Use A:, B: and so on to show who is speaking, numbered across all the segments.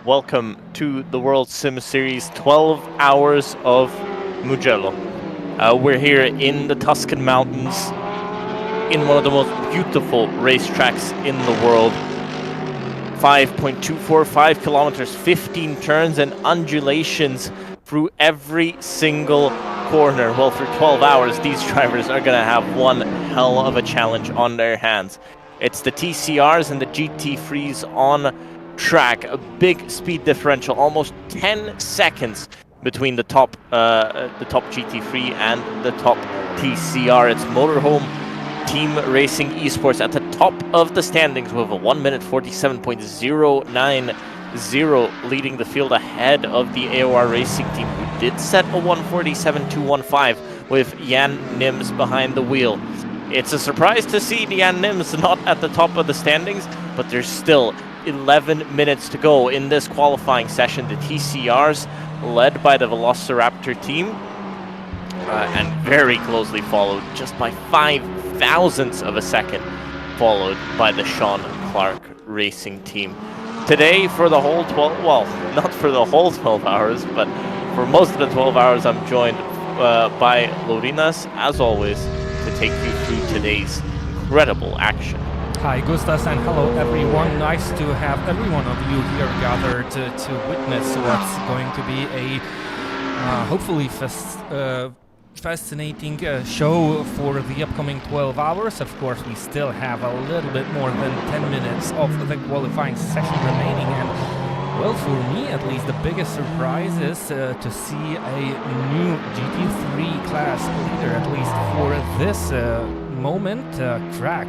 A: welcome to the World Sim Series 12 Hours of Mugello. We're here in the Tuscan Mountains, in one of the most beautiful racetracks in the world. 5.245 kilometers, 15 turns and undulations through every single corner. Well, for 12 hours, these drivers are going to have one hell of a challenge on their hands. It's the TCRs and the GT3s on track. A big speed differential, almost 10 seconds between the top GT3 and the top TCR. It's Motorhome Team Racing Esports at the top of the standings with a 1 minute 47.090, leading the field ahead of the AOR Racing Team, who did set a 147.215 with Jan Nims behind the wheel. It's a surprise to see Jan Nims not at the top of the standings, but there's still 11 minutes to go in this qualifying session. The TCRs, led by the Velociraptor team, and very closely followed, just by 5 thousandths of a second, followed by the Sean Clark Racing team. Today, for the whole 12, well, not for the whole 12 hours, but for most of the 12 hours, I'm joined by Lorinas, as always, to take you through today's incredible action.
B: Hi, Gustas, and hello everyone. Nice to have every one of you here gathered to witness what's going to be a hopefully fascinating show for the upcoming 12 hours. Of course, we still have a little bit more than 10 minutes of the qualifying session remaining, and well, for me at least, the biggest surprise is to see a new GT3 class leader, at least for this moment, track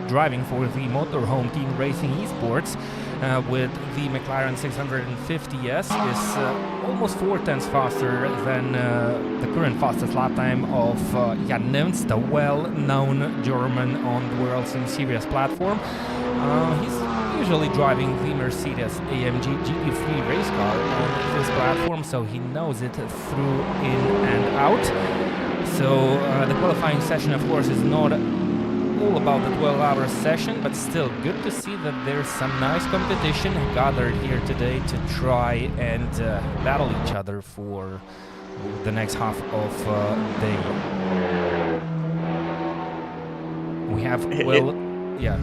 B: driving for the Motorhome Team Racing Esports with the McLaren 650S is almost 4 tenths faster than the current fastest lap time of Jan Nims, the well-known German on the World Sim Series platform. He's usually driving the Mercedes AMG GT3 race car on this platform, so he knows it through in and out. So the qualifying session, of course, is not all about the 12-hour session, but still good to see that there's some nice competition gathered here today to try and battle each other for the next half of day. We have, well, yeah.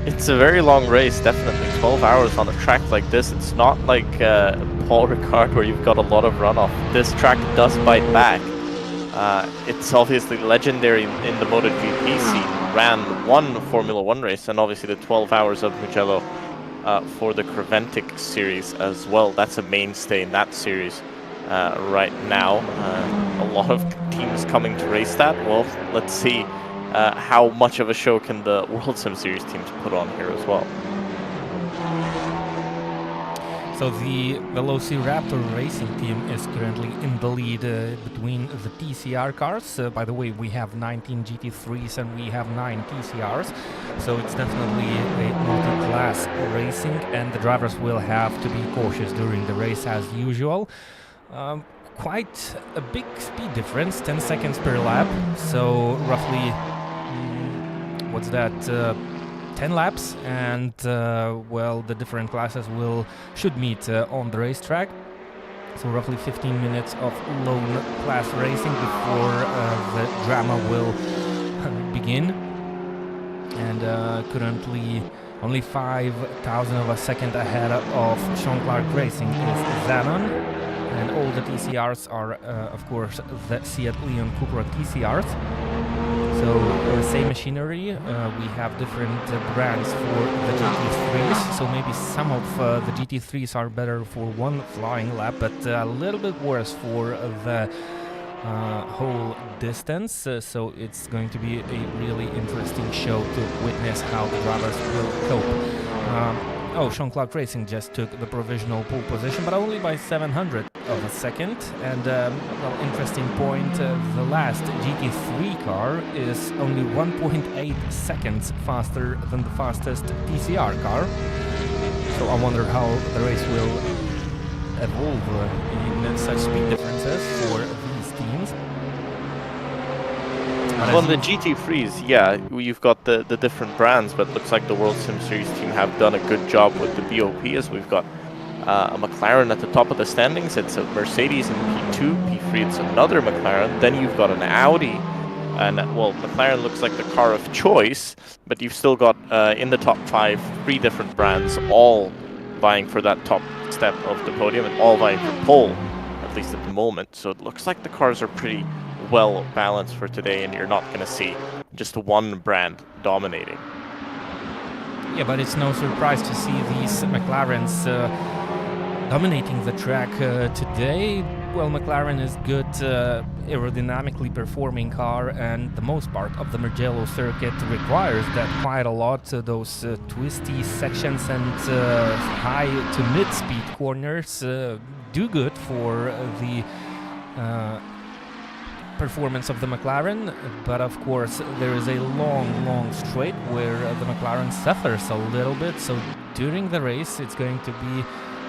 A: It's a very long race, definitely. 12 hours on a track like this. It's not like Paul Ricard where you've got a lot of runoff. This track does bite back. It's obviously legendary in the MotoGP scene. Ran one Formula 1 race, and obviously the 12 hours of Mugello for the Creventic series as well. That's a mainstay in that series right now. A lot of teams coming to race that. Well, let's see how much of a show can the World Sim Series teams put on here as well.
B: So the Velociraptor Racing team is currently in the lead between the TCR cars. By the way, we have 19 GT3s and we have 9 TCRs. So it's definitely a multi-class racing, and the drivers will have to be cautious during the race as usual. Quite a big speed difference, 10 seconds per lap. So roughly, what's that? 10 laps, and well, the different classes should meet on the racetrack. So roughly 15 minutes of lone class racing before the drama will begin. And currently only 5,000 of a second ahead of Sean Clark Racing is Xenon, and all the TCRs are of course the Seat Leon Cupra TCRs. So same machinery, we have different brands for the GT3s, so maybe some of the GT3s are better for one flying lap, but a little bit worse for the whole distance, so it's going to be a really interesting show to witness how the drivers will cope. Sean Clark Racing just took the provisional pole position, but only by 700 of a second. And well, interesting point, the last GT3 car is only 1.8 seconds faster than the fastest TCR car. So I wonder how the race will evolve in such speed differences for these teams.
A: Well, the GT3s, yeah, you've got the different brands, but it looks like the World Sim Series team have done a good job with the BOP, as we've got a McLaren at the top of the standings. It's a Mercedes in P2. P3, it's another McLaren. Then you've got an Audi. And, well, McLaren looks like the car of choice, but you've still got, in the top 5, 3 different brands, all vying for that top step of the podium and all vying for pole, at least at the moment. So it looks like the cars are pretty well balanced for today, and you're not going to see just one brand dominating.
B: Yeah, but it's no surprise to see these McLarens dominating the track today. Well, McLaren is good aerodynamically performing car, and the most part of the Mugello circuit requires that quite a lot. Those twisty sections and high to mid-speed corners do good for the performance of the McLaren, but of course there is a long straight where the McLaren suffers a little bit. So during the race it's going to be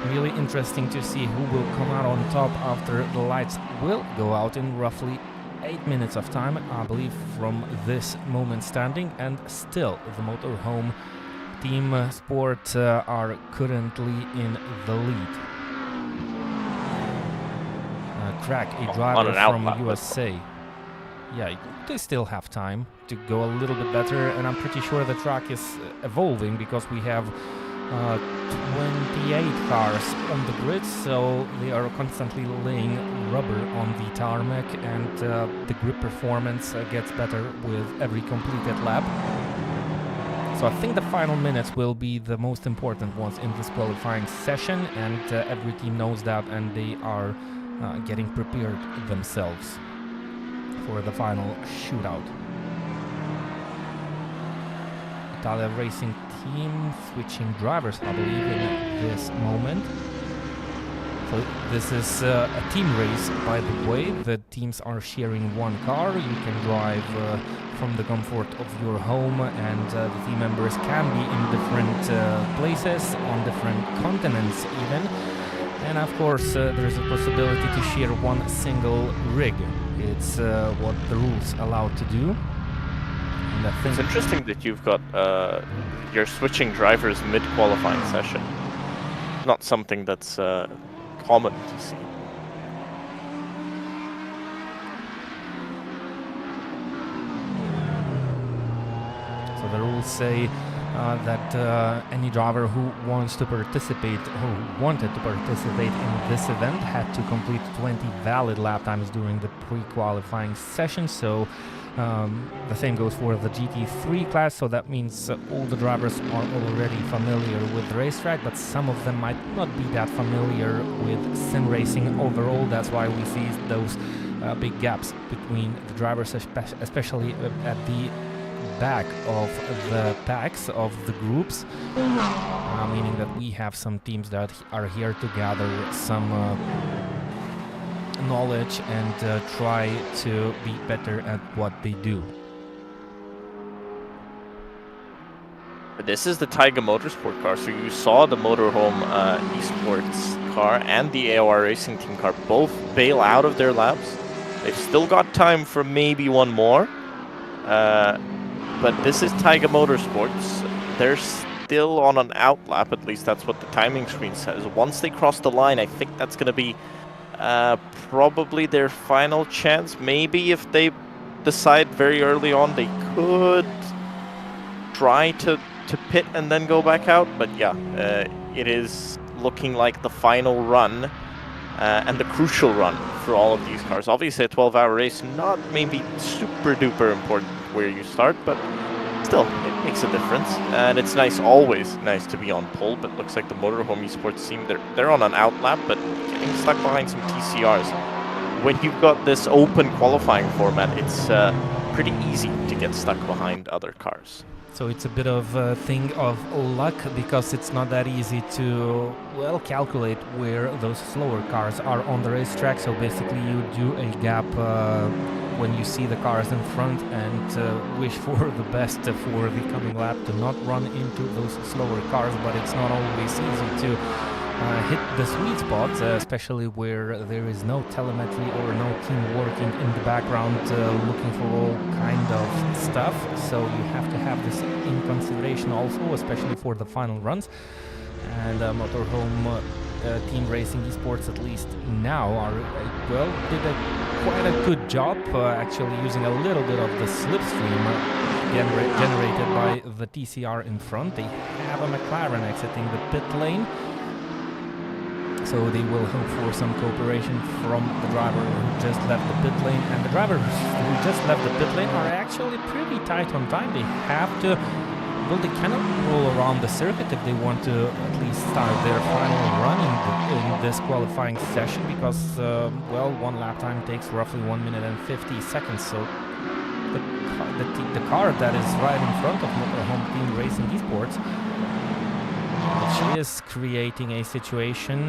B: really interesting to see who will come out on top after the lights will go out in roughly 8 minutes of time, I believe, from this moment standing. And still the motorhome team sport are currently in the lead. Crack, a driver from USA. Yeah, they still have time to go a little bit better, and I'm pretty sure the track is evolving because we have 28 cars on the grid, so they are constantly laying rubber on the tarmac, and the grip performance gets better with every completed lap. So I think the final minutes will be the most important ones in this qualifying session, and every team knows that, and they are getting prepared themselves for the final shootout. Italia Racing Team switching drivers, I believe, in this moment. So this is a team race, by the way. The teams are sharing one car. You can drive from the comfort of your home, and the team members can be in different places, on different continents even. And of course there is a possibility to share one single rig. It's what the rules allow to do. And I think
A: it's interesting that you've got you're switching drivers mid-qualifying session. Not something that's common to see.
B: So the rules say that any driver who wants to participate, who wanted to participate in this event, had to complete 20 valid lap times during the pre-qualifying session. So the same goes for the GT3 class, so that means all the drivers are already familiar with the racetrack, but some of them might not be that familiar with sim racing overall. That's why we see those big gaps between the drivers, especially at the back of the packs of the groups, meaning that we have some teams that are here to gather some knowledge and try to be better at what they do.
A: This is the Taiga Motorsport car, so you saw the Motorhome Esports car and the AOR Racing Team car both bail out of their laps. They've still got time for maybe one more, but this is Taiga Motorsports. They're still on an out lap, at least that's what the timing screen says. Once they cross the line, I think that's going to be probably their final chance. Maybe if they decide very early on, they could try to pit and then go back out. But yeah, it is looking like the final run and the crucial run for all of these cars. Obviously a 12-hour race, not maybe super duper important where you start, but still, it makes a difference. And it's nice, always nice to be on pole, but looks like the Motorhome Esports team, they're on an out lap, but getting stuck behind some TCRs. When you've got this open qualifying format, it's pretty easy to get stuck behind other cars.
B: So it's a bit of a thing of luck, because it's not that easy to, well, calculate where those slower cars are on the racetrack. So basically you do a gap when you see the cars in front and wish for the best for the coming lap to not run into those slower cars, but it's not always easy to hit the sweet spot, especially where there is no telemetry or no team working in the background looking for all kind of stuff. So you have to have this in consideration also, especially for the final runs. And Motorhome Team Racing Esports, at least now, are did quite a good job actually using a little bit of the slipstream generated by the TCR in front. They have a McLaren exiting the pit lane, so they will hope for some cooperation from the driver who just left the pit lane. And the drivers who just left the pit lane are actually pretty tight on time. They have to, well, they cannot roll around the circuit if they want to at least start their final run in this qualifying session, because, well, one lap time takes roughly 1 minute and 50 seconds. So the car that is right in front of Motorhome Team Racing Esports, which is creating a situation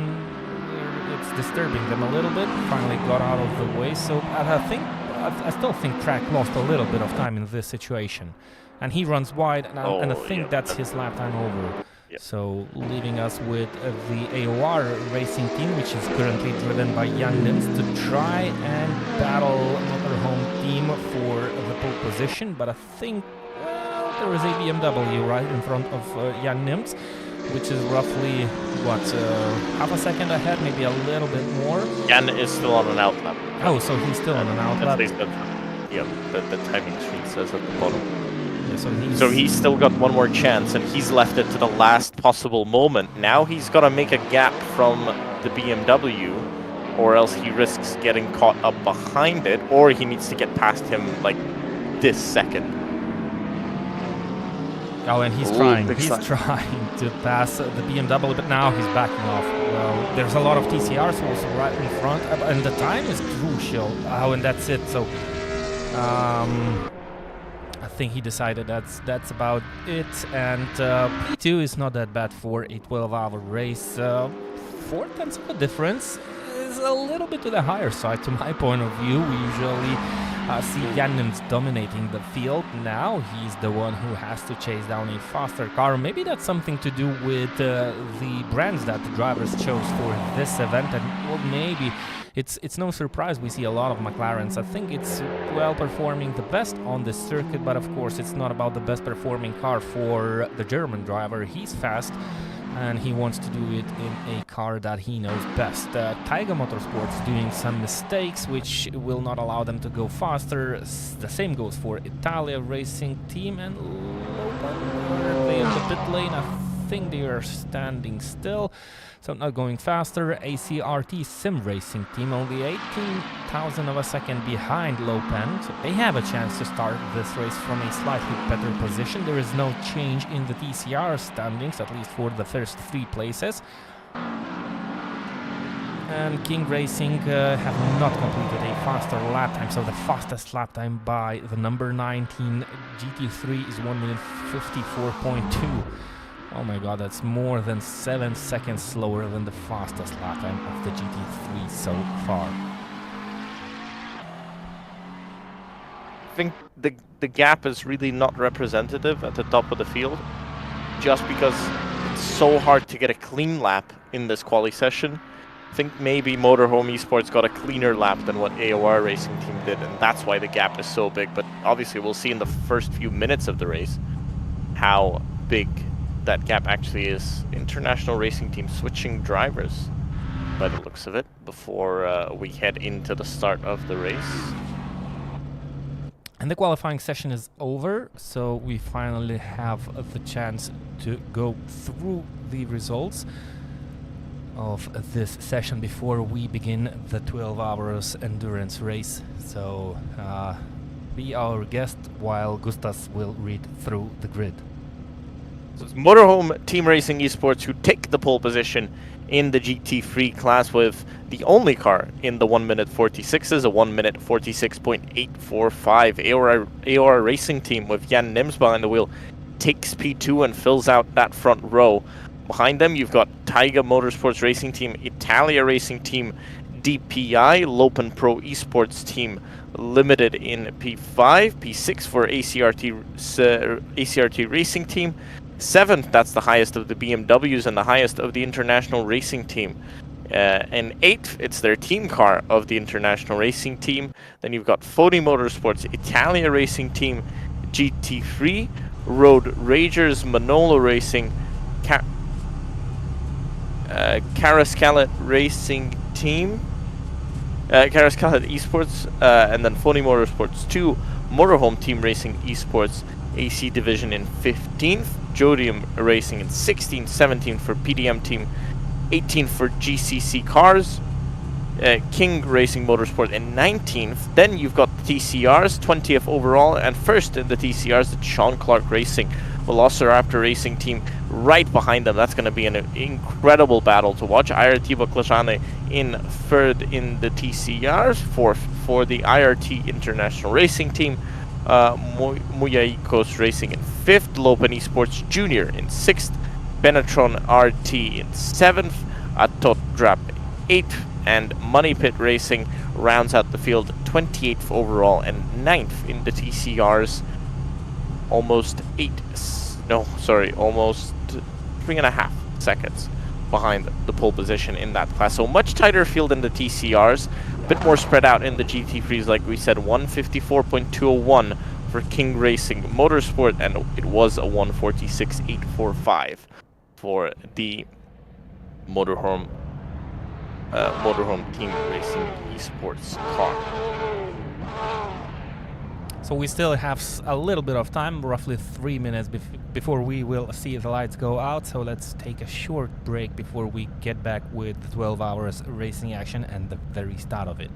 B: where it's disturbing them a little bit, finally got out of the way. So I still think Track lost a little bit of time in this situation. And he runs wide, and I think that's his lap time over.
A: Yep.
B: So leaving us with the AOR Racing Team, which is currently driven by Jan Nims, to try and battle Motorhome Team for the pole position. But I think, well, there is a BMW right in front of Jan Nims, which is roughly, what, half a second ahead, maybe a little bit more.
A: Jan is still on an outlap.
B: Oh, so he's still on an outlap.
A: At least the timing screen says at the bottom.
B: Yeah,
A: so he's still got one more chance, and he's left it to the last possible moment. Now he's got to make a gap from the BMW, or else he risks getting caught up behind it, or he needs to get past him like this second.
B: Oh, and he's trying to pass the BMW, but now he's backing off. Well, there's a lot of TCRs also right in front, and the time is crucial. Oh, and that's it. So, I think he decided that's about it. And P2 is not that bad for a 12-hour race. 4/10 of a difference is a little bit to the higher side, to my point of view. We usually see Jan Nims dominating the field. Now he's the one who has to chase down a faster car. Maybe that's something to do with the brands that the drivers chose for this event, and well, maybe it's no surprise we see a lot of McLarens. I think it's well performing the best on this circuit, but of course it's not about the best performing car for the German driver. He's fast, and he wants to do it in a car that he knows best. Taiga Motorsports doing some mistakes which will not allow them to go faster. The same goes for Italia Racing Team, and are they in the pit lane? I think they are standing still, so not going faster. ACRT Sim Racing Team only 18,000 of a second behind Lopan, so they have a chance to start this race from a slightly better position. There is no change in the TCR standings, at least for the first 3 places. And King Racing have not completed a faster lap time, so the fastest lap time by the number 19 GT3 is 1 minute 54.2. Oh my god, that's more than 7 seconds slower than the fastest lap time of the GT3 so far.
A: I think the gap is really not representative at the top of the field, just because it's so hard to get a clean lap in this quali session. I think maybe Motorhome Esports got a cleaner lap than what AOR Racing Team did, and that's why the gap is so big. But obviously we'll see in the first few minutes of the race how big that gap actually is. International Racing Team switching drivers by the looks of it before we head into the start of the race.
B: And the qualifying session is over, so we finally have the chance to go through the results of this session before we begin the 12 hours endurance race. So be our guest while Gustas will read through the grid.
A: So it's Motorhome Team Racing Esports who take the pole position in the GT3 class with the only car in the 1 minute 46s, a 1 minute 46.845. AOR Racing Team with Jan Nims behind the wheel takes P2 and fills out that front row. Behind them you've got Taiga Motorsports Racing Team, Italia Racing Team, DPI, Lopen Pro Esports Team Limited in P5, P6 for ACRT Racing Team. 7th, that's the highest of the BMWs and the highest of the International Racing Team. And 8th, it's their team car of the International Racing Team. Then you've got Fodi Motorsports, Italia Racing Team, GT3, Road Ragers, Manolo Racing, Carascalet Racing Team, Carascalet Esports, and then Phony Motorsports 2, Motorhome Team Racing Esports AC Division in 15th, Jodium Racing in 16th, 17th for PDM Team, 18th for GCC Cars, King Racing Motorsport in 19th. Then you've got the TCRs, 20th overall, and first in the TCRs, the Sean Clark Racing Velociraptor Racing Team right behind them. That's going to be an incredible battle to watch. IRT Baklashane in third in the TCRs, fourth for the IRT International Racing Team, Muyaikos Racing in fifth, Lopen Esports Junior in sixth, Benetron RT in seventh, Atot Drap 8th, and Money Pit Racing rounds out the field, 28th overall and 9th in the TCRs. Almost 3.5 seconds behind the pole position in that class. So much tighter field in the TCRs, a bit more spread out in the GT3s, like we said, 154.201 for King Racing Motorsport, and it was a 146.845 for the Motorhome Team Racing Esports car.
B: So we still have a little bit of time, roughly 3 minutes before we will see the lights go out. So let's take a short break before we get back with 12 hours racing action and the very start of it.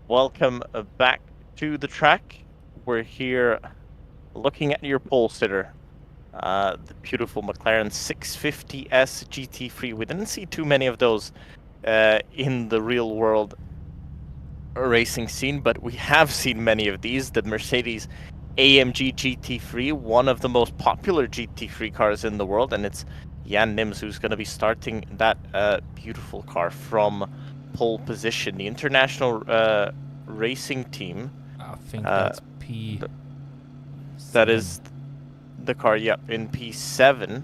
A: Welcome back to the track. We're here looking at your pole sitter, the beautiful McLaren 650S GT3. We didn't see too many of those in the real world racing scene, but we have seen many of these. The Mercedes AMG GT3, one of the most popular GT3 cars in the world, and it's Jan Nims who's going to be starting that beautiful car from pole position. The international racing team,
B: I think that's P.
A: That is the car, yep, in P7.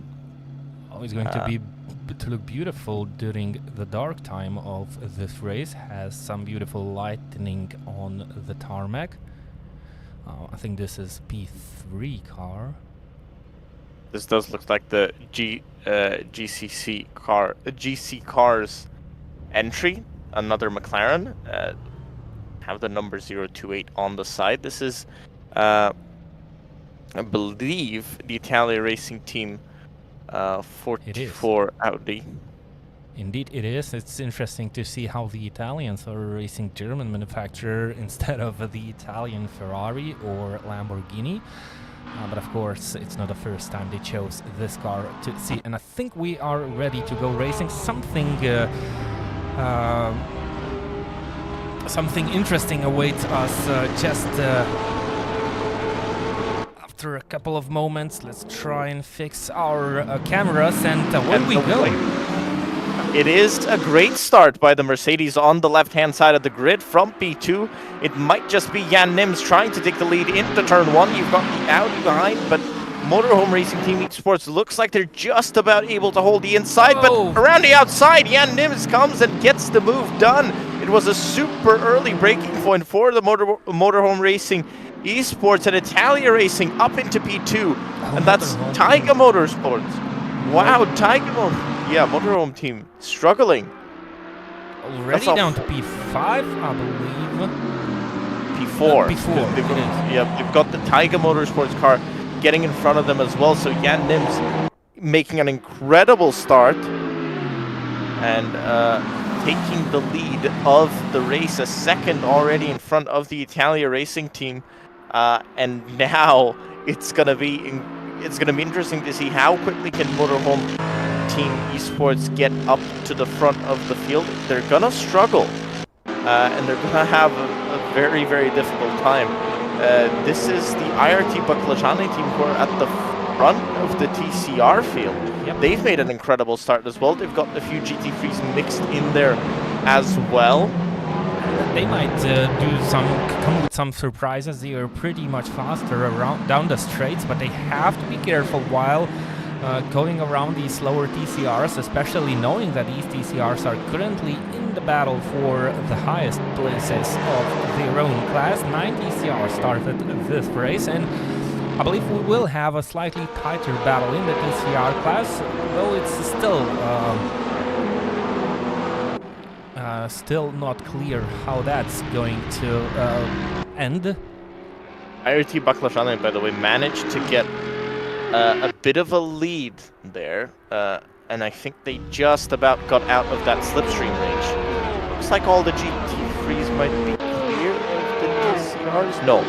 B: Oh, it's going to look beautiful during the dark time of this race. Has some beautiful lightning on the tarmac. I think this is P3 car.
A: This does look like the GC Cars entry. Another McLaren. Have the number 028 on the side. This is, I believe, the Italian racing team 44 Audi.
B: Indeed it is. It's interesting to see how the Italians are racing German manufacturer instead of the Italian Ferrari or Lamborghini. But of course, it's not the first time they chose this car to see. And I think we are ready to go racing. Something interesting awaits us just after a couple of moments. Let's try and fix our cameras, and away we go.
A: It is a great start by the Mercedes on the left-hand side of the grid from P2. It might just be Jan Nims trying to take the lead into turn 1. You've got the Audi behind, but Motorhome Racing Team Esports looks like they're just about able to hold the inside, but around the outside, Jan Nims comes and gets the move done. It was a super early breaking point for the Motorhome Racing Esports, and Italia Racing up into P2, and that's Taiga Motorsports. Wow, Taiga Motorhome Team struggling.
B: Already down to P5, I believe.
A: P4.
B: P4.
A: They've got the Taiga Motorsports car getting in front of them as well. So Jan Nims making an incredible start and taking the lead of the race, a second already in front of the Italia Racing Team. And now it's gonna be interesting to see how quickly can Motorhome Team Esports get up to the front of the field. They're gonna struggle, and they're gonna have a very, very difficult time. This is the IRT Baklajani team who are at the front of the TCR field.
B: Yep.
A: They've made an incredible start as well. They've got a few GT3s mixed in there as well.
B: They might come with some surprises. They are pretty much faster down the straights, but they have to be careful while going around these slower TCRs, especially knowing that these TCRs are currently in the battle for the highest places of their own class. 9 TCRs started this race, and I believe we will have a slightly tighter battle in the TCR class, though it's still not clear how that's going to end.
A: IRT Baklajani, by the way, managed to get a bit of a lead there, and I think they just about got out of that slipstream range. Looks like all the GT3s might be clear of the TCRs. No,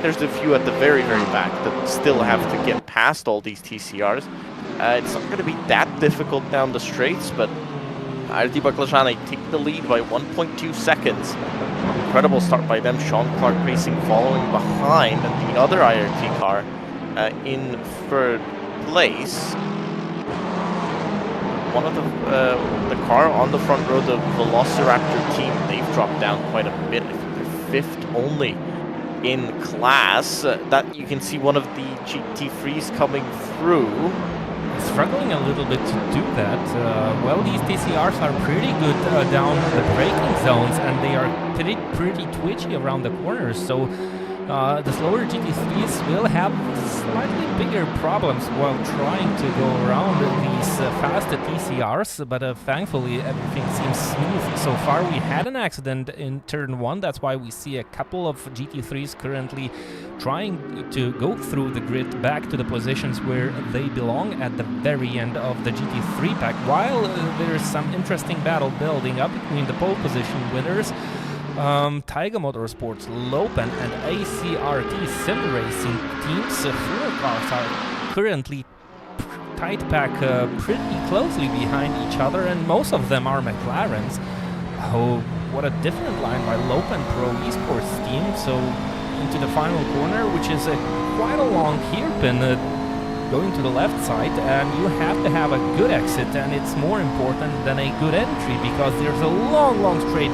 A: there's a few at the very, very back that still have to get past all these TCRs. It's not going to be that difficult down the straights, but IRT Baklajani take the lead by 1.2 seconds. Incredible start by them. Sean Clark Racing following behind, and the other IRT car in third place. One of the car on the front row, the Velociraptor team, they've dropped down quite a bit. I think they're 5th only in class. That you can see one of the GT3s coming through.
B: Struggling a little bit to do that. Well, these TCRs are pretty good down the braking zones, and they are pretty twitchy around the corners, so the slower GT3s will have slightly bigger problems while trying to go around these faster TCRs, but thankfully everything seems smooth so far. We had an accident in turn 1, that's why we see a couple of GT3s currently trying to go through the grid back to the positions where they belong at the very end of the GT3 pack, while there's some interesting battle building up between the pole position winners. Taiga Motorsports, Lopen, and ACRT Sim Racing teams. 4 cars are currently tight pack pretty closely behind each other, and most of them are McLarens. Oh, what a different line by Lopen Pro Esports team. So into the final corner, which is quite a long hairpin going to the left side, and you have to have a good exit, and it's more important than a good entry because there's a long straight.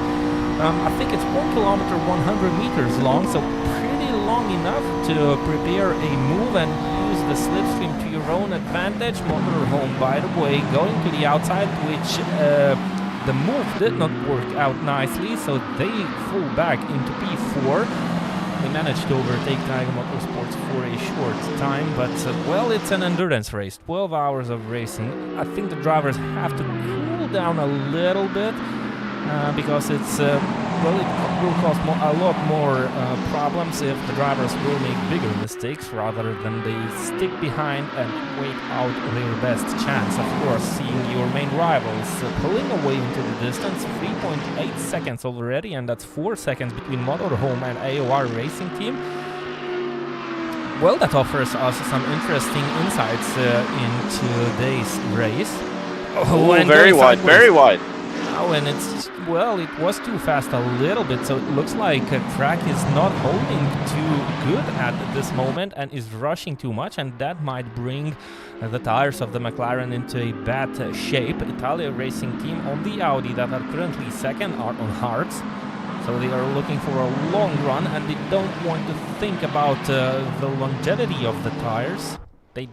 B: I think it's 1 kilometer, 100 meters long, so pretty long enough to prepare a move and use the slipstream to your own advantage. Motorhome, by the way, going to the outside, which the move did not work out nicely, so they fall back into P4. They managed to overtake Taiga Motorsports for a short time, but well, it's an endurance race, 12 hours of racing. I think the drivers have to cool down a little bit. Because it's well, it will cause a lot more problems if the drivers will make bigger mistakes rather than they stick behind and wait out their best chance. Of course, seeing your main rivals pulling away into the distance, 3.8 seconds already, and that's 4 seconds between Motorhome and AOR Racing Team. Well, that offers us some interesting insights in today's race.
A: Oh, very wide, very wide.
B: now, and it's, well, it was too fast a little bit, so it looks like track is not holding too good at this moment and is rushing too much, and that might bring the tires of the McLaren into a bad shape. Italia Racing Team on the Audi that are currently second are on hards, so they are looking for a long run, and they don't want to think about the longevity of the tires. They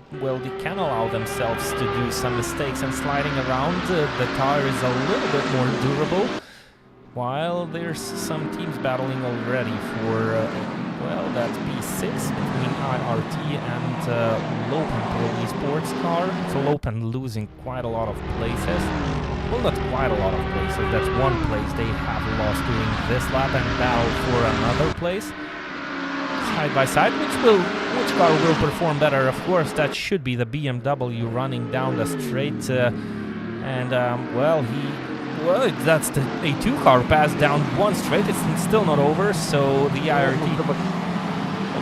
B: can allow themselves to do some mistakes, and sliding around the tire is a little bit more durable, while there's some teams battling already for, well, that's P6 between IRT and Lopen Pro Esports car. So Lopen losing quite a lot of places. Well, not quite a lot of places, that's one place they have lost during this lap and battle for another place. Side by side, which car will perform better? Of course, that should be the BMW running down the straight, that's the A2 car passed down one straight. It's still not over, so the IRT.
A: The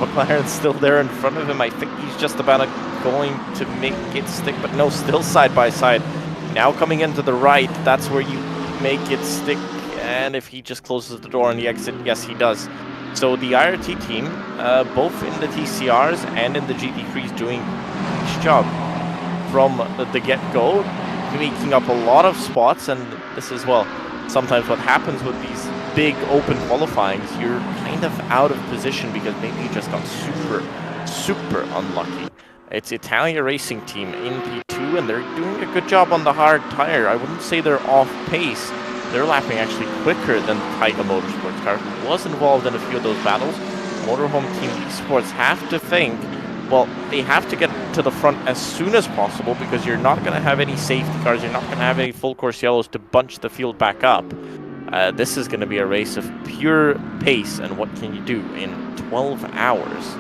A: McLaren's still there in front of him. I think he's just about going to make it stick, but no, still side by side. Now coming into the right, that's where you make it stick, and if he just closes the door on the exit, yes, he does. So the IRT team, both in the TCRs and in the GT3s, doing each job from the get-go, making up a lot of spots. And this is, well, sometimes what happens with these big open qualifyings, you're kind of out of position because maybe you just got super unlucky. It's Italia Racing Team in P2, and they're doing a good job on the hard tire. I wouldn't say they're off pace. They're lapping actually quicker than the Taiga Motorsports car, who was involved in a few of those battles. Motorhome Team Esports have to think, well, they have to get to the front as soon as possible, because you're not going to have any safety cars, you're not going to have any full course yellows to bunch the field back up. This is going to be a race of pure pace, and what can you do in 12 hours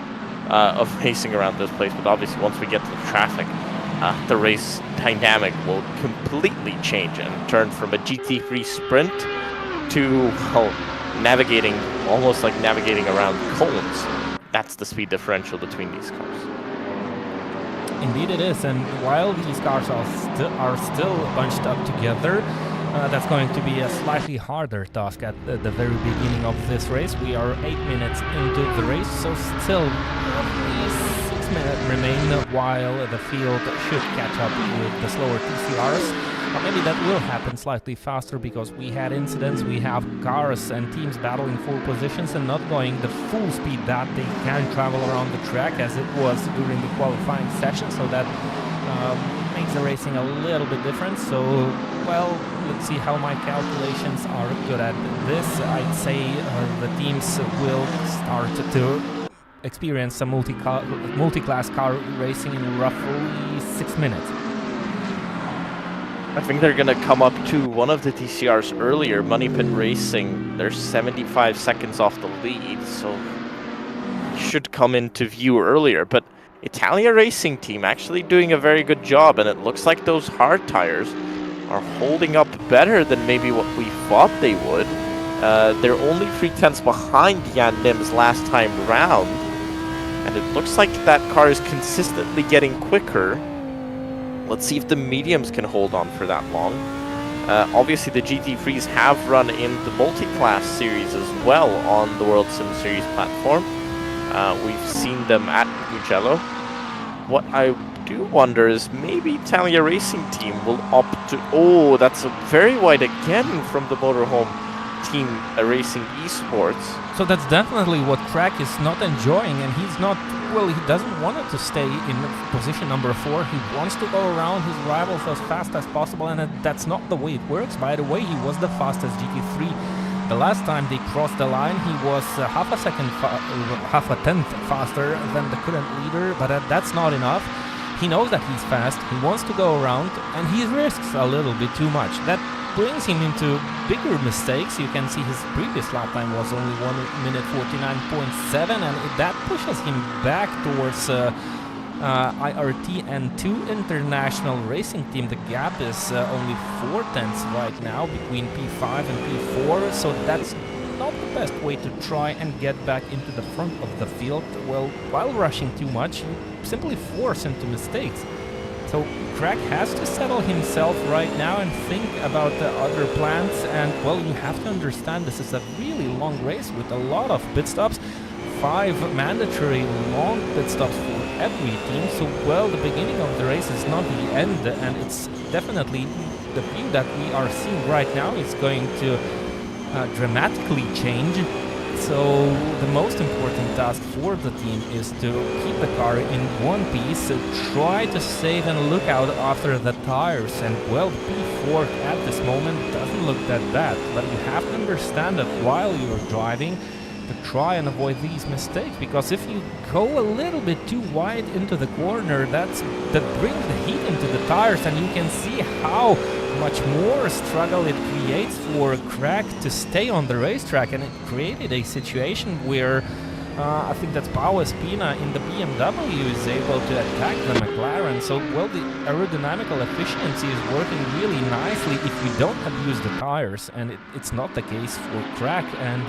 A: of racing around this place? But obviously, once we get to the traffic, the race dynamic will completely change and turn from a GT3 sprint to, well, navigating, almost like navigating around cones. That's the speed differential between these cars.
B: Indeed it is, and while these cars are still bunched up together, that's going to be a slightly harder task at the very beginning of this race. We are 8 minutes into the race, so still roughly 6 minutes remain, while the field should catch up with the slower TCRs. But maybe that will happen slightly faster, because we had incidents, we have cars and teams battling for positions and not going the full speed that they can travel around the track as it was during the qualifying session, so that makes the racing a little bit different. So, well, let's see how my calculations are good at this. I'd say the teams will start to experience some multi-class car racing in roughly 6 minutes.
A: I think they're going to come up to one of the TCRs earlier, Money Pit Racing. They're 75 seconds off the lead, so should come into view earlier. But Italia Racing Team actually doing a very good job, and it looks like those hard tires are holding up better than maybe what we thought they would. They're only 3/10 behind Jan Nims last time round, and it looks like that car is consistently getting quicker. Let's see if the mediums can hold on for that long. Obviously, the GT3s have run in the multi-class series as well on the World Sim Series platform. We've seen them at Mugello. What I do wonder is maybe Italia Racing Team will opt to... Oh, that's a very wide again from the Motorhome Team Racing Esports.
B: So that's definitely what Crack is not enjoying, and he's not... Well, he doesn't want it to stay in position number 4. He wants to go around his rivals as fast as possible, and that's not the way it works. By the way, he was the fastest GT3. The last time they crossed the line, he was half a tenth faster than the current leader, but that's not enough. He knows that he's fast, he wants to go around, and he risks a little bit too much. That brings him into bigger mistakes. You can see his previous lap time was only 1 minute 49.7, and that pushes him back towards IRT and 2 International Racing Team. The gap is only 4/10 right now between P5 and P4, so that's not the best way to try and get back into the front of the field. Well, while rushing too much, you simply force into mistakes. So Crack has to settle himself right now and think about the other plans. And well, you have to understand this is a really long race with a lot of pit stops. 5 mandatory long pit stops for every team. So well, the beginning of the race is not the end, and it's definitely the view that we are seeing right now is going to dramatically change. So the most important task for the team is to keep the car in one piece, try to save and look out after the tires, and well, P4 at this moment doesn't look that bad, but you have to understand that while you're driving, to try and avoid these mistakes, because if you go a little bit too wide into the corner, that brings the heat into the tires, and you can see how much more struggle it creates for Crack to stay on the racetrack, and it created a situation where I think that's Pau Espina in the BMW is able to attack the McLaren. So well, the aerodynamical efficiency is working really nicely if you don't abuse the tires, and it's not the case for Crack. And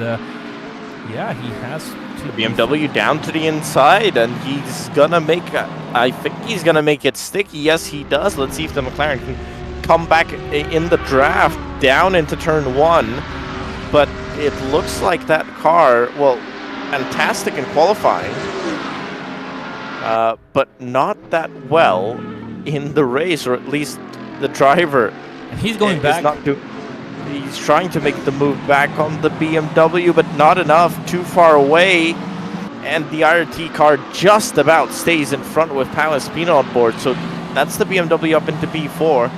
B: yeah, he has to...
A: The BMW down to the inside, and he's gonna make... I think he's gonna make it sticky. Yes, he does. Let's see if the McLaren can come back in the draft down into turn 1. But it looks like that car, well, fantastic in qualifying, but not that well in the race, or at least the driver.
B: And he's going back.
A: He's trying to make the move back on the BMW, but not enough, too far away. And the IRT car just about stays in front with Pau Espina on board. So that's the BMW up into P4.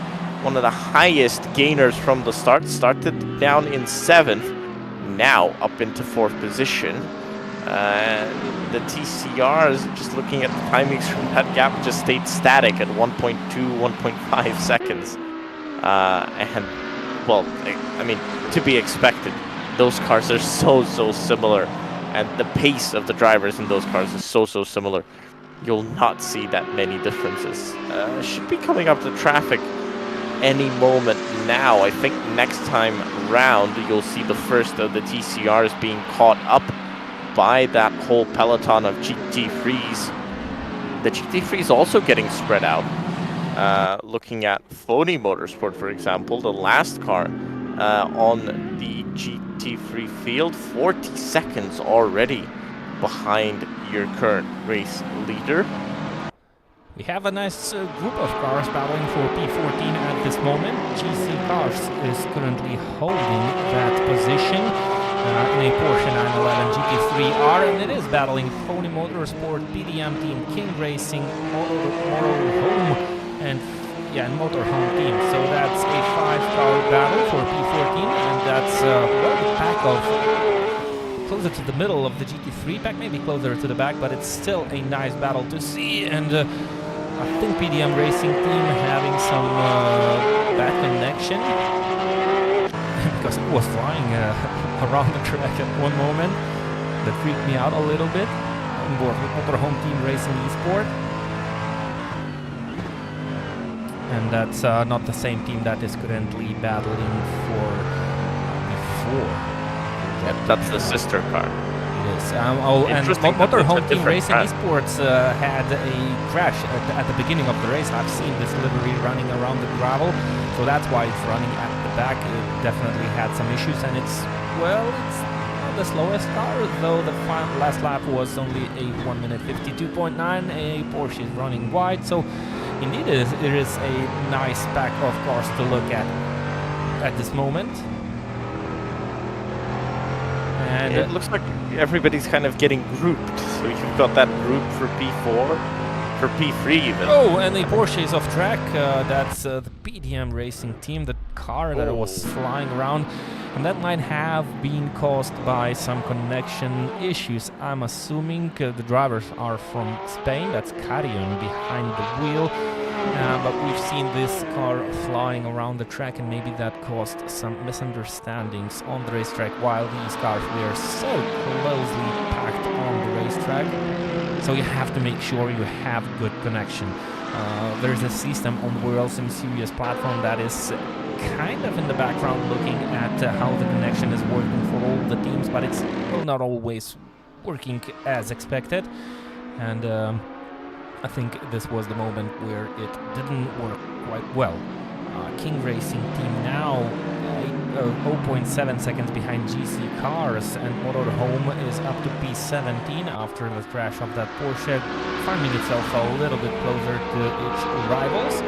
A: One of the highest gainers from the start. Started down in 7th, now up into 4th position. The TCR is just looking at the timings from that gap, just stayed static at 1.2, 1.5 seconds. And well, I mean, to be expected. Those cars are so similar, and the pace of the drivers in those cars is so similar. You'll not see that many differences. Should be coming up to traffic any moment now. I think next time round you'll see the first of the TCRs being caught up by that whole peloton of GT3s. The GT3 is also getting spread out. Looking at Phony Motorsport, for example, the last car on the GT3 field, 40 seconds already behind your current race leader.
B: We have a nice group of cars battling for P14 at this moment. GC Cars is currently holding that position in a Porsche 911 GT3R, and it is battling Phony Motorsport, BDM Team, King Racing, Motorhome, and Motorhome Team. So that's a 5-car battle for P14, and that's well, the pack of closer to the middle of the GT3 pack, maybe closer to the back, but it's still a nice battle to see. And I think PDM Racing Team having some bad connection because it was flying around the track at one moment. That freaked me out a little bit. On board with Motorhome Team Racing Esport. And that's not the same team that is currently battling for before.
A: Yeah, that's the sister car.
B: It is. And Motorhome Team Racing Esports had a crash at the beginning of the race. I've seen this livery running around the gravel, so that's why it's running at the back. It definitely had some issues, and it's not the slowest car, though the last lap was only a 1 minute 52.9. A Porsche is running wide, so indeed it is a nice pack of cars to look at this moment. And
A: it looks like everybody's kind of getting grouped. So you've got that group for P4, for P3 even.
B: Oh, and the Porsche is off track. That's the PDM Racing Team, the car that was flying around. And that might have been caused by some connection issues. I'm assuming the drivers are from Spain. That's Carrion behind the wheel. But we've seen this car flying around the track, and maybe that caused some misunderstandings on the racetrack while these cars were so closely packed on the racetrack. So you have to make sure you have good connection. There's a system on the World Sim Series platform that is kind of in the background looking at how the connection is working for all the teams, but it's not always working as expected. And I think this was the moment where it didn't work quite well. King Racing Team now 0.7 seconds behind GC Cars, and Motorhome is up to P17 after the crash of that Porsche, finding itself a little bit closer to its rivals.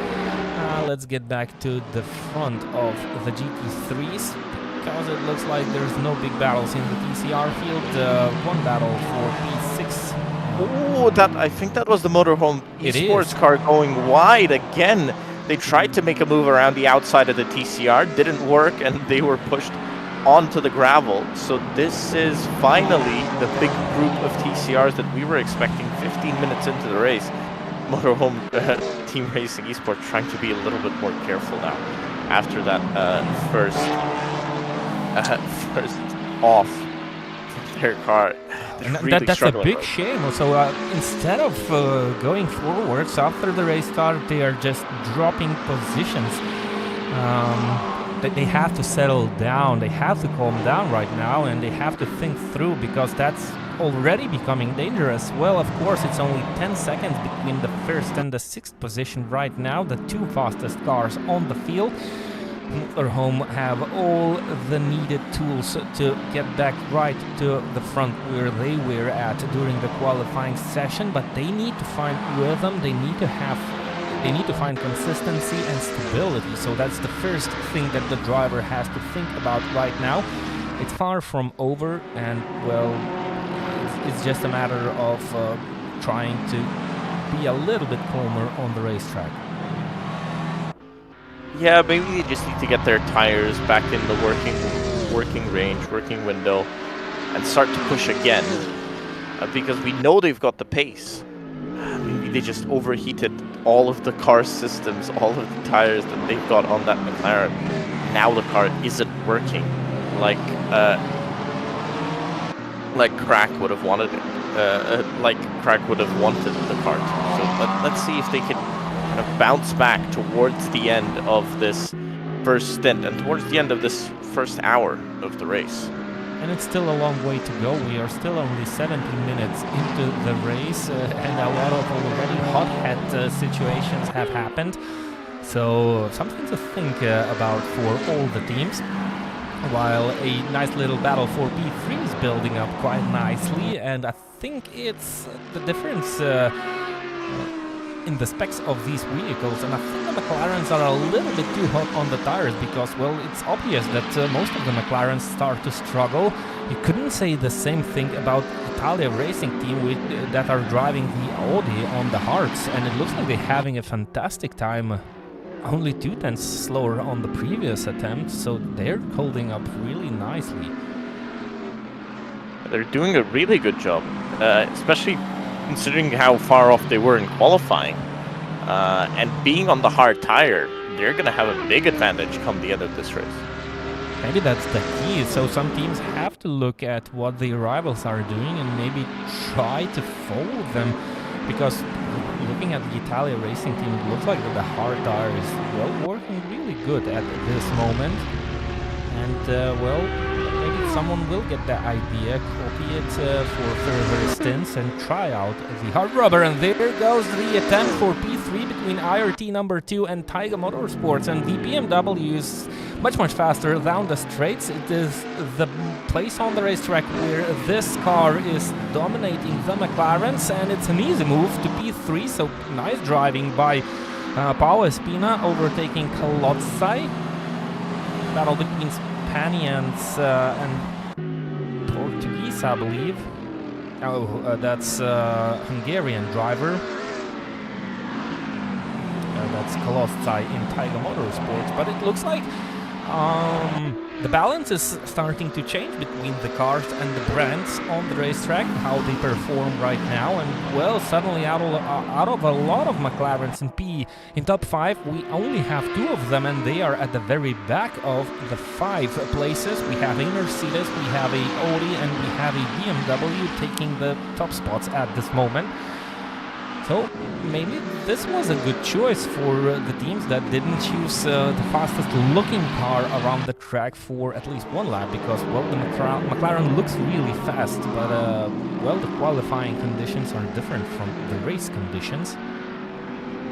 B: Let's get back to the front of the GT3s, because it looks like there's no big battles in the TCR field. One battle for P6.
A: Oh, I think that was the Motorhome esports car going wide again. They tried to make a move around the outside of the TCR, didn't work, and they were pushed onto the gravel. So this is finally the big group of TCRs that we were expecting 15 minutes into the race. Motorhome Team Racing Esports trying to be a little bit more careful now after that first off from their car. Really
B: that's a big shame. So instead of going forwards after the race start, they are just dropping positions. They have to settle down. They have to calm down right now, and they have to think through, because that's already becoming dangerous. Well, of course, it's only 10 seconds between the first and the sixth position right now, the two fastest cars on the field. Motorhome have all the needed tools to get back right to the front where they were at during the qualifying session, but they need to find rhythm. They need to find consistency and stability. So that's the first thing that the driver has to think about right now. It's far from over, and well, it's just a matter of trying to be a little bit calmer on the racetrack.
A: Yeah, maybe they just need to get their tires back in the working range, working window, and start to push again, because we know they've got the pace. Maybe they just overheated all of the car systems, all of the tires that they've got on that McLaren. Now the car isn't working like Crack would have wanted it, like Crack would have wanted the car to. So let's see if they can kind of bounce back towards the end of this first stint and towards the end of this first hour of the race.
B: And it's still a long way to go. We are still only 17 minutes into the race, and a lot of already hot-head situations have happened. So something to think about for all the teams. While a nice little battle for P3 is building up quite nicely, and I think it's the difference in the specs of these vehicles, and I think the McLarens are a little bit too hot on the tires, because, well, it's obvious that most of the McLarens start to struggle. You couldn't say the same thing about Italia Racing Team that are driving the Audi on the hards, and it looks like they're having a fantastic time. Only 2 tenths slower on the previous attempt, so they're holding up really nicely.
A: They're doing a really good job, especially considering how far off they were in qualifying. And being on the hard tire, they're going to have a big advantage come the end of this race.
B: Maybe that's the key. So some teams have to look at what the rivals are doing and maybe try to follow them, because looking at the Italia Racing Team, it looks like the hard tire is, well, working really good at this moment. And, well, maybe someone will get the idea, copy it for further stints and try out the hard rubber. And there goes the attempt for P3 between IRT number 2 and Taiga Motorsports. And the BMW is much faster down the straights. It is the place on the racetrack where this car is dominating the McLarens, and it's an easy move to P3. So nice driving by Paolo Espina, overtaking Kalotsai. Battle between Spaniards and Portuguese, I believe. Oh, that's Hungarian driver. That's Kalotsai in Taiga Motorsports. But it looks like the balance is starting to change between the cars and the brands on the racetrack, how they perform right now. And, well, suddenly out of a lot of McLarens in top 5, we only have 2 of them, and they are at the very back of the 5 places. We have a Mercedes, we have a Audi, and we have a BMW taking the top spots at this moment. So maybe this was a good choice for the teams that didn't choose the fastest looking car around the track for at least one lap, because, well, the McLaren looks really fast, but, well, the qualifying conditions are different from the race conditions.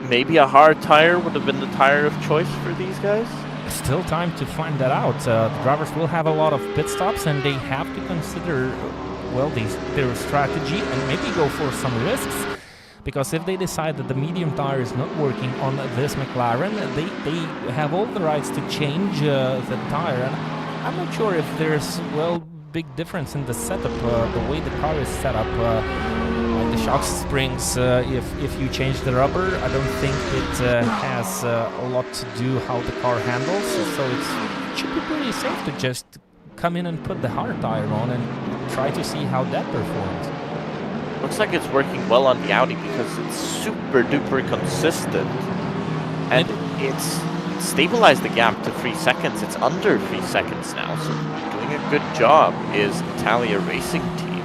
A: Maybe a hard tire would have been the tire of choice for these guys?
B: Still time to find that out. The drivers will have a lot of pit stops, and they have to consider, well, their strategy and maybe go for some risks. Because if they decide that the medium tire is not working on this McLaren, they have all the rights to change the tire. And I'm not sure if there's, well, big difference in the setup, the way the car is set up. Like the shock springs, if you change the rubber, I don't think it has a lot to do how the car handles. So it should be pretty safe to just come in and put the hard tire on and try to see how that performs.
A: Looks like it's working well on the Audi because it's super duper consistent, and it's stabilized the gap to 3 seconds. It's under 3 seconds now, so doing a good job is Italia Racing Team.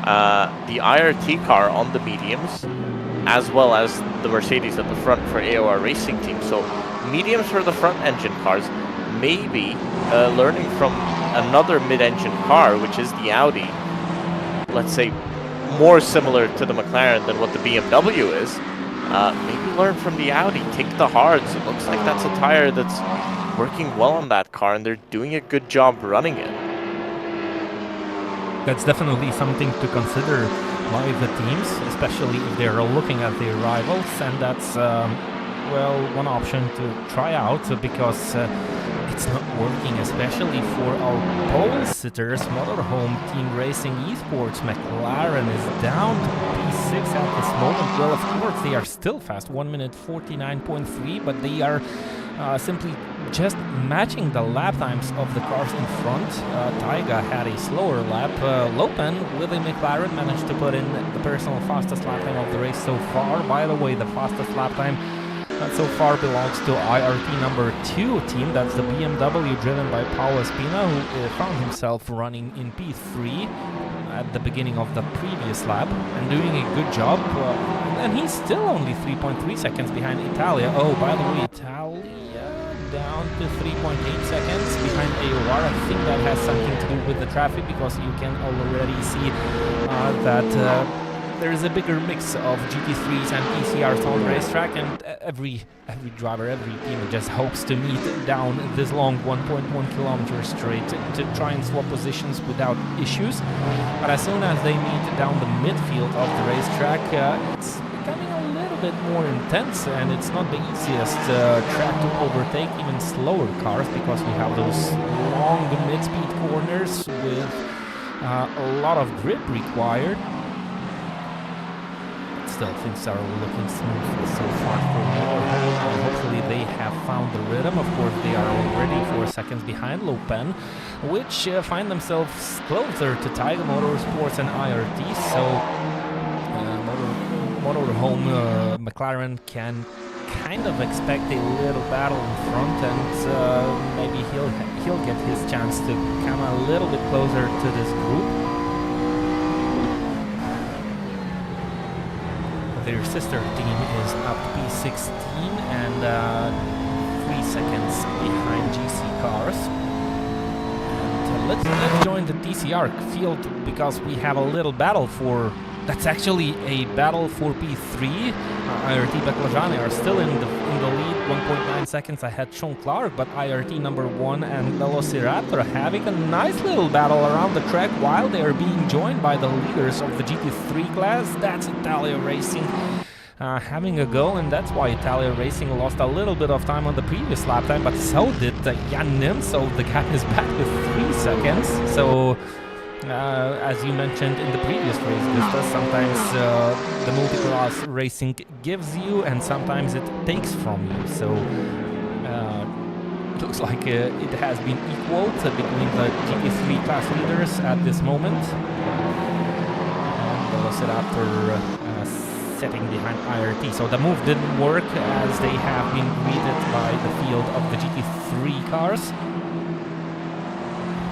A: The IRT car on the mediums, as well as the Mercedes at the front for AOR Racing Team. So mediums for the front engine cars, maybe learning from another mid-engine car, which is the Audi. Let's say more similar to the McLaren than what the BMW is. Maybe learn from the Audi, take the hards. It looks like that's a tire that's working well on that car, and they're doing a good job running it.
B: That's definitely something to consider by the teams, especially if they're looking at their rivals, and that's, well, one option to try out, because it's not working, especially for our pole sitters. Motorhome Team Racing Esports McLaren is down to P6 at this moment. Well, of course, they are still fast, 1 minute 49.3, but they are simply just matching the lap times of the cars in front. Taiga had a slower lap. Lopen with a McLaren managed to put in the personal fastest lap time of the race so far. By the way, the fastest lap time so far belongs to IRT number 2 team. That's the BMW driven by Paulo Espina, who found himself running in P3 at the beginning of the previous lap and doing a good job. And he's still only 3.3 seconds behind Italia. Oh, by the way, Italia down to 3.8 seconds behind AOR. I think that has something to do with the traffic, because you can already see that there is a bigger mix of GT3s and TCRs on the racetrack, and every driver, every team just hopes to meet down this long 1.1 kilometer straight to try and swap positions without issues. But as soon as they meet down the midfield of the racetrack, it's becoming a little bit more intense, and it's not the easiest track to overtake even slower cars, because we have those long mid-speed corners with a lot of grip required. Still, things are looking smooth so far for Mugello, and hopefully they have found the rhythm. Of course, they are already 4 seconds behind Lopen, which find themselves closer to Taiga Motorsports and IRT. So, Motorhome McLaren can kind of expect a little battle in front, and maybe he'll get his chance to come a little bit closer to this group. Their sister team is up to P16 and 3 seconds behind GC cars. And let's join the TCR field, because we have a little battle for... That's actually a battle for P3. IRT Baklajani are still in the lead, 1.9 seconds ahead Sean Clark, but IRT number 1 and Velociraptor having a nice little battle around the track while they are being joined by the leaders of the GT3 class. That's Italia Racing having a go, and that's why Italia Racing lost a little bit of time on the previous lap time, but so did Jan Nim, so the gap is back to 3 seconds. So as you mentioned in the previous race, Gustav, sometimes the multi-class racing gives you, and sometimes it takes from you. So it looks like it has been equal between the GT3 class leaders at this moment. And Velociraptor setting behind IRT. So the move didn't work, as they have been greeted by the field of the GT3 cars.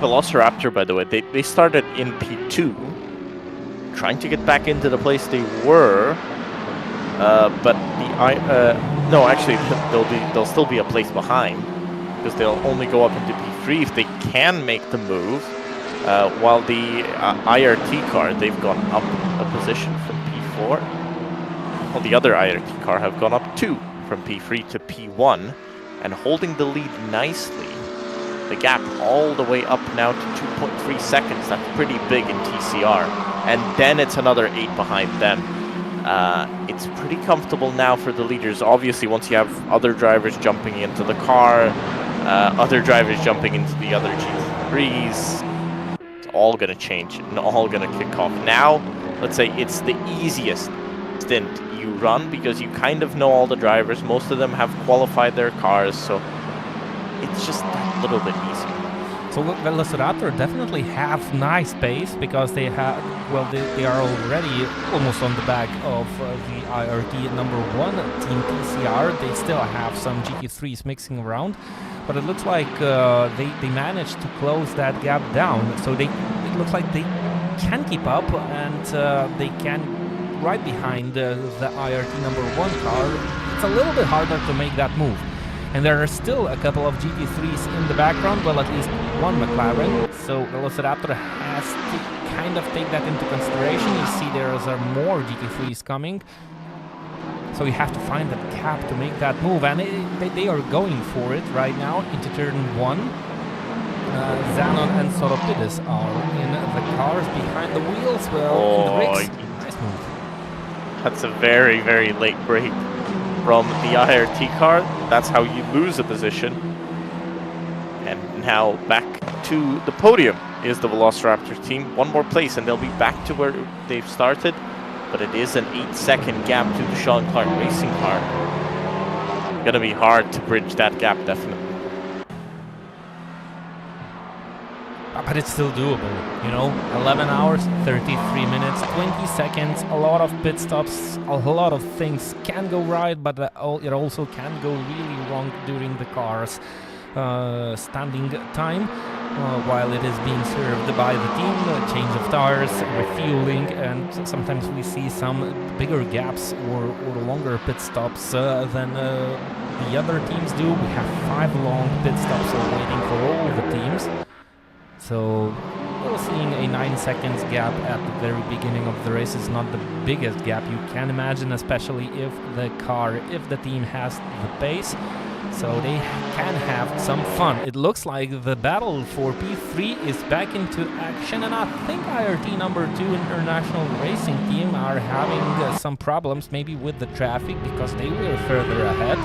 A: Velociraptor, by the way, they started in P2, trying to get back into the place they were. But no, actually, they'll still be a place behind because they'll only go up into P3 if they can make the move. While the IRT car, they've gone up a position from P4. Well, the other IRT car have gone up 2 from P3 to P1 and holding the lead nicely. The gap all the way up now to 2.3 seconds. That's pretty big in TCR. And then it's another 8 behind them. It's pretty comfortable now for the leaders. Obviously, once you have other drivers jumping into the car, other drivers jumping into the other GT3s, it's all going to change and all going to kick off. Now, let's say it's the easiest stint you run because you kind of know all the drivers. Most of them have qualified their cars, so it's just a little bit easier.
B: So Velociraptor definitely have nice pace because they have, well, they are already almost on the back of the IRT number 1 team TCR. They still have some GT3s mixing around, but it looks like they managed to close that gap down. So it looks like they can keep up and they can right behind the IRT number 1 car. It's a little bit harder to make that move. And there are still a couple of GT3s in the background, well, at least one McLaren. So Velociraptor has to kind of take that into consideration. You see there are more GT3s coming. So you have to find that gap to make that move. And they are going for it right now into turn 1. Zanon and Soropidis are in the cars behind the wheels. Well, in the rigs. Nice move.
A: That's a very, very late break from the IRT car. That's how you lose a position. And now back to the podium is the Velociraptor team. One more place and they'll be back to where they've started, but it is an 8-second gap to the Sean Clark racing car. Gonna be hard to bridge that gap, definitely.
B: But it's still doable, you know, 11 hours, 33 minutes, 20 seconds, a lot of pit stops, a lot of things can go right, but it also can go really wrong during the car's standing time while it is being served by the team, change of tires, refueling, and sometimes we see some bigger gaps or longer pit stops than the other teams do. We have 5 long pit stops waiting for all the teams. So we're seeing a 9 seconds gap at the very beginning of the race is not the biggest gap you can imagine, especially if the team has the pace. So they can have some fun. It looks like the battle for P3 is back into action, and I think IRT number 2 International Racing Team are having some problems maybe with the traffic because they were further ahead.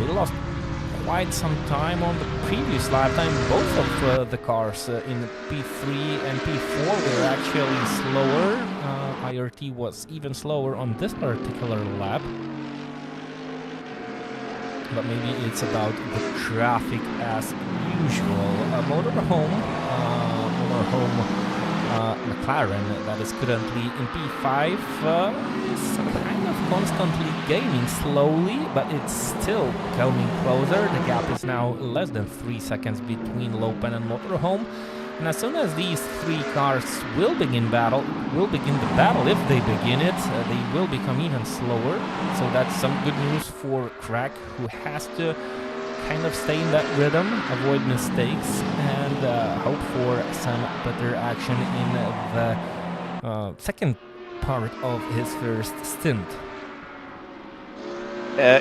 B: They lost quite some time on the previous lap time. Both of the cars in P3 and P4 were actually slower. IRT was even slower on this particular lap. But maybe it's about the traffic as usual. Motorhome McLaren that is currently in P5 is kind of constantly gaining slowly, but it's still coming closer. The gap is now less than 3 seconds between Lopen and Motorhome. And as soon as these 3 cars will begin the battle, if they begin it, they will become even slower. So that's some good news for Crack, who has to kind of stay in that rhythm, avoid mistakes, and hope for some better action in the second part of his first stint.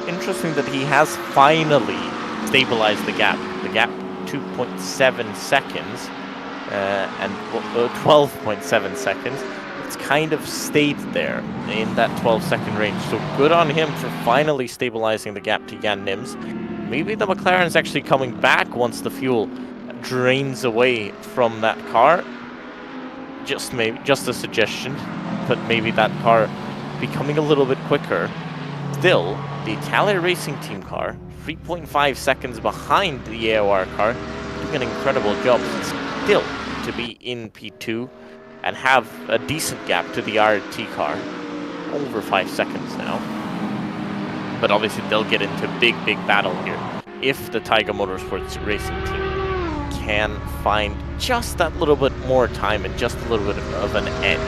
A: Interesting that he has finally stabilized the gap. The gap 2.7 seconds and 12.7 seconds. It's kind of stayed there in that 12-second range. So good on him for finally stabilizing the gap to Jan Nims. Maybe the McLaren's actually coming back once the fuel drains away from that car. Just a suggestion, but maybe that car becoming a little bit quicker. Still, the Italia Racing Team car, 3.5 seconds behind the AOR car, doing an incredible job still to be in P2 and have a decent gap to the RT car, over 5 seconds now. But obviously they'll get into big battle here if the Taiga Motorsports Racing Team can find just that little bit more time and just a little bit of an edge.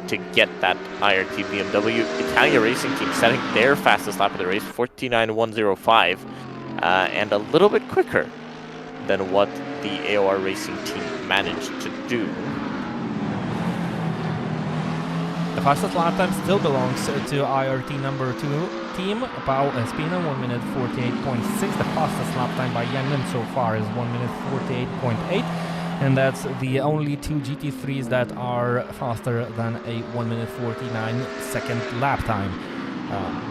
A: to get that IRT BMW. Italia Racing Team setting their fastest lap of the race, 49.105, and a little bit quicker than what the AOR Racing Team managed to do.
B: The fastest lap time still belongs to IRT number 2 team, Pau Espina, 1 minute 48.6. The fastest lap time by Jan Nim so far is 1 minute 48.8. And that's the only 2 GT3s that are faster than a 1 minute 49 second lap time.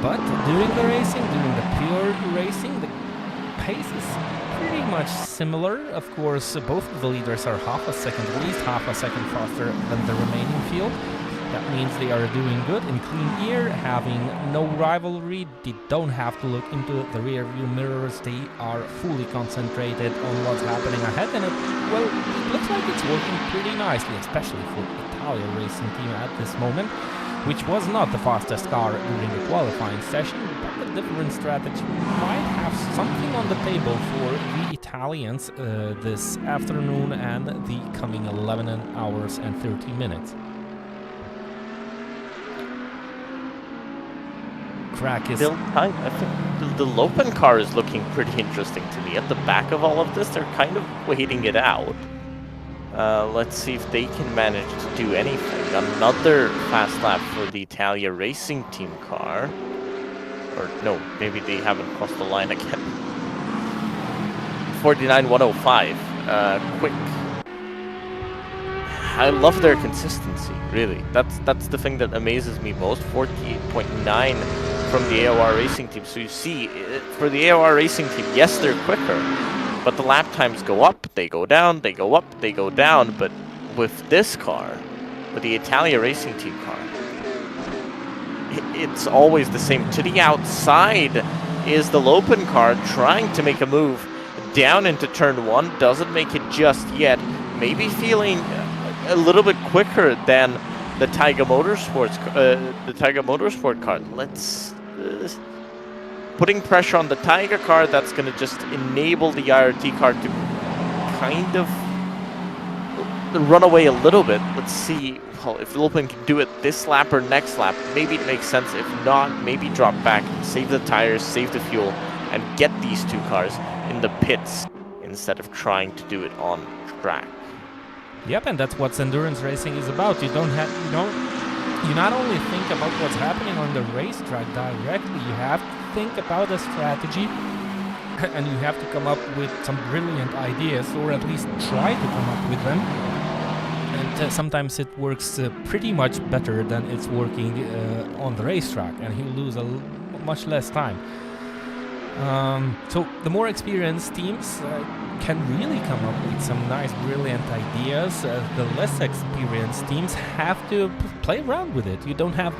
B: But during the racing, during the pure racing, the pace is pretty much similar. Of course, both of the leaders are half a second, at least half a second faster than the remaining field. That means they are doing good in clean air, having no rivalry. They don't have to look into the rear view mirrors. They are fully concentrated on what's happening ahead, and it looks like it's working pretty nicely, especially for Italia Racing Team at this moment, which was not the fastest car during the qualifying session, but a different strategy might have something on the table for the Italians this afternoon and the coming 11 hours and 30 minutes. Track is
A: still tight. I think the Lopen car is looking pretty interesting to me. At the back of all of this, they're kind of waiting it out. Let's see if they can manage to do anything. Another fast lap for the Italia Racing Team car. Or no, maybe they haven't crossed the line again. 49.105. Quick. I love their consistency, really. That's the thing that amazes me most. 48.9 from the AOR Racing Team. So you see, for the AOR Racing Team, yes, they're quicker, but the lap times go up, they go down, they go up, they go down. But with this car, with the Italia Racing Team car, it's always the same. To the outside is the Lopen car trying to make a move down into turn 1, doesn't make it just yet. Maybe feeling a little bit quicker than the Taiga Motorsport car. Let's putting pressure on the Taiga car. That's going to just enable the IRT car to kind of run away a little bit. Let's see if Lopen can do it this lap or next lap. Maybe it makes sense. If not, maybe drop back, save the tires, save the fuel, and get these 2 cars in the pits instead of trying to do it on track.
B: Yep, and that's what endurance racing is about. You not only think about what's happening on the racetrack directly, you have to think about a strategy, and you have to come up with some brilliant ideas, or at least try to come up with them. And sometimes it works pretty much better than it's working on the racetrack, and you lose much less time. So the more experienced teams can really come up with some nice, brilliant ideas. The less experienced teams have to play around with it. You don't have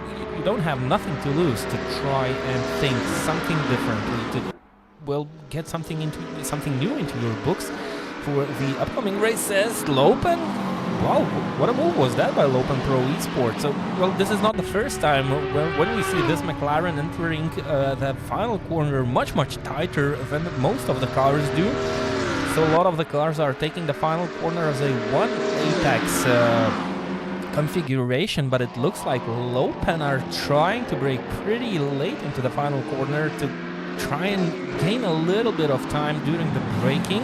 B: nothing to lose to try and think something differently, to get something new into your books for the upcoming races. Lopen, wow, what a move was that by Lopen Pro Esports. So, this is not the first time when we see this McLaren entering the final corner much tighter than most of the cars do. So a lot of the cars are taking the final corner as a one apex configuration, but it looks like Lopen are trying to brake pretty late into the final corner to try and gain a little bit of time during the braking.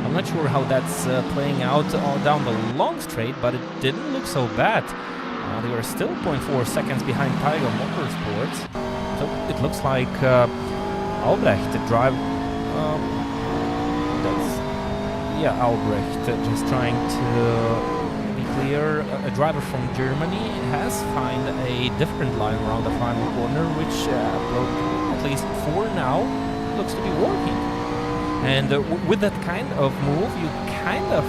B: I'm not sure how that's playing out down the long straight, but it didn't look so bad. They were still 0.4 seconds behind Taiga Motorsports. So it looks like Albrecht drive. Albrecht just trying to be clear. A driver from Germany has found a different line around the final corner, which at least for now looks to be working. And with that kind of move, you kind of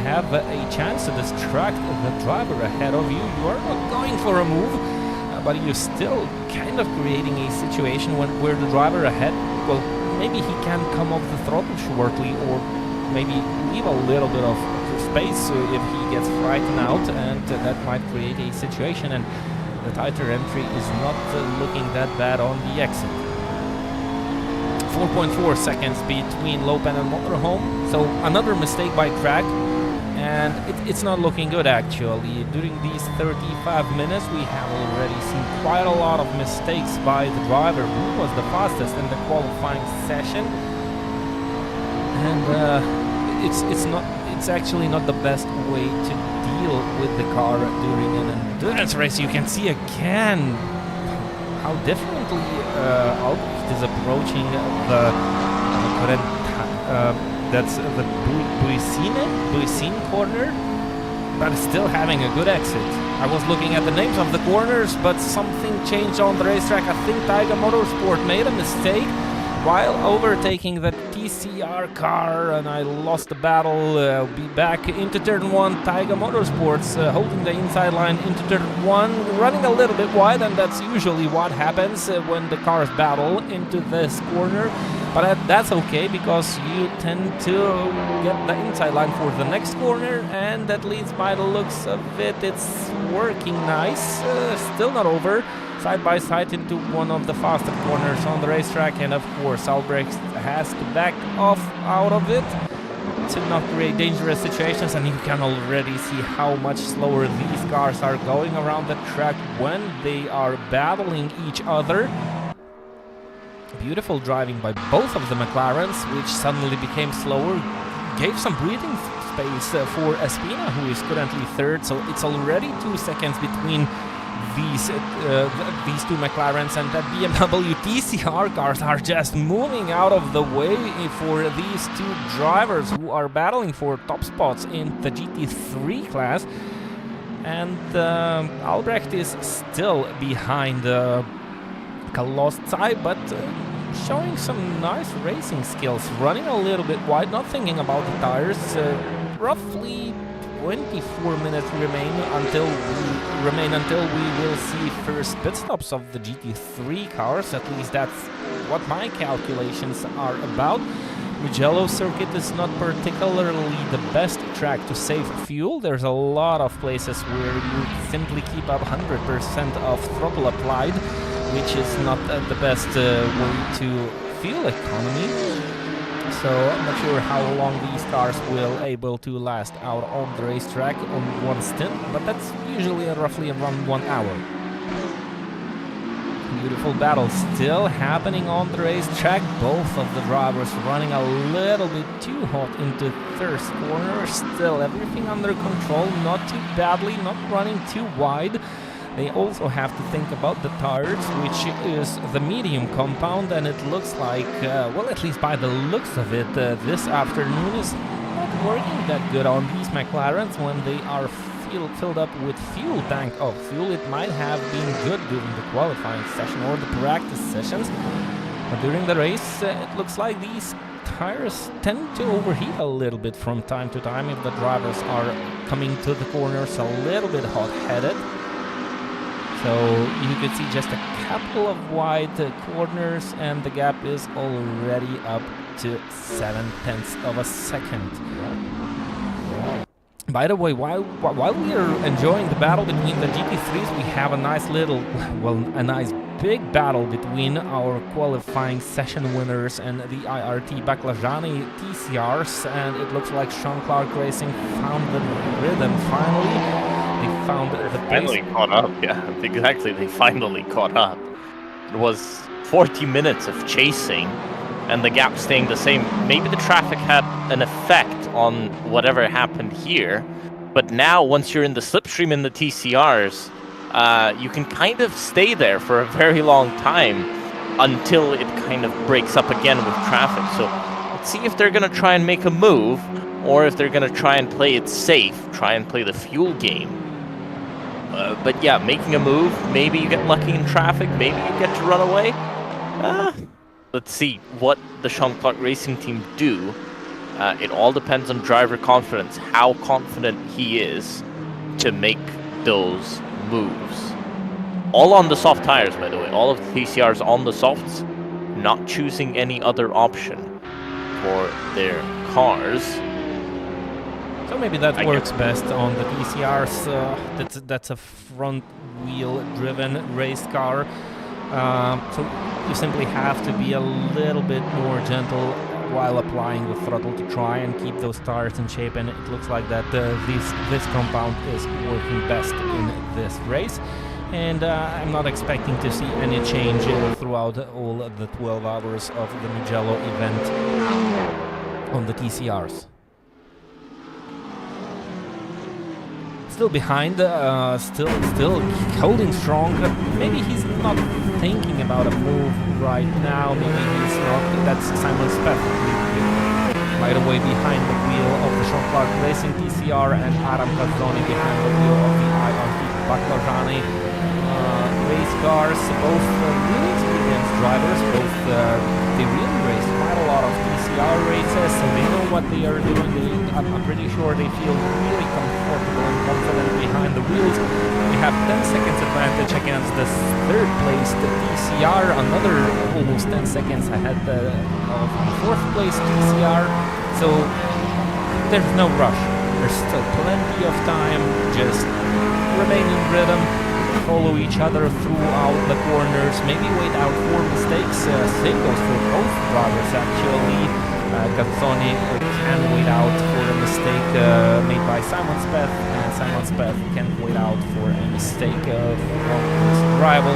B: have a chance to distract the driver ahead of you. You are not going for a move, but you're still kind of creating a situation where the driver ahead, maybe he can come off the throttle shortly, or maybe leave a little bit of space if he gets frightened out, and that might create a situation, and the tighter entry is not looking that bad on the exit. 4.4 seconds between Lopen and Motorhome, so another mistake by track, and it's not looking good actually. During these 35 minutes we have already seen quite a lot of mistakes by the driver who was the fastest in the qualifying session, and it's actually not the best way to deal with the car during an endurance race. You can see again how differently Albrecht is approaching that's the Buicine corner, but still having a good exit. I was looking at the names of the corners, but something changed on the racetrack. I think Taiga Motorsport made a mistake while overtaking the TCR car, and I lost the battle. Be back into turn 1. Taiga Motorsports holding the inside line into turn 1, running a little bit wide, and that's usually what happens when the cars battle into this corner. But that's okay, because you tend to get the inside line for the next corner, and at least by the looks of it, it's working nice. Still not over. Side by side into one of the faster corners on the racetrack, and of course Albrecht has to back off out of it to not create dangerous situations, and you can already see how much slower these cars are going around the track when they are battling each other. Beautiful driving by both of the McLarens, which suddenly became slower, gave some breathing space for Espina, who is currently third, so it's already 2 seconds between these two McLarens, and that BMW TCR cars are just moving out of the way for these two drivers who are battling for top spots in the GT3 class. And Albrecht is still behind Kalostzai, but showing some nice racing skills, running a little bit wide, not thinking about the tires. Roughly 24 minutes remain until we will see first pit stops of the GT3 cars. At least that's what my calculations are about. Mugello circuit is not particularly the best track to save fuel. There's a lot of places where you simply keep up 100% of throttle applied, which is not the best way to fuel economy. So I'm not sure how long these cars will able to last out on the racetrack on one stint, but that's usually roughly around 1 hour. Beautiful battle still happening on the racetrack. Both of the drivers running a little bit too hot into first corner. Still everything under control, not too badly, not running too wide. They also have to think about the tires, which is the medium compound, and it looks like, well, at least by the looks of it, this afternoon is not working that good on these McLarens when they are filled up with fuel tank of fuel. It might have been good during the qualifying session or the practice sessions, but during the race, it looks like these tires tend to overheat a little bit from time to time if the drivers are coming to the corners a little bit hot-headed. So you can see just a couple of wide corners, and the gap is already up to 0.7 of a second. By the way, while we are enjoying the battle between the GT3s, we have a nice little, well, a nice big battle between our qualifying session winners and the IRT Baklajani TCRs, and it looks like Sean Clark Racing found the rhythm finally. They found the
A: finally caught up, yeah, exactly, they finally caught up. It was 40 minutes of chasing, and the gap staying the same. Maybe the traffic had an effect on whatever happened here, but now once you're in the slipstream in the TCRs, you can kind of stay there for a very long time until it kind of breaks up again with traffic. So let's see if they're going to try and make a move, or if they're going to try and play it safe, try and play the fuel game. But yeah, making a move, maybe you get lucky in traffic, maybe you get to run away. Let's see what the Sean Clark Racing team do. It all depends on driver confidence, how confident he is to make those moves. All on the soft tires, by the way. All of the TCRs on the softs, not choosing any other option for their cars.
B: So maybe that works best on the TCRs. That's a front-wheel driven race car. So you simply have to be a little bit more gentle while applying the throttle to try and keep those tires in shape, and it looks like that this compound is working best in this race. And I'm not expecting to see any change throughout all the 12 hours of the Mugello event on the TCRs. Still behind, still holding strong. Maybe he's not thinking about a move right now. Maybe he's not. That's Simon Speth right away behind the wheel of the Sean Clark Racing TCR, and Adam Cazzoni behind the wheel of the IRT Baclagiani race cars. Both really experienced drivers. Both they really raced quite a lot of TCR races, so they know what they are doing. I'm pretty sure they feel really comfortable and confident behind the wheels. We have 10 seconds advantage against the third place, the TCR, another almost 10 seconds ahead of the fourth place TCR. So there's no rush. There's still plenty of time. Just remain in rhythm, follow each other throughout the corners, maybe wait out for mistakes. Same goes for both drivers actually. Cazzoni can wait out for a mistake made by Simon Speth, and Simon Speth can wait out for a mistake from his rival.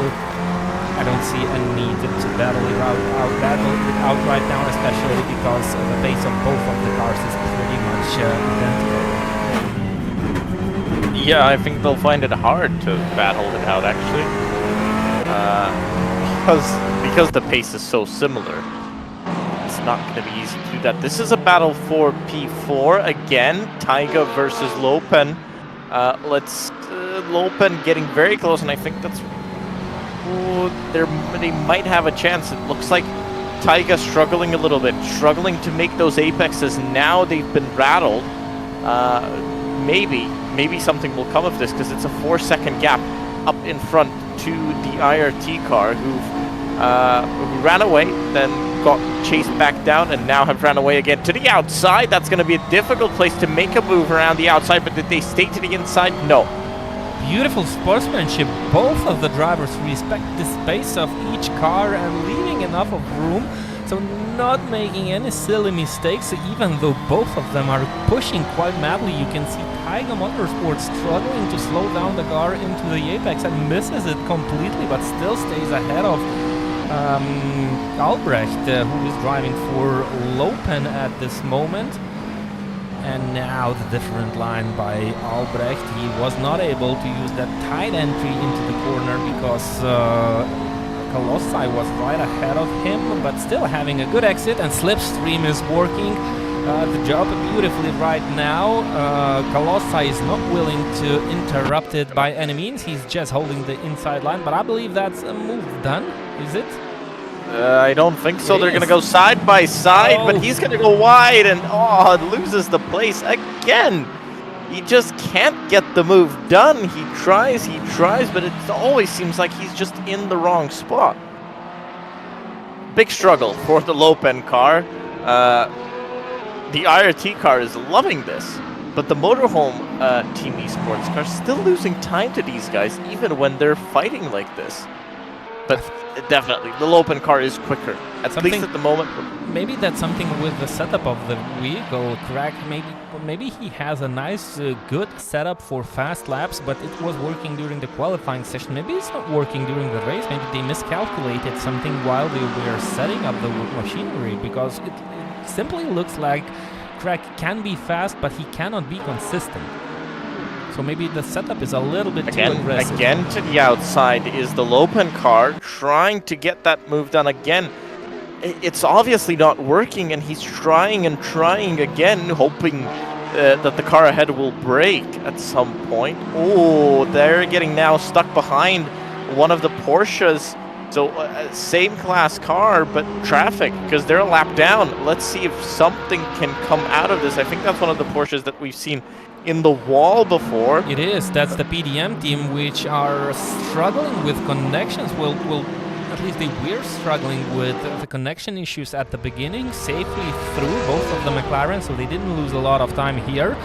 B: I don't see a need to battle it out right now, especially because the pace of both of the cars is pretty much identical.
A: Yeah, I think they'll find it hard to battle it out, actually. Because the pace is so similar. It's not going to be easy to do that. This is a battle for P4 again. Taiga versus Lopen. Lopen getting very close, and I think that's... they might have a chance. It looks like Taiga struggling a little bit, struggling to make those apexes. Now they've been rattled. Maybe something will come of this, because it's a 4-second gap up in front to the IRT car, who ran away, then got chased back down, and now have ran away again to the outside. That's going to be a difficult place to make a move around the outside, but did they stay to the inside? No.
B: Beautiful sportsmanship. Both of the drivers respect the space of each car and leaving enough of room, so not making any silly mistakes, even though both of them are pushing quite madly. You can see Taiga Motorsport struggling to slow down the car into the apex and misses it completely, but still stays ahead of Albrecht, who is driving for Lopen at this moment. And now the different line by Albrecht. He was not able to use that tight entry into the corner because Colossi was right ahead of him, but still having a good exit, and Slipstream is working the job beautifully right now. Colossi is not willing to interrupt it by any means. He's just holding the inside line, but I believe that's a move done, is it?
A: I don't think so. They're going to go side by side, but he's going to go wide, and loses the place again. He just can't get the move done. He tries, but it always seems like he's just in the wrong spot. Big struggle for the Lopen car. The IRT car is loving this, but the motorhome Team Esports car is still losing time to these guys, even when they're fighting like this. But definitely, the Lopen car is quicker, at least at the moment.
B: Maybe that's something with the setup of the vehicle, correct? Maybe he has a nice, good setup for fast laps, but it was working during the qualifying session. Maybe it's not working during the race. Maybe they miscalculated something while they were setting up the machinery, because it simply looks like Craig can be fast, but he cannot be consistent. So maybe the setup is a little bit too aggressive.
A: Again to the outside is the Lopen car, trying to get that move done again. It's obviously not working, and he's trying and trying again, hoping that the car ahead will break at some point. Oh, they're getting now stuck behind one of the Porsches. So same class car, but traffic, because they're a lap down. Let's see if something can come out of this. I think that's one of the Porsches that we've seen in the wall before.
B: It is. That's the PDM team, which are struggling with connections. Well, at least they were struggling with the connection issues at the beginning, safely through both of the McLaren, so they didn't lose a lot of time here.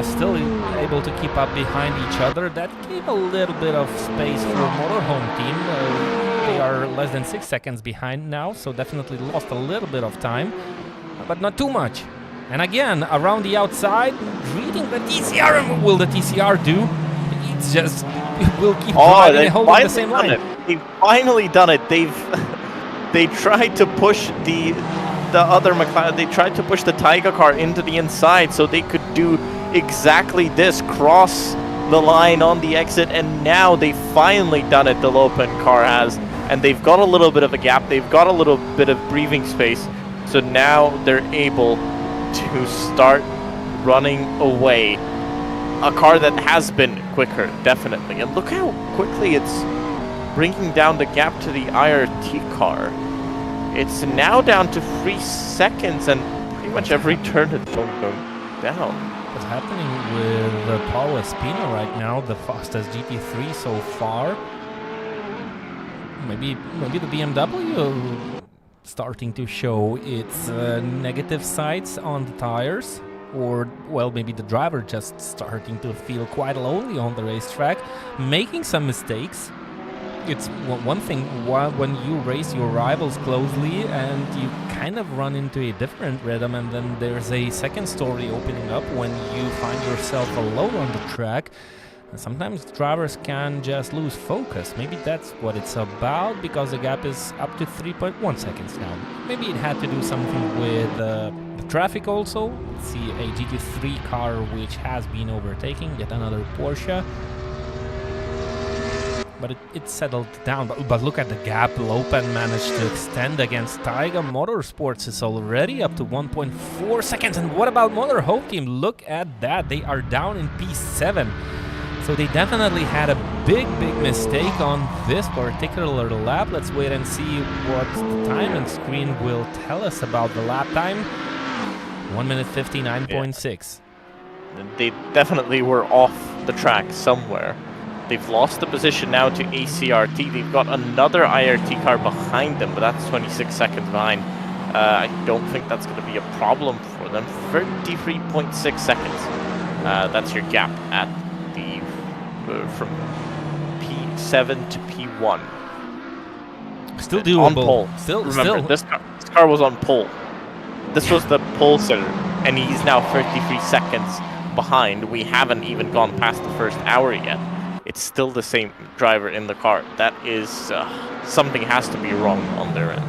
B: Still able to keep up behind each other. That gave a little bit of space for Motorhome team. They are less than 6 seconds behind now, so definitely lost a little bit of time. but not too much. And again, around the outside, reading the TCR. And what will the TCR do? It's just, it will keep driving and holding the same line.
A: They've finally done it. They tried to push the other McLaren. They tried to push the Taiga car into the inside so they could do exactly this, cross the line on the exit, and now they've finally done it, the Lopen car has, and they've got a little bit of a gap, they've got a little bit of breathing space, so now they're able to start running away. A car that has been quicker, definitely, and look how quickly it's bringing down the gap to the IRT car. It's now down to 3 seconds, and pretty much every turn it's going down.
B: What's happening with Paul Espino right now, the fastest GT3 so far? Maybe the BMW starting to show its negative sides on the tires, or well, maybe the driver just starting to feel quite lonely on the racetrack, making some mistakes. It's one thing when you race your rivals closely and you kind of run into a different rhythm, and then there's a second story opening up when you find yourself alone on the track. And sometimes drivers can just lose focus. Maybe that's what it's about, because the gap is up to 3.1 seconds now. Maybe it had to do something with the traffic also. Let's see a GT3 car which has been overtaking yet another Porsche. But it settled down. But look at the gap Lopen managed to extend against Taiga Motorsports. Is already up to 1.4 seconds. And what about Motor Hope Team? Look at that. They are down in P7. So they definitely had a big mistake on this particular lap. Let's wait and see what the timing screen will tell us about the lap time. 1 minute 59.6.
A: Yeah. They definitely were off the track somewhere. They've lost the position now to ACRT. They've got another IRT car behind them, but that's 26 seconds behind. I don't think that's going to be a problem for them. 33.6 seconds. That's your gap at the from P7 to P1.
B: Still doable.
A: On pole.
B: Remember,
A: this car was on pole. This was the pole sitter, and he's now 33 seconds behind. We haven't even gone past the first hour yet. It's still the same driver in the car. That is something has to be wrong on their end.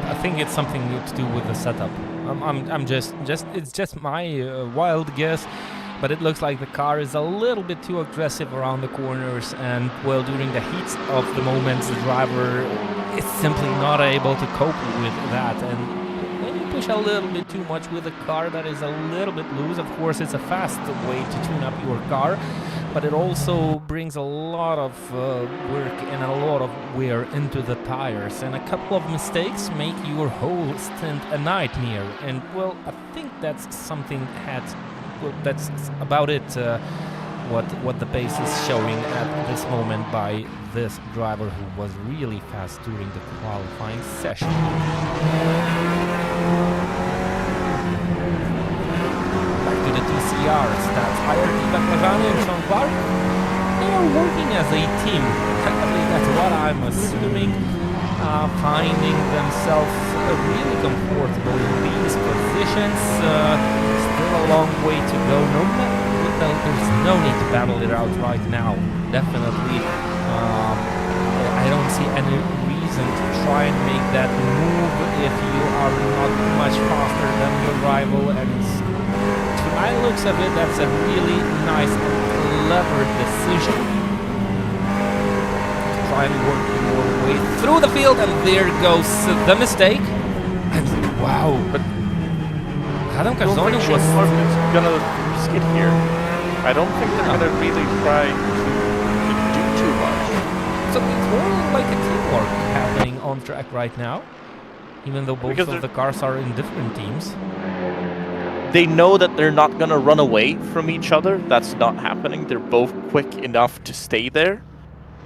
B: I think it's something to do with the setup. I'm just it's just my wild guess, but it looks like the car is a little bit too aggressive around the corners, and well, during the heat of the moments, the driver is simply not able to cope with that. And when you push a little bit too much with a car that is a little bit loose, of course, it's a fast way to tune up your car. But it also brings a lot of work and a lot of wear into the tires, and a couple of mistakes make your whole stint a nightmare. And well, I think that's something that's about it. What the pace is showing at this moment by this driver, who was really fast during the qualifying session. The TCRs, that's IRT Baklajani and Sean Clark. They are working as a team. That's what I'm assuming. Finding themselves really comfortable in these positions. Still a long way to go. There's no need to battle it out right now. Definitely. I don't see any reason to try and make that move if you are not much faster than your rival, and by the looks of it, that's a really nice and clever decision. Try and work your way through the field, and there goes the mistake. And wow, but Adam Carzoni was
A: gonna risk it here. I don't think they're gonna really try to do too much.
B: So it's more like a teamwork happening on track right now, even though both of the cars are in different teams.
A: They know that they're not going to run away from each other. That's not happening. They're both quick enough to stay there.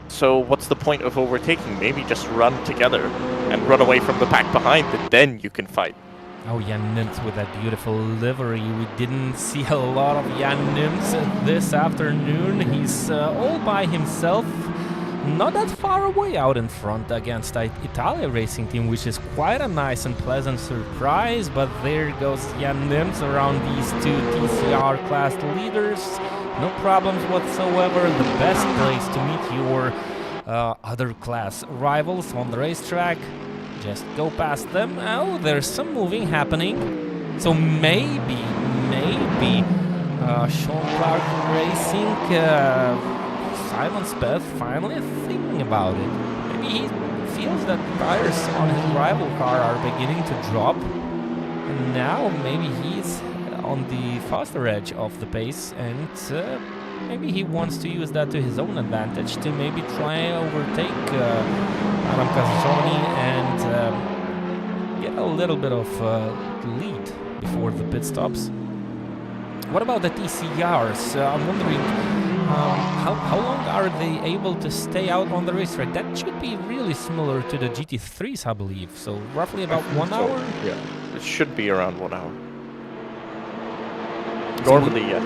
A: So what's the point of overtaking? Maybe just run together and run away from the pack behind, and then you can fight.
B: Oh, Jan Nims with that beautiful livery. We didn't see a lot of Jan Nims this afternoon. He's all by himself. not that far away out in front against the Italia Racing Team, which is quite a nice and pleasant surprise. But there goes Jan Nims around these two TCR class leaders. No problems whatsoever. The best place to meet your other class rivals on the racetrack. Just go past them. Oh, there's some moving happening. So maybe Sean Clark Racing, Simon Speth finally thinking about it. Maybe he feels that tires on his rival car are beginning to drop, and now maybe he's on the faster edge of the pace, and maybe he wants to use that to his own advantage to maybe try and overtake Adam Cascioni and get a little bit of lead before the pit stops. What about the TCRs? I'm wondering how long are they able to stay out on the racetrack? That should be really similar to the GT3s, I believe. So roughly about 1 hour?
A: Yeah, it should be around 1 hour. Normally, yeah.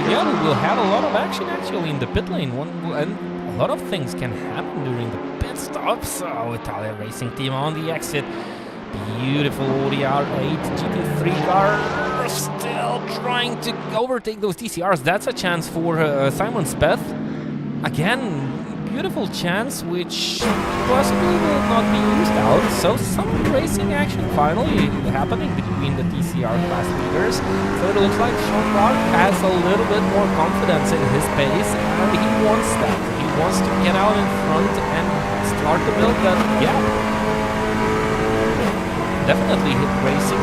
B: Yeah, we will have a lot of action actually in the pit lane. And a lot of things can happen during the pit stops. So Italia Racing Team on the exit. Beautiful ODR8 GT3 car, still trying to overtake those TCRs. That's a chance for Simon Speth. Again, beautiful chance which possibly will not be used out. So some racing action finally happening between the TCR class leaders. So it looks like Sean Clark has a little bit more confidence in his pace, and he wants that. He wants to get out in front and start to build that gap. Definitely hit racing.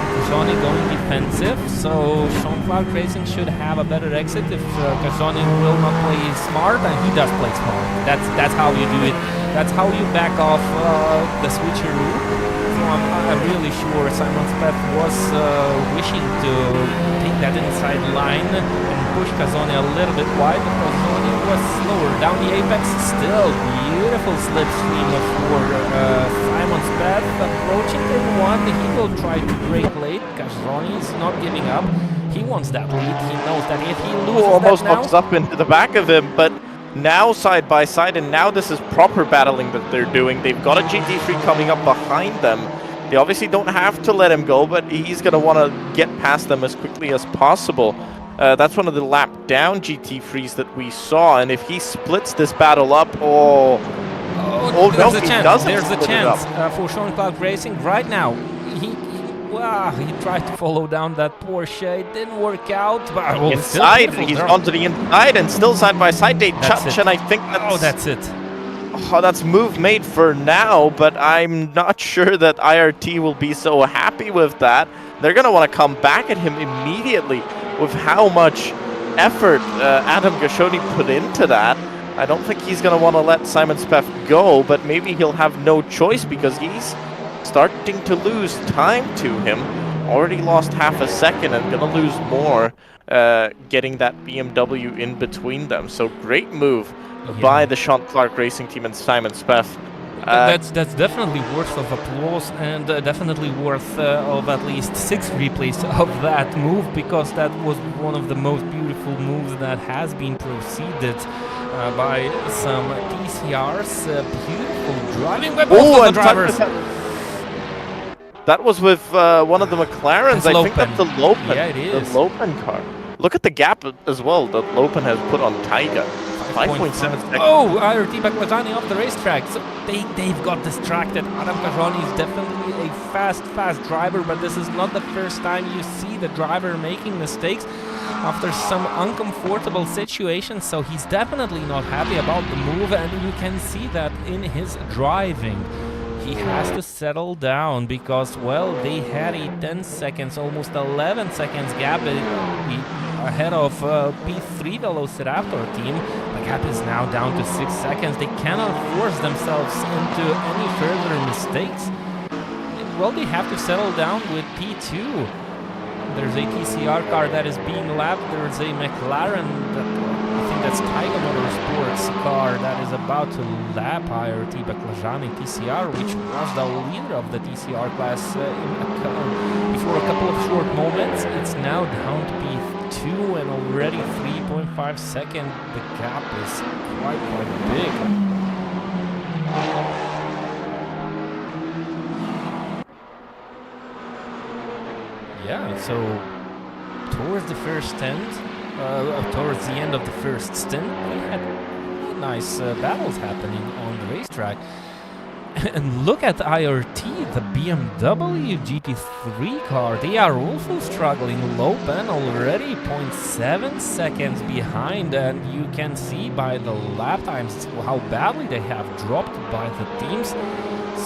B: Cascioni going defensive, so Sean Clark Racing should have a better exit if Cascioni will not play smart, and he does play smart. That's how you do it. That's how you back off the switcheroo. So I'm really sure Simon Speth was wishing to take that inside line and push Cascioni a little bit wide, but Cascioni was slower. Down the apex, still beautiful slipstream for Simon Speth. Approaching turn 1, he will try to brake late. Cascioni is not giving up. He wants that lead. He knows that if he loses
A: almost
B: that now,
A: bumps up into the back of him, but now side by side, and now this is proper battling that they're doing. They've got a GT3 coming up behind them. They obviously don't have to let him go, but he's going to want to get past them as quickly as possible. That's one of the lap down GT3s that we saw, and if he splits this battle up,
B: there's a chance. There's a chance for Sean Clark Racing right now. He tried to follow down that Porsche. It didn't work out. But
A: inside, he's onto the inside, and still side by side they touch, and I think
B: that's it.
A: Oh, that's move made for now, but I'm not sure that IRT will be so happy with that. They're going to want to come back at him immediately with how much effort Adam Cascioni put into that. I don't think he's going to want to let Simon Speth go, but maybe he'll have no choice because he's starting to lose time to him. Already lost half a second and going to lose more getting that BMW in between them. So great move by the Sean Clark Racing Team and Simon Speth.
B: That's definitely worth of applause, and definitely worth of at least 6 replays of that move, because that was one of the most beautiful moves that has been proceeded by some TCRs. Beautiful driving by both of the drivers.
A: That was with one of the McLarens. I think that's the Lopen.
B: Yeah, it is.
A: The Lopen car. Look at the gap as well that Lopen has put on Taiga. 5.7 seconds.
B: Oh, IRT Baklajani off the racetrack. So they've got distracted. Adam Cascioni is definitely a fast driver, but this is not the first time you see the driver making mistakes after some uncomfortable situations. So he's definitely not happy about the move, and you can see that in his driving. He has to settle down because, well, they had a 10 seconds, almost 11 seconds gap ahead of P3 Velociraptor team. The gap is now down to 6 seconds. They cannot force themselves into any further mistakes. Well, they have to settle down with P2. There's a TCR car that is being lapped. There's a McLaren, I think that's Taiga Motorsports car that is about to lap IRT Baklajani TCR, which was the leader of the TCR class before a couple of short moments. It's now down to P2 and already 3 1.5 second, the gap is quite big. Yeah, so towards the first stint, towards the end of the first stint, we had nice battles happening on the racetrack. And look at IRT, the BMW GT3 car. They are also struggling. Low pen already 0.7 seconds behind, and you can see by the lap times how badly they have dropped by the teams.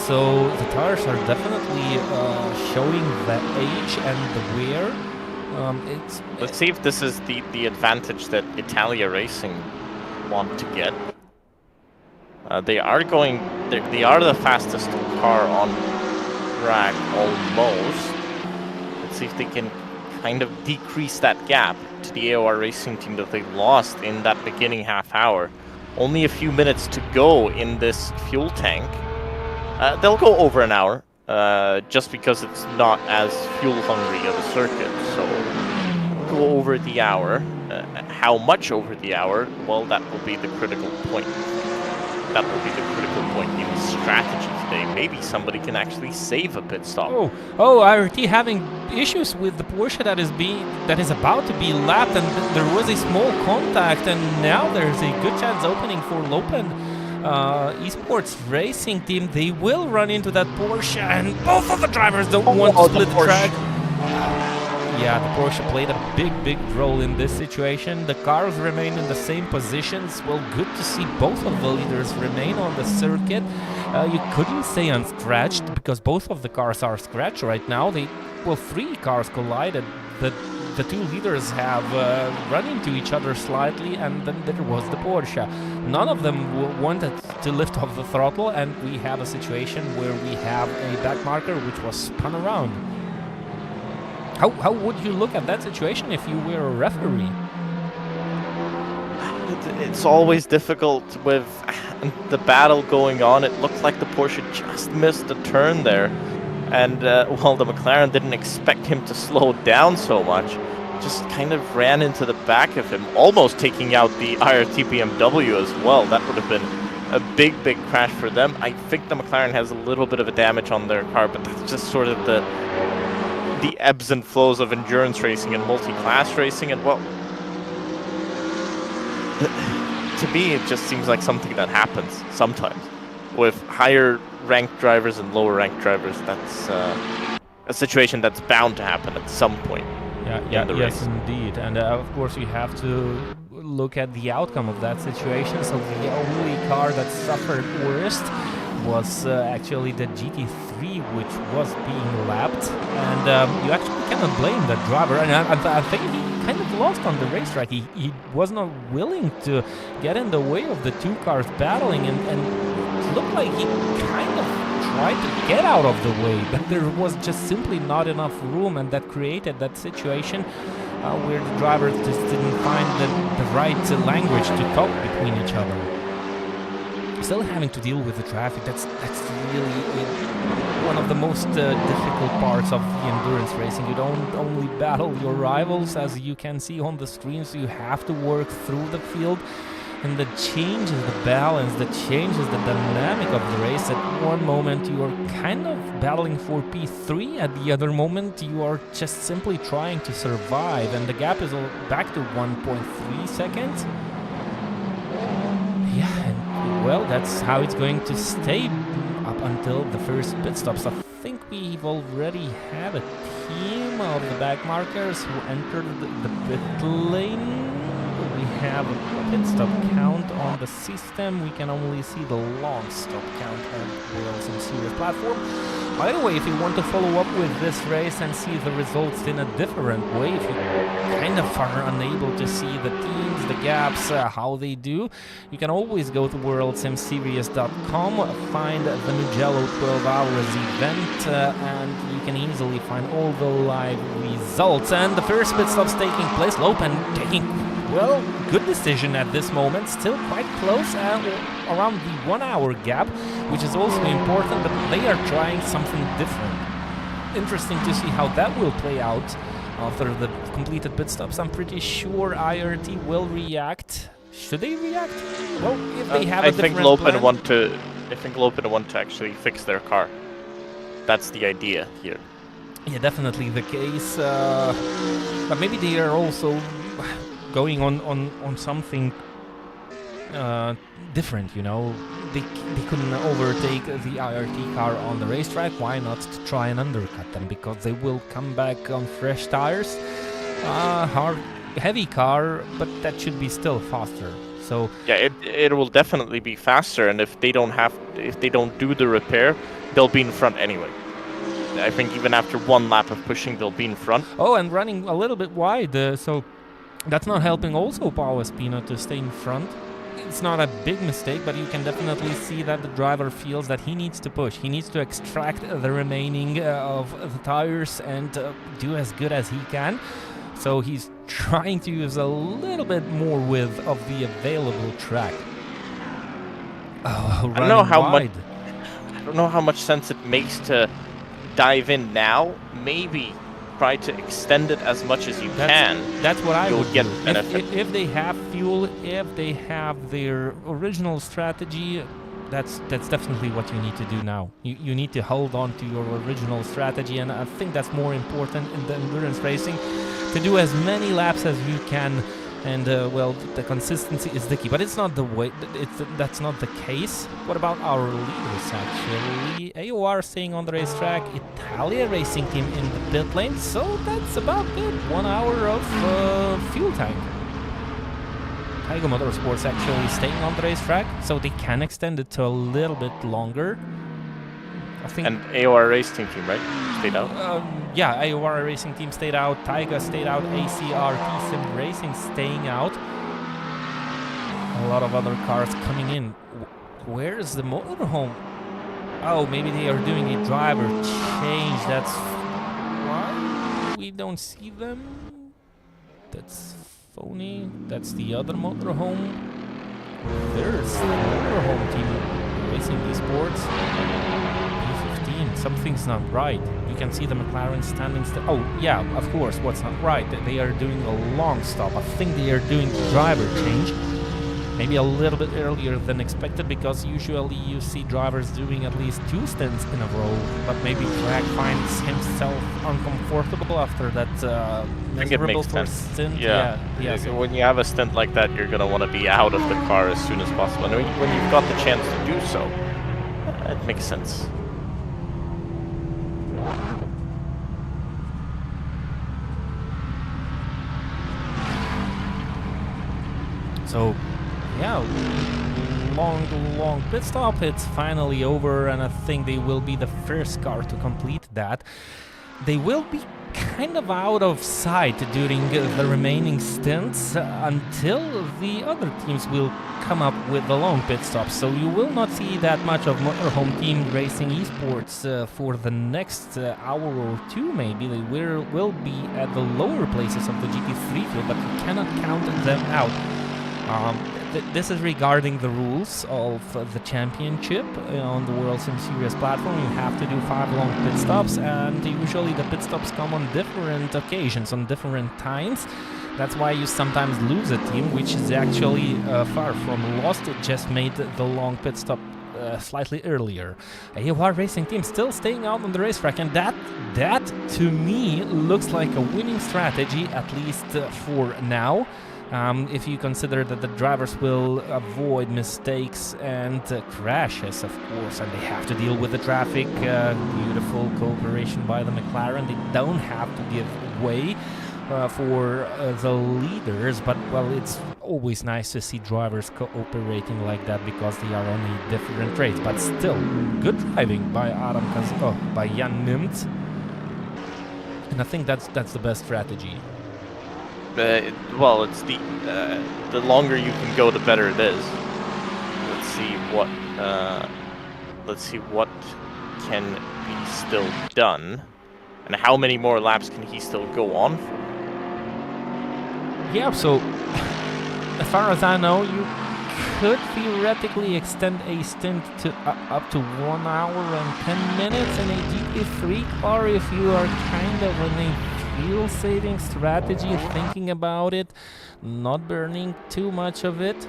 B: So the tires are definitely showing the age and the wear.
A: Let's see if this is the advantage that Italia Racing want to get. They are the fastest car on track almost. Let's see if they can kind of decrease that gap to the AOR Racing team that they lost in that beginning half hour. Only a few minutes to go in this fuel tank. They'll go over an hour, just because it's not as fuel hungry of a circuit. So go over the hour. How much over the hour? Well, that will be the critical point. That will be the critical point in strategy today. Maybe somebody can actually save a pit stop.
B: Oh, IRT having issues with the Porsche that is about to be lapped, and there was a small contact, and now there's a good chance opening for Lopen. Esports Racing team, they will run into that Porsche, and both of the drivers don't want to split the track. Yeah, the Porsche played a big role in this situation. The cars remain in the same positions. Well, good to see both of the leaders remain on the circuit. You couldn't say unscratched, because both of the cars are scratched right now. Three cars collided. The two leaders have run into each other slightly, and then there was the Porsche. None of them wanted to lift off the throttle, and we have a situation where we have a back marker which was spun around. How would you look at that situation if you were a referee?
A: It's always difficult with the battle going on. It looked like the Porsche just missed a turn there. And, well, the McLaren didn't expect him to slow down so much. Just kind of ran into the back of him, almost taking out the IRT BMW as well. That would have been a big crash for them. I think the McLaren has a little bit of a damage on their car, but that's just sort of the ebbs and flows of endurance racing and multi-class racing. And, well, to me, it just seems like something that happens sometimes with higher ranked drivers and lower ranked drivers. That's a situation that's bound to happen at some point.
B: Yes, indeed. And of course, we have to look at the outcome of that situation. So the only car that suffered worst was actually the GT3, which was being lapped. And you actually cannot blame the driver. And I think he kind of lost on the racetrack. He was not willing to get in the way of the two cars battling, and it looked like he kind of tried to get out of the way, but there was just simply not enough room, and that created that situation where the drivers just didn't find the right language to talk between each other. Still having to deal with the traffic, that's really one of the most difficult parts of the endurance racing. You don't only battle your rivals, as you can see on the screen, so you have to work through the field. And that changes the balance, that changes the dynamic of the race. At one moment you are kind of battling for P3, at the other moment you are just simply trying to survive, and the gap is back to 1.3 seconds. Yeah, and well, that's how it's going to stay up until the first pit stops. I think we've already had a team of the back markers who entered the pit lane. We have a pit stop count on the system. We can only see the long stop count on the Series platform. By the way, if you want to follow up with this race and see the results in a different way, if you kind of are unable to see the teams, the gaps, how they do, you can always go to worldsimseries.com, find the Mugello 12 hours event, and you can easily find all the live results. And the first pit stop's taking place. Lopen taking, well, good decision at this moment, still quite close, around the 1 hour gap, which is also important, but they are trying something different. Interesting to see how that will play out after the completed pit stops. I'm pretty sure IRT will react. Should they react? Well, if they have a different plan.
A: I think Lopen want to actually fix their car. That's the idea here.
B: Yeah, definitely the case. But maybe they are also going on something different, you know. They couldn't overtake the IRT car on the racetrack. Why not to try and undercut them? Because they will come back on fresh tires. Hard, heavy car, but that should be still faster. So
A: yeah, it will definitely be faster. And if they don't do the repair, they'll be in front anyway. I think even after one lap of pushing, they'll be in front.
B: Oh, and running a little bit wide, so that's not helping also Paul Espino to stay in front. It's not a big mistake, but you can definitely see that the driver feels that he needs to push. He needs to extract the remaining of the tires and do as good as he can. So he's trying to use a little bit more width of the available track. Oh,
A: I don't know how much sense it makes to dive in now. Maybe try to extend it as much as you can.
B: That's what I would
A: get
B: do. If they have fuel, if they have their original strategy, that's definitely what you need to do now. You need to hold on to your original strategy, and I think that's more important in the endurance racing, to do as many laps as you can. And well, the consistency is the key, but it's not the way. That's not the case. What about our leaders actually? AOR staying on the racetrack, Italia Racing Team in the pit lane. So that's about it. 1 hour of fuel tank. Taiga Motorsports actually staying on the racetrack, so they can extend it to a little bit longer. I think.
A: And AOR Racing Team, right? Stayed out.
B: Yeah, AOR Racing Team stayed out, Taiga stayed out, ACR Sim Racing staying out. A lot of other cars coming in. Where is the motorhome? Oh, maybe they are doing a driver change. That's why we don't see them. That's phony. That's the other motorhome. There's the motorhome team racing esports. Something's not right. You can see the McLaren standing still. Oh, yeah, of course, what's not right? They are doing a long stop. I think they are doing the driver change. Maybe a little bit earlier than expected, because usually you see drivers doing at least 2 stints in a row. But maybe Drag finds himself uncomfortable after that miserable first stint.
A: Yeah. So when you have a stint like that, you're going to want to be out of the car as soon as possible. And when you've got the chance to do so, it makes sense.
B: So, yeah, long pit stop. It's finally over, and I think they will be the first car to complete that. They will be kind of out of sight during the remaining stints until the other teams will come up with the long pit stops. So you will not see that much of Motorhome Team Racing Esports for the next hour or two. Maybe they will be at the lower places of the GT3 field, but you cannot count them out. This is regarding the rules of the championship on the World Sim Series platform. You have to do 5 long pit stops, and usually the pit stops come on different occasions, on different times. That's why you sometimes lose a team, which is actually far from lost. It just made the long pit stop slightly earlier. AOR Racing Team still staying out on the racetrack, and that to me looks like a winning strategy, at least for now. If you consider that the drivers will avoid mistakes and crashes, of course, and they have to deal with the traffic. Beautiful cooperation by the McLaren. They don't have to give way for the leaders, but, well, it's always nice to see drivers cooperating like that, because they are on a different race. But still, good driving by by Jan Nimt, and I think that's the best strategy.
A: Well, it's the longer you can go, the better it is. Let's see what can be still done, and how many more laps can he still go on for?
B: Yeah, so as far as I know, you could theoretically extend a stint to up to 1 hour and 10 minutes in a GT3 car if you are kind of in a fuel saving strategy, thinking about it, not burning too much of it.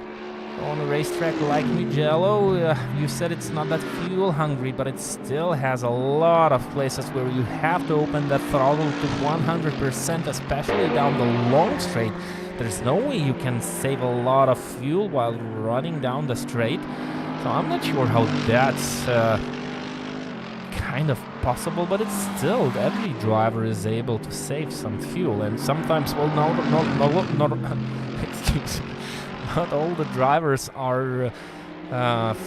B: On a racetrack like Mugello, you said it's not that fuel hungry, but it still has a lot of places where you have to open the throttle to 100%, especially down the long straight. There's no way you can save a lot of fuel while running down the straight. So I'm not sure how that's kind of possible, but it's still, every driver is able to save some fuel, and sometimes, well, excuse me, not all the drivers are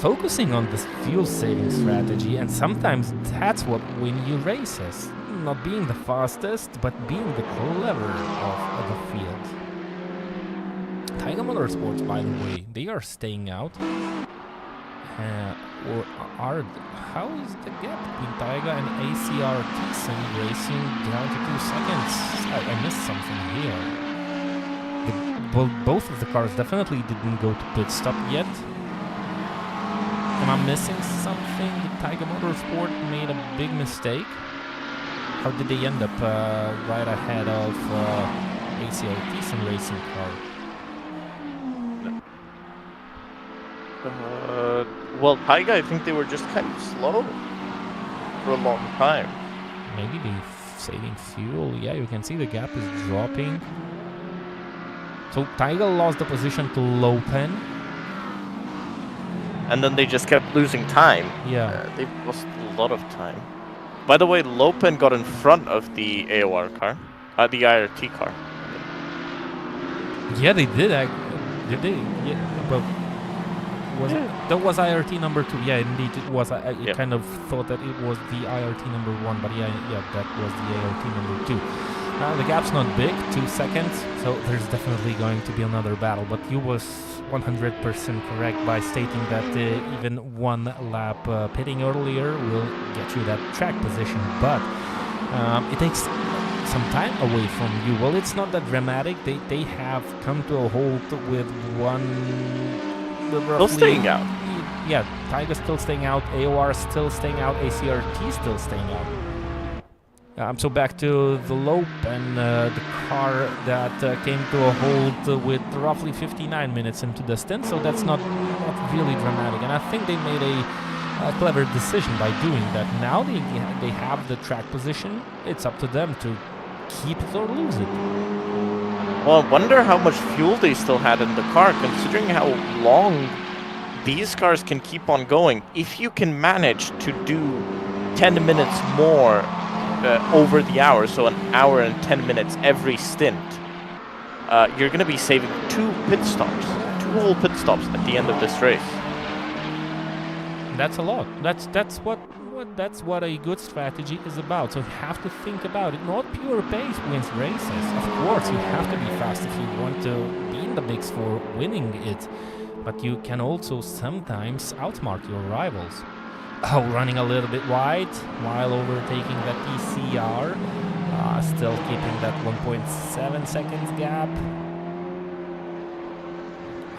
B: focusing on this fuel saving strategy, and sometimes that's what wins you races. Not being the fastest, but being the clever of the field. Taiga Motorsports, by the way, they are staying out. How is the gap between Taiga and ACR Thyssen Racing down to 2 seconds? I missed something here. Both of the cars definitely didn't go to pit stop yet. Am I missing something? The Taiga Motorsport made a big mistake. How did they end up right ahead of ACR Thyssen Racing car?
A: Well, Taiga, I think they were just kind of slow for a long time.
B: Maybe they saving fuel. Yeah, you can see the gap is dropping. So Taiga lost the position to Lopen.
A: And then they just kept losing time.
B: Yeah.
A: They lost a lot of time. By the way, Lopen got in front of the AOR car. The IRT car.
B: Yeah, they did. Did they? Yeah. Well, that was IRT number 2. Yeah, indeed it was. I kind of thought that it was the IRT number 1, but yeah, that was the ART number 2. The gap's not big, 2 seconds, so there's definitely going to be another battle. But you was 100% correct by stating that even one lap pitting earlier will get you that track position, but it takes some time away from you. Well, it's not that dramatic. They have come to a halt with one.
A: Still staying out.
B: Yeah, Taiga's still staying out, AOR still staying out, ACRT still staying out. So back to the Lope and the car that came to a halt with roughly 59 minutes into the stint, so that's not really dramatic. And I think they made a clever decision by doing that. Now they have the track position. It's up to them to keep it or lose it.
A: Well, I wonder how much fuel they still had in the car, considering how long these cars can keep on going. If you can manage to do 10 minutes more over the hour, so an hour and 10 minutes every stint, you're going to be saving 2 pit stops, 2 whole pit stops at the end of this race.
B: That's a lot. That's what a good strategy is about. So you have to think about it. Not pure pace wins races. Of course, you have to be fast if you want to be in the mix for winning it. But you can also sometimes outmark your rivals. Oh, running a little bit wide while overtaking the TCR. Still keeping that 1.7 seconds gap.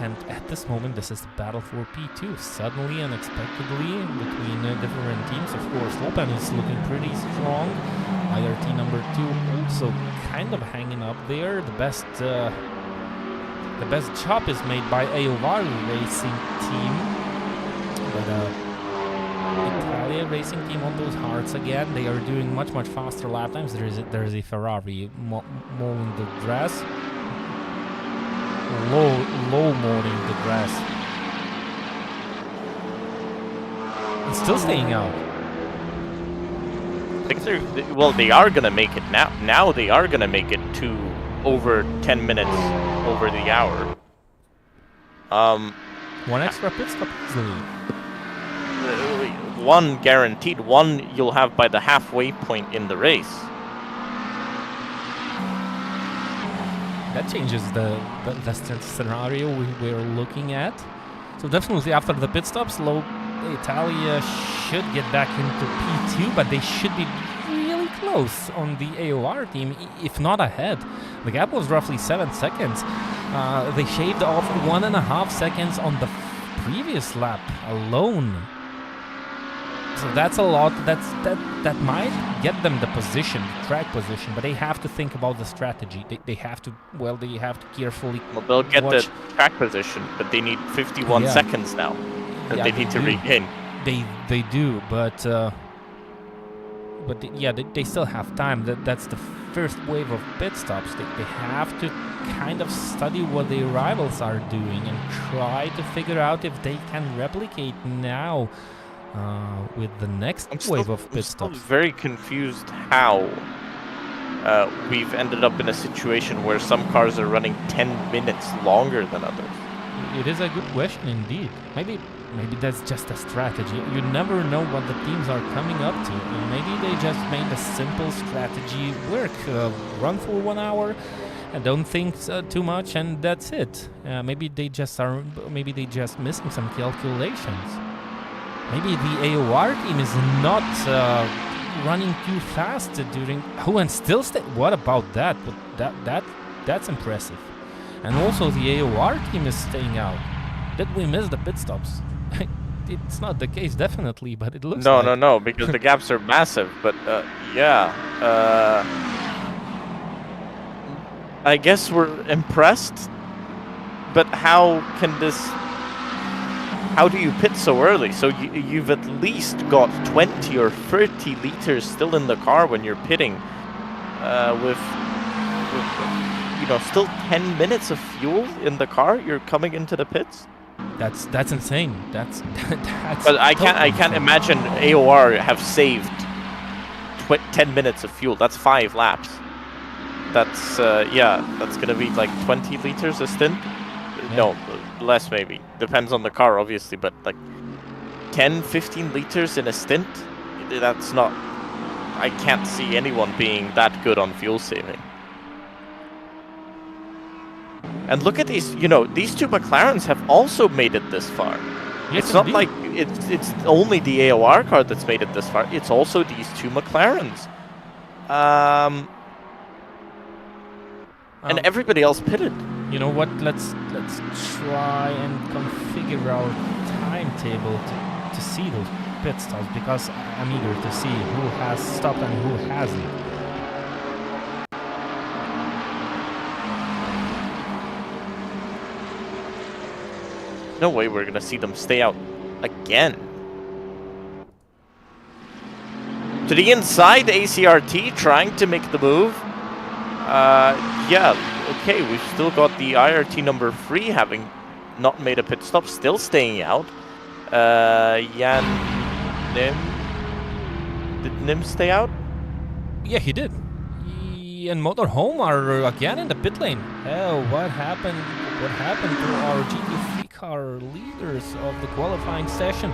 B: And at this moment, this is the battle for P2. Suddenly, unexpectedly, between different teams. Of course, Lopen is looking pretty strong. IRT number 2 also kind of hanging up there. The best job is made by AOR Racing Team. But Italia Racing Team on those hearts again. They are doing much faster lap times. There is a Ferrari mowing the grass. Low mowing the grass. It's still staying out.
A: I think they are gonna make it now. Now they are gonna make it to over 10 minutes over the hour.
B: One extra pit stop easily.
A: One guaranteed. One you'll have by the halfway point in the race.
B: That changes the scenario we're looking at. So definitely after the pit stops, Italia should get back into P2, but they should be really close on the AOR team, if not ahead. The gap was roughly 7 seconds. They shaved off 1.5 seconds on the previous lap alone. So that's a lot. That might get them the position, the track position, but they have to think about the strategy. They have to carefully.
A: Well, they'll get
B: watch.
A: the track position, but they need 51 seconds now that they need to regain.
B: They do, but they still have time. That's the first wave of pit stops. They have to kind of study what their rivals are doing and try to figure out if they can replicate now with the next wave of pit stops.
A: I'm very confused how we've ended up in a situation where some cars are running 10 minutes longer than others.
B: It is a good question indeed. Maybe that's just a strategy. You never know what the teams are coming up to. Maybe they just made a simple strategy work. Run for 1 hour and don't think too much, and that's it. Maybe they just missing some calculations. Maybe the AOR team is not running too fast during. Oh, and still stay. What about that? But that's impressive. And also the AOR team is staying out. Did we miss the pit stops? It's not the case, definitely, but it looks like.
A: No, because the gaps are massive. But I guess we're impressed. But how do you pit so early? So you've at least got 20 or 30 liters still in the car when you're pitting, with still 10 minutes of fuel in the car. You're coming into the pits.
B: That's insane. That's.
A: But I can't imagine AOR have saved 10 minutes of fuel. That's 5 laps. That's that's gonna be like 20 liters a stint. Yeah. No, less maybe. Depends on the car, obviously, but like 10, 15 liters in a stint. That's not. I can't see anyone being that good on fuel saving. And look at these, these two McLarens have also made it this far.
B: Yes,
A: it's not like it's only the AOR car that's made it this far. It's also these two McLarens. And everybody else pitted.
B: You know what? Let's try and configure our timetable to see those pit stops, because I'm eager to see who has stopped and who hasn't.
A: No way we're gonna see them stay out again. To the inside, ACRT trying to make the move. Okay, we've still got the IRT number 3 having not made a pit stop, still staying out. Jan Nim. Did Nim stay out?
B: Yeah, he did. He and Motorhome are again in the pit lane. Oh, what happened? What happened to our GT3 car leaders of the qualifying session?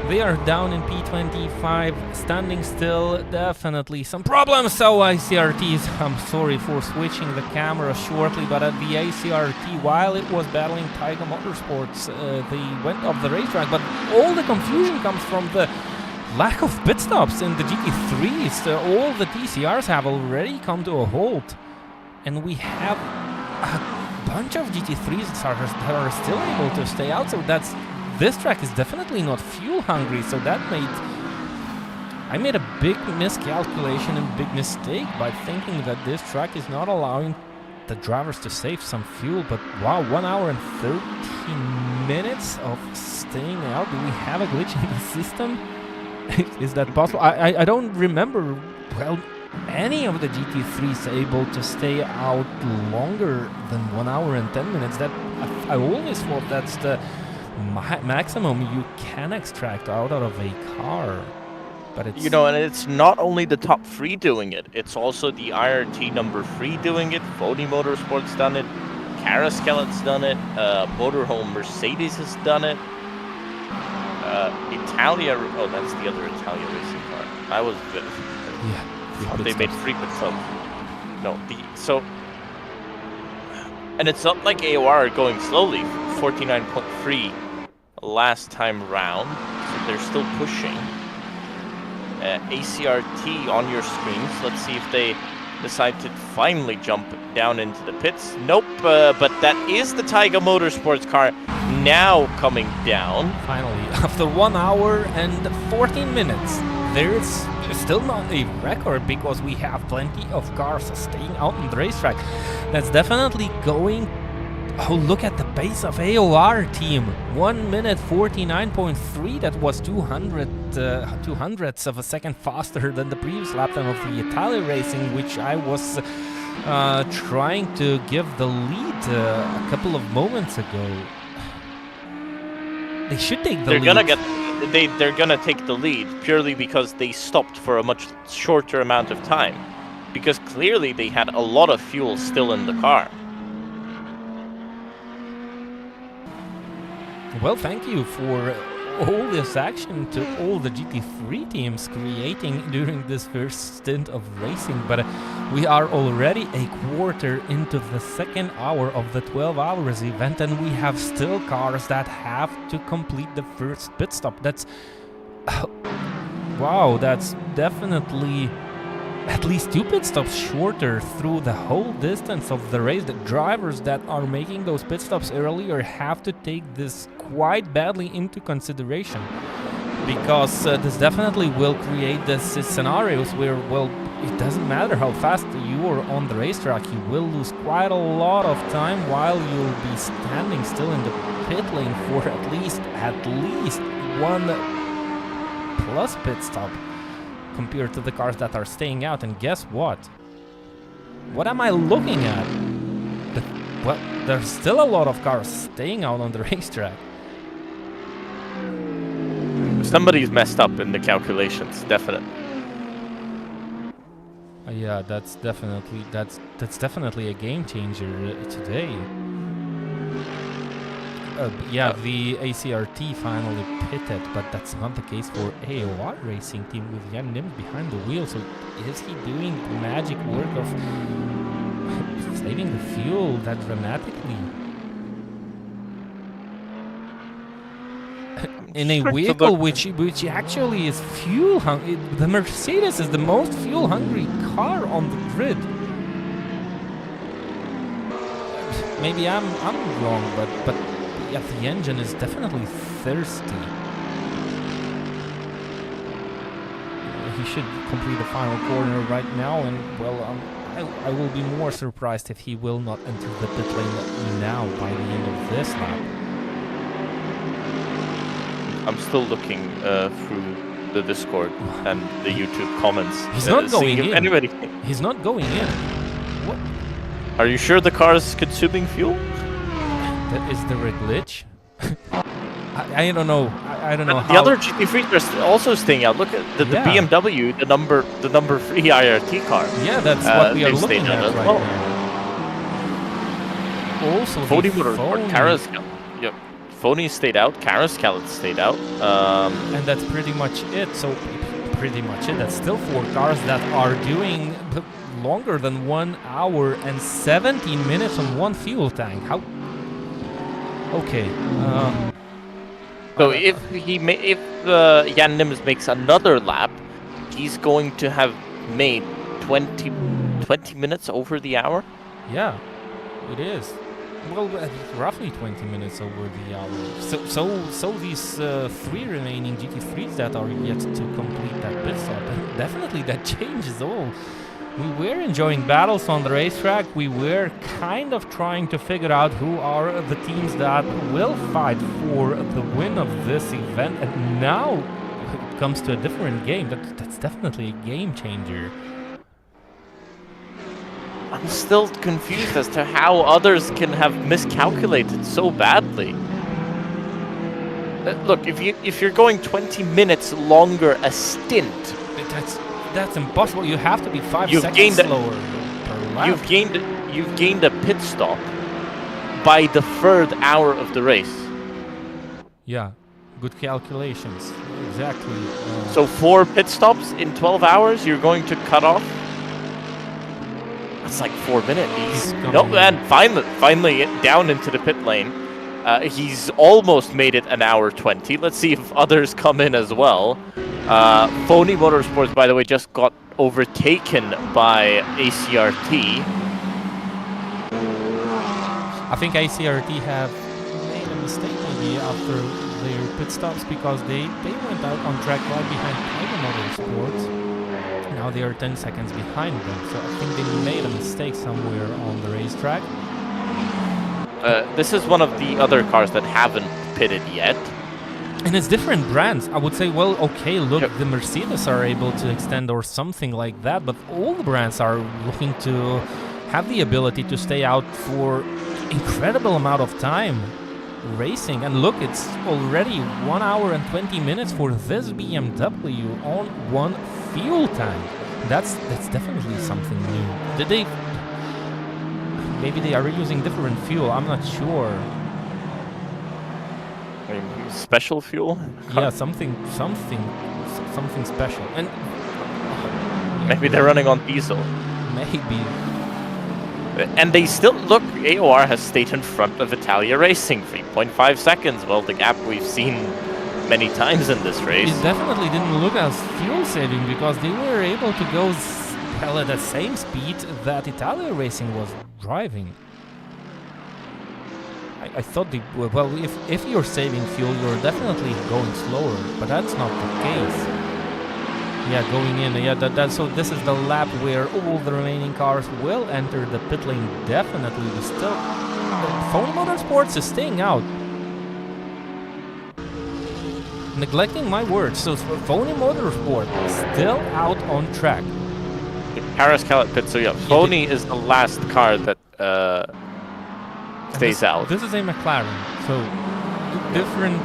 B: They are down in P25, standing still. Definitely some problems. So ACRTs, I'm sorry for switching the camera shortly, but at the ACRT, while it was battling Tiger Motorsports, they went off the racetrack. But all the confusion comes from the lack of pit stops in the GT3s. All the TCRs have already come to a halt, and we have a bunch of GT3s that are still able to stay out. So this track is definitely not fuel hungry. So I made a big miscalculation and big mistake by thinking that this track is not allowing the drivers to save some fuel. But wow, 1 hour and 13 minutes of staying out. Do we have a glitch in the system? Is that possible? I don't remember, well, any of the GT3s able to stay out longer than 1 hour and 10 minutes. That I always thought that's the maximum you can extract out of a car. But it's...
A: and it's not only the top 3 doing it, it's also the IRT number 3 doing it, Fody Motorsports done it, Caraskellet's done it, Motorhome Mercedes has done it, Italia, oh, that's the other Italia racing car. I was they made 3 pit stops. No, and it's not like AOR are going slowly, 49.3 last time round, so they're still pushing. ACRT on your screens, let's see if they decide to finally jump down into the pits. Nope, but that is the Taiga Motorsports car now coming down.
B: Finally, after 1 hour and 14 minutes, there's still not a record because we have plenty of cars staying out on the racetrack. That's definitely going... Oh, look at the pace of AOR team. 1 minute 49.3. That was 200ths of a second faster than the previous lap time of the Italy Racing, which I was trying to give the lead a couple of moments ago. They should take the lead.
A: They're gonna take the lead purely because they stopped for a much shorter amount of time. Because clearly they had a lot of fuel still in the car.
B: Well, thank you for all this action to all the GT3 teams creating during this first stint of racing, but we are already a quarter into the second hour of the 12 hours event, and we have still cars that have to complete the first pit stop. That's... wow, that's definitely at least 2 pit stops shorter through the whole distance of the race. The drivers that are making those pit stops earlier have to take this quite badly into consideration, because this definitely will create these scenarios where, well, it doesn't matter how fast you are on the racetrack, you will lose quite a lot of time while you'll be standing still in the pit lane for at least 1 plus pit stop compared to the cars that are staying out. And guess what? What am I looking at? Well, there's still a lot of cars staying out on the racetrack.
A: Somebody's messed up in the calculations, definitely.
B: Yeah, that's definitely a game changer today. Yeah, the ACRT finally pitted, but that's not the case for AOR Racing Team with Jan Nims behind the wheel. So is he doing the magic work of saving the fuel that dramatically? In a vehicle which actually is fuel hungry. The Mercedes is the most fuel hungry car on the grid. Maybe I'm wrong, but yeah, the engine is definitely thirsty. He should complete the final corner right now, and well, I will be more surprised if he will not enter the pit lane now by the end of this lap.
A: I'm still looking through the Discord and the YouTube comments.
B: He's not going in.
A: Anybody...
B: He's not going in. What?
A: Are you sure the car is consuming fuel?
B: Is there a glitch? I don't know. I don't know.
A: The other GT3s are also staying out. Look at the BMW, the number 3 IRT car.
B: Yeah, that's what we are looking at right now. Also,
A: Fody Motorsport, Carascal. Yep. Fony stayed out. Carascal stayed out.
B: And that's pretty much it. So pretty much it. That's still 4 cars that are doing longer than 1 hour and 17 minutes on 1 fuel tank. How? Okay.
A: So if Jan Nims makes another lap, he's going to have made 20 minutes over the hour.
B: Yeah, it is. Well, roughly 20 minutes over the hour. So these 3 remaining GT3s that are yet to complete that pit stop, definitely that changes all. We were enjoying battles on the racetrack. We were kind of trying to figure out who are the teams that will fight for the win of this event. And now it comes to a different game. That's definitely a game changer.
A: I'm still confused as to how others can have miscalculated so badly. Look, if you're going 20 minutes longer a stint,
B: that's impossible. You have to be 5 seconds slower per lap.
A: You've gained a pit stop by the 3rd hour of the race.
B: Yeah, good calculations. Exactly.
A: So 4 pit stops in 12 hours, you're going to cut off? That's like 4 minutes. No, and finally down into the pit lane. He's almost made it 1 hour 20. Let's see if others come in as well. Fony Motorsports, by the way, just got overtaken by ACRT.
B: I think ACRT have made a mistake maybe after their pit stops, because they went out on track right behind Tiger Motorsports. Now they are 10 seconds behind them, so I think they made a mistake somewhere on the racetrack.
A: This is one of the other cars that haven't pitted yet.
B: And it's different brands. I would say, well, okay, look, the Mercedes are able to extend or something like that, but all the brands are looking to have the ability to stay out for incredible amount of time racing. And look, it's already 1 hour and 20 minutes for this BMW on one fuel tank. That's definitely something new. Did they... Maybe they are using different fuel, I'm not sure.
A: Special fuel?
B: Yeah, something special. And
A: maybe they're running on diesel.
B: Maybe.
A: And they still look. AOR has stayed in front of Italia Racing, 3.5 seconds. Well, the gap we've seen many times in this race.
B: It definitely didn't look as fuel saving, because they were able to go at the same speed that Italia Racing was driving. I thought they were, well, if you're saving fuel, you're definitely going slower, but that's not the case. Yeah, going in, yeah, so this is the lap where all the remaining cars will enter the pit lane, definitely. But still, Phony Motorsports is staying out. Neglecting my words, so Phony Motorsport is still out on track.
A: Paris Callet pit, so yeah, Phony is the last car that stays out.
B: This is a McLaren, so different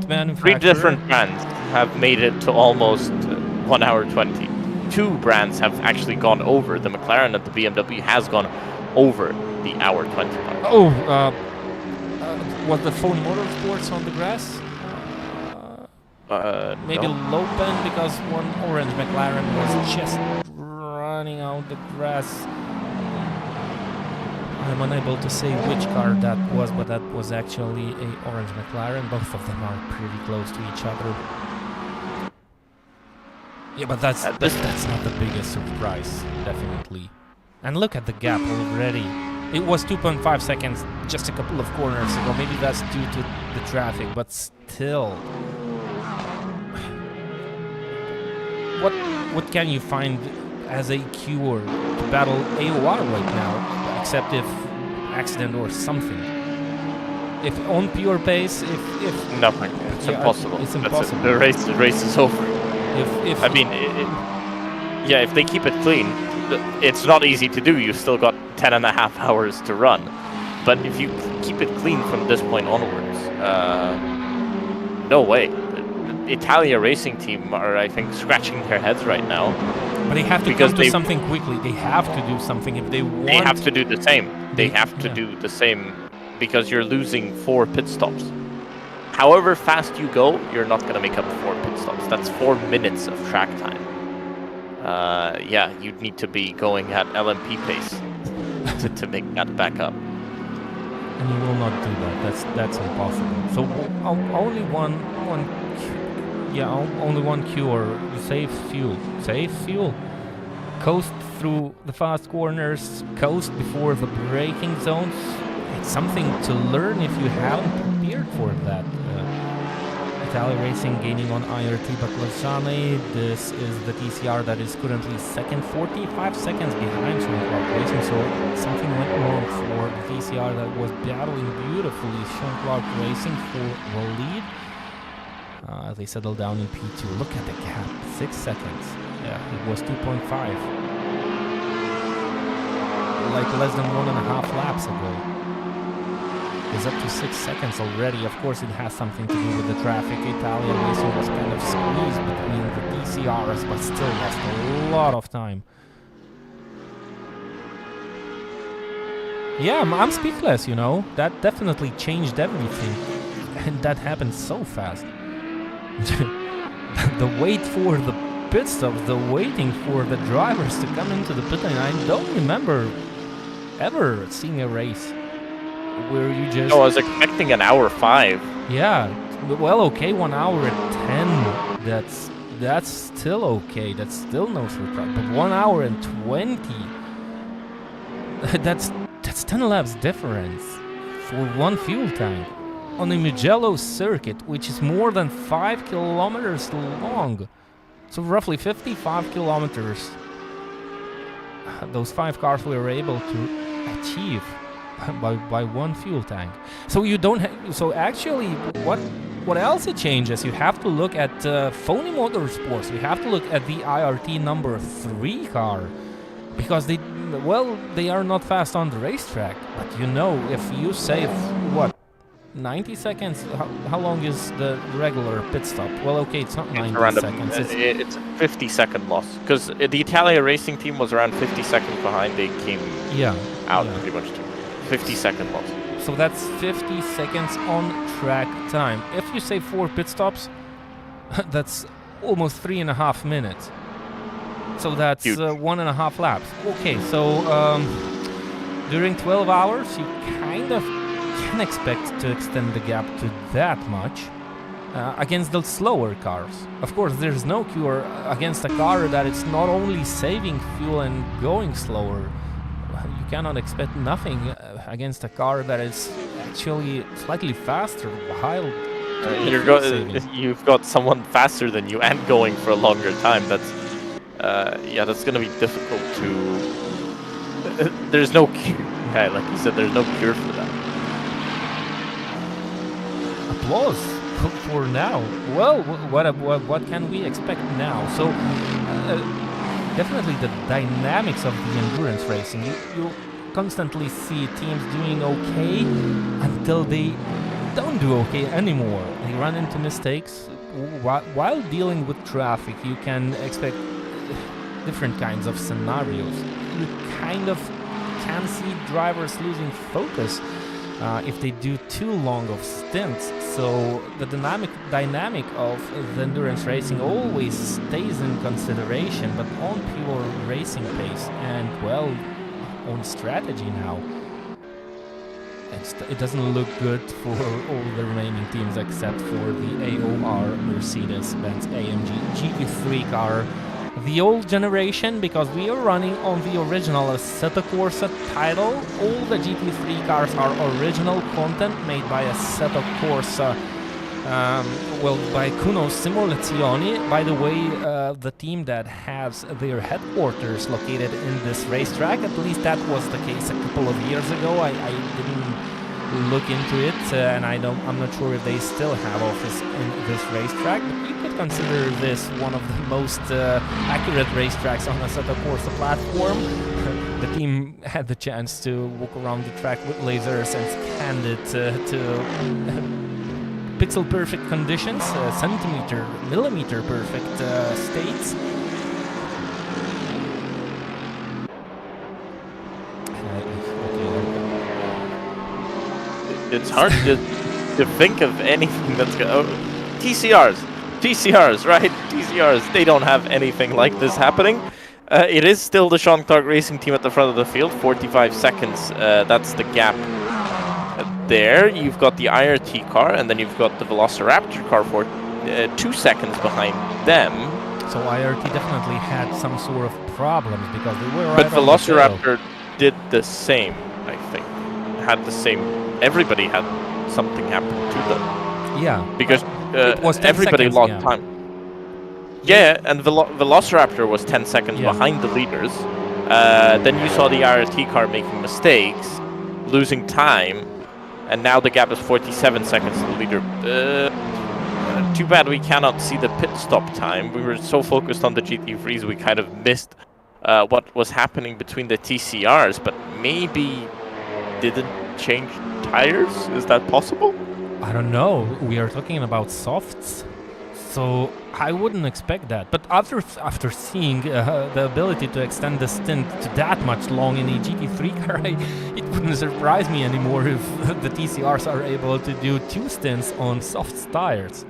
B: manufacturer.
A: 3 different brands have made it to almost 1 hour 20. 2 brands have actually gone over. The McLaren and the BMW has gone over the hour 20 mark.
B: Oh, was the Phony Motorsports on the grass? Maybe
A: no.
B: low pen, because one orange McLaren was just running out the grass. I'm unable to say which car that was, but that was actually a orange McLaren. Both of them are pretty close to each other. Yeah, but that's not the biggest surprise, definitely. And look at the gap already. It was 2.5 seconds just a couple of corners ago. Maybe that's due to the traffic, but still. What can you find as a cure to battle AOR right now? Except if accident or something. If on pure pace, if
A: nothing, it's impossible.
B: It's impossible.
A: The race is over.
B: If
A: I mean, yeah, if they keep it clean, it's not easy to do. You still got 10.5 hours to run, but if you keep it clean from this point onwards, no way. The Italia Racing team are, I think, scratching their heads right now.
B: But they have to come to something quickly. They have to do something if they want.
A: They have to do the same. They have to do the same, because you're losing 4 pit stops. However fast you go, you're not going to make up 4 pit stops. That's 4 minutes of track time. Yeah, you'd need to be going at LMP pace to make that back up.
B: And you will not do that. That's impossible. So only only one cure: save fuel. Save fuel. Coast through the fast corners. Coast before the braking zones. It's something to learn if you haven't prepared for that. Italia Racing gaining on IRT Baclagiani. This is the TCR that is currently second, 45 seconds behind Sean Clark Racing. So something went wrong for the TCR that was battling beautifully Sean Clark Racing for the lead. They settle down in P2. Look at the gap, 6 seconds. Yeah, it was 2.5. Like less than 1.5 laps ago. It's up to 6 seconds already. Of course, it has something to do with the traffic. Italia Racing was kind of squeezed between the DCRs, but still lost a lot of time. Yeah, I'm speechless, you know. That definitely changed everything. And that happened so fast. The wait for the pit stops, the waiting for the drivers to come into the pit lane. I don't remember ever seeing a race where you just...
A: No, I was expecting an hour 5.
B: Yeah, well, okay, 1 hour and 10. that's still okay. That's still no surprise. But 1 hour and 20. That's 10 laps difference for one fuel tank on a Mugello circuit, which is more than 5 kilometers long. So roughly 55 kilometers. Those 5 cars were able to achieve by one fuel tank. So you don't have. So actually, what else it changes? You have to look at Phony Motorsports. You have to look at the IRT number 3 car, because they are not fast on the racetrack. But you know, if you save what 90 seconds, how long is the regular pit stop? Well, okay, it's not 90 seconds.
A: It's a 50-second loss, because the Italia racing team was around 50 seconds behind. They came out pretty much to 50-second loss.
B: So that's 50 seconds on track time. If you say 4 pit stops, that's almost 3.5 minutes. So that's 1.5 laps. Okay, so during 12 hours, you kind of can expect to extend the gap to that much against the slower cars. Of course, there's no cure against a car that it's not only saving fuel and going slower. You cannot expect nothing against a car that is actually slightly faster while
A: you've got someone faster than you and going for a longer time. That's that's going to be difficult to. There's no cure. Yeah, like you said, there's no cure for that.
B: Applause for now. Well, what can we expect now? So. Definitely the dynamics of the endurance racing. You constantly see teams doing okay until they don't do okay anymore. They run into mistakes. While dealing with traffic, you can expect different kinds of scenarios. You kind of can see drivers losing focus if they do too long of stints. So the dynamic of the endurance racing always stays in consideration, but on pure racing pace and, well, on strategy now. It doesn't look good for all the remaining teams except for the AOR Mercedes-Benz AMG GT3 car. The old generation, because we are running on the original Assetto Corsa title. All the GT3 cars are original content made by Assetto Corsa, by Cuno Simulazioni. By the way, the team that has their headquarters located in this racetrack, at least that was the case a couple of years ago. I didn't look into it, and I'm not sure if they still have office in this racetrack, but you could consider this one of the most accurate racetracks on Assetto Corsa platform. The team had the chance to walk around the track with lasers and scanned it to pixel perfect conditions, centimeter, millimeter perfect states.
A: It's hard to think of anything that's going to... TCRs, right? TCRs, they don't have anything like this happening. It is still the Shanktark Racing team at the front of the field, 45 seconds. That's the gap there. You've got the IRT car, and then you've got the Velociraptor car for 2 seconds behind them.
B: So IRT definitely had some sort of problems because they were
A: right. But Velociraptor did the same, I think. Had the same. Everybody had something happen to them.
B: Yeah.
A: Because everybody lost time. Yeah, and Velociraptor was 10 seconds behind the leaders. Then you saw the IRT car making mistakes, losing time, and now the gap is 47 seconds to the leader. Too bad we cannot see the pit stop time. We were so focused on the GT3s, we kind of missed what was happening between the TCRs, but maybe didn't change tires? Is that possible?
B: I don't know. We are talking about softs, so I wouldn't expect that. But after seeing the ability to extend the stint to that much long in a GT3 car, it wouldn't surprise me anymore if the TCRs are able to do 2 stints on soft tires.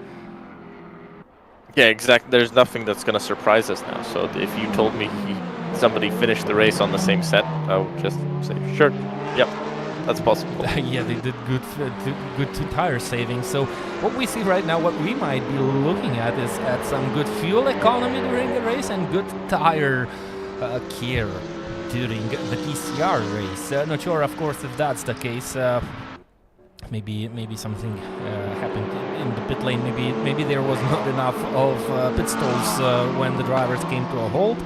A: Yeah, exactly. There's nothing that's going to surprise us now. So if you told me somebody finished the race on the same set, I would just say, sure, yep. That's possible.
B: Yeah, they did good tire saving. So what we see right now, what we might be looking at is at some good fuel economy during the race and good tire care during the TCR race. Not sure, of course, if that's the case. Maybe something happened in the pit lane. Maybe there was not enough of pit stalls when the drivers came to a halt.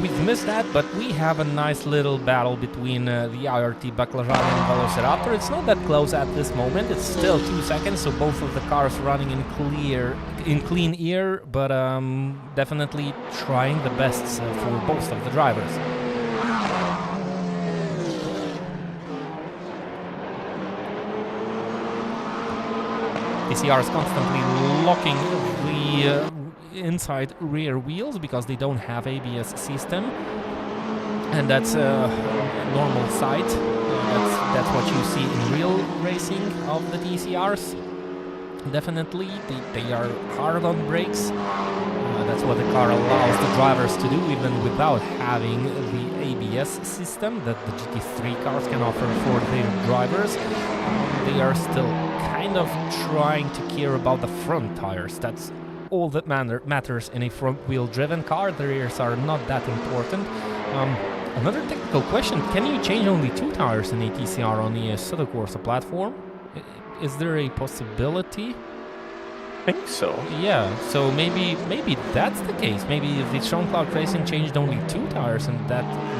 B: We've missed that, but we have a nice little battle between the IRT Baclajan and Velociraptor. It's not that close at this moment. It's still 2 seconds, so both of the cars running in clean air, but definitely trying the best for both of the drivers. TCR is constantly locking the inside rear wheels because they don't have ABS system, and that's a normal sight. That's what you see in real racing of the TCRs. Definitely, they are hard on brakes. That's what the car allows the drivers to do, even without having the ABS system that the GT3 cars can offer for their drivers. They are still kind of trying to care about the front tires. That's all that matters in a front-wheel driven car. The rears are not that important. Another technical question: can you change only 2 tires in a TCR on the Assetto Corsa platform? Is there a possibility?
A: I think so.
B: Yeah, so maybe that's the case. Maybe if the Sean Clark Racing changed only 2 tires, and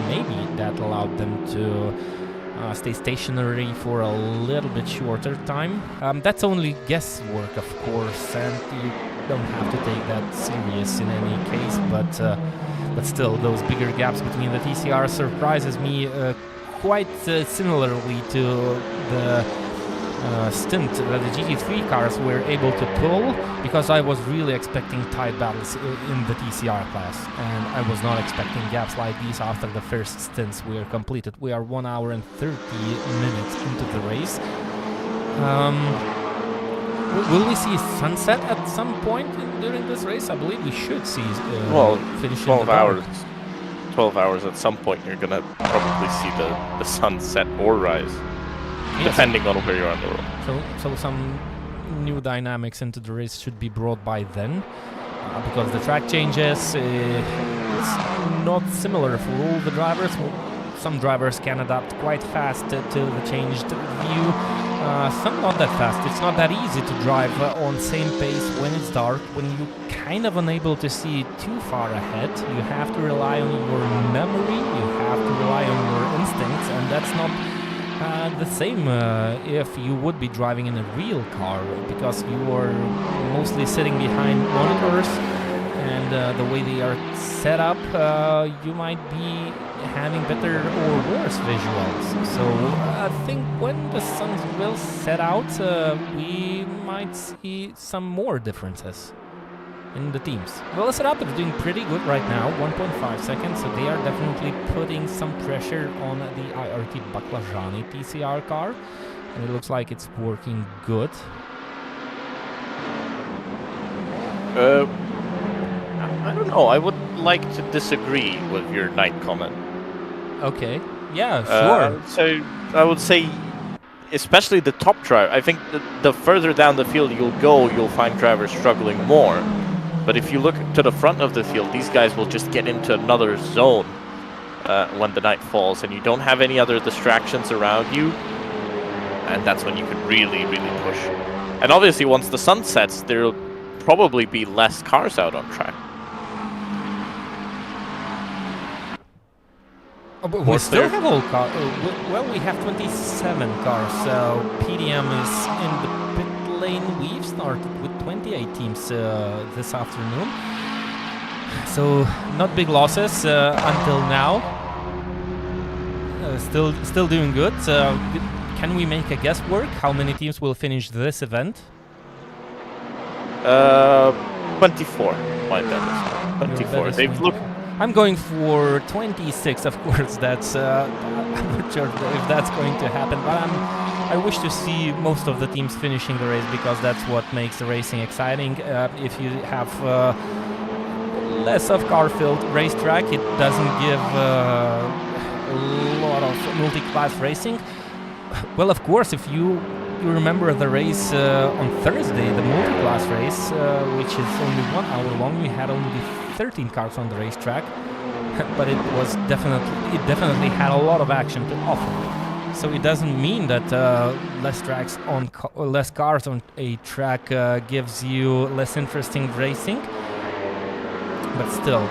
B: maybe that allowed them to stay stationary for a little bit shorter time. That's only guesswork, of course, and you don't have to take that serious in any case. But still, those bigger gaps between the TCR surprises me quite similarly to the stint that the GT3 cars were able to pull, because I was really expecting tight battles in the TCR class, and I was not expecting gaps like these after the first stints were completed. We are 1 hour and 30 minutes into the race. Will we see sunset at some point during this race? I believe we should see finishing
A: 12 hours. 12 hours at some point you're gonna probably see the sun set or rise. Yes. Depending on where you're on the road.
B: So some new dynamics into the race should be brought by then, because the track changes. It's not similar for all the drivers. Some drivers can adapt quite fast to the changed view. Some not that fast. It's not that easy to drive on same pace when it's dark, when you're kind of unable to see too far ahead. You have to rely on your memory, you have to rely on your instincts, and that's not the same if you would be driving in a real car, because you are mostly sitting behind monitors, and the way they are set up, you might be having better or worse visuals. So I think when the sun will set out, we might see some more differences in the teams. Velociraptor is doing pretty good right now, 1.5 seconds, so they are definitely putting some pressure on the IRT Baclajani TCR car, and it looks like it's working good.
A: I don't know, I would like to disagree with your night comment.
B: Okay, yeah, sure.
A: So I would say, especially the top driver, I think the further down the field you'll go, you'll find drivers struggling more. But if you look to the front of the field, these guys will just get into another zone when the night falls, and you don't have any other distractions around you, and that's when you can really, really push. And obviously, once the sun sets, there'll probably be less cars out on track.
B: Oh, but we still have all cars. Well, we have 27 cars, so PDM is in the pit lane. We've started with 28 teams this afternoon, so not big losses until now. Still doing good. Can we make a guesswork how many teams will finish this event?
A: 24. My bad. 24. They've looked.
B: I'm going for 26, of course. That's I'm not sure if that's going to happen, but I wish to see most of the teams finishing the race, because that's what makes the racing exciting. If you have less of car-filled racetrack, it doesn't give a lot of multi-class racing. Well, of course, if you remember the race on Thursday, the multi-class race, which is only 1 hour long, we had only 13 cars on the racetrack, but it definitely had a lot of action to offer. So it doesn't mean that less cars on a track gives you less interesting racing. But still,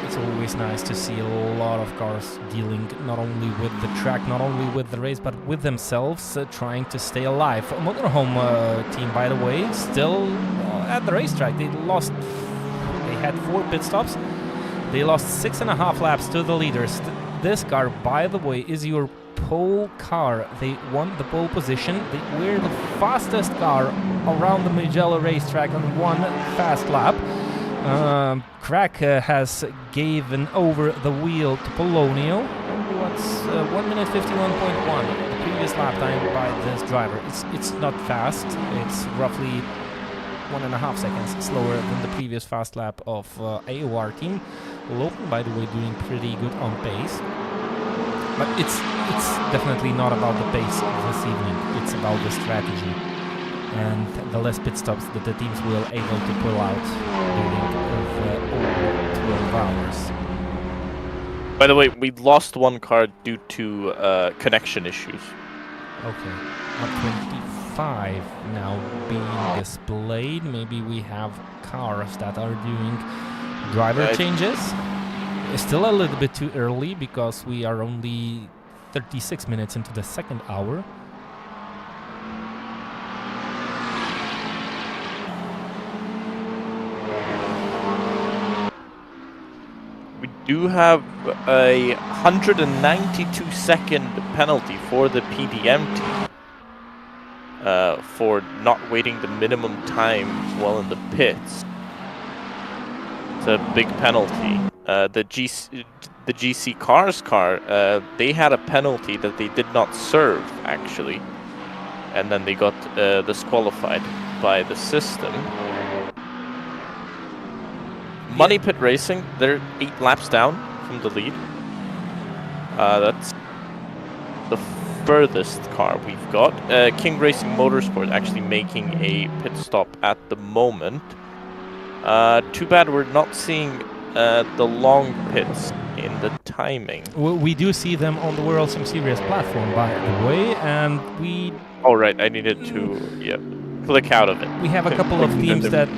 B: it's always nice to see a lot of cars dealing not only with the track, not only with the race, but with themselves, trying to stay alive. A motorhome team, by the way, still at the racetrack. They had 4 pit stops. They lost 6.5 laps to the leaders. This car, by the way, is your pole car. They won the pole position. They were the fastest car around the Mugello racetrack on one fast lap. Crack has given over the wheel to Polonio. What's 1 minute 51.1, the previous lap time by this driver. It's not fast. It's roughly 1.5 seconds slower than the previous fast lap of AOR team. Logan, by the way, doing pretty good on pace. But it's definitely not about the pace this evening. It's about the strategy and the less pit stops that the teams will able to pull out during the 12 hours.
A: By the way, we lost one car due to connection issues.
B: Okay, 25 now being displayed. Maybe we have cars that are doing driver changes. It's still a little bit too early because we are only 36 minutes into the second hour.
A: We do have a 192-second penalty for the PDM team for not waiting the minimum time while in the pits. It's a big penalty. The GC Cars car, they had a penalty that they did not serve, actually. And then they got disqualified by the system. Money Pit Racing, they're 8 laps down from the lead. That's the furthest car we've got. King Racing Motorsport actually making a pit stop at the moment. Too bad we're not seeing the long pits in the timing.
B: Well, we do see them on the World Sim Series platform, by the way, and we...
A: Oh, right, I needed to, click out of it.
B: We have a couple of teams that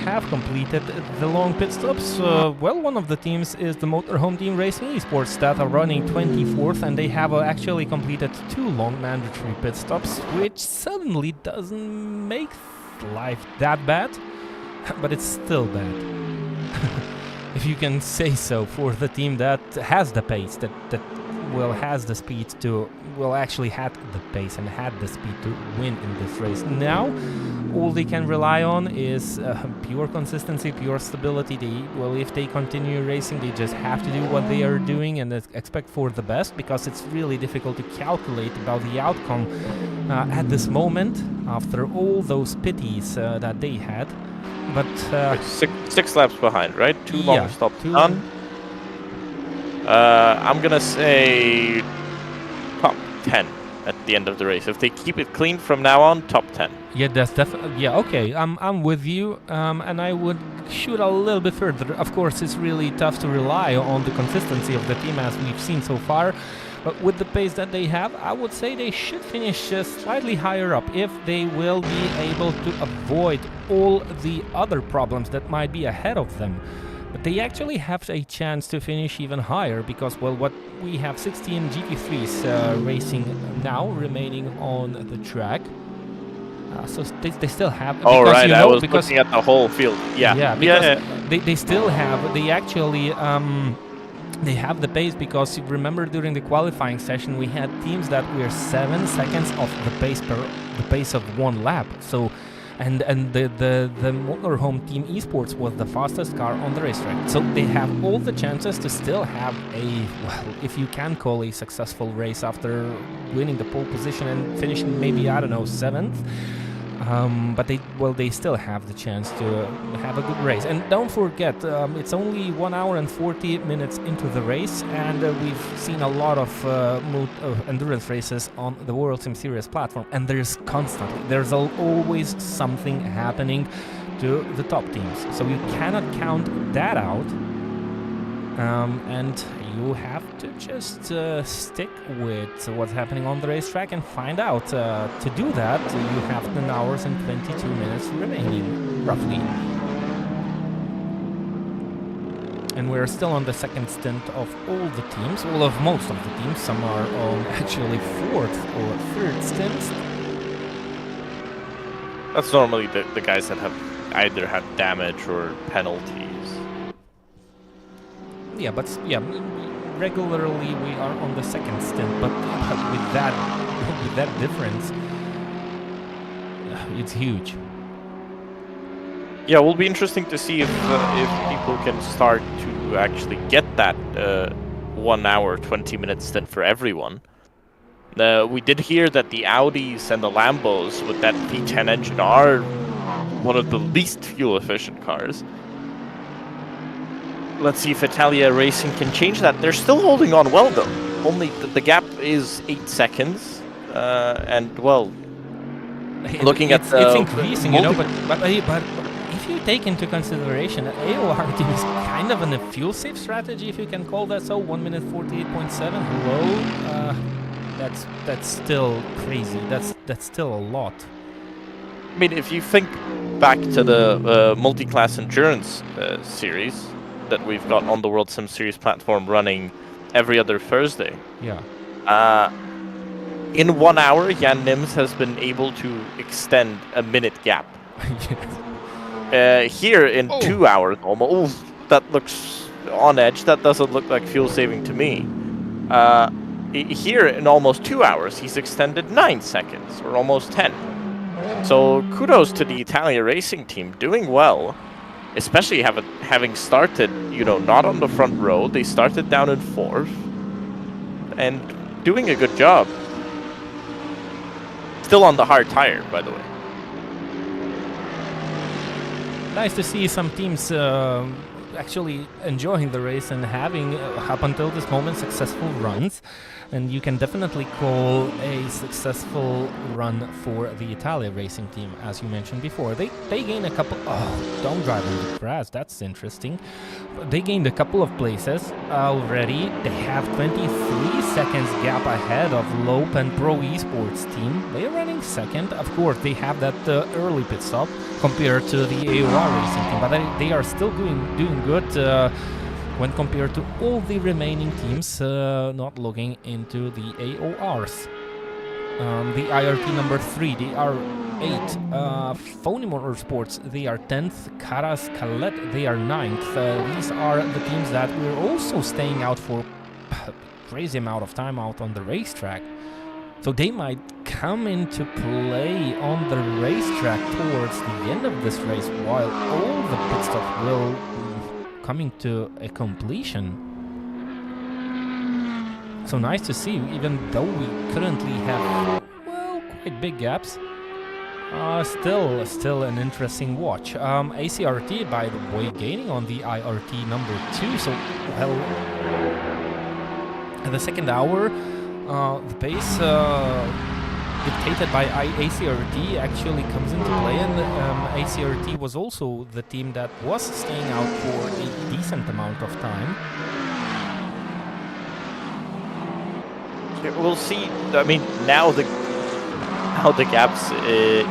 B: have completed the long pit stops. Well, one of the teams is the Motorhome Team Racing Esports that are running 24th, and they have actually completed 2 long mandatory pit stops, which suddenly doesn't make life that bad, but it's still bad. If you can say so, for the team that has the pace, that has the speed to, actually had the pace and had the speed to win in this race. Now, all they can rely on is pure consistency, pure stability. If they continue racing, they just have to do what they are doing and expect for the best, because it's really difficult to calculate about the outcome at this moment after all those pities that they had. But
A: 6 laps behind, right? 2 long stops done. I'm gonna say top 10 at the end of the race. If they keep it clean from now on, top 10.
B: Yeah, that's definitely. Yeah, okay. I'm with you. And I would shoot a little bit further. Of course, it's really tough to rely on the consistency of the team as we've seen so far. But with the pace that they have, I would say they should finish slightly higher up if they will be able to avoid all the other problems that might be ahead of them. But they actually have a chance to finish even higher because, well, what we have 16 GT3s racing now remaining on the track. So they still have...
A: Oh, right, I was looking at the whole field. Yeah,
B: because they still have... They actually... They have the pace because you remember during the qualifying session we had teams that were 7 seconds off the pace of 1 lap. So, and the Motorhome Team Esports was the fastest car on the racetrack. So they have all the chances to still have a, well, if you can call a successful race after winning the pole position and finishing maybe, I don't know, 7th. But they still have the chance to have a good race. And don't forget, it's only 1 hour and 40 minutes into the race, and we've seen a lot of endurance races on the World Sim Series platform, and there's always something happening to the top teams. So you cannot count that out, and you have to just stick with what's happening on the racetrack and find out. To do that, you have 10 hours and 22 minutes remaining, roughly. And we're still on the second stint of all the teams, well, of most of the teams. Some are on actually fourth or third stints.
A: That's normally the guys that have either had damage or penalties.
B: Yeah, but regularly we are on the second stint, but with that difference, it's huge.
A: Yeah, it will be interesting to see if people can start to actually get that 1 hour 20 minute stint for everyone. We did hear that the Audis and the Lambos with that V10 engine are one of the least fuel efficient cars. Let's see if Italia Racing can change that. They're still holding on well, though. Only the gap is 8 seconds, and well, looking at
B: it's increasing, you know. But if you take into consideration that AOR team is kind of in a fuel safe strategy, if you can call that so, 1 minute 48.7. Hello, that's still crazy. That's still a lot.
A: I mean, if you think back to the multi-class endurance series that we've got on the World Sim Series platform running every other Thursday.
B: Yeah.
A: In 1 hour, Jan Nims has been able to extend a minute gap. Here in 2 hours, almost, that looks on edge. That doesn't look like fuel saving to me. Here in almost 2 hours, he's extended 9 seconds, or almost 10. So kudos to the Italia Racing team, doing well. Especially having started, you know, not on the front row. They started down in 4th and doing a good job. Still on the hard tire, by the way.
B: Nice to see some teams actually enjoying the race and having, up until this moment, successful runs. And you can definitely call a successful run for the Italia Racing team, as you mentioned before. They gained a couple... Oh, don't drive on the grass, that's interesting. They gained a couple of places already. They have 23 seconds gap ahead of Lope and Pro Esports team. They're running second. Of course, they have that early pit stop compared to the AOR Racing team, but they are still doing good when compared to all the remaining teams not looking into the AORs. The IRT number 3, they are 8. Phony Motorsports, they are 10th. Caras Calette, they are 9th. These are the teams that we're also staying out for crazy amount of time out on the racetrack. So they might come into play on the racetrack towards the end of this race, while all the pit stop will coming to a completion. So nice to see, even though we currently have, well, quite big gaps. Still an interesting watch. ACRT, by the way, gaining on the IRT number 2. So, well, in the second hour, the pace dictated by ACRT actually comes into play, and ACRT was also the team that was staying out for a decent amount of time.
A: We'll see. I mean, now the gaps,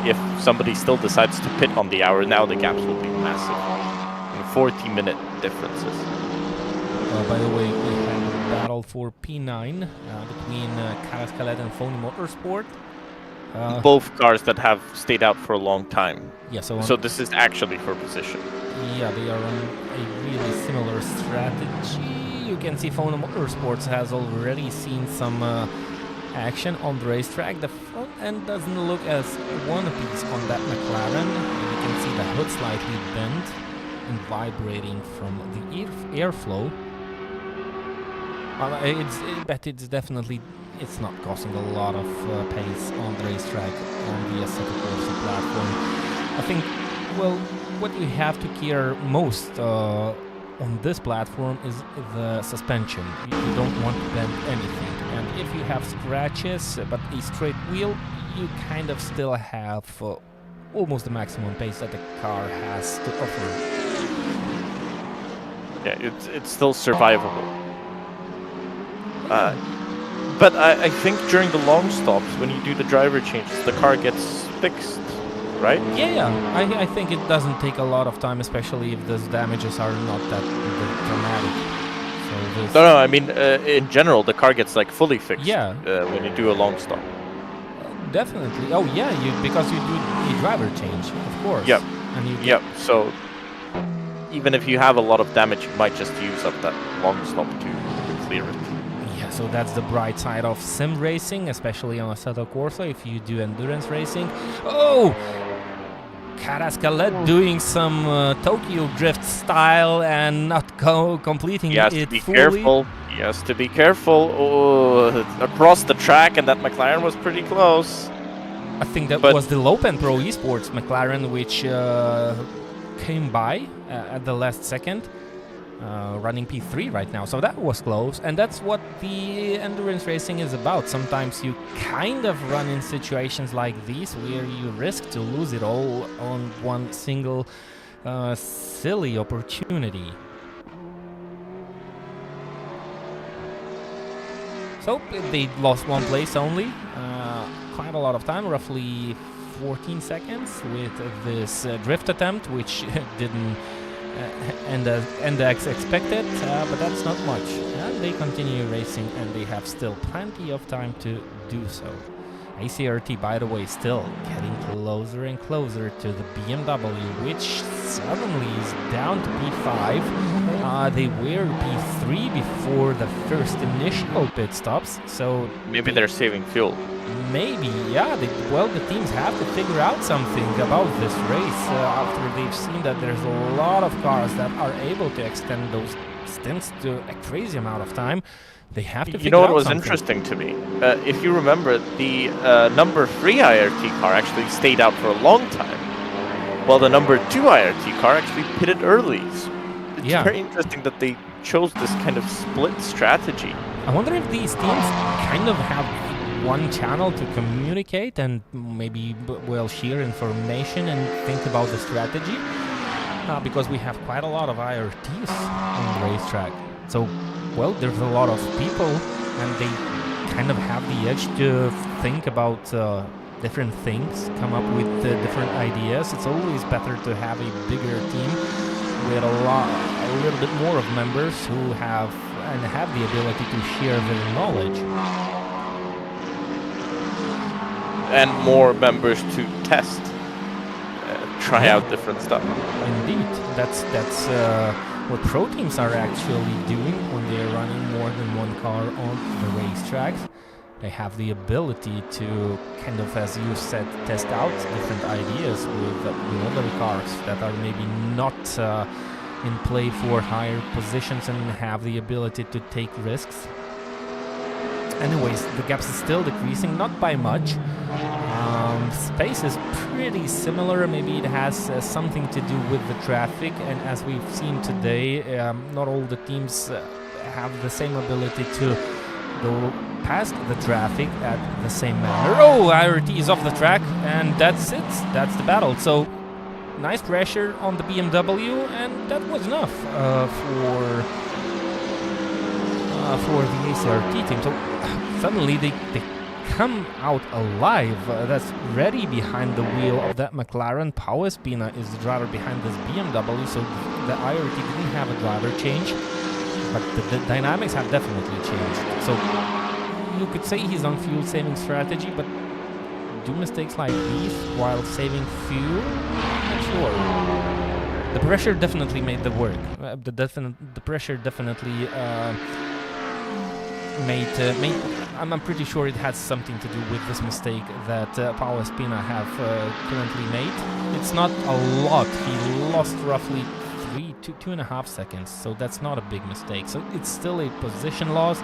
A: if somebody still decides to pit on the hour, now the gaps will be massive. 40-minute differences.
B: By the way, we had a battle for P9 between Caras Calette and Phony Motorsport.
A: Both cars that have stayed out for a long time.
B: Yeah,
A: so this is actually for position.
B: Yeah, they are on a really similar strategy. You can see Phony Motorsports has already seen some action on the racetrack. The front end doesn't look as one piece on that McLaren. You can see the hood slightly bent and vibrating from the airflow. But it's definitely, it's not causing a lot of pace on the racetrack on the Assetto Corsa platform. I think, well, what you have to care most on this platform is the suspension. You don't want to bend anything. And if you have scratches but a straight wheel, you kind of still have almost the maximum pace that the car has to offer.
A: Yeah, it's still survivable. But I think during the long stops, when you do the driver changes, the car gets fixed, right?
B: Yeah. I think it doesn't take a lot of time, especially if those damages are not that dramatic. So
A: No, I mean, in general, the car gets like fully fixed.
B: Yeah.
A: When you do a long stop.
B: Definitely. Oh yeah, because you do a driver change, of course.
A: Yep.
B: And you
A: Yep. So even if you have a lot of damage, you might just use up that long stop to clear it.
B: Yeah, so that's the bright side of sim racing, especially on Assetto Corsa if you do endurance racing. Oh! Carascalet doing some Tokyo drift style and not completing it fully.
A: He has to be careful. He has to be careful. Oh, across the track, and that McLaren was pretty close.
B: I think that was the Lopen Pro Esports McLaren, which came by at the last second, running P3 right now. So that was close, and that's what the endurance racing is about. Sometimes you kind of run in situations like these where you risk to lose it all on one single silly opportunity. So they lost one place only, quite a lot of time, roughly 14 seconds with this drift attempt, which didn't end as expected, but that's not much. They continue racing and they have still plenty of time to do so. ACRT, by the way, still getting closer and closer to the BMW, which suddenly is down to P5. They were P3 before the first initial pit stops, so
A: maybe they're saving fuel.
B: Maybe, yeah. The teams have to figure out something about this race after they've seen that there's a lot of cars that are able to extend those stints to a crazy amount of time. They have to figure out something.
A: You know what was interesting to me? If you remember, the number 3 IRT car actually stayed out for a long time, while the number 2 IRT car actually pitted early. So it's very interesting that they chose this kind of split strategy.
B: I wonder if these teams kind of have one channel to communicate and maybe share information and think about the strategy, because we have quite a lot of IRTs on the racetrack. So, well, there's a lot of people and they kind of have the edge to think about different things, come up with different ideas. It's always better to have a bigger team with a little bit more of members who have the ability to share their knowledge.
A: And more members to test, try out different stuff.
B: Indeed, that's what pro teams are actually doing when they're running more than one car on the racetracks. They have the ability to kind of, as you said, test out different ideas with other cars that are maybe not in play for higher positions and have the ability to take risks. Anyways, the gap is still decreasing, not by much. Space is pretty similar. Maybe it has something to do with the traffic, and as we've seen today, not all the teams have the same ability to go past the traffic at the same manner. Oh, IRT is off the track, and that's it. That's the battle. So, nice pressure on the BMW, and that was enough for the ACRT team. So suddenly they come out alive. That's ready behind the wheel of that McLaren. Pau Espina is the driver behind this BMW, so the IRT didn't have a driver change, but the dynamics have definitely changed. So you could say he's on fuel-saving strategy, but do mistakes like these while saving fuel? Not sure. The pressure definitely made the work. The pressure definitely I'm pretty sure it has something to do with this mistake that Pau Espina have currently made. It's not a lot. He lost roughly 2.5 seconds, so that's not a big mistake. So it's still a position loss,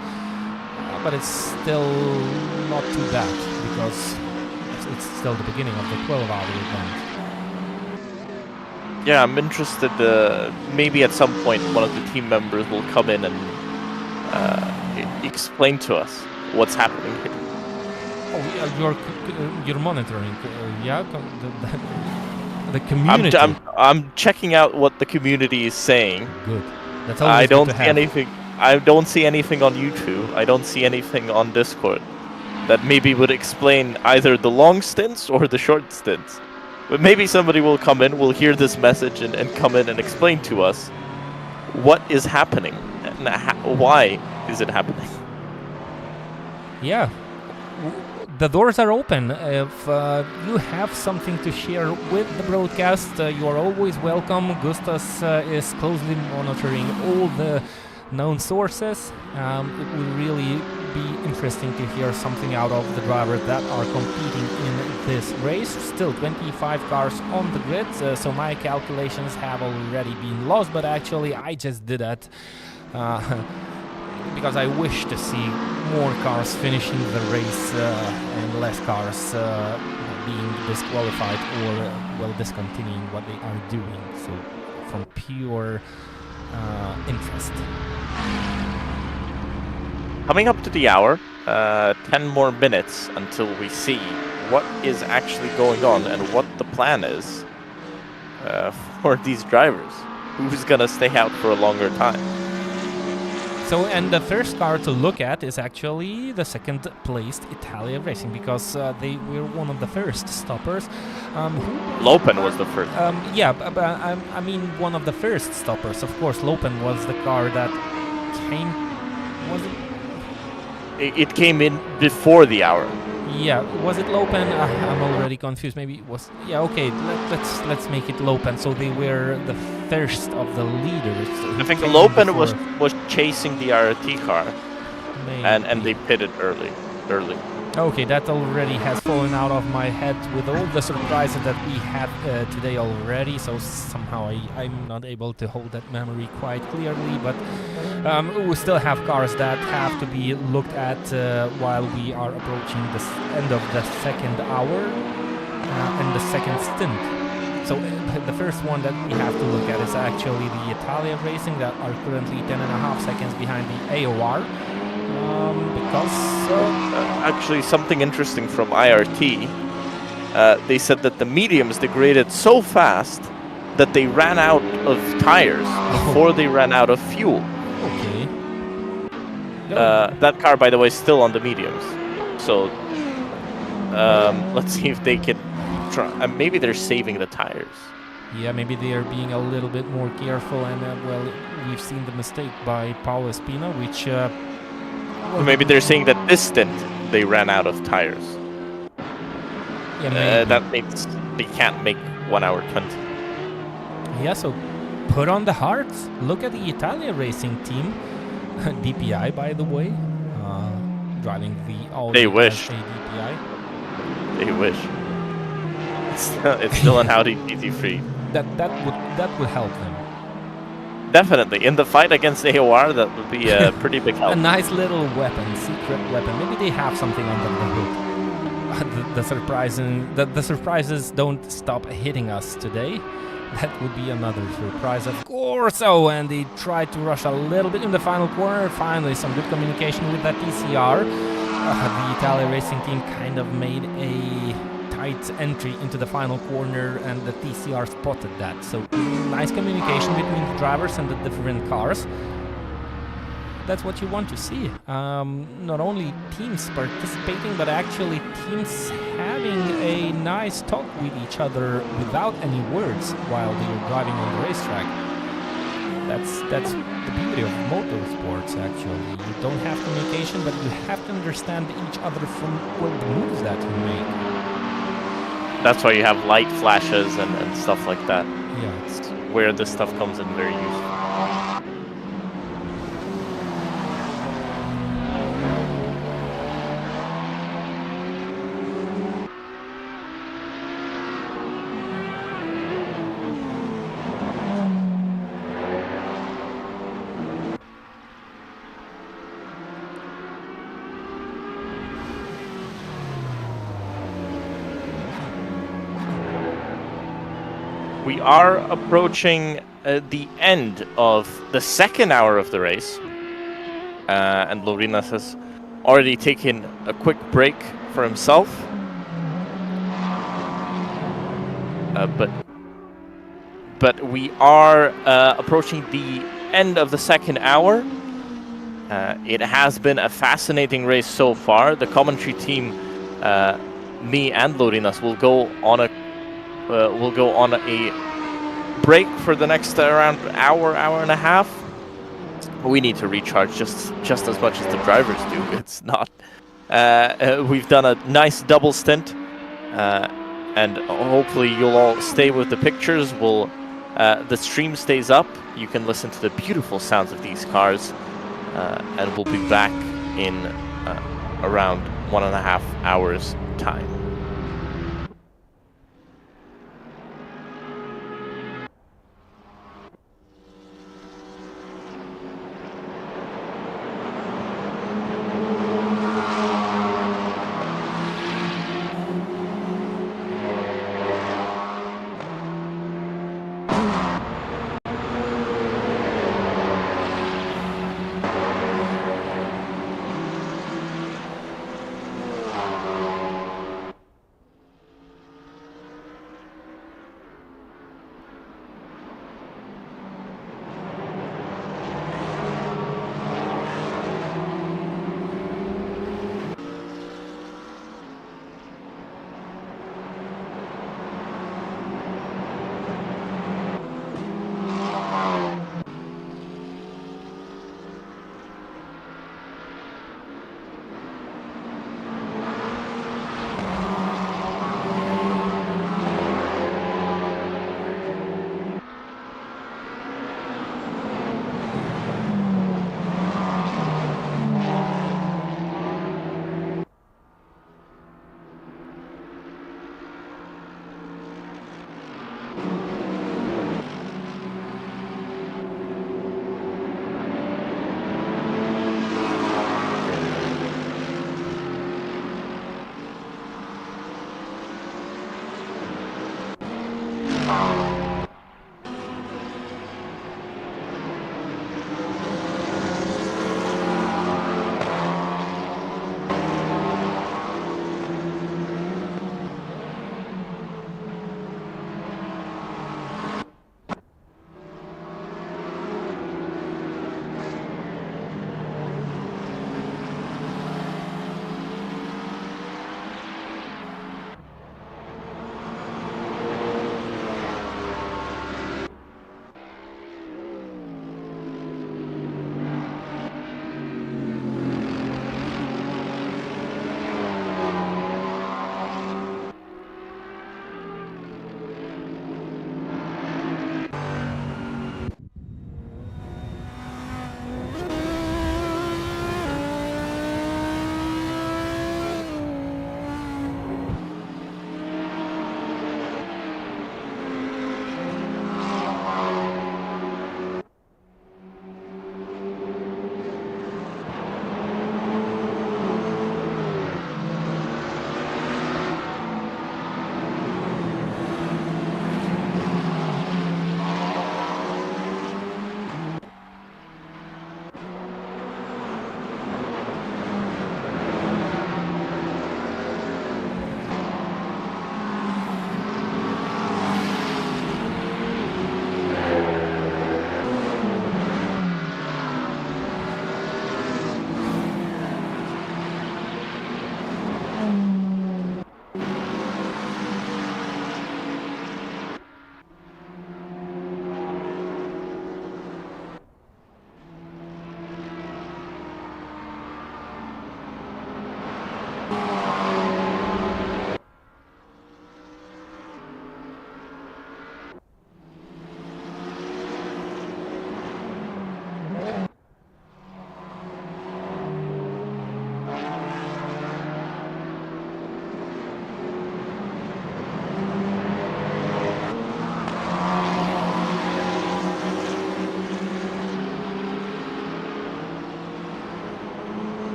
B: but it's still not too bad because it's still the beginning of the 12-hour event.
A: Yeah, I'm interested. Maybe at some point one of the team members will come in and explain to us what's happening here.
B: Oh, you're monitoring, yeah, the community.
A: I'm checking out what the community is saying.
B: Good. That's always good to have.
A: I don't see anything on YouTube. I don't see anything on Discord that maybe would explain either the long stints or the short stints. But maybe somebody will come in, will hear this message, and come in and explain to us what is happening and why is it happening.
B: Yeah. The doors are open. If you have something to share with the broadcast, you are always welcome. Gustas is closely monitoring all the known sources. It will really be interesting to hear something out of the drivers that are competing in this race. Still 25 cars on the grid, so my calculations have already been lost, but actually I just did that because I wish to see more cars finishing the race and less cars being disqualified or discontinuing what they are doing. So from pure interest.
A: Coming up to the hour, 10 more minutes until we see what is actually going on and what the plan is for these drivers. Who's gonna stay out for a longer time?
B: So, and the first car to look at is actually the second placed Italia Racing, because they were one of the first stoppers.
A: Lopen was the first.
B: Yeah, but I mean one of the first stoppers. Of course, Lopen was the car that came. Was it?
A: It came in before the hour.
B: Yeah, was it Lopen? I'm already confused. Maybe it was. Yeah, okay. Let's make it Lopen. So they were the first of the leaders.
A: I think Lopen was chasing the RT car,
B: Maybe.
A: and they pitted early.
B: Okay, that already has fallen out of my head with all the surprises that we had today already. So somehow I'm not able to hold that memory quite clearly. But we still have cars that have to be looked at while we are approaching the end of the second hour and the second stint. So the first one that we have to look at is actually the Italia Racing, that are currently 10.5 seconds behind the AOR.
A: Actually, something interesting from IRT. They said that the mediums degraded so fast that they ran out of tires before they ran out of fuel.
B: Okay.
A: That car, by the way, is still on the mediums. So let's see if they can try. Maybe they're saving the tires.
B: Yeah, maybe they are being a little bit more careful, and we've seen the mistake by Paolo Espina, which.
A: Or maybe they're saying that this stint they ran out of tires.
B: Yeah,
A: that means they can't make 1 hour 20.
B: Yeah, so put on the hearts. Look at the Italia Racing team. DPI, by the way, driving the Audi.
A: They wish.
B: DPI.
A: They wish. It's still an Audi GT3.
B: That would help them.
A: Definitely. In the fight against AOR, that would be a pretty big help.
B: A nice little weapon, secret weapon. Maybe they have something under the hood. The surprises don't stop hitting us today. That would be another surprise, of course. Oh, and they tried to rush a little bit in the final corner. Finally, some good communication with that TCR. The Italia Racing team kind of made a tight entry into the final corner, and the TCR spotted that. So nice communication between the drivers and the different cars. That's what you want to see. Not only teams participating, but actually teams having a nice talk with each other without any words while they are driving on the racetrack. That's the beauty of motorsports, actually. You don't have communication, but you have to understand each other from the moves that you make.
A: That's why you have light flashes and stuff like that.
B: Yeah.
A: It's where this stuff comes in very useful. We are approaching the end of the second hour of the race. And Lorinas has already taken a quick break for himself. But we are approaching the end of the second hour. It has been a fascinating race so far. The commentary team, me and Lorinas, will go on a break for the next around hour and a half. We need to recharge just as much as the drivers do. It's not. We've done a nice double stint, and hopefully you'll all stay with the pictures. The stream stays up. You can listen to the beautiful sounds of these cars, and we'll be back in around 1.5 hours time.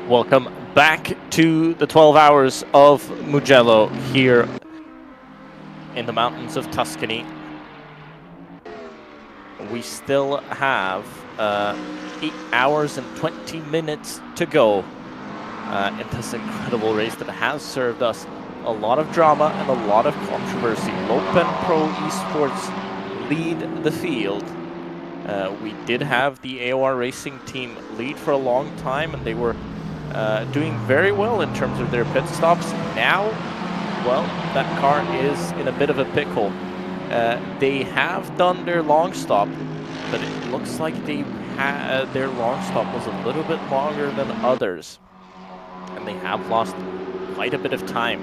A: Welcome back to the 12 hours of Mugello here in the mountains of Tuscany. We still have 8 hours and 20 minutes to go in this incredible race that has served us a lot of drama and a lot of controversy. Lopen Pro Esports lead the field. We did have the AOR Racing team lead for a long time, and they were doing very well in terms of their pit stops. Now, well, that car is in a bit of a pickle. They have done their long stop, but it looks like their long stop was a little bit longer than others, and they have lost quite a bit of time.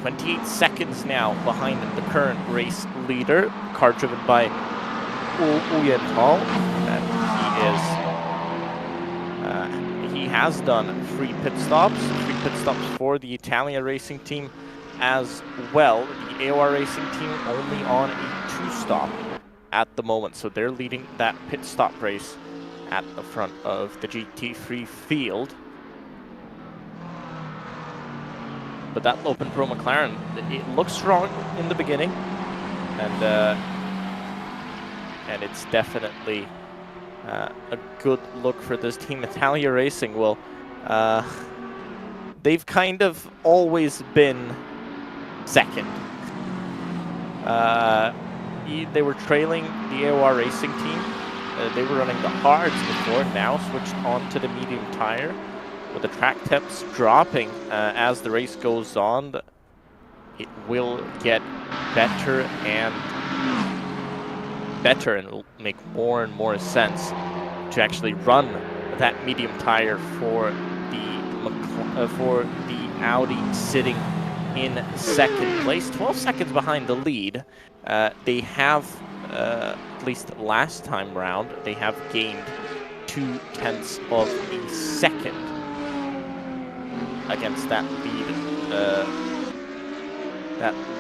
A: 28 seconds now behind the current race leader, car driven by Uyenthal, and he has done three pit stops for the Italia Racing team as well. The AOR Racing team only on a 2-stop at the moment, so they're leading that pit stop race at the front of the GT3 field. But that Lopen Pro McLaren, it looks strong in the beginning, and it's definitely a good look for this team. Italia Racing, well, they've kind of always been second. They were trailing the AOR Racing team. They were running the hards before, now switched on to the medium tire. With the track temps dropping as the race goes on, it will get better and it'll make more and more sense to actually run that medium tire for the Audi sitting in second place, 12 seconds behind the lead. They have, at least last time round, they have gained 0.2 of a second against that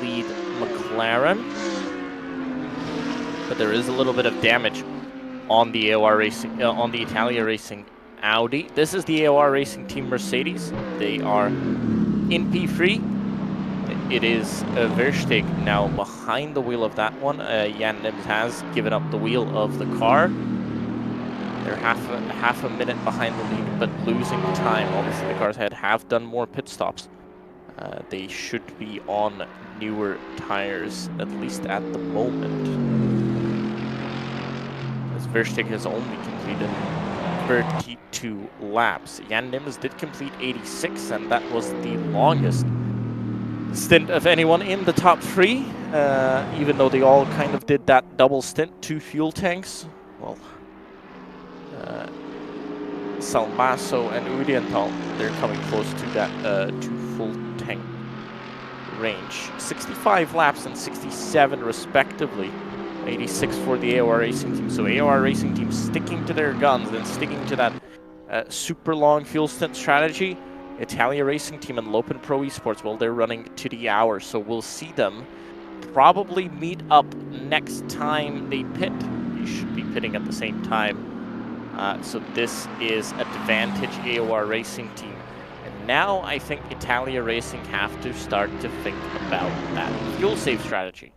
A: lead McLaren. But there is a little bit of damage on the AOR Racing, on the Italia Racing Audi. This is the AOR Racing Team Mercedes. They are in P3. It is Versteeg now behind the wheel of that one. Jan Nims has given up the wheel of the car. They're half a minute behind the lead, but losing time. Obviously, the cars ahead have done more pit stops. They should be on newer tires, at least at the moment. As Versteeg has only completed 32 laps. Jan Nims did complete 86, and that was the longest stint of anyone in the top 3, even though they all kind of did that double stint, 2 fuel tanks. Well, Salmaso and Udiental, they're coming close to that 2 full tank range. 65 laps and 67 respectively. 86 for the AOR Racing team. So AOR Racing team sticking to their guns and sticking to that super long fuel stint strategy. Italia Racing team and Lopen Pro Esports, well, they're running to the hour, so we'll see them probably meet up next time they pit. They should be pitting at the same time. So this is advantage AOR Racing team. And now I think Italia Racing have to start to think about that fuel save strategy.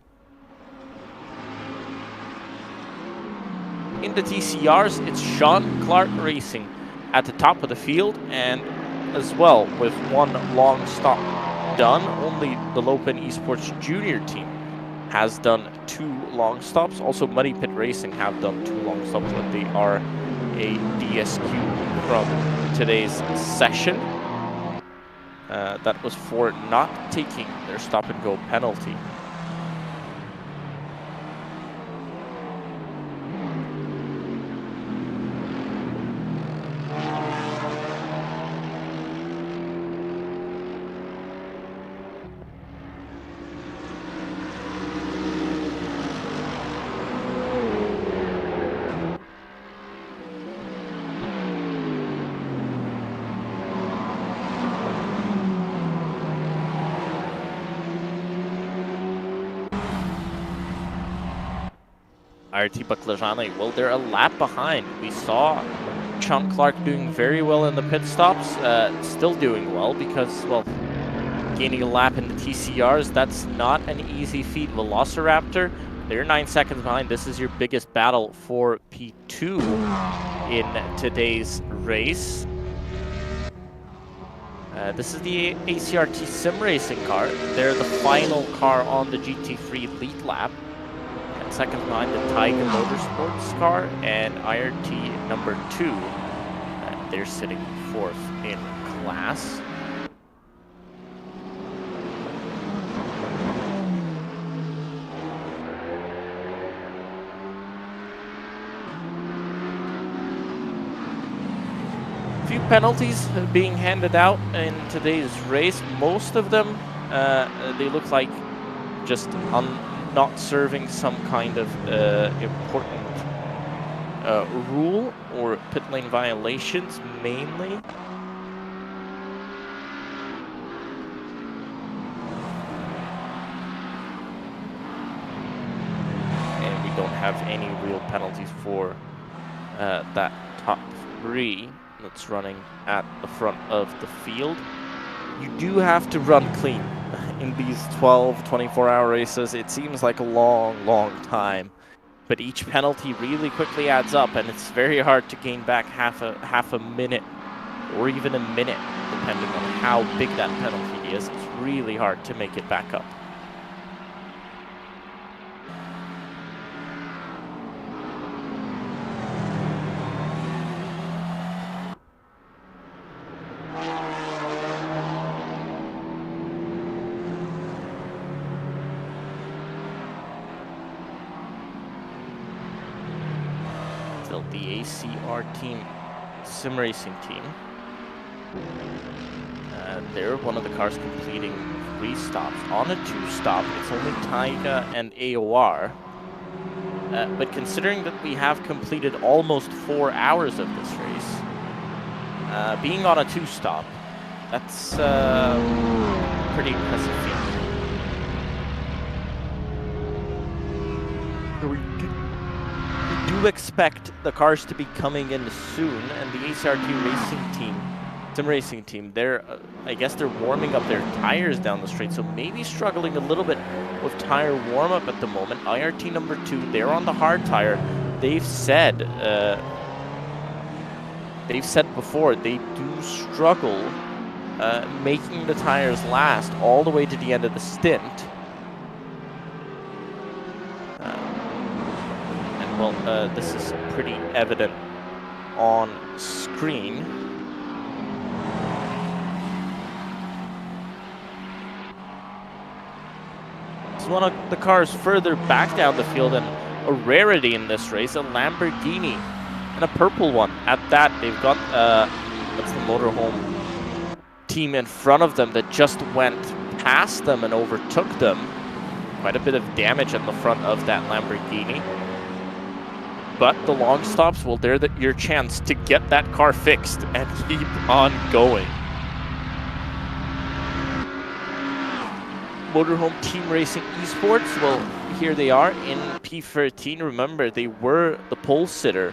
A: In the TCRs, it's Sean Clark Racing at the top of the field, and as well with one long stop done. Only the Lopen Esports Junior team has done 2 long stops. Also, Muddy Pit Racing have done 2 long stops, but they are a DSQ from today's session. That was for not taking their stop-and-go penalty. RT Baklajani, well, they're a lap behind. We saw Sean Clark doing very well in the pit stops, still doing well because, well, gaining a lap in the TCRs, that's not an easy feat. Velociraptor, they're 9 seconds behind. This is your biggest battle for P2 in today's race. This is the ACRT Sim Racing car. They're the final car on the GT3 lead lap. 10 seconds behind the Taiga Motorsports car and IRT number 2. They're sitting 4th in class. Few penalties being handed out in today's race. Most of them, they look like just not serving some kind of important rule or pit lane violations, mainly. And we don't have any real penalties for that top 3 that's running at the front of the field. You do have to run clean in these 12, 24-hour races. It seems like a long, long time, but each penalty really quickly adds up, and it's very hard to gain back half a minute or even a minute, depending on how big that penalty is. It's really hard to make it back up. The ACR team, sim racing team. They're one of the cars completing 3 stops. On a 2-stop, it's only Taiga and AOR. But considering that we have completed almost 4 hours of this race, being on a 2-stop, that's a pretty impressive feat. Do expect the cars to be coming in soon, and the ACRT racing team, sim racing team, they're I guess they're warming up their tires down the straight, so maybe struggling a little bit with tire warm up at the moment. IRT number 2, they're on the hard tire. They've said before they do struggle making the tires last all the way to the end of the stint. Well, this is pretty evident on screen. It's one of the cars further back down the field, and a rarity in this race, a Lamborghini, and a purple one. At that, they've got that's the motorhome team in front of them that just went past them and overtook them. Quite a bit of damage at the front of that Lamborghini. But the long stops, well, they're your chance to get that car fixed and keep on going. Motorhome Team Racing Esports, well, here they are in P13. Remember, they were the pole sitter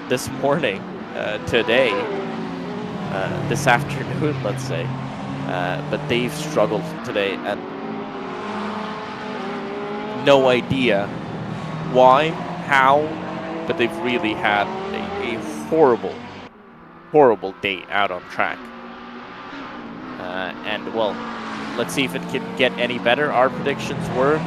A: this morning, today, this afternoon, let's say. But they've struggled today, and no idea why, how, but they've really had a horrible, horrible day out on track. And, well, let's see if it can get any better. Our predictions were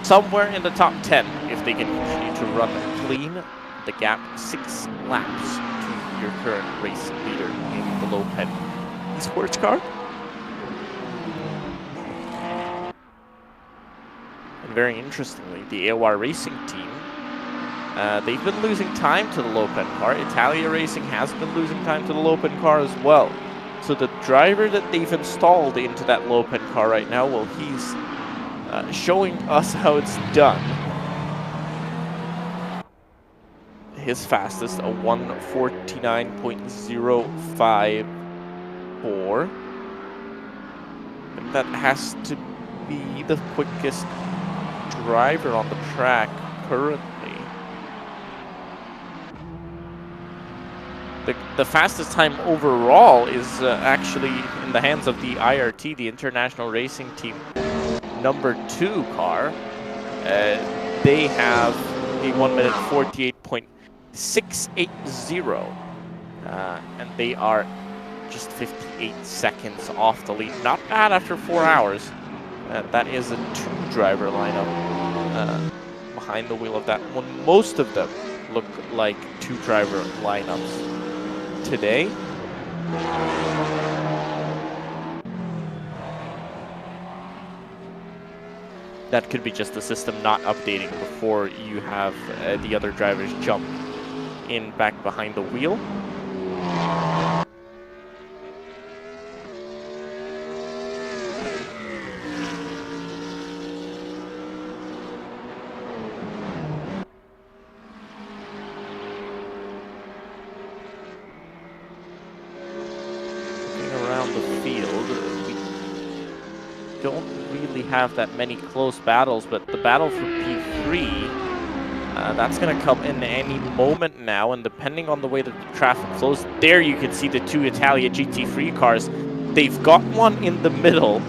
A: somewhere in the top 10 if they can continue to run clean. The gap 6 laps to your current race leader in the low-pen esports car. Very interestingly, the AOR racing team, they've been losing time to the low-pen car. Italia Racing has been losing time to the low-pen car as well. So the driver that they've installed into that low-pen car right now, well, he's showing us how it's done. His fastest, a 1:49.054. And that has to be the quickest driver on the track currently. The fastest time overall is actually in the hands of the IRT, the International Racing Team number 2 car. They have a 1 minute 48.680, and they are just 58 seconds off the lead. Not bad after 4 hours. That is a 2-driver lineup behind the wheel of that one. Most of them look like 2-driver lineups today. That could be just the system not updating before you have the other drivers jump in back behind the wheel. Have that many close battles, but the battle for P3, that's going to come in any moment now, and depending on the way that the traffic flows, there you can see the 2 Italia GT3 cars. They've got one in the middle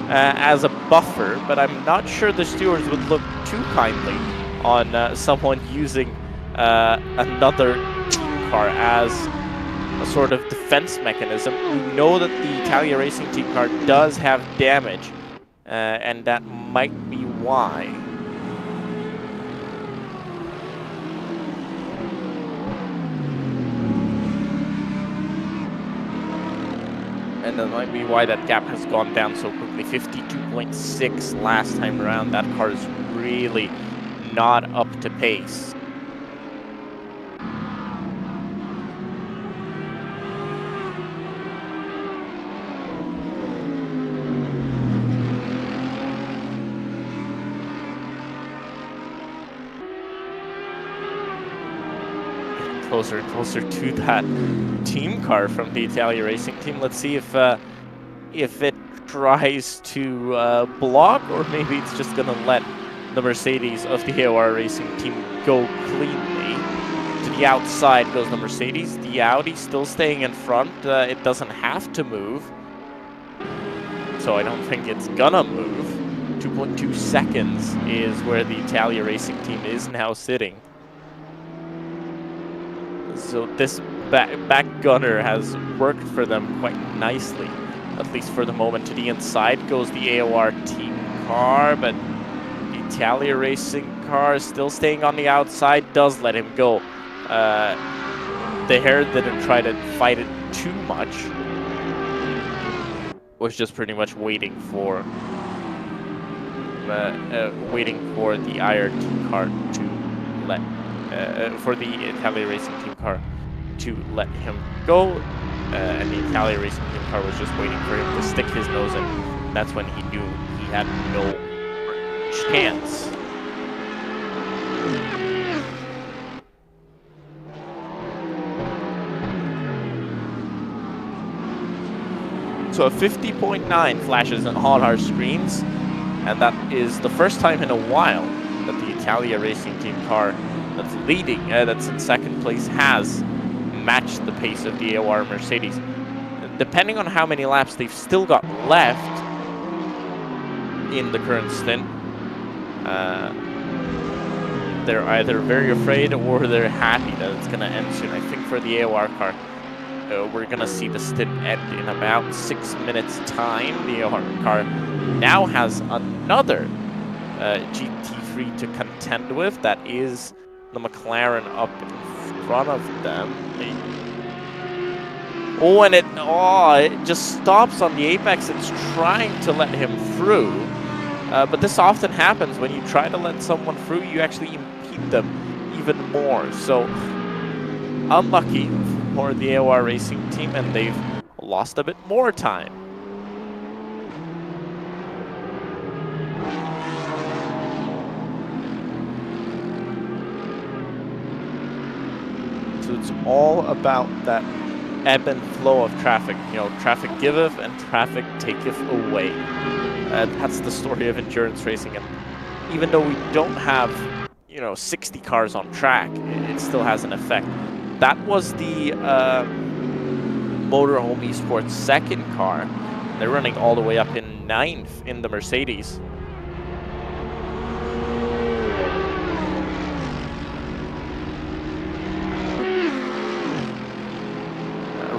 A: as a buffer, but I'm not sure the stewards would look too kindly on someone using another team car as a sort of defense mechanism. We know that the Italia Racing Team car does have damage, and that might be why. And that might be why that gap has gone down so quickly. 52.6 last time around. That car is really not up to pace. Closer and closer to that team car from the Italia Racing Team. Let's see if it tries to block, or maybe it's just going to let the Mercedes of the AOR Racing Team go cleanly. To the outside goes the Mercedes. The Audi still staying in front. It doesn't have to move, so I don't think it's gonna move. 2.2 seconds is where the Italia Racing Team is now sitting. So this back gunner has worked for them quite nicely, at least for the moment. To the inside goes the AOR team car, but the Italia Racing car still staying on the outside, does let him go. The Hare didn't try to fight it too much, was just pretty much waiting for the IRT car to let for the Italia Racing Team car to let him go, and the Italia Racing Team car was just waiting for him to stick his nose in. That's when he knew he had no chance. So a 50.9 flashes on all our screens, and that is the first time in a while that the Italia Racing Team car that's leading, that's in second place, has matched the pace of the AOR Mercedes. Depending on how many laps they've still got left in the current stint, they're either very afraid or they're happy that it's going to end soon. I think for the AOR car, we're going to see the stint end in about 6 minutes time. The AOR car now has another GT3 to contend with. That is the McLaren up in front of them. And it just stops on the apex. It's trying to let him through. But this often happens when you try to let someone through, you actually impede them even more. So unlucky for the AOR Racing Team, and they've lost a bit more time. So it's all about that ebb and flow of traffic. You know, traffic giveth and traffic taketh away. That's the story of endurance racing. And even though we don't have, 60 cars on track, it still has an effect. that was the Motorhome Esports second car. They're running all the way up in 9th in the Mercedes.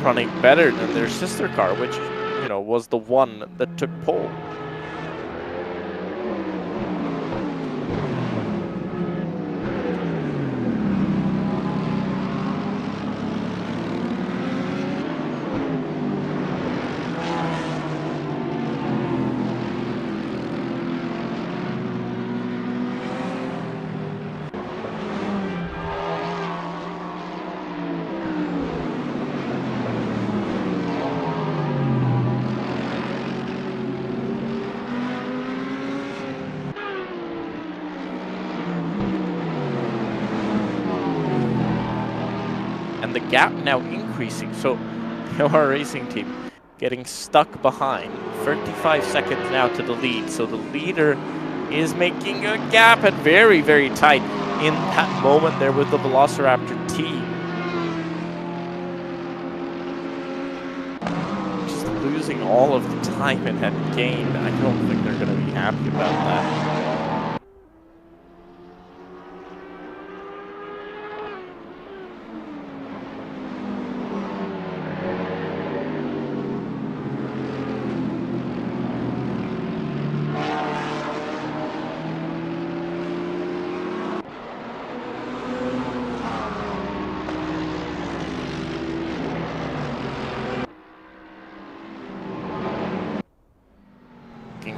A: Running better than their sister car, which, you know, was the one that took pole. And the gap now increasing, so our racing team getting stuck behind. 35 seconds now to the lead, so the leader is making a gap and very, very tight in that moment there with the Velociraptor team. Just losing all of the time it had gained. I don't think they're going to be happy about that.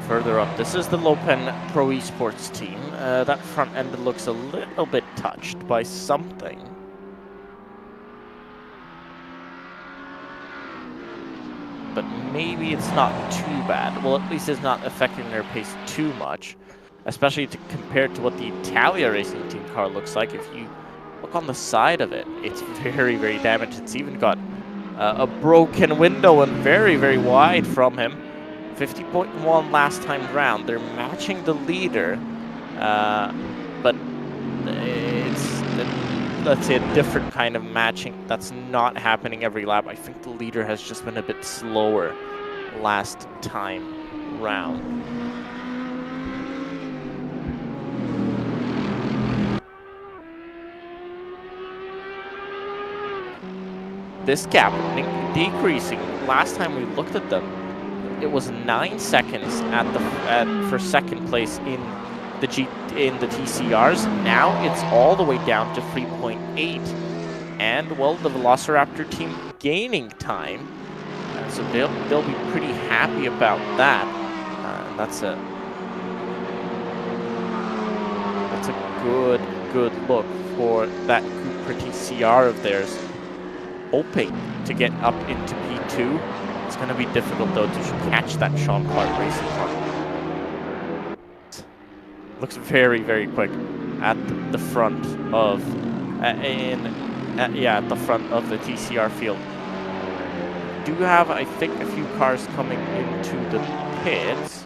A: Further up, this is the Lopen Pro Esports team. That front end looks a little bit touched by something. But maybe it's not too bad. Well, at least it's not affecting their pace too much, especially compared to what the Italia racing team car looks like. If you look on the side of it, it's very, very damaged. It's even got a broken window and very, very wide from him. 50.1 last time round. They're matching the leader, but it's, let's say, a different kind of matching. That's not happening every lap. I think the leader has just been a bit slower last time round. This gap decreasing. Last time we looked at them, it was 9 seconds for second place in the TCRs. Now it's all the way down to 3.8, and well, the Velociraptor team gaining time, so they'll be pretty happy about that. That's a good look for that Cupra TCR of theirs, hoping to get up into P2. It's going to be difficult, though, to catch that Sean Clark racing car. Looks very, very quick at the front of, at the front of the TCR field. Do have, I think, a few cars coming into the pits.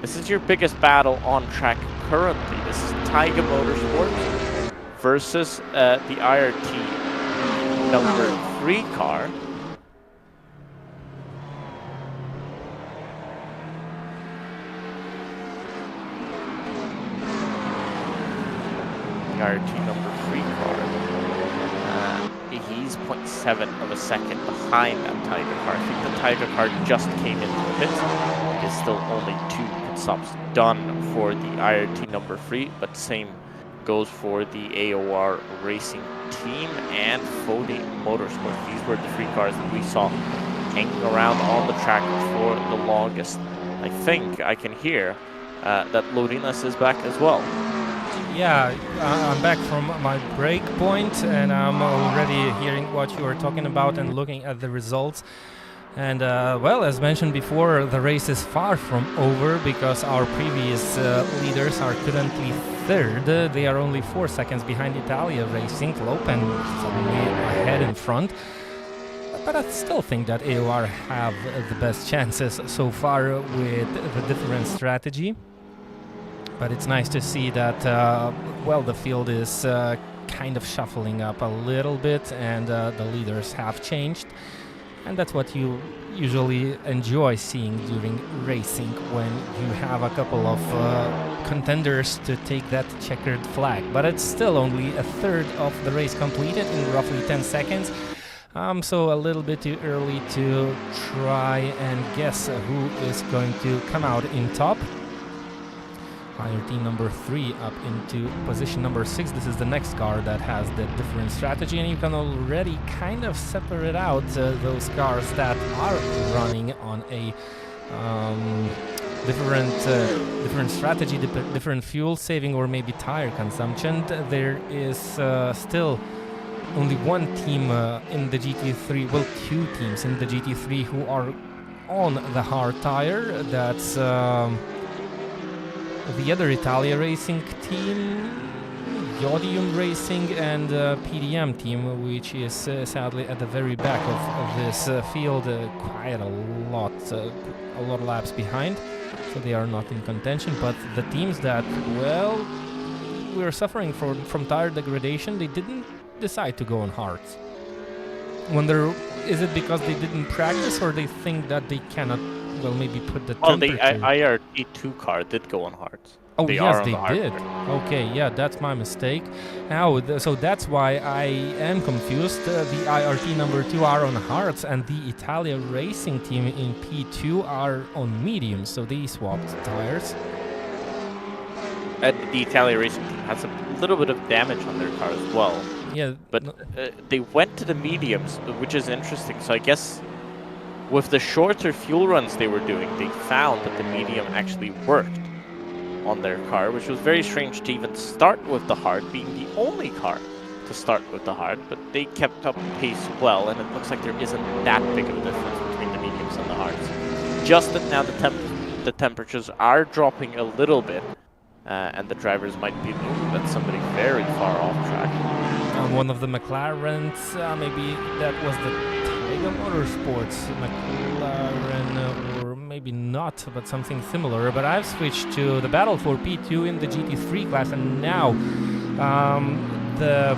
A: This is your biggest battle on track currently. This is Taiga Motorsports versus the IRT number 3 car. IRT number 3 car. He's 0.7 of a second behind that Tiger car. I think the Tiger car just came into the pits. It's still only 2 pit stops done for the IRT number 3, but same goes for the AOR racing team and Fodi Motorsports. These were the 3 cars that we saw hanging around on the track for the longest. I think I can hear that Lorinas is back as well.
B: Yeah, I'm back from my break point, and I'm already hearing what you are talking about and looking at the results. And well, as mentioned before, the race is far from over because our previous leaders are currently third. They are only 4 seconds behind Italia Racing. Lopen suddenly ahead in front. But I still think that AOR have the best chances so far with the different strategy. But it's nice to see that, well, the field is kind of shuffling up a little bit, and the leaders have changed. And that's what you usually enjoy seeing during racing, when you have a couple of contenders to take that checkered flag. But it's still only a third of the race completed in roughly 10 seconds. So a little bit too early to try and guess who is going to come out in top. Team number 3 up into position number 6. This is the next car that has the different strategy, and you can already kind of separate out those cars that are running on a different strategy, different fuel saving, or maybe tire consumption. There is still only one team in the GT3, well, 2 teams in the GT3 who are on the hard tire. That's the other Italia racing team, Yodium Racing, and PDM team, which is sadly at the very back of this field, quite a lot of laps behind, so they are not in contention. But the teams that, well, we're suffering from tire degradation, they didn't decide to go on hards. Wonder, is it because they didn't practice, or they think that they cannot, well, maybe put the temperature?
A: Well, the IRT2 car did go on hards.
B: Oh, yes, they did. Okay, yeah, that's my mistake. Now, so that's why I am confused. The IRT number 2 are on hards, and the Italia racing team in P2 are on mediums, so they swapped tires.
A: And the Italia racing team has a little bit of damage on their car as well.
B: Yeah,
A: but they went to the mediums, which is interesting. So I guess with the shorter fuel runs they were doing, they found that the medium actually worked on their car, which was very strange to even start with the hard, being the only car to start with the hard. But they kept up pace well, and it looks like there isn't that big of a difference between the mediums and the hards. Just that now the temperatures are dropping a little bit, and the drivers might be looking at somebody very far off track.
B: One of the McLarens, maybe that was the Tiger Motorsports McLaren, or maybe not, but something similar. But I've switched to the battle for P2 in the GT3 class, and now the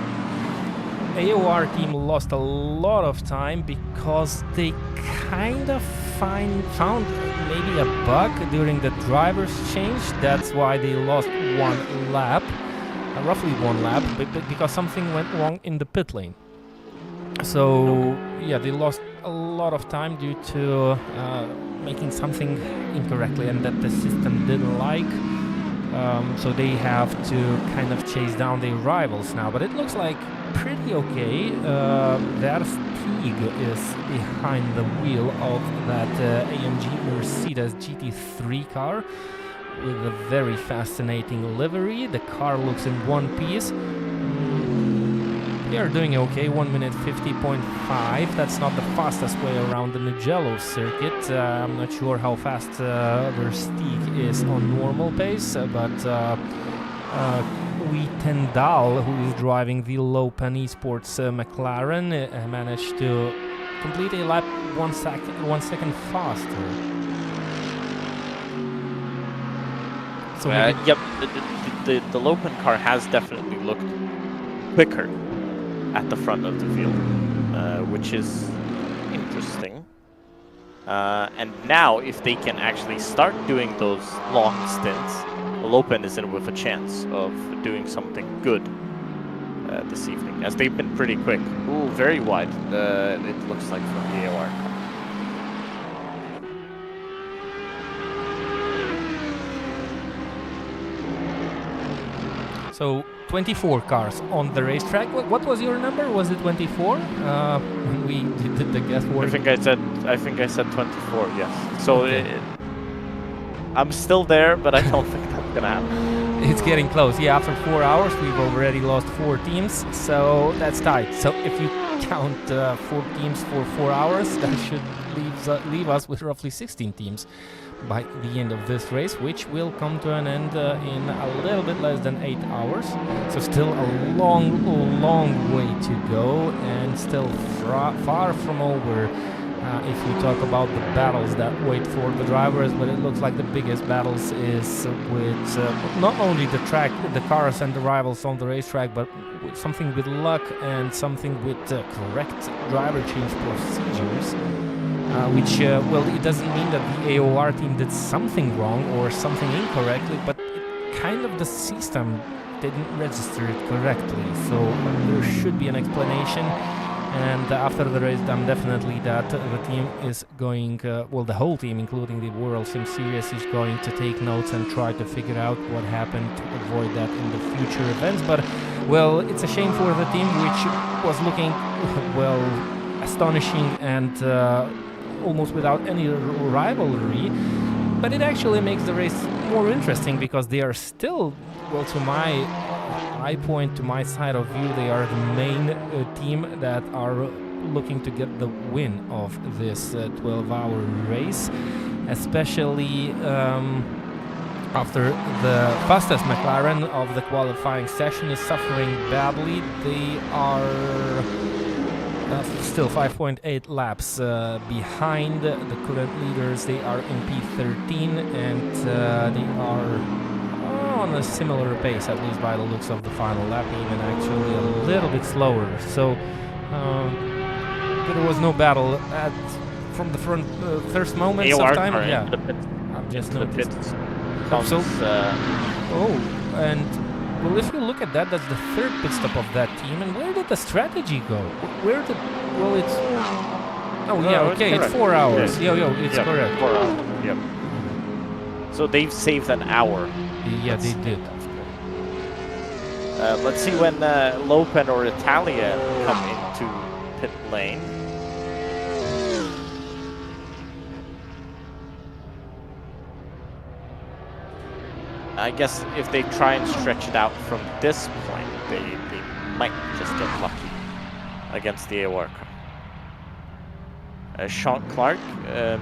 B: AOR team lost a lot of time because they kind of found maybe a bug during the driver's change. That's why they lost one lap. Roughly one lap, because something went wrong in the pit lane. So yeah, they lost a lot of time due to making something incorrectly, and that the system didn't like. So they have to kind of chase down their rivals now. But it looks like pretty okay. Versteeg is behind the wheel of that AMG Mercedes GT3 car, with a very fascinating livery. The car looks in one piece. They are doing okay, 1 minute 50.5. That's not the fastest way around the Mugello circuit. I'm not sure how fast Versteeg is on normal pace, but Tendal, who is driving the Lopan Esports McLaren, managed to complete a lap 1 second faster. So
A: yep, the Lopan car has definitely looked quicker at the front of the field, which is interesting. And now, if they can actually start doing those long stints, Lopan is in with a chance of doing something good this evening, as they've been pretty quick. Ooh, very wide, it looks like, from the AOR car.
B: So 24 cars on the racetrack. What was your number? Was it 24? When we did the guesswork.
A: I think I said 24. Yes. So okay. I'm still there, but I don't think that's gonna happen.
B: It's getting close. Yeah, after 4 hours, we've already lost 4 teams, so that's tight. So if you count 4 teams for 4 hours, that should leave us with roughly 16 teams by the end of this race, which will come to an end in a little bit less than 8 hours. So still a long way to go, and still far from over if you talk about the battles that wait for the drivers, but it looks like the biggest battles is with not only the track, the cars and the rivals on the racetrack, but with something with luck and something with correct driver change procedures. Which, well, it doesn't mean that the AOR team did something wrong or something incorrectly, but kind of the system didn't register it correctly. So there should be an explanation. And after the race, I'm definitely that the team is going, well, the whole team, including the World Sim Series, is going to take notes and try to figure out what happened to avoid that in the future events. But, well, it's a shame for the team, which was looking, well, astonishing and almost without any rivalry. But it actually makes the race more interesting because they are still, well, to my point, to my side of view, they are the main team that are looking to get the win of this 12-hour race, especially after the fastest McLaren of the qualifying session is suffering badly. They are still 5.8 laps behind the current leaders. They are in P13 and they are on a similar pace, at least by the looks of the final lap, even actually a little bit slower. So there was no battle from the first moments of time. Yeah, I've just noticed. So, and well, if you look at that, that's the third pit stop of that team. And where did the strategy go? Where did? Well, it's. Oh yeah, okay, it's 4 hours.
A: Yeah.
B: It's correct.
A: 4 hours. Yep. So they've saved an hour.
B: Yeah, they did.
A: Let's see when Lopen or Italia come into pit lane. I guess if they try and stretch it out from this point, they might just get lucky against the AOR car. Sean Clark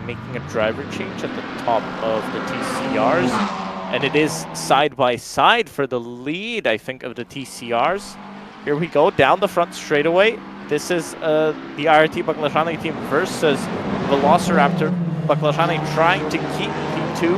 A: making a driver change at the top of the TCRs. And it is side by side for the lead, I think, of the TCRs. Here we go, down the front straightaway. This is the IRT Baklažany team versus Velociraptor. Baklažany trying to keep P2.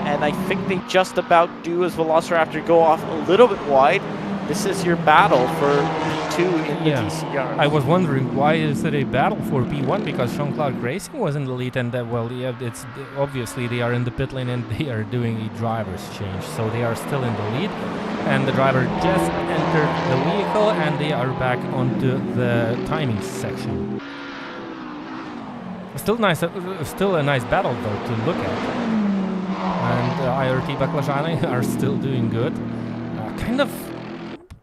A: And I think they just about do as Velociraptor go off a little bit wide. This is your battle for P2 in the TCR.
B: I was wondering why is it a battle for P1, because Sean Clark Racing was in the lead, and well, yeah, it's obviously they are in the pit lane and they are doing a driver's change, so they are still in the lead. And the driver just entered the vehicle, and they are back onto the timing section. Still nice, still a nice battle though to look at. And IRT Baklažany are still doing good. Kind of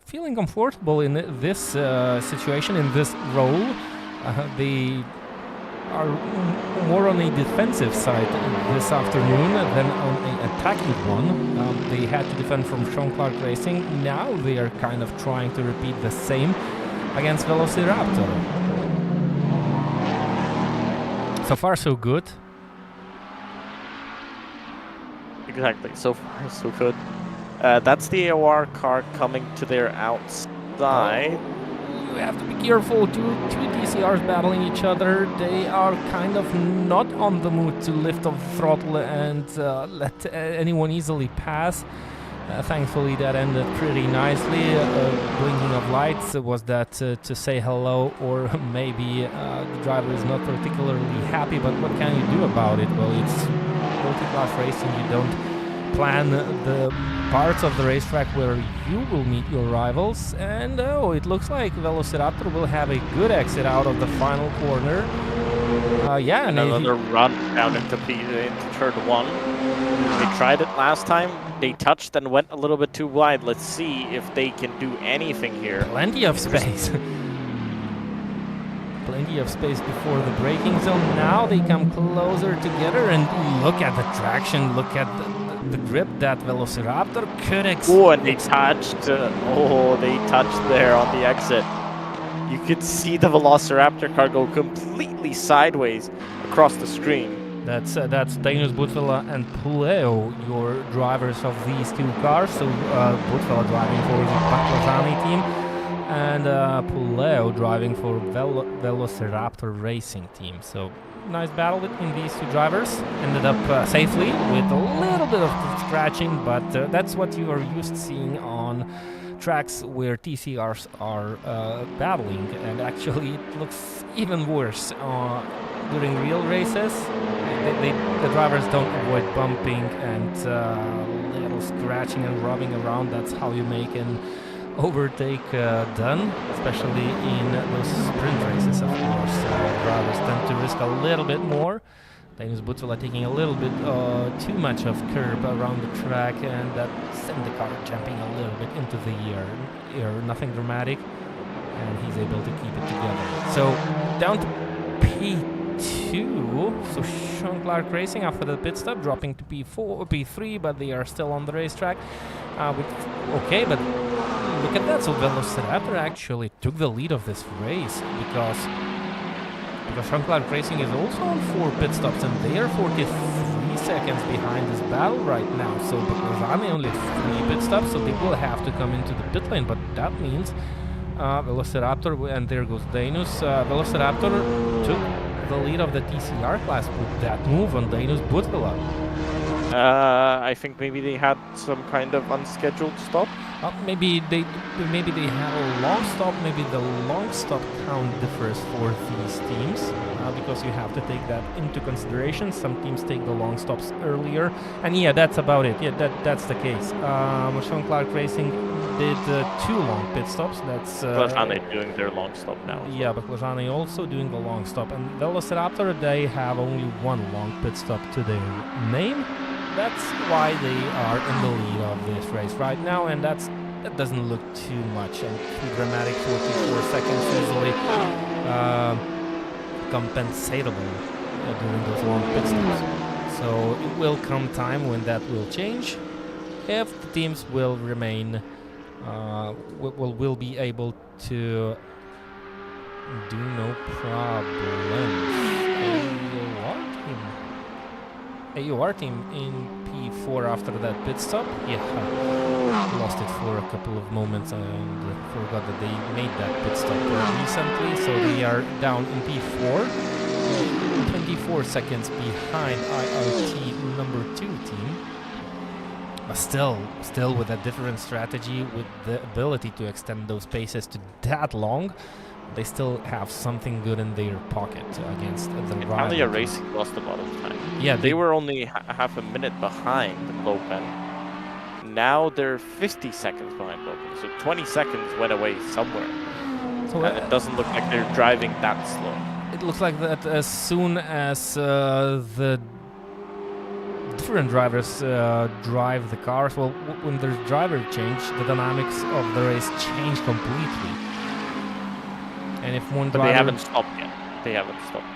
B: feeling comfortable in this situation, in this role. They are more on a defensive side this afternoon than on an attacking one. They had to defend from Sean Clark Racing. Now they are kind of trying to repeat the same against Velociraptor. So far, so good.
A: Exactly, so far so good. That's the AOR car coming to their outside.
B: You have to be careful. Two TCRs battling each other. They are kind of not on the mood to lift off the throttle and let anyone easily pass. Thankfully, that ended pretty nicely. Blinking of lights, was that to say hello, or maybe the driver is not particularly happy, but what can you do about it? Well, it's multi-class racing. You don't plan the parts of the racetrack where you will meet your rivals, and oh, it looks like Velociraptor will have a good exit out of the final corner. Yeah, and
A: another run down into turn 1. They tried it last time. They touched and went a little bit too wide. Let's see if they can do anything here.
B: Plenty of space. Plenty of space before the braking zone. Now they come closer together, and look at the traction. Look at the grip that Velociraptor could
A: Oh, and they touched. They touched there on the exit. You could see the Velociraptor car go completely sideways across the screen.
B: That's Danius Butfela and Puleo, your drivers of these two cars. So Butfela driving for the Baklažany team, and Puleo driving for Velociraptor Racing team. So nice battle between these two drivers. Ended up safely with a little bit of scratching, but that's what you are used to seeing on tracks where TCRs are battling, and actually it looks even worse during real races. The drivers don't avoid bumping and little scratching and rubbing around. That's how you make an overtake done, especially in those sprint races, of course. Drivers tend to risk a little bit more. Linus Butzela taking a little bit too much of curb around the track, and that sent the car jumping a little bit into the air. Nothing dramatic, and he's able to keep it together. So down to P2. So Sean Clark Racing after the pit stop, dropping to P3, but they are still on the racetrack. Okay, but look at that. So Velociraptor actually took the lead of this race because Sean Clark Racing is also on 4 pit stops, and they are 43 seconds behind this battle right now. So Baklazani only 3 pit stops, so they will have to come into the pit lane, but that means Velociraptor, and there goes Danus. Velociraptor took the lead of the TCR class with that move on Danus Butzela.
A: I think maybe they had some kind of unscheduled stop.
B: Maybe they had a long stop. Maybe the long stop count differs for these teams because you have to take that into consideration. Some teams take the long stops earlier, and yeah, that's about it. Yeah, that's the case. Sean Clark Racing did 2 long pit stops. That's
A: Baklazani doing their long stop now.
B: Yeah, but Baklazani also doing the long stop, and Velociraptor, they have only 1 long pit stop to their name. That's why they are in the lead of this race right now, and that doesn't look too much and too dramatic. 44 seconds easily compensatable during those long pit stops. So it will come time when that will change, if the teams will remain, will be able to do no problems. AOR team in P4 after that pit stop. Yeah, lost it for a couple of moments and forgot that they made that pit stop recently. So they are down in P4, 24 seconds behind IRT number 2 team. But still with a different strategy, with the ability to extend those paces to that long, they still have something good in their pocket against the rival.
A: Italia Racing lost a lot of time.
B: Yeah,
A: they were only half a minute behind Lopen. Now they're 50 seconds behind Lopen, so 20 seconds went away somewhere. So and it doesn't look like they're driving that slow.
B: It looks like that as soon as the different drivers drive the cars, well, when there's driver change, the dynamics of the race change completely. And if one driver...
A: But they haven't stopped yet. They haven't stopped.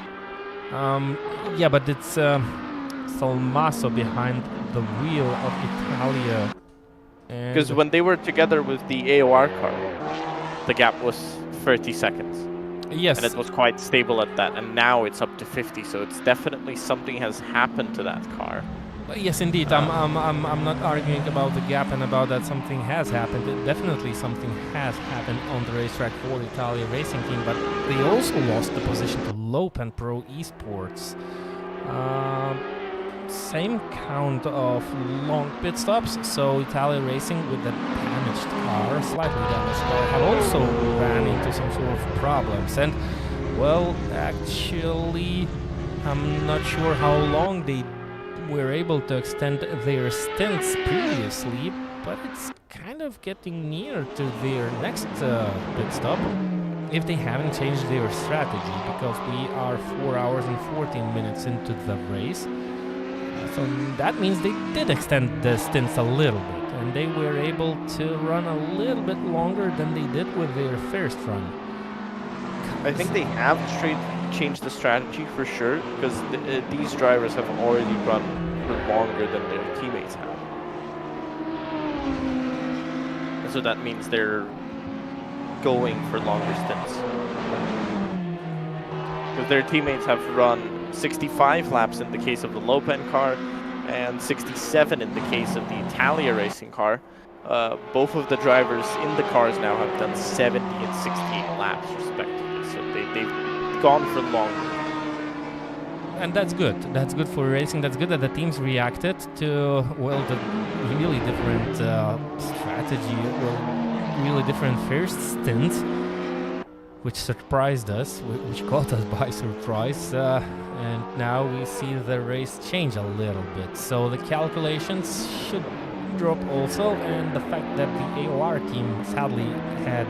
B: Yeah, but it's Salmaso behind the wheel of Italia.
A: Because when they were together with the AOR car, the gap was 30 seconds.
B: Yes.
A: And it was quite stable at that. And now it's up to 50, so it's definitely something has happened to that car.
B: Yes, indeed. I'm not arguing about the gap and about that something has happened. Definitely something has happened on the racetrack for the Italia Racing team, but they also lost the position to Lopen Pro Esports. Same count of long pit stops, so Italia Racing with the damaged car, slightly damaged car, have also ran into some sort of problems. And, well, actually, I'm not sure how long they were able to extend their stints previously, but it's kind of getting near to their next pit stop if they haven't changed their strategy, because we are 4 hours and 14 minutes into the race. So that means they did extend the stints a little bit, and they were able to run a little bit longer than they did with their first run.
C: I think they have changed the strategy for sure, because these drivers have already run for longer than their teammates have. And so that means they're going for longer stints. Because their teammates have run 65 laps in the case of the Lopen car and 67 in the case of the Italia Racing car. Both of the drivers in the cars now have done 70 and 68 laps respectively, so they've gone for longer.
B: and that's good. That's good for racing. That's good that the teams reacted to, well, the really different strategy, well, really different first stint, which surprised us, which caught us by surprise. And now we see the race change a little bit. So the calculations should drop also, and the fact that the AOR team sadly had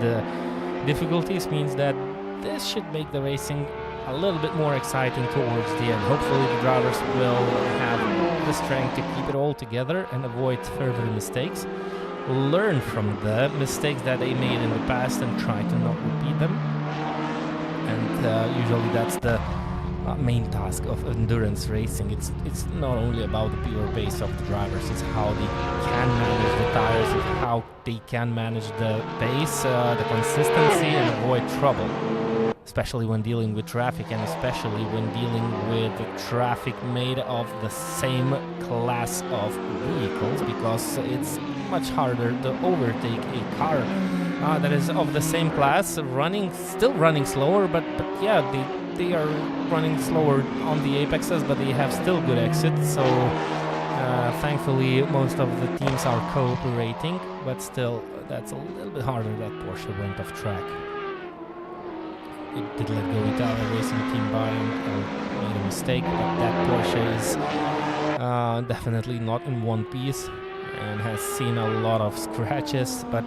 B: difficulties means that this should make the racing a little bit more exciting towards the end. Hopefully the drivers will have all the strength to keep it all together and avoid further mistakes. Learn from the mistakes that they made in the past and try to not repeat them. And usually that's the main task of endurance racing. It's not only about the pure pace of the drivers, it's how they can manage the tires, it's how they can manage the pace, the consistency, and avoid trouble, especially when dealing with traffic, and especially when dealing with traffic made of the same class of vehicles, because it's much harder to overtake a car that is of the same class, still running slower, but yeah, they are running slower on the apexes, but they have still good exits, so thankfully most of the teams are cooperating, but still that's a little bit harder that Porsche went off track. It did let go Italian racing team by and made a mistake, but that Porsche is definitely not in one piece and has seen a lot of scratches, but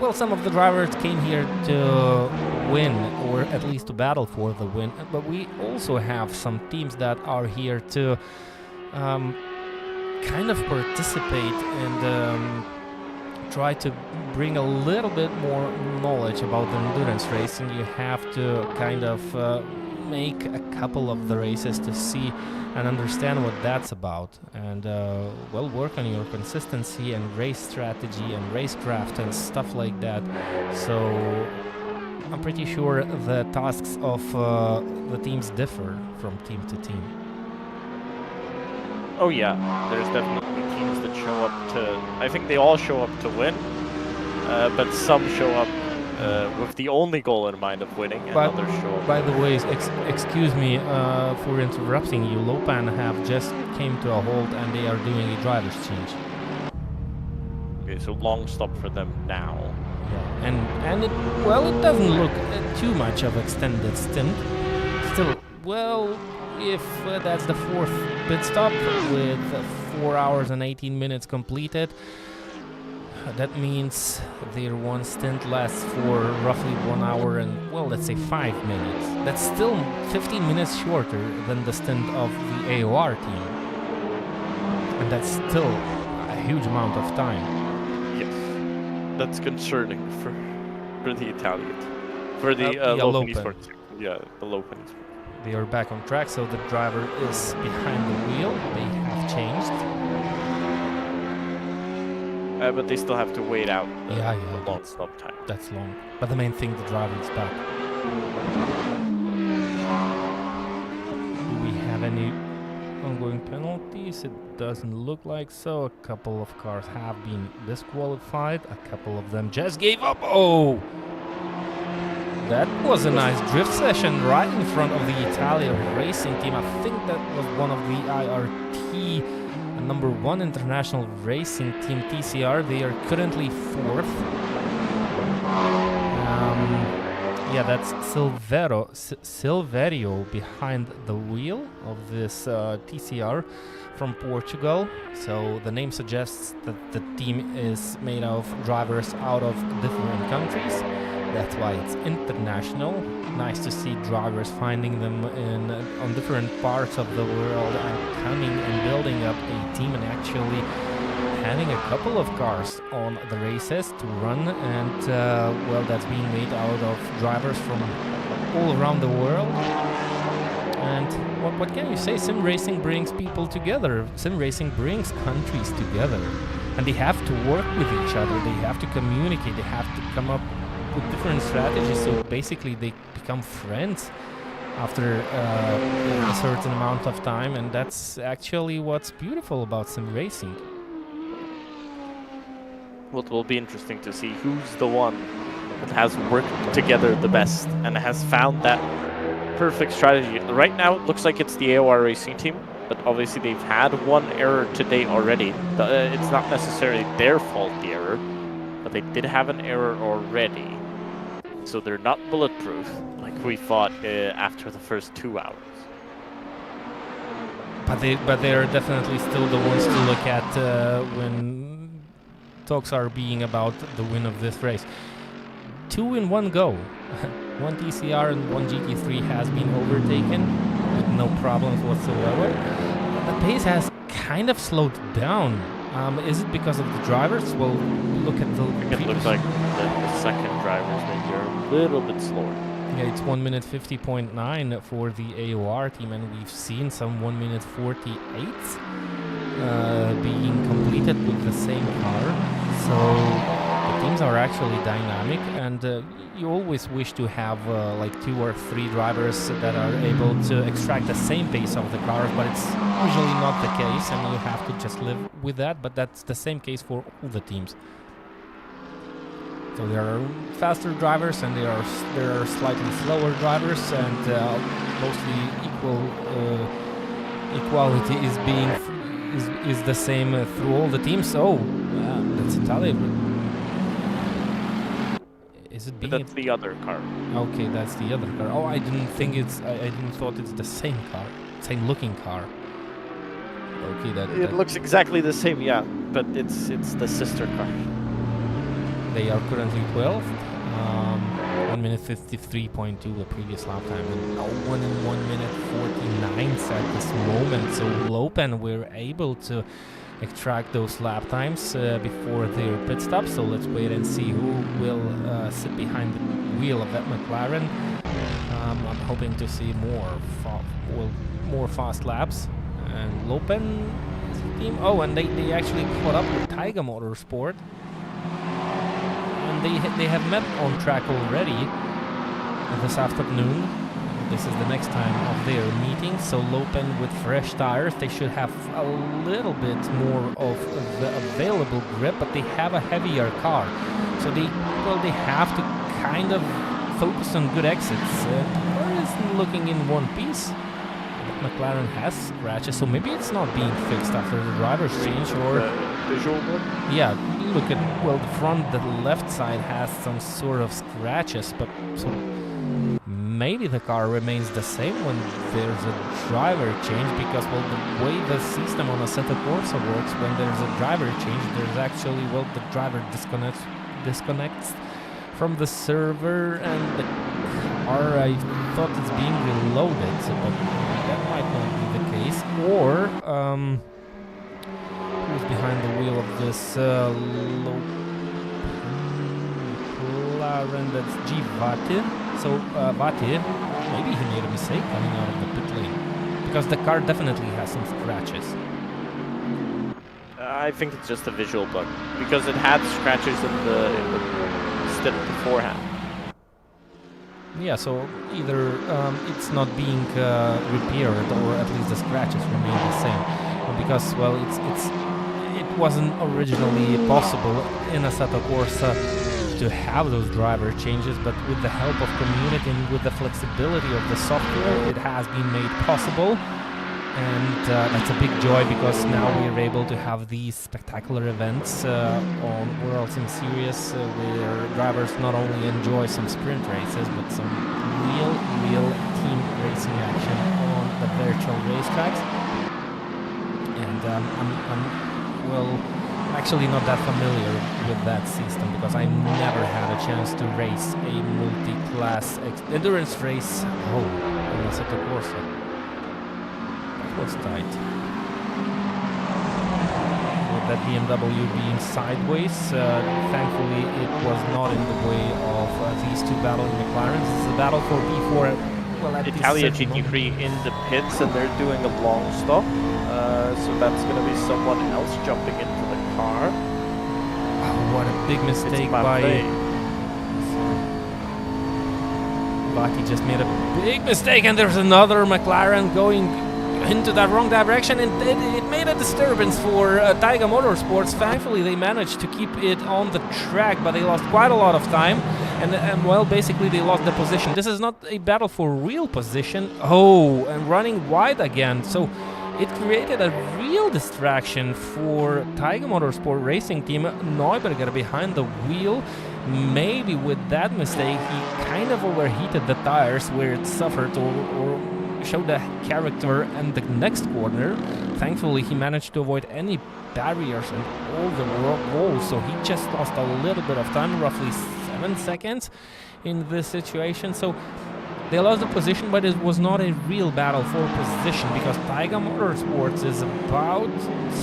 B: well, some of the drivers came here to win, or at least to battle for the win, but we also have some teams that are here to kind of participate and try to bring a little bit more knowledge about the endurance racing. You have to kind of make a couple of the races to see and understand what that's about, and well, work on your consistency and race strategy and racecraft and stuff like that. So I'm pretty sure the tasks of the teams differ from team to team.
C: Oh yeah, there's definitely teams that show up to... I think they all show up to win, but some show up with the only goal in mind of winning, and others show up...
B: By the way, excuse me for interrupting you, Lopan have just came to a halt and they are doing a driver's change.
C: Okay, so long stop for them now.
B: Yeah, and it doesn't look too much of extended stint. Still, well, if that's the fourth pit stop with 4 hours and 18 minutes completed, that means their one stint lasts for roughly 1 hour and, well, let's say 5 minutes. That's still 15 minutes shorter than the stint of the AOR team. And that's still a huge amount of time.
C: Yes, that's concerning for the Italian, for the Lopan Esports. Yeah, the Lopan Esports.
B: They are back on track, so the driver is behind the wheel. They have changed.
C: But they still have to wait out the long stop time.
B: That's long. But the main thing, the driver is back. Do we have any ongoing penalties? It doesn't look like so. A couple of cars have been disqualified. A couple of them just gave up. Oh! That was a nice drift session right in front of the Italian racing team. I think that was one of the IRT number 1 international racing team, TCR. They are currently 4th. Yeah, that's Silverio behind the wheel of this TCR from Portugal. So the name suggests that the team is made of drivers out of different countries. That's why it's international. Nice to see drivers finding them on different parts of the world and coming and building up a team and actually having a couple of cars on the races to run, and well, that's being made out of drivers from all around the world. And what can you say? Sim racing brings people together. Sim racing brings countries together, and they have to work with each other. They have to communicate. They have to come up with different strategies, so basically they become friends after a certain amount of time, and that's actually what's beautiful about sim racing.
C: Well, it will be interesting to see who's the one that has worked together the best and has found that perfect strategy. Right now, it looks like it's the AOR Racing team, but obviously they've had one error today already. It's not necessarily their fault, the error, but they did have an error already. So they're not bulletproof, like we thought after the first 2 hours.
B: But they are definitely still the ones to look at when talks are being about the win of this race. 2 in 1 go. 1 TCR and 1 GT3 has been overtaken with no problems whatsoever. The pace has kind of slowed down. Is it because of the drivers? Well, look at the...
C: It looks like the second drivers maybe are a little bit slower.
B: Yeah, it's 1 minute 50.9 for the AOR team, and we've seen some 1 minute 48 being completed with the same car. So the teams are actually dynamic, and you always wish to have like 2 or 3 drivers that are able to extract the same pace of the cars, but it's usually not the case, and you have to just live with that. But that's the same case for all the teams. So there are faster drivers and there are slightly slower drivers, and mostly equality is the same through all the teams. Oh, that's Italy. Is it being?
C: That's the other car.
B: Okay, that's the other car. Oh, I didn't think it's. I didn't thought it's the same car, same looking car. Okay,
C: It looks exactly the same, yeah, but it's the sister car.
B: They are currently 12th, 1 minute 53.2 the previous lap time, and no one in 1 minute 49 at this moment. So Lopen were able to extract those lap times before their pit stop. So let's wait and see who will sit behind the wheel of that McLaren. I'm hoping to see more fast laps. And Lopen is the team. Oh, and they actually caught up with Taiga Motorsport. They have met on track already this afternoon. This is the next time of their meeting. So Lopen with fresh tires, they should have a little bit more of the available grip, but they have a heavier car. So they have to kind of focus on good exits. The car is looking in one piece. McLaren has scratches, so maybe it's not being fixed after the driver's change, or
C: visual board.
B: Yeah, look at the front, the left side has some sort of scratches, but so maybe the car remains the same when there's a driver change, because the way the system on Assetto Corsa works, when there's a driver change, there's actually the driver disconnects from the server, and the car, I thought it's being reloaded, but that might not be the case. Or who's behind the wheel of this McLaren? That's G. Vati. So Vati, maybe he made a mistake coming out of the pit lane, because the car definitely has some scratches.
C: I think it's just a visual bug, because it had scratches in the step beforehand.
B: Yeah, so either it's not being repaired, or at least the scratches remain the same, because it wasn't originally possible in Assetto Corsa to have those driver changes, but with the help of community and with the flexibility of the software, it has been made possible. And that's a big joy, because now we're able to have these spectacular events on World Sim Series where drivers not only enjoy some sprint races, but some real team racing action on the virtual racetracks. And I'm actually not that familiar with that system, because I never had a chance to race a multi-class endurance race on Assetto Corsa. Was tight. With that BMW being sideways, thankfully it was not in the way of these two battling McLarens. It's a battle for P4.
C: Italia GT3 in the pits, and they're doing a long stop. So that's going to be someone else jumping into the car.
B: Oh, what a big mistake by... Vati just made a big mistake, and there's another McLaren going into that wrong direction, and it made a disturbance for Taiga Motorsports. Thankfully, they managed to keep it on the track, but they lost quite a lot of time, and well, basically they lost the position. This is not a battle for real position. Oh, and running wide again, so it created a real distraction for Taiga Motorsport Racing Team. Neuberger behind the wheel. Maybe with that mistake, he kind of overheated the tires where it suffered or showed the character in the next corner. Thankfully, he managed to avoid any barriers and all the walls, so he just lost a little bit of time, roughly 7 seconds in this situation. So they lost the position, but it was not a real battle for position because Taiga Motorsports is about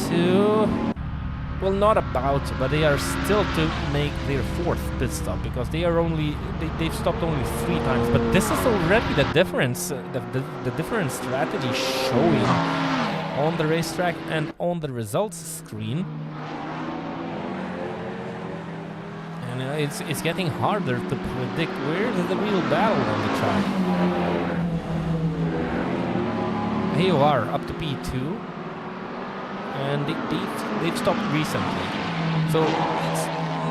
B: to... Well, not about, but they are still to make their 4th pit stop because they are only they've stopped only 3 times. But this is already the difference, the different strategy showing on the racetrack and on the results screen. And it's getting harder to predict where is the real battle on the track. AOR up to P2. And they've stopped recently, so it's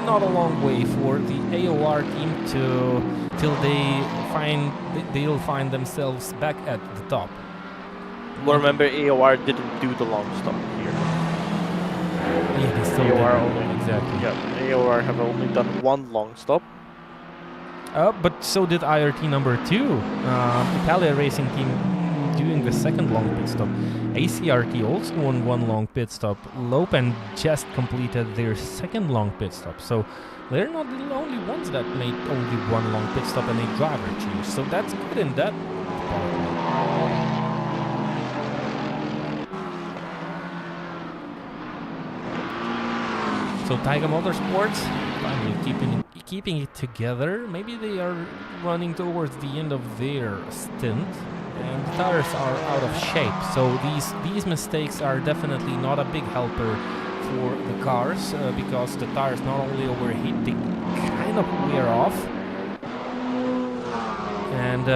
B: not a long way for the AOR team till they'll find themselves back at the top.
C: Well, remember, AOR didn't do the long stop here.
B: Yeah, they still
C: AOR
B: didn't.
C: only,
B: Exactly.
C: yeah, AOR have only done 1 long stop.
B: But so did IRT number 2, Italia Racing Team, doing the 2nd long pit stop. ACRT also won 1 long pit stop. Lopen just completed their 2nd long pit stop. So they're not the only ones that made only 1 long pit stop and a driver change. So that's good in that department. So Taiga Motorsports finally keeping it together. Maybe they are running towards the end of their stint. And the tires are out of shape, so these mistakes are definitely not a big helper for the cars because the tires not only overheat, they kind of wear off. And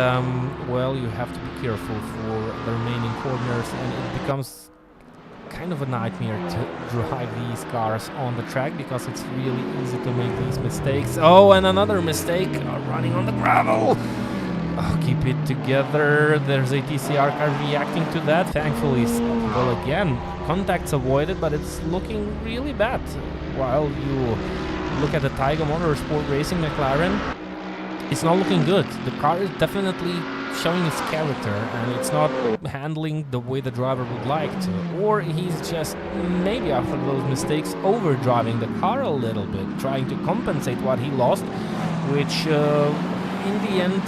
B: well, you have to be careful for the remaining corners, and it becomes kind of a nightmare to drive these cars on the track because it's really easy to make these mistakes. Oh, and another mistake, running on the gravel. Oh, keep it together. There's a TCR car reacting to that. Thankfully, well, again, contacts avoided, but it's looking really bad. While you look at the Taiga Motorsport Racing McLaren, it's not looking good. The car is definitely showing its character, and it's not handling the way the driver would like to. Or he's just, maybe after those mistakes, overdriving the car a little bit, trying to compensate what he lost, which... in the end,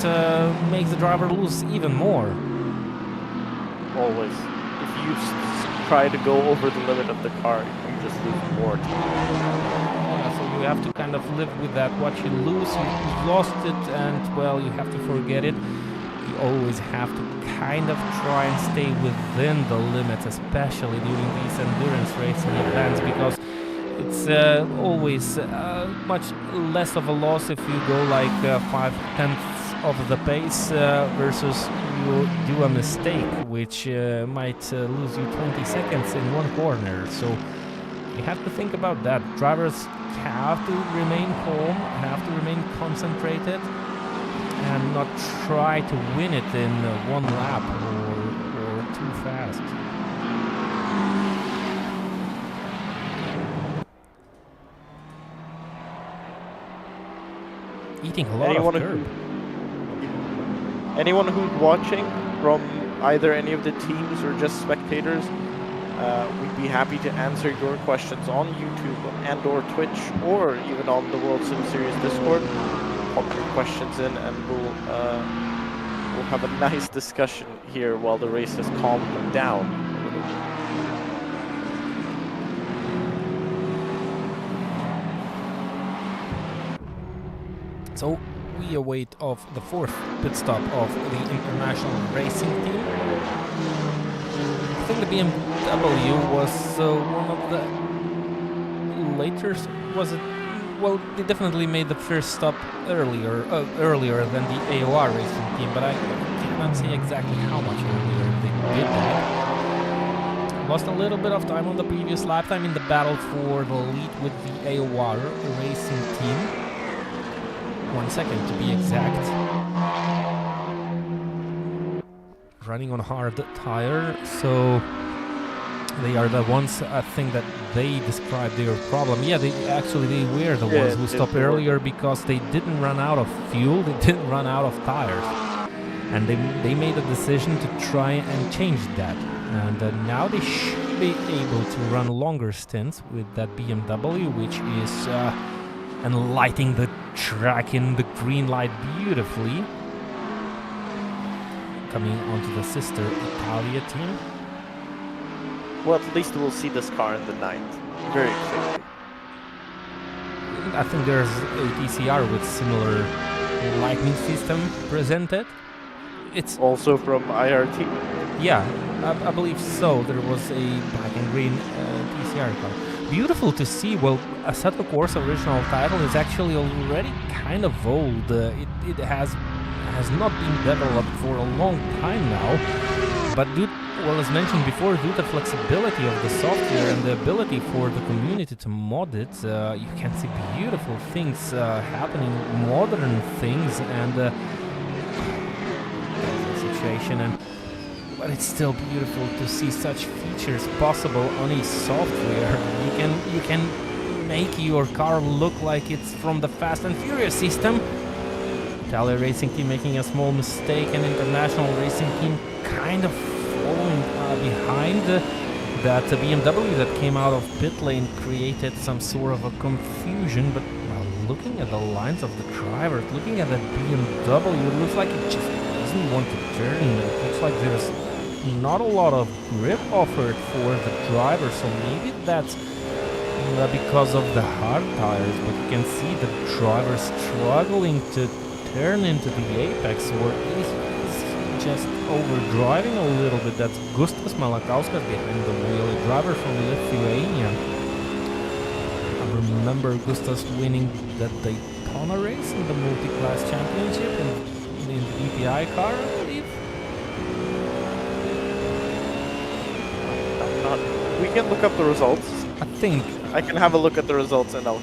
B: makes the driver lose even more.
C: Always. If you try to go over the limit of the car, you just lose more time.
B: Yeah, so you have to kind of live with that. What you lose, you've lost it, and well, you have to forget it. You always have to kind of try and stay within the limits, especially during these endurance racing events, because it's always much less of a loss if you go like 5/10 of the pace versus you do a mistake which might lose you 20 seconds in one corner. So you have to think about that. Drivers have to remain calm, have to remain concentrated, and not try to win it in one lap or too fast. Eating a lot of curb.
C: Anyone who's watching from either any of the teams or just spectators, we'd be happy to answer your questions on YouTube and or Twitch, or even on the World Sim Series Discord. Pop your questions in, and we'll have a nice discussion here while the race has calmed down.
B: So we await of the 4th pit stop of the International Racing Team. I think the BMW was one of the later. Was it? Well, they definitely made the first stop earlier than the AOR Racing Team, but I cannot say exactly how much earlier they did that. Lost a little bit of time on the previous lap time in the battle for the lead with the AOR Racing team. 1 second to be exact. Running on hard tire, so they are the ones, I think, that they described their problem. Yeah, they were the ones who stopped earlier because they didn't run out of fuel, they didn't run out of tires. And they made a decision to try and change that. And now they should be able to run longer stints with that BMW, which is enlightening the track in the green light beautifully. Coming onto the sister Italia team.
C: Well, at least we'll see this car in the 9th, very clearly.
B: I think there's a TCR with similar lighting system presented. It's
C: also from IRT.
B: Yeah, I believe so. There was a black and green TCR car. Beautiful to see. Well, Assetto Corsa original title is actually already kind of old. It has not been developed for a long time now. But as mentioned before, due to the flexibility of the software and the ability for the community to mod it, you can see beautiful things happening, modern things, and but it's still beautiful to see such features possible on a software. You can make your car look like it's from the Fast and Furious system. Italia Racing Team making a small mistake, and International Racing Team kind of following behind. That BMW that came out of pit lane created some sort of a confusion, but looking at the lines of the driver, looking at the BMW, it looks like it just doesn't want to turn. It looks like there's not a lot of grip offered for the driver, so maybe that's because of the hard tires, but you can see the driver struggling to turn into the apex, or is he just overdriving a little bit? That's Gustas Malakauskas behind the wheel, a driver from Lithuania. I remember Gustas winning the Daytona race in the multi-class championship in the DPI car, I believe.
C: We can look up the results.
B: I think
C: I can have a look at the results and I'll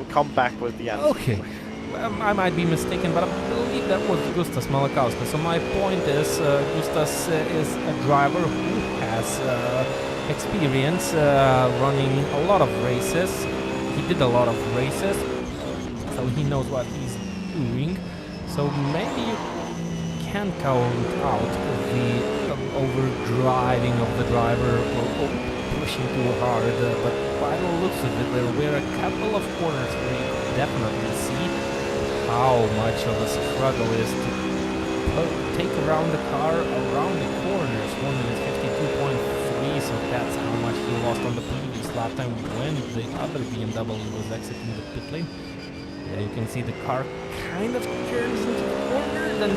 C: come back with the answer.
B: Okay. I might be mistaken, but I believe that was Gustas Malakauskas. So my point is, Gustas is a driver who has experience running a lot of races. He did a lot of races, so he knows what he's doing. So maybe you can count out the overdriving of the driver or pushing too hard, but by the looks of it, there were a couple of corners where you could definitely see how much of a struggle is to take around the car around the corners. 1 minute 52.3, so that's how much he lost on the previous lap time when the other BMW was exiting the pit lane. Yeah, you can see the car kind of turns into the corner, then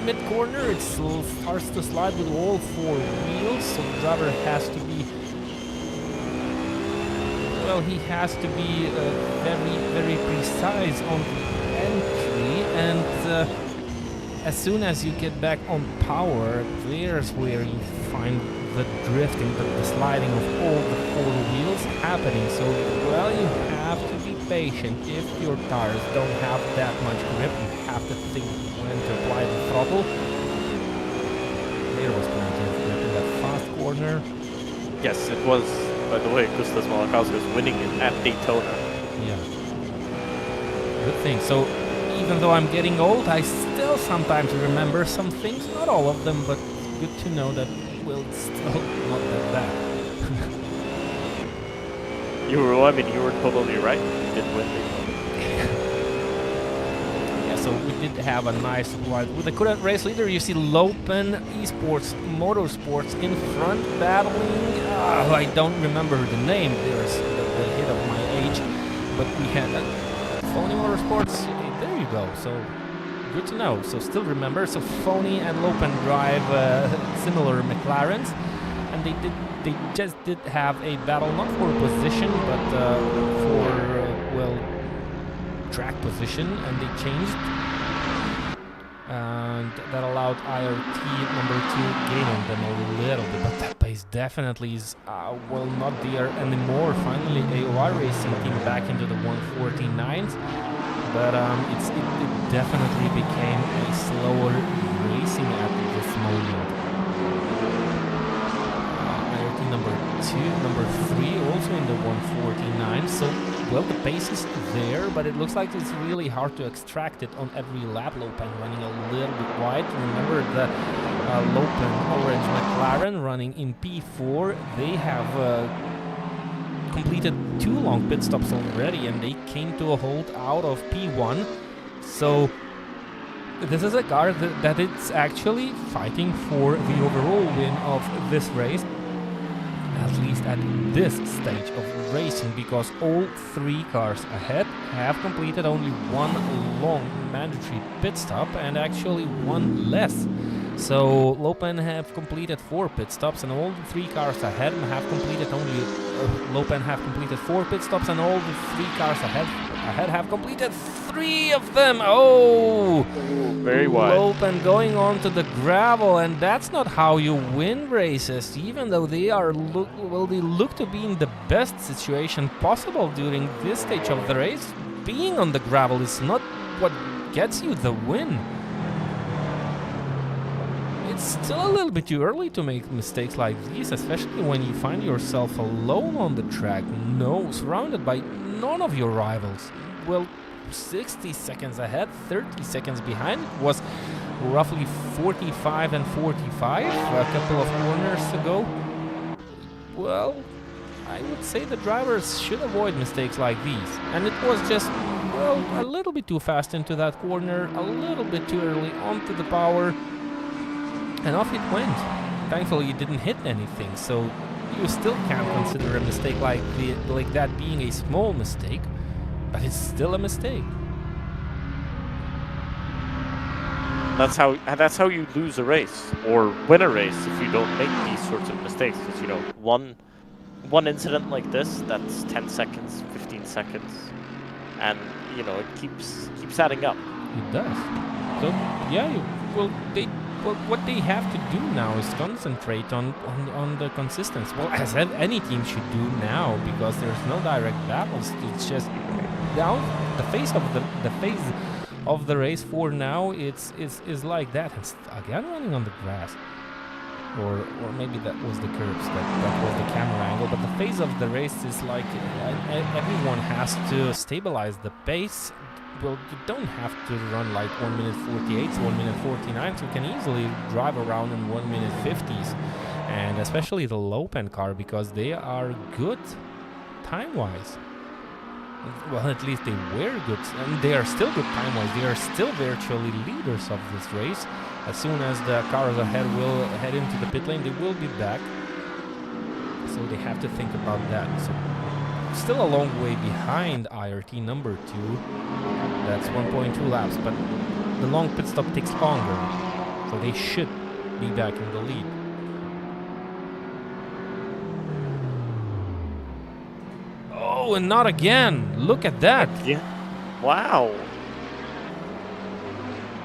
B: mid-corner it starts to slide with all 4 wheels, so the driver has to be very, very precise on the entry, and as soon as you get back on power, there's where you find the drifting, the sliding of all the 4 wheels happening. So, you have to be patient. If your tires don't have that much grip, you have to think when to apply the throttle. There was plenty of grip in that fast corner.
C: Yes, it was. By the way, Gustas Malakauskas winning it at Daytona.
B: Yeah. Good thing. So, even though I'm getting old, I still sometimes remember some things. Not all of them, but good to know that, it's still not that bad.
C: You were totally right. You did win Daytona.
B: Yeah, so we did have a nice ride. With the current race leader, you see Lopen Esports Motorsports in front battling. I don't remember the name. There's the hit of my age. But we had Phony Motorsports. There you go. So good to know. So still remember. So Phony and Lopen drive similar McLarens, and they just did have a battle, not for position, but for track position, and they changed. and that allowed IRT number 2 gain on them a little bit, but that pace definitely is well, not there anymore. Finally AOR Racing team back into the 149s, but it definitely became a slower racing at this moment. IRT number 2, number 3 also in the 149, so well, the pace is there, but it looks like it's really hard to extract it on every lap. Lopan running a little bit wide. Remember the Lopan orange McLaren running in P4. They have completed 2 long pit stops already, and they came to a halt out of P1. So this is a car that it's actually fighting for the overall win of this race, at least at this stage of racing, because all 3 cars ahead have completed only 1 long mandatory pit stop and actually 1 less. So Lopan have completed 4 pit stops, and all the 3 cars ahead have completed only Lopan have completed 4 pit stops, and all the 3 cars ahead have completed 3 of them. Oh,
C: very wide.
B: Lopan going on to the gravel, and that's not how you win races. Even though they are they look to be in the best situation possible during this stage of the race, being on the gravel is not what gets you the win. It's still a little bit too early to make mistakes like these, especially when you find yourself alone on the track, surrounded by none of your rivals. Well, 60 seconds ahead, 30 seconds behind. It was roughly 45 and 45 a couple of corners ago. Well, I would say the drivers should avoid mistakes like these. And it was just, well, a little bit too fast into that corner, a little bit too early onto the power, and off it went. Thankfully, it didn't hit anything, so you still can't consider a mistake like that being a small mistake, but it's still a mistake.
C: That's how you lose a race or win a race, if you don't make these sorts of mistakes. Because, you know, one incident like this, that's 10 seconds, 15 seconds, and you know, it keeps adding up.
B: It does. So yeah, what they have to do now is concentrate on the consistency. Well, as any team should do now, because there's no direct battles. It's just down the phase of the race for now. It's like that. It's again running on the grass, or maybe that was the curbs. That was the camera angle. But the phase of the race is like everyone has to stabilize the pace. Well, you don't have to run like 1 minute 48, 1 minute 49, so you can easily drive around in 1 minute 50s. And especially the Lopan car, because they are good time-wise. Well, at least they were good, and they are still good time-wise. They are still virtually leaders of this race. As soon as the cars ahead will head into the pit lane, they will be back. So they have to think about that. So still a long way behind IRT number 2. That's 1.2 laps, but the long pit stop takes longer, so they should be back in the lead. Oh, and not again! Look at that!
C: Yeah. Wow.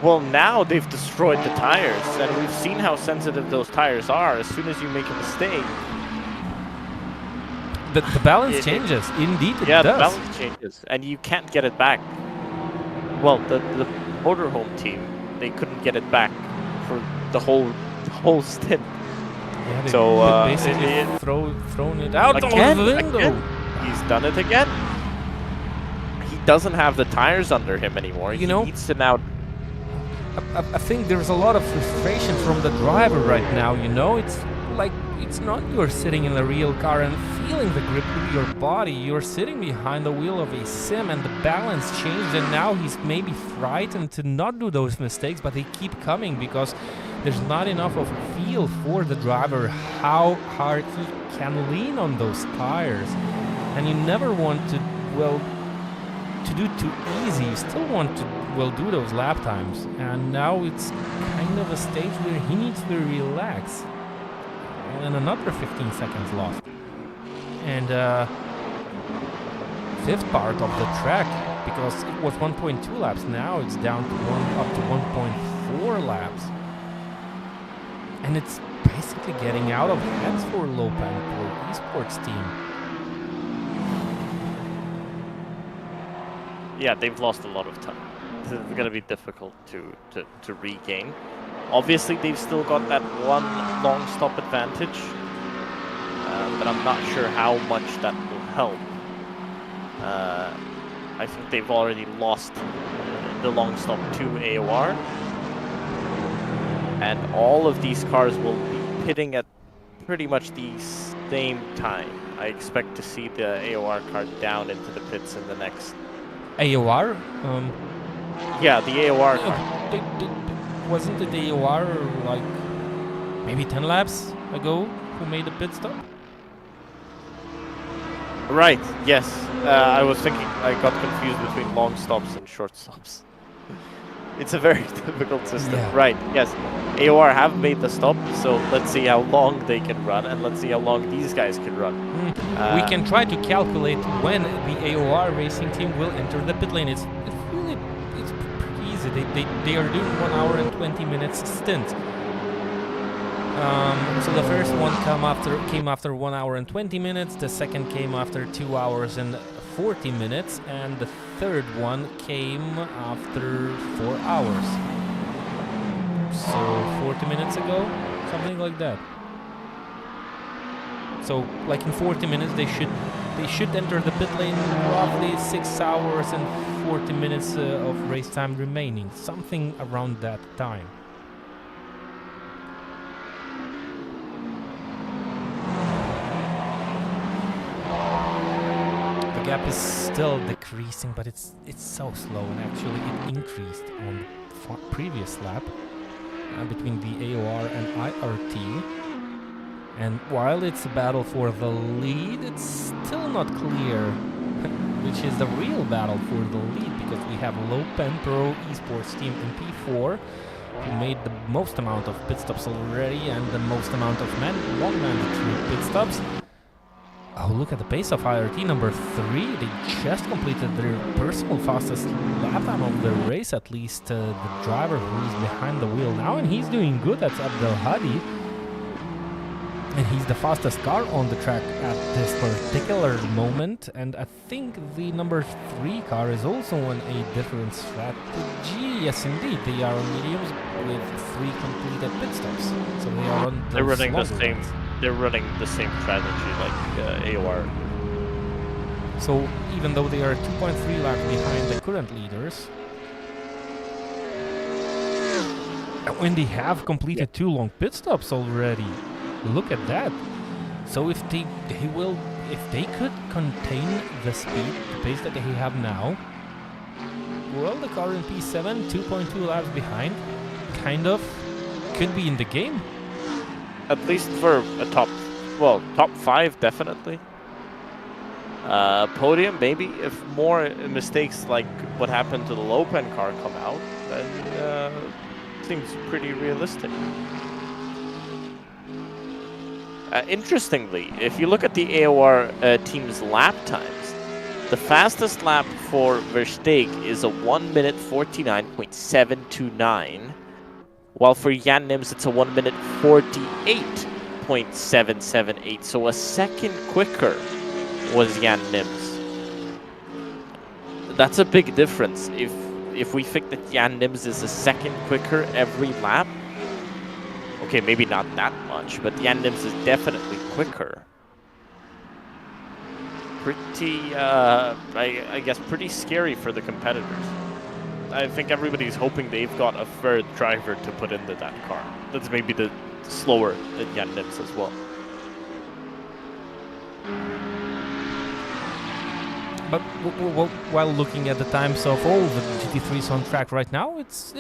C: Well, now they've destroyed the tires, and we've seen how sensitive those tires are. As soon as you make a mistake,
B: the balance changes. Indeed, it does.
C: Yeah, the balance changes, and you can't get it back. Well, the motorhome team, they couldn't get it back for the whole stint.
B: Yeah, they
C: so
B: basically thrown it out
C: again,
B: of the window.
C: Again. He's done it again. He doesn't have the tires under him anymore. He needs to now.
B: I think there's a lot of frustration from the driver right now. You know, it's like it's not you're sitting in a real car and feeling the grip with your body. You're sitting behind the wheel of a sim, and the balance changed, and now he's maybe frightened to not do those mistakes, but they keep coming because there's not enough of a feel for the driver how hard he can lean on those tires. And you never want to, well, to do too easy. You still want to, well, do those lap times. And now it's kind of a stage where he needs to relax. And another 15 seconds lost. And fifth part of the track, because it was 1.2 laps, now it's down to up to 1.4 4 laps. And it's basically getting out of hands for Lopan Pro Esports team.
A: Yeah, they've lost a lot of time. It's going to be difficult to regain. Obviously, they've still got that one long stop advantage, but I'm not sure how much that will help. I think they've already lost the long stop to AOR, and all of these cars will be pitting at pretty much the same time. I expect to see the AOR car down into the pits in the next...
B: AOR?
A: Yeah, the AOR car.
B: Wasn't it AOR like maybe 10 laps ago who made a pit stop?
A: Right, yes. I was thinking, I got confused between long stops and short stops. It's a very difficult system.
B: Yeah.
A: Right, yes. AOR have made the stop, so let's see how long they can run, and let's see how long these guys can run.
B: We can try to calculate when the AOR racing team will enter the pit lane. It's pretty easy. They are doing 1 hour and 20 minutes stint. So the first one came after 1 hour and 20 minutes, the second came after 2 hours and 40 minutes, and the third one came after 4 hours. So 40 minutes ago, something like that. So like in 40 minutes they should enter the pit lane, roughly 6 hours and 40 minutes of race time remaining, something around that time. The gap is still decreasing, but it's so slow, and actually it increased on the previous lap between the AOR and IRT. And while it's a battle for the lead, it's still not clear which is the real battle for the lead, because we have Lopan Pro Esports team in P4 who made the most amount of pit stops already and the most amount of long mandatory pit stops. Oh, look at the pace of IRT number 3. They just completed their personal fastest lap time of the race, at least the driver who is behind the wheel now, and he's doing good. That's Abdel Hadi. And he's the fastest car on the track at this particular moment. And I think the number 3 car is also on a different strategy. Yes, indeed. They are on mediums with 3 completed pit stops. So they are on
A: They're running the
B: longer
A: same.
B: ones.
A: They're running the same strategy like AOR.
B: So even though they are 2.3 laps behind the current leaders, when they have completed 2 long pit stops already, look at that. So if they could contain the speed, the pace that they have now, well, the car in P7, 2.2 laps behind, kind of could be in the game.
A: At least for a top 5 definitely. Podium maybe, if more mistakes like what happened to the Lopan car come out, then seems pretty realistic. Interestingly, if you look at the AOR team's lap times, the fastest lap for Versteeg is a 1 minute 49.729. While for Jan Nims, it's a 1 minute 48.778. So a second quicker was Jan Nims. That's a big difference. If we think that Jan Nims is a second quicker every lap, okay, maybe not that much, but Jan Nims is definitely quicker. Pretty, I guess, pretty scary for the competitors. I think everybody's hoping they've got a third driver to put into that car. That's maybe the slower than Jan Nims as well.
B: But while looking at the times of all the GT3s on track right now, it's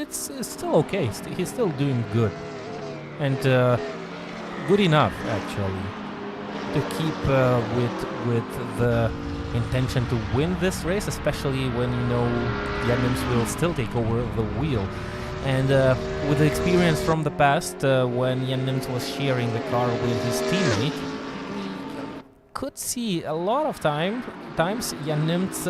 B: still okay. He's still doing good, and good enough actually to keep with the intention to win this race, especially when you know Jan Nims will still take over the wheel. And with the experience from the past, when Jan Nims was sharing the car with his teammate, could see a lot of times Jan Nims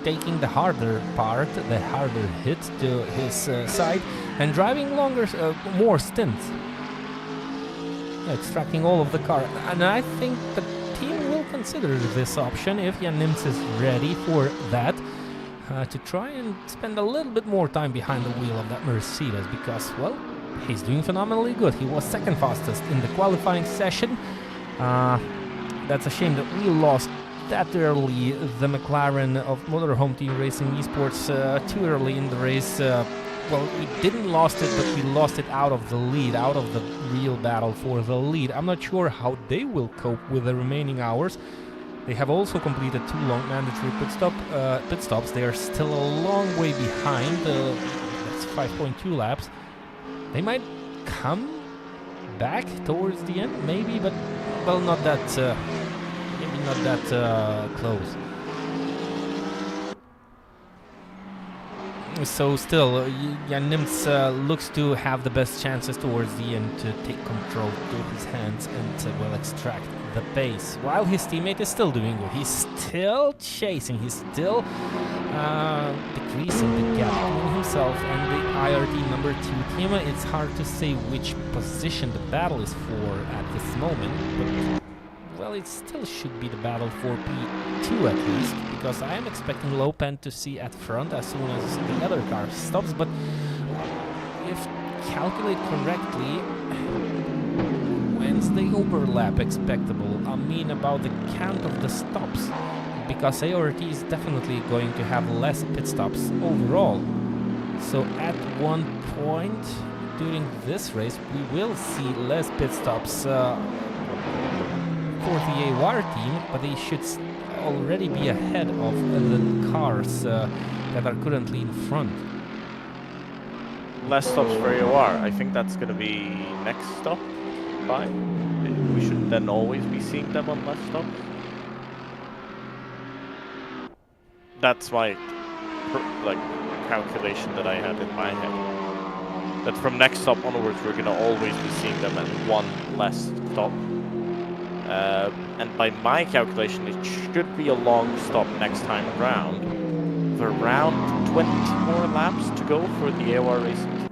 B: taking the harder part, the harder hit to his side, and driving more stints. Extracting all of the car. And I think the team will consider this option if Jan Nims is ready for that. To try and spend a little bit more time behind the wheel of that Mercedes, because, well, he's doing phenomenally good. He was second fastest in the qualifying session. That's a shame that we lost that early the McLaren of Motorhome Team Racing Esports too early in the race. Well, we didn't lost it, but we lost it out of the lead, out of the real battle for the lead. I'm not sure how they will cope with the remaining hours. They have also completed 2 long mandatory pit stops. They are still a long way behind. That's 5.2 laps. They might come back towards the end, maybe, but well, not that. Maybe not that close. So still, Jan Nims looks to have the best chances towards the end to take control to his hands and to, well, extract the pace, while his teammate is still doing good. He's still chasing, he's still decreasing the gap between himself and the IRT number 2 team. It's hard to say which position the battle is for at this moment, but well, it still should be the battle for P2 at least, because I am expecting Lopen to see at front as soon as the other car stops, but if calculate correctly, when's the overlap expectable? I mean about the count of the stops, because AORT is definitely going to have less pit stops overall. So at one point during this race we will see less pit stops for the AOR team, but they should already be ahead of the cars that are currently in front.
C: Less stops for AOR. I think that's going to be next stop. Fine. We should then always be seeing them on less stops. That's my calculation that I had in my head. That from next stop onwards, we're going to always be seeing them at one less stop. And by my calculation, it should be a long stop next time around, with around 20 more laps to go for the AOR racing team.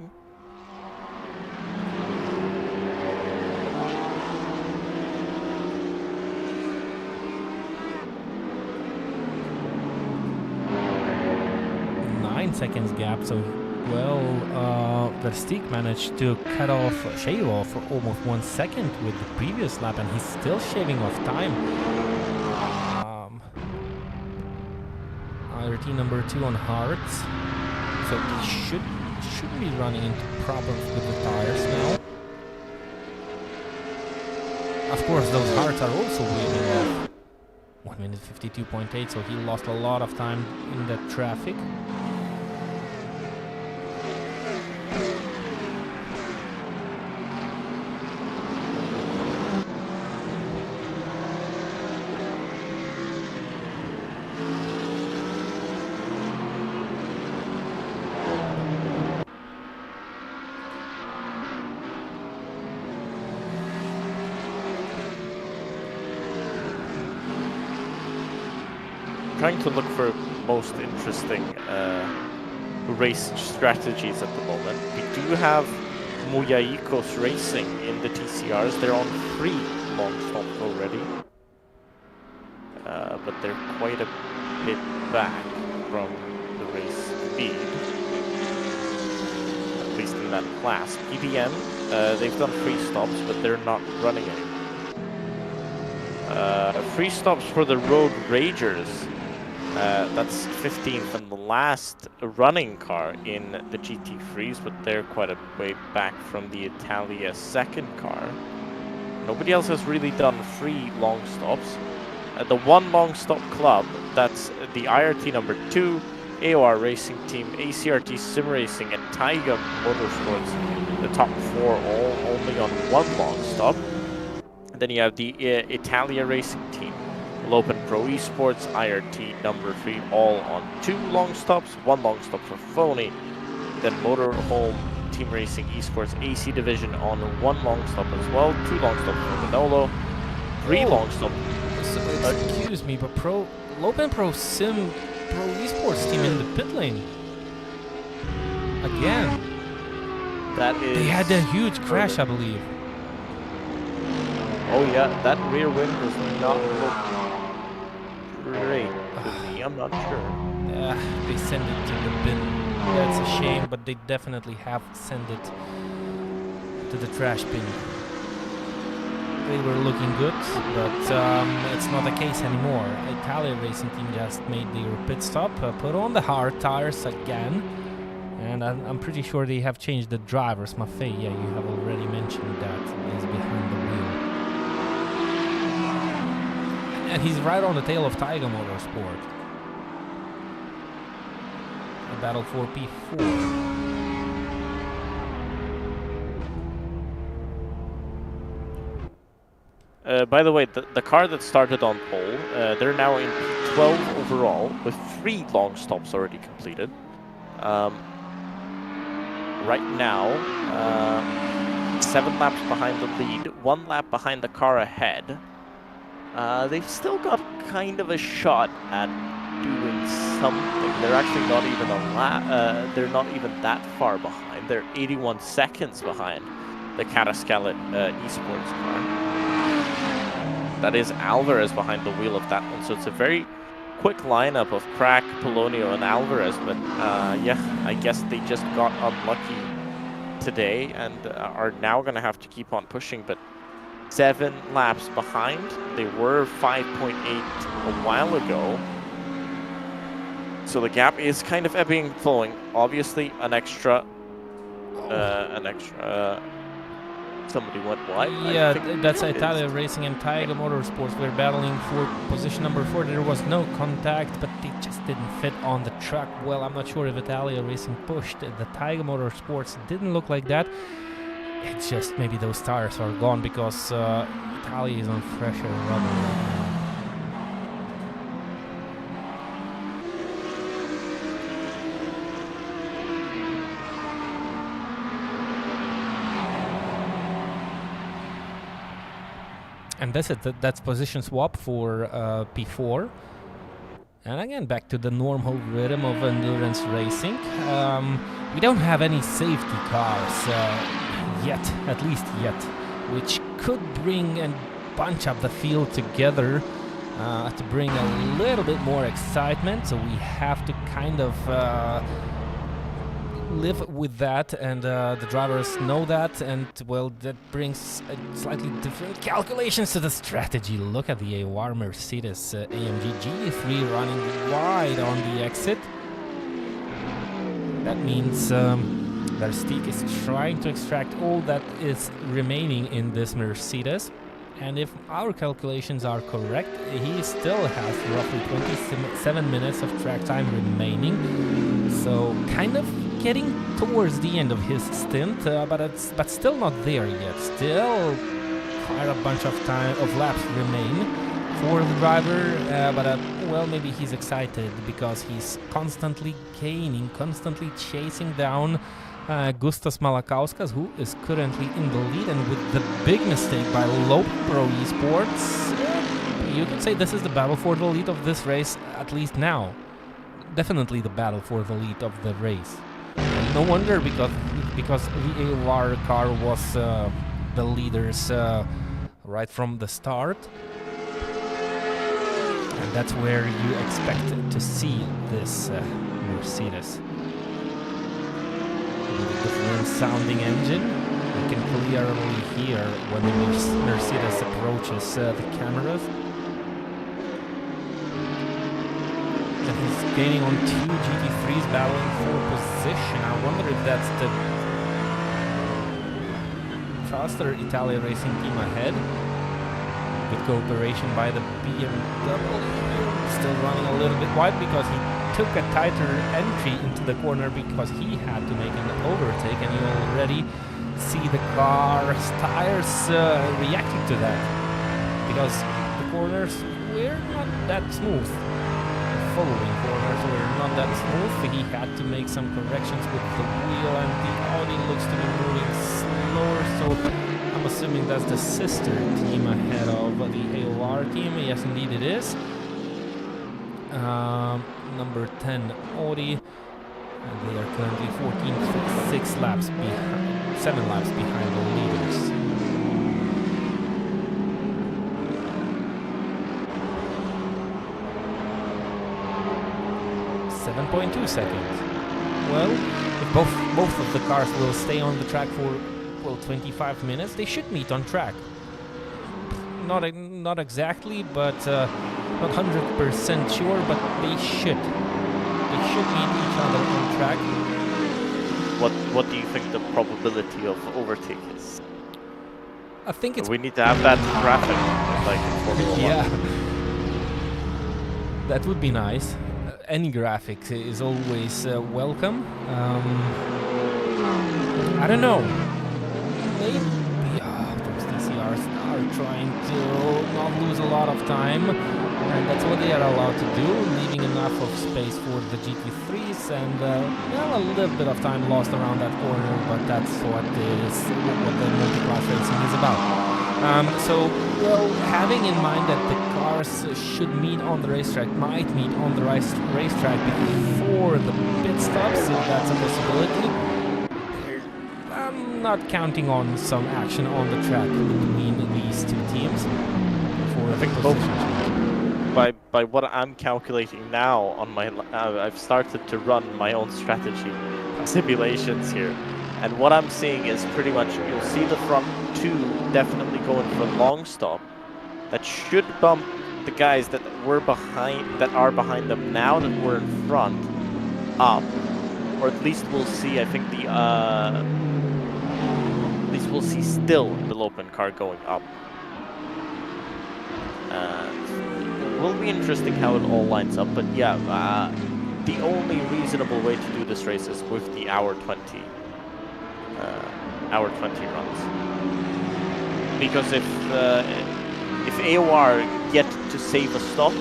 B: Seconds gap, so well, Versteeg managed to shave off for almost 1 second with the previous lap, and he's still shaving off time. IRT number 2 on hards, so he shouldn't be running into problems with the tires now. Of course, those hards are also waving off. 1 minute 52.8, so he lost a lot of time in the traffic.
C: Trying to look for most interesting race strategies at the moment. We do have Mugello Racing in the TCRs. They're on 3 long stops already, but they're quite a bit back from the race speed, at least in that class. PDM, they've done 3 stops, but they're not running anymore. 3 stops for the Road Ragers. That's 15th and the last running car in the GT3s, but they're quite a way back from the Italia second car. Nobody else has really done 3 long stops. The 1 long stop club, that's the IRT number 2, AOR Racing Team, ACRT Sim Racing, and Taiga Motorsports. The top 4 all only on 1 long stop. And then you have the Italia Racing Team, Lopen Pro Esports, IRT number 3, all on 2 long stops, 1 long stop for Phony. Then Motorhome Team Racing Esports AC Division on 1 long stop as well, 2 long stops for Manolo, 3 long stops.
B: So, excuse me, but Lopen Pro Sim Pro Esports team in the pit lane again.
C: That is...
B: They had a huge crash, I believe.
C: Oh yeah, that rear wing does not look great to me. I'm not sure.
B: They send it to the bin. That's a shame, but they definitely have sent it to the trash bin. They were looking good, but it's not the case anymore. Italian racing team just made their pit stop, put on the hard tires again, and I'm pretty sure they have changed the drivers. Maffei, yeah, you have already mentioned that, is behind the wheel. And he's right on the tail of Tiger Motorsport. A battle for P4.
C: By the way, the car that started on pole, they're now in P12 overall, with 3 long stops already completed. Right now, 7 laps behind the lead, 1 lap behind the car ahead. They've still got kind of a shot at doing something. They're actually not even they're not even that far behind. They're 81 seconds behind the Catascalet esports car. That is Alvarez behind the wheel of that one. So it's a very quick lineup of Crack, Polonio, and Alvarez. But yeah, I guess they just got unlucky today and are now going to have to keep on pushing. But 7 laps behind. They were 5.8 a while ago. So the gap is kind of ebbing and flowing. Obviously, an extra... somebody went wide.
B: Yeah, that's Italia Racing and Tiger Motorsports. We're battling for position number 4. There was no contact, but they just didn't fit on the truck. Well, I'm not sure if Italia Racing pushed. The Tiger Motorsports didn't look like that. It's just maybe those tires are gone because Italia is on fresher rubber right now. And that's it. That's position swap for P4. And again, back to the normal rhythm of endurance racing. We don't have any safety cars yet, at least yet, which could bring and bunch up the field together to bring a little bit more excitement. So we have to kind of live with that, and the drivers know that, and well, that brings slightly different calculations to the strategy. Look at the AOR Mercedes AMG GT3 running wide on the exit. That means Versteeg is trying to extract all that is remaining in this Mercedes, and if our calculations are correct, he still has roughly 27 minutes of track time remaining, so kind of getting towards the end of his stint, but still not there yet. Still quite a bunch of laps remain for the driver, but well, maybe he's excited because he's constantly gaining, constantly chasing down Gustas Malakauskas, who is currently in the lead, and with the big mistake by Lope Pro Esports, you could say this is the battle for the lead of this race, at least now. Definitely the battle for the lead of the race. No wonder, because the AOR car was the leaders right from the start, and that's where you expect to see this Mercedes. With a different sounding engine, you can clearly hear when the Mercedes approaches the cameras. And he's gaining on 2 GT3s battling for position. I wonder if that's the faster Italia Racing team ahead. Good cooperation by the BMW. Still running a little bit wide because he took a tighter entry into the corner because he had to make an overtake, and you already see the car's tires reacting to that because the corners were not that smooth. Following corners were not that smooth. He had to make some corrections with the wheel, and the Audi looks to be moving slower, so I'm assuming that's the sister team ahead of the AOR team. Yes, indeed it is. Number 10 Audi, And they are currently 7 laps behind the leaders. 7.2 seconds. Well, if both of the cars will stay on the track for, well, 25 minutes, they should meet on track. Not exactly, but not 100% sure, but they should. They should meet each other on track.
C: What do you think the probability of overtake is?
B: I think it's...
C: We need to have that graphic, like in Formula 1.
B: Yeah. That would be nice. Any graphics is always welcome. I don't know. Maybe those TCRs are trying to not lose a lot of time, and that's what they are allowed to do, leaving enough of space for the GT3s, and well, a little bit of time lost around that corner, but that's what the multi-class racing is about. So, well, having in mind that the cars should meet on the racetrack, might meet on the racetrack before the pit stops, if that's a possibility, I'm not counting on some action on the track between these two teams. For
C: I think by what I'm calculating now on my, I've started to run my own strategy simulations here. And what I'm seeing is pretty much, you'll see the front two definitely going for long stop. That should bump the guys that are behind them now that we're in front up. Or at least we'll see, I think at least we'll see still the Lopen car going up. It will be interesting how it all lines up, but yeah, the only reasonable way to do this race is with the hour 20 runs, because if AOR get to save a stop,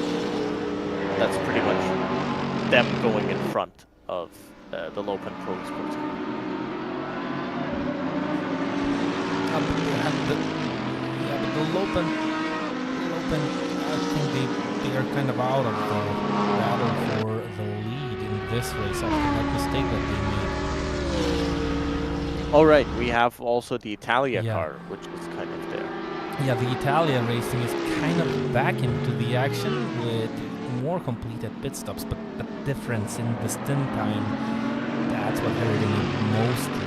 C: that's pretty much them going in front of the Lopen Pro Sports car.
B: But the Lopen, I think they are kind of out of the battle for the lead in this race after that mistake that they made.
C: All right, we have also the Italia car, which is kind of there.
B: Yeah, the Italia racing is kind of back into the action with more completed pit stops, but the difference in the stint time, that's what hurting it mostly.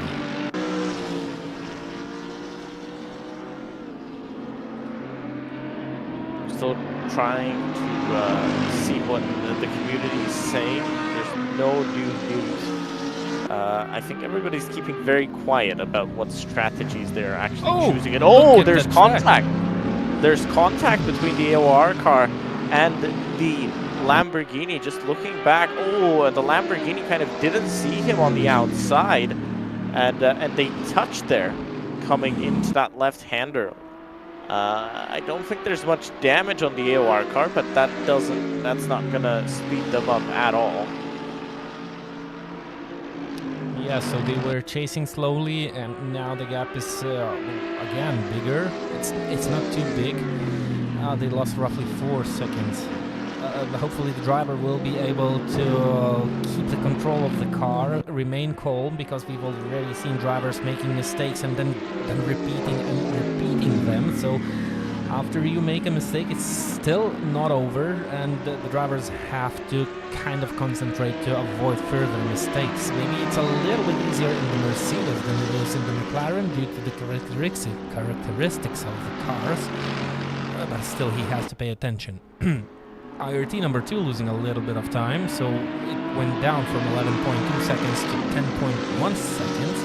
C: Still trying to see what the community is saying. There's no new news. I think everybody's keeping very quiet about what strategies they're actually choosing. And there's contact. There's contact between the AOR car and the Lamborghini. Just looking back, and the Lamborghini kind of didn't see him on the outside, and they touched there, coming into that left-hander. I don't think there's much damage on the AOR car, but that's not gonna speed them up at all.
B: Yeah, so they were chasing slowly, and now the gap is again bigger. It's not too big. They lost roughly 4 seconds. Hopefully the driver will be able to keep the control of the car, remain calm, because we've already seen drivers making mistakes and then repeating them. So after you make a mistake, it's still not over, and the drivers have to kind of concentrate to avoid further mistakes. Maybe it's a little bit easier in the Mercedes than it is in the McLaren due to the characteristics of the cars, but still he has to pay attention. IRT number 2 losing a little bit of time, so it went down from 11.2 seconds to 10.1 seconds.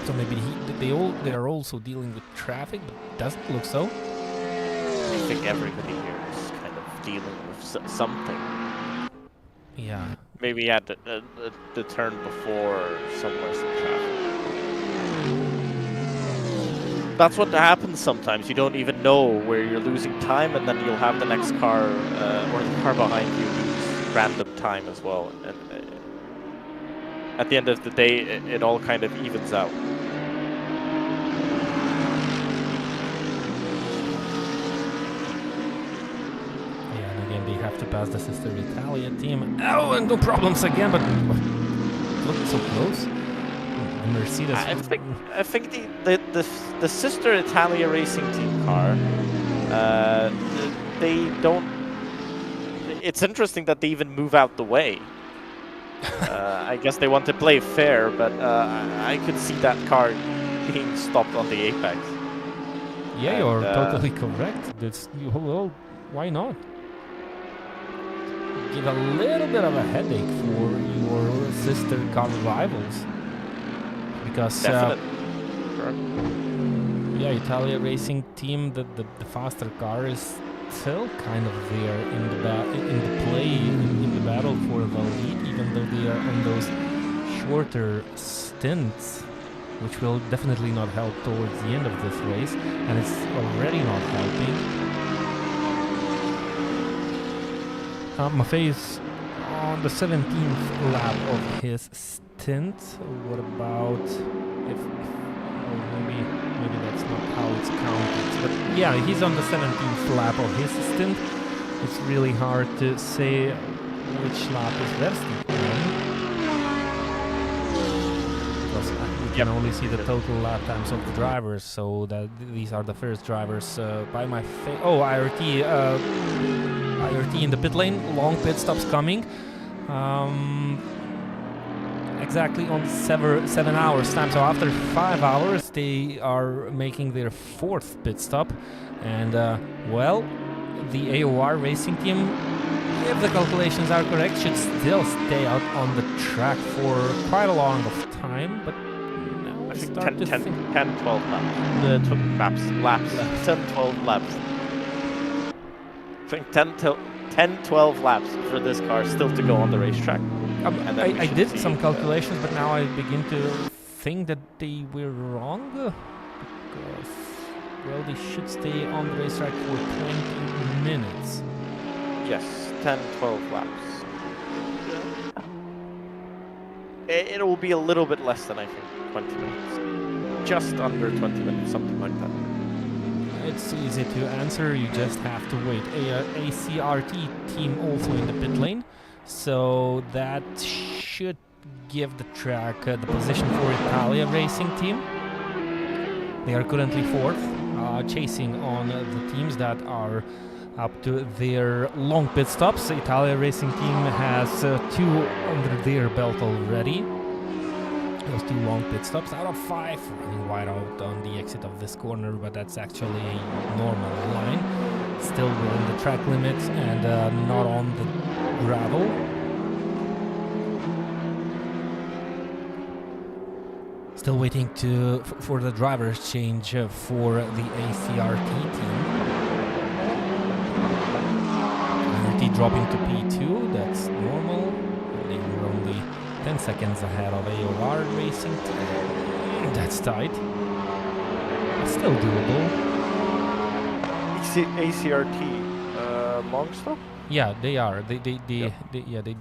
B: So maybe they are also dealing with traffic, but doesn't look so.
C: I think everybody here is kind of dealing with something.
B: Yeah.
C: Maybe at the turn before somewhere some traffic. That's what happens sometimes. You don't even know where you're losing time, and then you'll have the next car or the car behind you lose random time as well. And at the end of the day, it all kind of evens out.
B: Yeah, and again they have to pass the sister Italia team. Oh, and no problems again, but looked so close. Mercedes.
C: I think the sister Italia Racing Team car, they don't. It's interesting that they even move out the way. I guess they want to play fair, but I could see that car being stopped on the apex.
B: Yeah, you're totally correct. Well, why not? Give a little bit of a headache for your sister car rivals. Because yeah, Italia Racing Team, the faster car is still kind of there in the battle for the lead, even though they are on those shorter stints, which will definitely not help towards the end of this race, and it's already not helping. Maffei is on the 17th lap of his stint. What about if maybe that's not how it's counted, but yeah, he's on the 17th lap of his stint. It's really hard to say which lap is Verstappen on, because we can only see the total lap times of the drivers, so that these are the first drivers by my IRT in the pit lane. Long pit stops coming. Exactly on 7 hours time. So after 5 hours, they are making their 4th pit stop, and well, the AOR Racing Team, if the calculations are correct, should still stay out on the track for quite a long of time. But now I start to think
C: 10, 12 laps. 10, 12 laps. I think 10, 12 laps for this car still to go on the racetrack.
B: I did some calculations, but now I begin to think that they were wrong, because, well, they should stay on the racetrack for 20 minutes.
C: Yes, 10, 12 laps. It will be a little bit less than, I think, 20 minutes. Just under 20 minutes, something like that.
B: It's easy to answer, you just have to wait. ACRT team also in the pit lane, so that should give the track the position for Italia Racing Team. They are currently 4th, chasing on the teams that are up to their long pit stops. Italia Racing Team has 2 under their belt already. Those 2 long pit stops out of 5, running wide out on the exit of this corner, but that's actually a normal line. Still within the track limits and not on the gravel. Still waiting for the driver's change for the ACRT team. ACRT dropping to P2, that's normal. They were only 10 seconds ahead of AOR Racing Team. That's tight. But still doable.
C: ACRT long stop?
B: Yeah, they are. They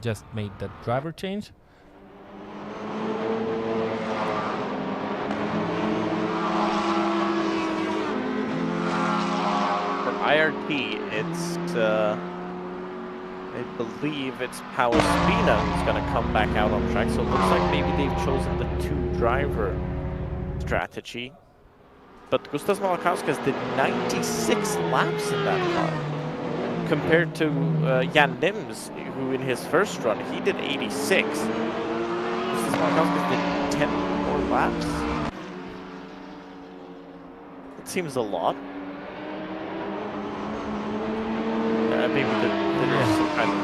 B: just made that driver change.
C: For IRT, it's I believe it's Spina who's going to come back out on track, so it looks like maybe they've chosen the 2-driver strategy. But Gustas Malakauskas did 96 laps in that car, compared to Jan Nims, who in his first run, he did 86. Gustas Malakauskas did 10 more laps. It seems a lot. Maybe there's some kind of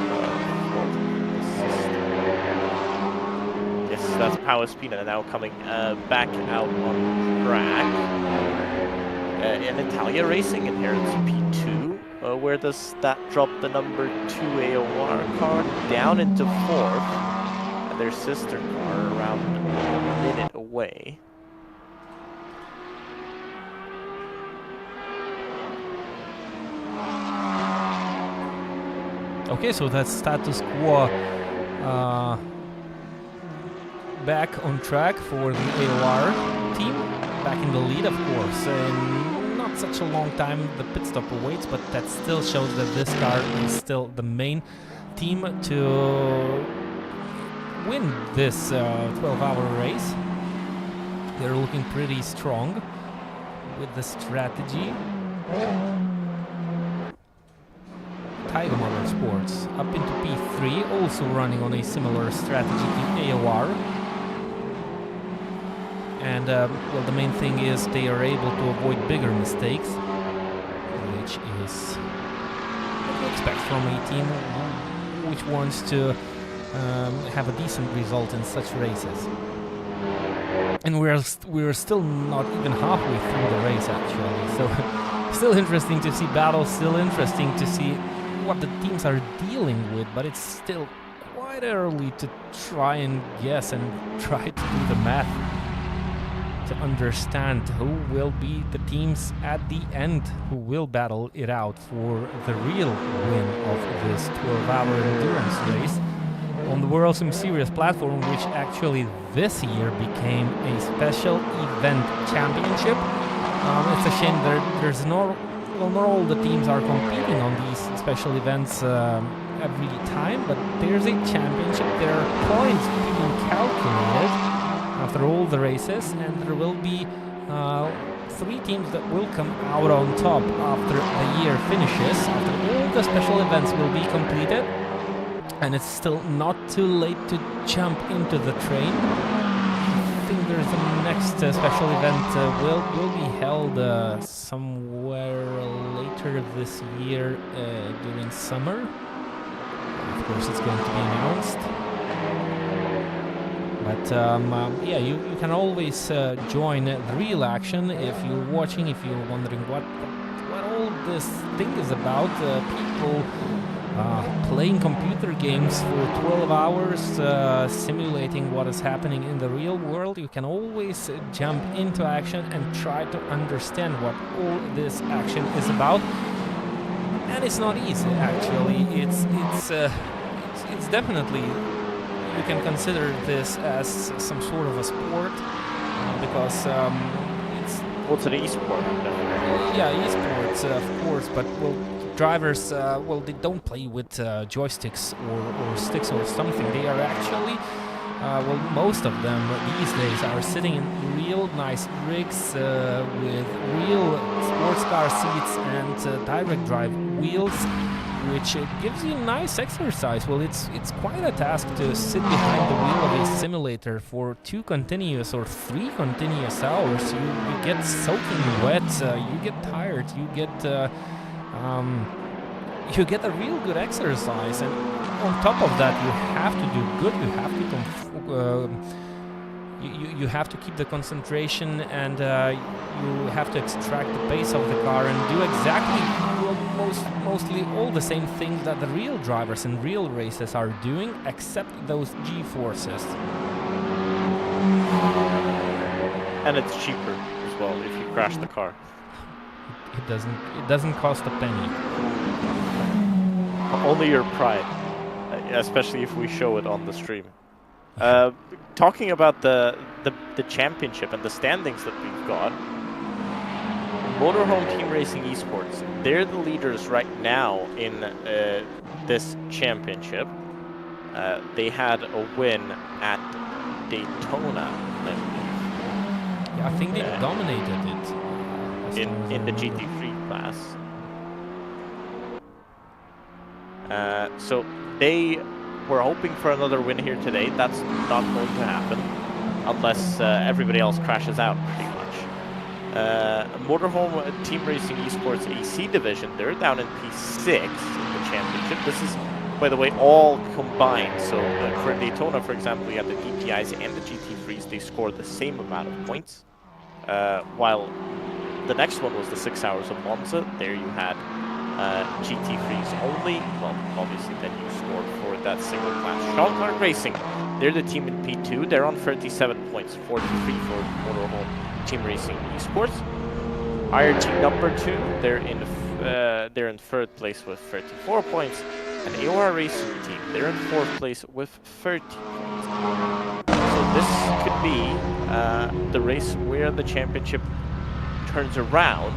C: fault in the system. Yes, that's Spina now coming back out on track. And Italia Racing inherits P2. Where does that drop the number 2 AOR car down into 4th? And their sister car around a minute away.
B: Okay, so that's status quo back on track for the AOR team. Back in the lead, of course. Not such a long time the pit stop awaits, but that still shows that this car is still the main team to win this 12-hour race. They're looking pretty strong with the strategy. Tiger Motorsports up into P3, also running on a similar strategy to AOR. And well, the main thing is they are able to avoid bigger mistakes, which is what you expect from a team which wants to have a decent result in such races. And we're still not even halfway through the race, actually. So still interesting to see battles, still interesting to see what the teams are dealing with, but it's still quite early to try and guess and try to do the math to understand who will be the teams at the end who will battle it out for the real win of this 12-hour endurance race on the World Sim Series platform, which actually this year became a special event championship. It's a shame there's not all the teams are competing on these special events every time, but there's a championship. There are points being calculated after all the races, and there will be 3 teams that will come out on top after the year finishes, after all the special events will be completed. And it's still not too late to jump into the train. I think there's the next special event will be held somewhere later this year during summer. Of course, it's going to be announced. But yeah, you can always join the real action if you're watching, if you're wondering what all this thing is about. People playing computer games for 12 hours, simulating what is happening in the real world. You can always jump into action and try to understand what all this action is about. And it's not easy, actually. It's definitely, you can consider this as some sort of a sport because it's...
C: Well, it's an e-sport.
B: Yeah, esports, of course, but well, drivers, well, they don't play with joysticks or sticks or something. They are actually, well, most of them these days are sitting in real nice rigs with real sports car seats and direct drive wheels, which gives you nice exercise. Well, it's quite a task to sit behind the wheel of a simulator for 2 continuous or 3 continuous hours. You get soaking wet, you get tired, you get a real good exercise, and on top of that, you have to do good. You have to you have to keep the concentration, and you have to extract the pace of the car and do exactly mostly all the same things that the real drivers in real races are doing, except those G-forces.
C: And it's cheaper as well if you crash the car.
B: It doesn't cost a penny.
C: Only your pride, especially if we show it on the stream. Talking about the championship and the standings that we've got, Motorhome Team Racing Esports, they're the leaders right now in this championship. They had a win at Daytona.
B: Yeah, I think they dominated it.
C: In the GT3 class. So they were hoping for another win here today. That's not going to happen unless everybody else crashes out, pretty much. Motorhome Team Racing Esports AC division, they're down in P6 in the championship. This is, by the way, all combined. So for Daytona, for example, you have the DPIs and the GT3s. They scored the same amount of points. While the next one was the 6 Hours of Monza. There you had GT3s only. Well, obviously then you scored for that single class. Sean Clark Racing, they're the team in P2. They're on 37 points, 43 for Motorhome Team Racing Esports. IRT number 2, they're in 3rd place with 34 points. And AOR Racing Team, they're in 4th place with 30 points. So this could be the race where the championship turns around.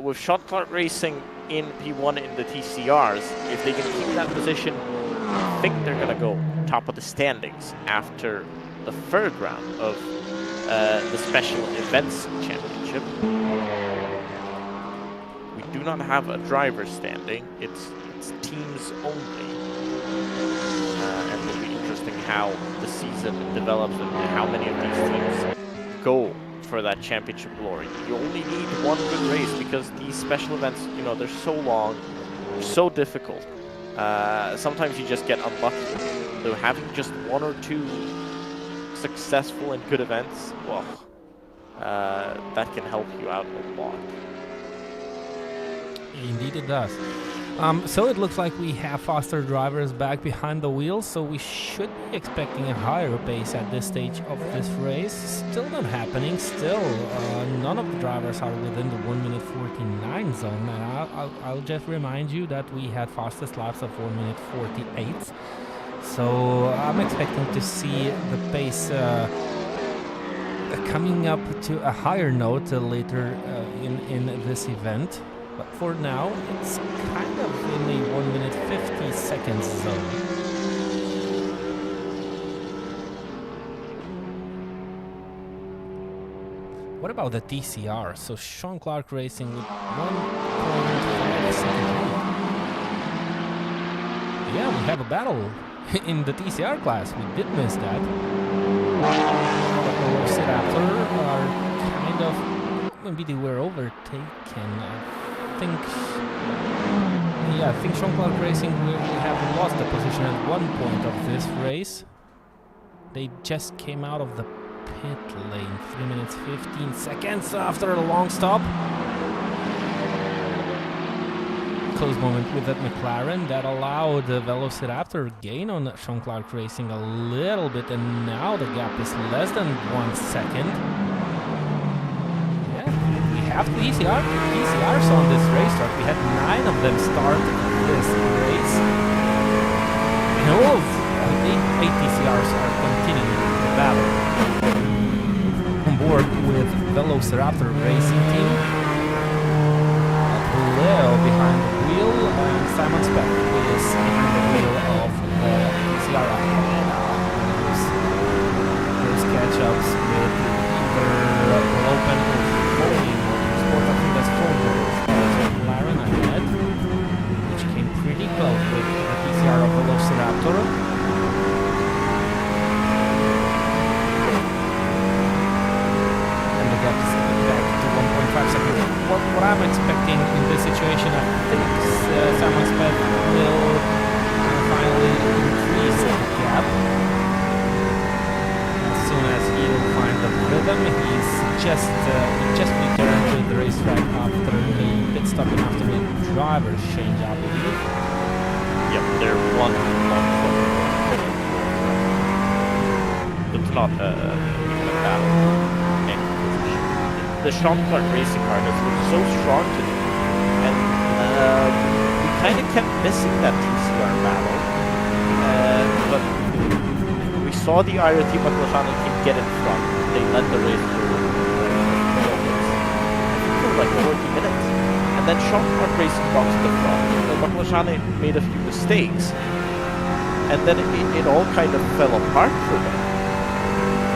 C: With Sean Clark Racing in P1 in the TCRs, if they can keep that position, I think they're gonna go top of the standings after the third round of the Special Events Championship. We do not have a driver standing. It's teams only. And it'll be interesting how the season develops and how many of these teams go for that championship glory. You only need one good race because these special events, you know, they're so long, so difficult. Sometimes you just get unlucky. So having just one or two successful and good events, well, that can help you out a lot.
B: Indeed it does. So it looks like we have faster drivers back behind the wheel, so we should be expecting a higher pace at this stage of this race. Still not happening. Still, none of the drivers are within the 1 minute 49 zone. And I'll just remind you that we had fastest laps of 1 minute 48. So I'm expecting to see the pace coming up to a higher note later in this event. But for now, it's kind of in the 1 minute 50 seconds zone. What about the TCR? So Sean Clark Racing with 1.5 second lead. Yeah, we have a battle in the TCR class. We did miss that. The Assetto are kind of, maybe they were overtaken. I think Sean Clark Racing will have lost the position at one point of this race. They just came out of the pit lane 3 minutes 15 seconds after a long stop. Close moment with that McLaren that allowed the Velociraptor gain on Sean Clark Racing a little bit, and now the gap is less than 1 second. Have TCRs on this racetrack. We had 9 of them start this race. And all of the 8 TCRs are continuing the battle. On board with Velociraptor Racing Team. Leo behind the wheel, and Simon Speck is behind the wheel of the TCR. There's catch-ups with either open or falling. I think that's McLaren ahead, which came pretty close with the TCR of Velociraptor. And the gap is back to 1.5 seconds. What I'm expecting in this situation, I think Simon Speck will finally increase the gap. As soon as he'll find the rhythm, he's just returned to the racetrack after the pit stop and after the driver's change, I believe.
C: Yep, they're one foot. It's not even a battle. The Sean Clark Racing car has looked so strong today, and we kind of kept missing that TCR battle. But we saw the IRT McLaren team get in front. They led the race for like 40 minutes. And then Sean Clark Racing boxed the front. McLaren made a few mistakes. And then it all kind of fell apart for them.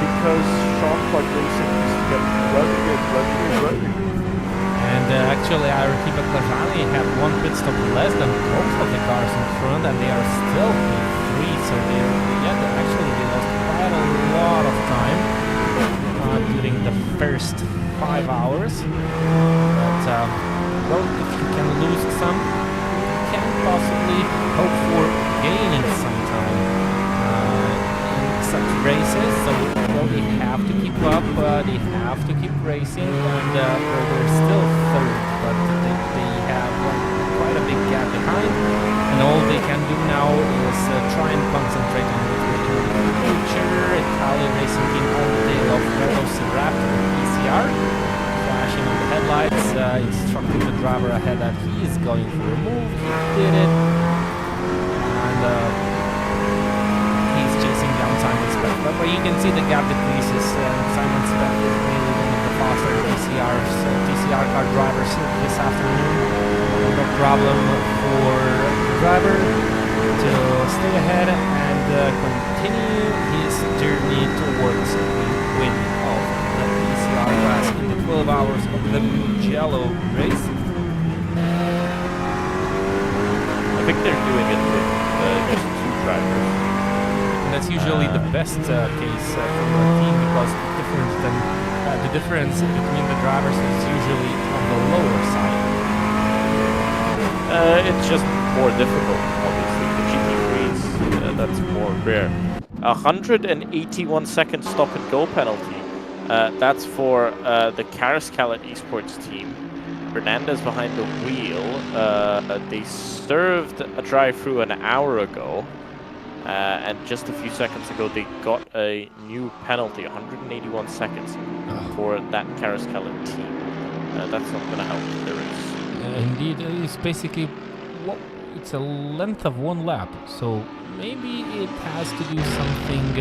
C: Because Sean Clark Racing just kept running.
B: And actually IRT McLaren have one pit stop less than most of the cars in front, and they are still P3. So they lost quite a lot of time during the first 5 hours. But well, if you can lose some, you can possibly hope for gaining some time in such races. So well, they have to keep up, they have to keep racing, and well, they're still third, but they have quite a big gap behind, and all they can do now is try and concentrate on the future. Italian racing team on the tail of Velociraptor TCR, flashing on the headlights, instructing the driver ahead that he is going for a move. He did it, and he's chasing down Simon Speck. But you can see the gap decreases, and Simon Speck is really one of the faster TCR car drivers this afternoon. No problem for the driver to stay ahead and continue his journey towards the win of the TCR class in the 12 hours of the Mugello race.
C: I think they're doing it with just 2 drivers.
B: And that's usually the best case for a team, because the difference between the drivers is usually on the lower side.
C: It's just more difficult, obviously. The GT3s, that's more rare. 181 second stop and go penalty. That's for the Carascalet esports team. Fernandez behind the wheel. They served a drive-through an hour ago. And just a few seconds ago, they got a new penalty, 181 seconds, for that Carascalet team. That's not going to help the race.
B: Indeed, it's basically, it's a length of 1 lap, so maybe it has to do something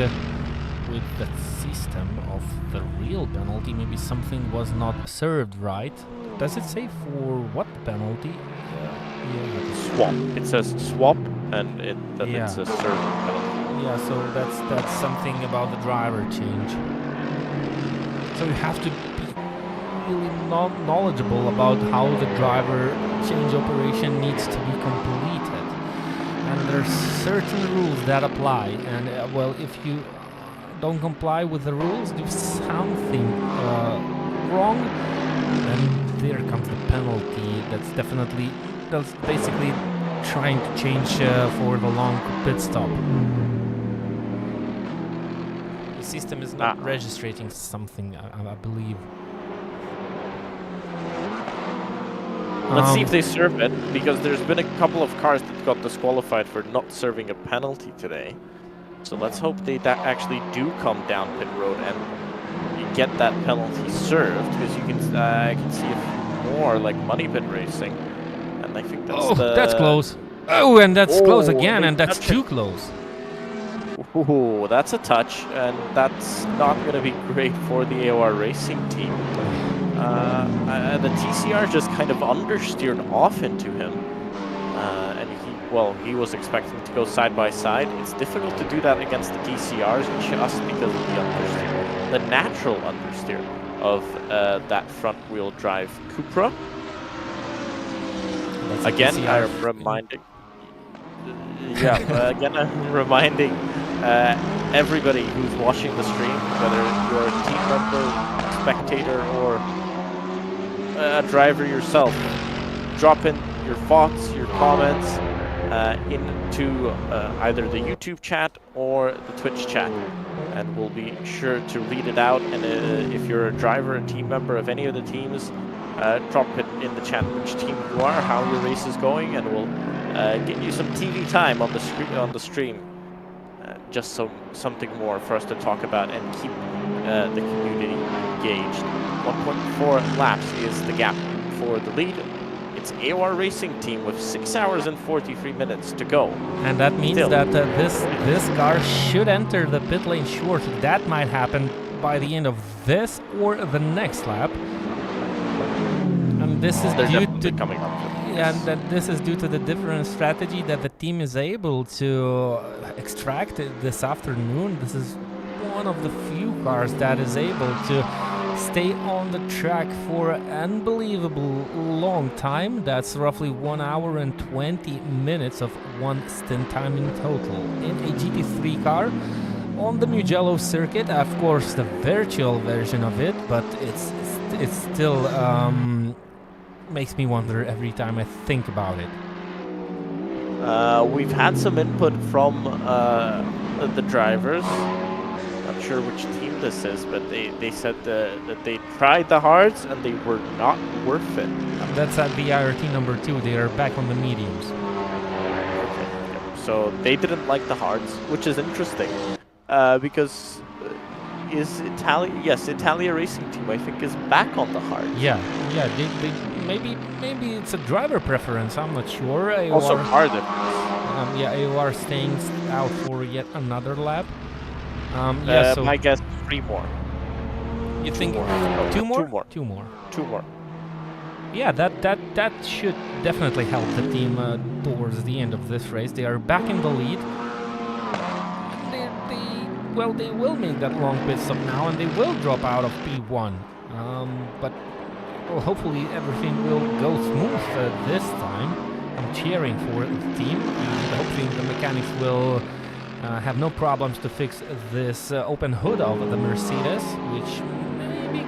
B: with the system of the real penalty. Maybe something was not served right. Does it say for what penalty?
C: Swap. It says swap, and it's a serve penalty.
B: Yeah, so that's something about the driver change. So you have to be really knowledgeable about how the driver change operation needs to be completed. And there's certain rules that apply. And well, if you don't comply with the rules, do something wrong, then there comes the penalty. That's basically trying to change for the long pit stop. The system is not registering something, I believe.
C: Let's see if they serve it, because there's been a couple of cars that got disqualified for not serving a penalty today. So let's hope they actually do come down pit road and get that penalty served, because you can I can see a few more like money pit racing, and I think that's
B: that's close. Oh, and that's close again, and that's too close.
C: Ooh, that's a touch, and that's not going to be great for the AOR racing team. The TCR just kind of understeered off into him, and he was expecting to go side by side. It's difficult to do that against the TCRs just because of the understeer, the natural understeer of that front wheel drive Cupra. Again, I'm reminding. Yeah, again, I'm reminding everybody who's watching the stream, whether you're a team member, spectator, or a driver yourself, drop in your thoughts, your comments into either the YouTube chat or the Twitch chat, and we'll be sure to read it out. And if you're a driver, a team member of any of the teams, drop it in the chat which team you are, how your race is going, and we'll get you some TV time on the stream. Just something more for us to talk about and keep the community engaged. 1.4 laps is the gap for the lead. It's AOR Racing Team with 6 hours and 43 minutes to go.
B: And that means that this car should enter the pit lane short. That might happen by the end of this or the next lap. And this is due to
C: coming up.
B: And that this is due to the different strategy that the team is able to extract this afternoon. This is one of the few cars that is able to stay on the track for an unbelievable long time. That's roughly 1 hour and 20 minutes of one stint time in total in a GT3 car on the Mugello circuit. Of course, the virtual version of it, but it's still makes me wonder every time I think about it.
C: We've had some input from the drivers. Not sure which team this is, but they said that they tried the hards and they were not worth it.
B: That's at the IRT number 2. They are back on the mediums.
C: Okay. So they didn't like the hards, which is interesting, because Italia Racing Team, I think, is back on the hards.
B: Yeah. They maybe it's a driver preference. I'm not sure. AOR,
C: also car difference.
B: AOR staying out for yet another lap. So
C: my guess, 3 more.
B: You think 2 more? 2 more.
C: 2 more.
B: Yeah, that should definitely help the team towards the end of this race. They are back in the lead. well, they will make that long pit stop now, and they will drop out of P1. But well, hopefully everything will go smooth this time. I'm cheering for the team, and hopefully the mechanics will have no problems to fix this open hood of the Mercedes, which maybe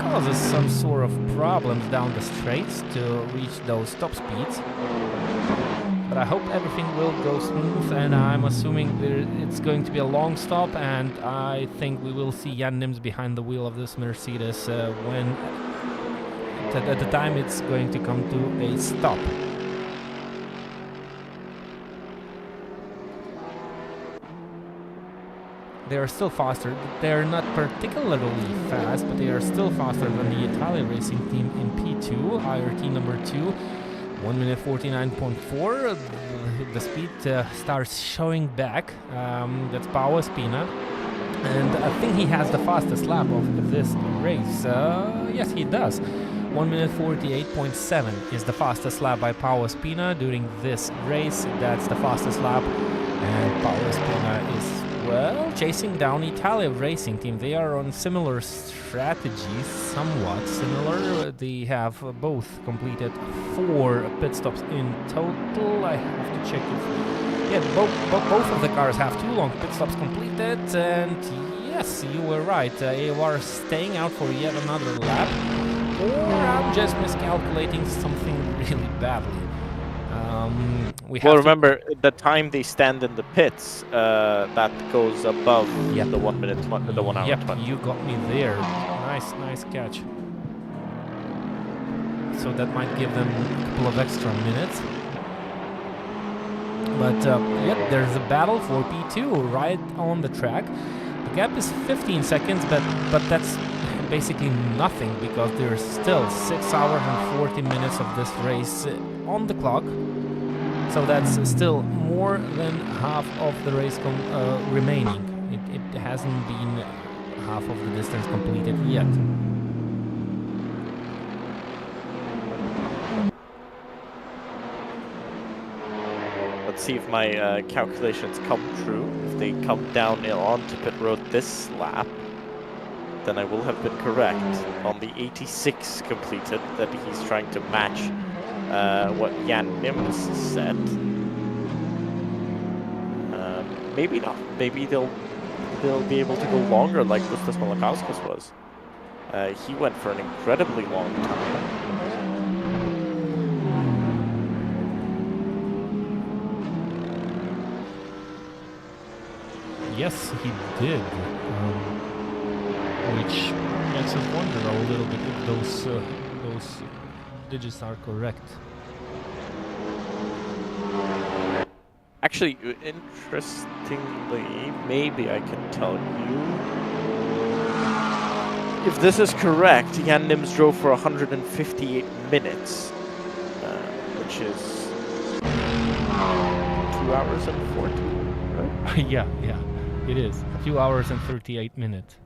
B: causes some sort of problems down the straights to reach those top speeds. But I hope everything will go smooth, and I'm assuming it's going to be a long stop, and I think we will see Jan Nims behind the wheel of this Mercedes when at the time it's going to come to a stop. They are still faster. They're not particularly fast, but they are still faster than the Italian racing team in P2, IRT number 2. 1 minute 49.4. The speed starts showing back. That's Paolo Spina. And I think he has the fastest lap of this race. Yes, he does. 1 minute 48.7 is the fastest lap by Paolo Spina during this race. That's the fastest lap. And Paolo Spina is, well, chasing down Italian racing team. They are on similar strategies, somewhat similar. They have both completed 4 pit stops in total. I have to check if... Yeah, both of the cars have 2 long pit stops completed. And yes, you were right. AOR staying out for yet another lap. Or I'm just miscalculating something really badly.
C: Well, remember, the time they stand in the pits, that goes above the 1 minute, the 1 hour.
B: Yep,
C: 20.
B: you got me there. Nice catch. So that might give them a couple of extra minutes. But yep, there's a battle for P2 right on the track. The gap is 15 seconds, but that's basically nothing because there's still 6 hours and 40 minutes of this race on the clock. So that's still more than half of the race remaining. It hasn't been half of the distance completed yet.
C: Let's see if my calculations come true. If they come down onto pit road this lap, then I will have been correct on the 86 completed that he's trying to match what Jan Nims said. Maybe not. Maybe they'll be able to go longer like Gustas Malakauskas was. He went for an incredibly long time.
B: Yes, he did. Which makes us wonder a little bit if those digits are correct.
C: Actually, interestingly, maybe I can tell you. If this is correct, Jan Nims drove for 158 minutes, which is 2 hours and 40, right?
B: yeah, it is. 2 hours and 38 minutes.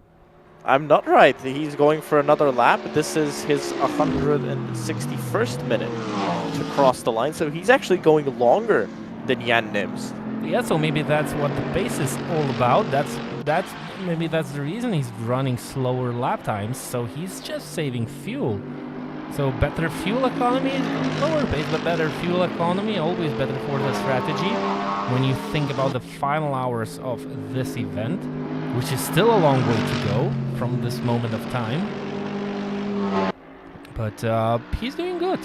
C: I'm not right. He's going for another lap. This is his 161st minute to cross the line, so he's actually going longer than Jan Nims.
B: Yeah, so maybe that's what the pace is all about. Maybe that's the reason he's running slower lap times. So he's just saving fuel. So better fuel economy, lower pace, but better fuel economy, always better for the strategy. When you think about the final hours of this event, which is still a long way to go from this moment of time. But he's doing good.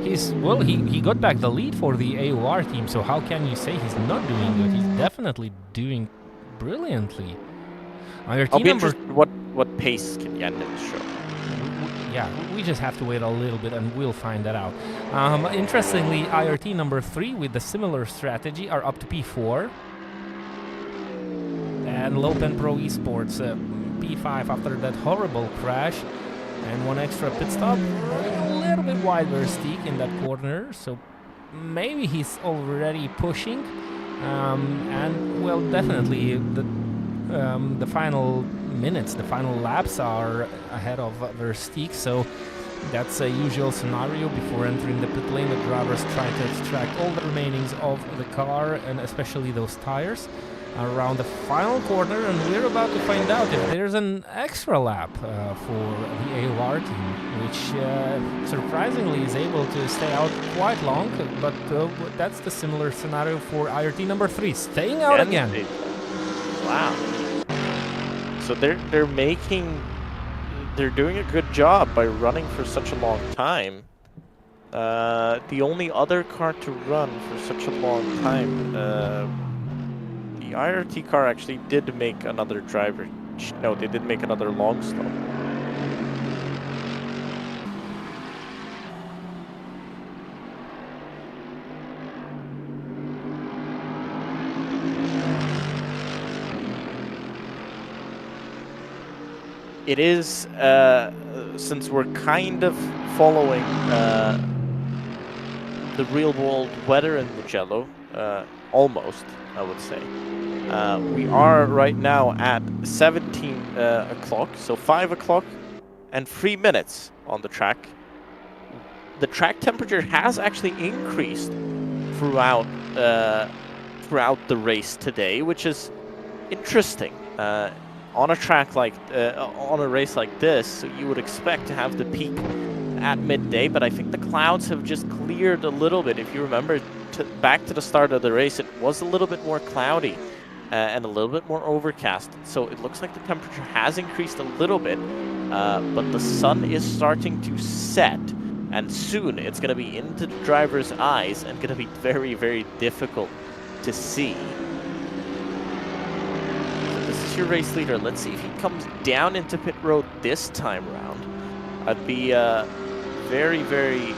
B: He got back the lead for the AOR team, so how can you say he's not doing good? He's definitely doing brilliantly.
C: I'll be interested what pace can Jan Nims show.
B: Yeah, we just have to wait a little bit and we'll find that out. Interestingly, IRT number 3 with the similar strategy are up to P4. And Lopen Pro Esports P5 after that horrible crash. And 1 extra pit stop, a little bit wide Versteeg in that corner, so maybe he's already pushing. And well, definitely the final minutes, the final laps are ahead of Versteeg, so That's a usual scenario before entering the pit lane. The drivers try to extract all the remainings of the car and especially those tires around the final corner, and we're about to find out if there's an extra lap for the AOR team, which surprisingly is able to stay out quite long, but that's the similar scenario for IRT number 3, staying out again.
C: Wow. So they're doing a good job by running for such a long time. The only other car to run for such a long time, the IRT car actually did make another driver. No, they did make another long stop. It is, since we're kind of following the real-world weather in Mugello, almost, I would say. We are right now at 17 o'clock, so 5 o'clock and 3 minutes on the track. The track temperature has actually increased throughout the race today, which is interesting. On a track like, on a race like this, you would expect to have the peak at midday, but I think the clouds have just cleared a little bit. If you remember, back to the start of the race, it was a little bit more cloudy and a little bit more overcast. So it looks like the temperature has increased a little bit, but the sun is starting to set, and soon it's going to be into the driver's eyes and going to be very, very difficult to see. Your race leader. Let's see if he comes down into pit road this time around. I'd be very, very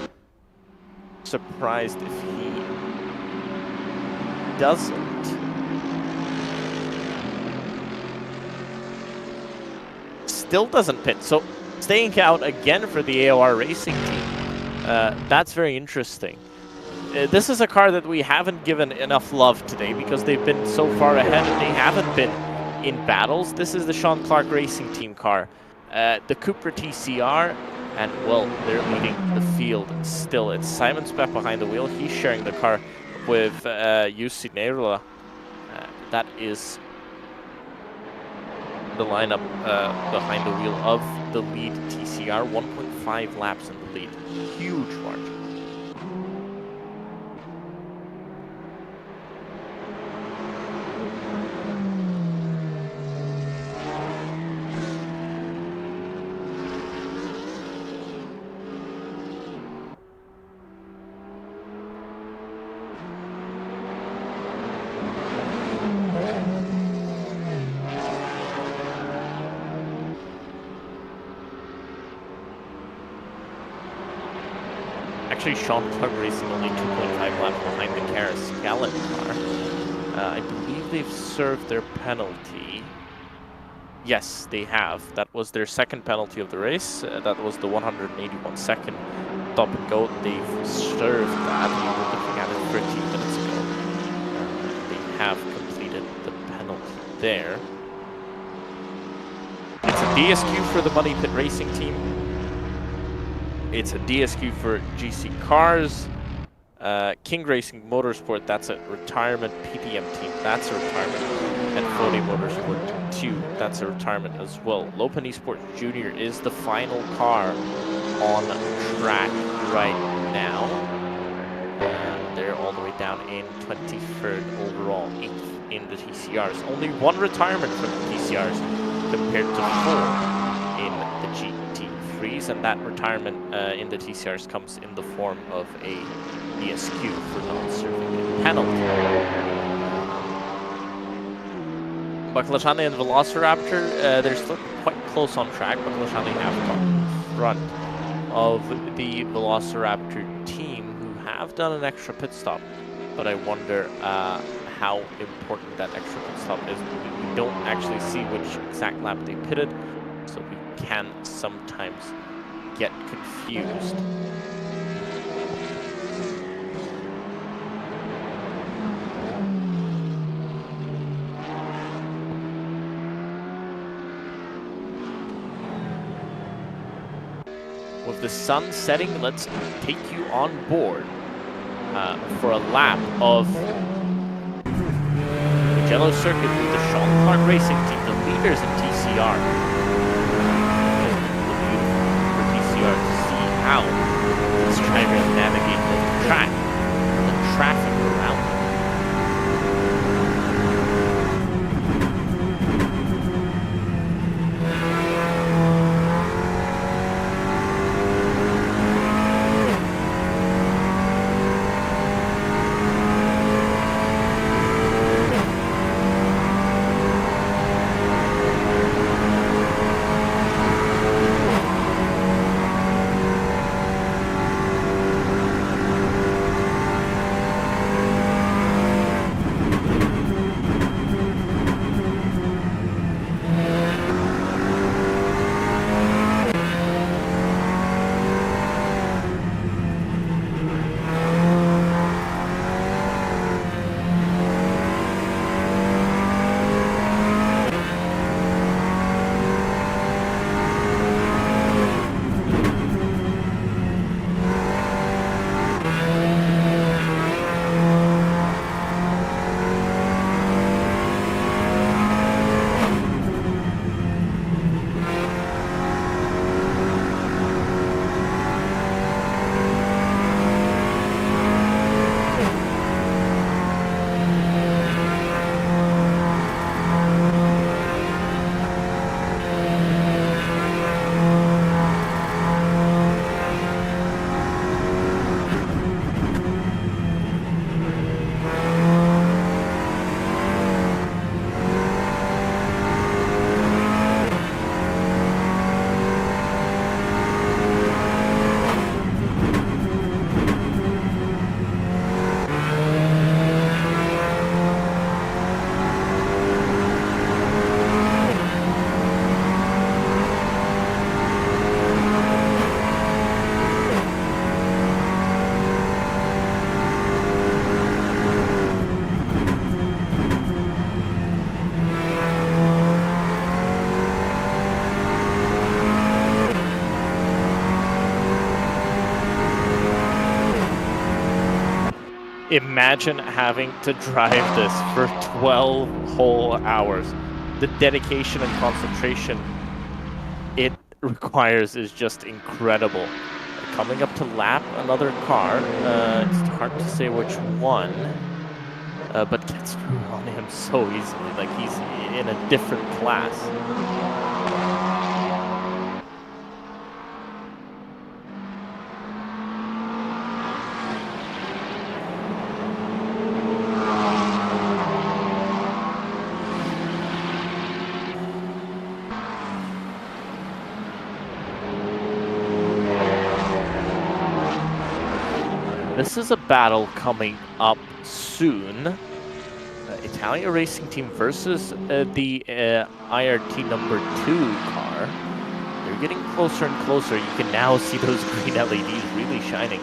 C: surprised if he doesn't. Still doesn't pit, so staying out again for the AOR racing team. That's very interesting. This is a car that we haven't given enough love today because they've been so far ahead and they haven't been in battles. This is the Sean Clark Racing Team car, the Cupra TCR, and well, they're leading the field still. It's Simon Speck behind the wheel. He's sharing the car with Jussi Neirula. That is the lineup behind the wheel of the lead TCR. 1.5 laps in the lead. Huge margin. Actually, Sean Clark Racing only 2.5 laps behind the Karis Gallant car. I believe they've served their penalty. Yes, they have. That was their second penalty of the race. That was the 181-second stop and go. They've served that. We were looking at it 13 minutes ago. They have completed the penalty there. It's a DSQ for the Money Pit Racing team. It's a DSQ for GC Cars. King Racing Motorsport, that's a retirement. PDM team, that's a retirement. And Fode Motorsport 2, that's a retirement as well. Lopen Esports Junior is the final car on track right now. They're all the way down in 23rd overall, 8th in the TCRs. Only one retirement from the TCRs compared to 4 in the GT3s, and that retirement in the TCRs comes in the form of a DSQ for not serving a penalty. Baklashani and Velociraptor, they're still quite close on track. Baklashani have got in front of the Velociraptor team, who have done an extra pit stop. But I wonder how important that extra pit stop is. We don't actually see which exact lap they pitted, so we can sometimes get confused.
A: the sun setting, let's take you on board for a lap of Mugello circuit with the Sean Clark Racing Team, the leaders in TCR. For TCR to see how these drivers navigate the track, the traffic around them. Imagine having to drive this for 12 whole hours. The dedication and concentration it requires is just incredible. Coming up to lap another car. It's hard to say which one, but gets through on him so easily. Like, he's in a different class. This is a battle coming up soon. Italia Racing Team versus the IRT number 2 car. They're getting closer and closer. You can now see those green LEDs really shining.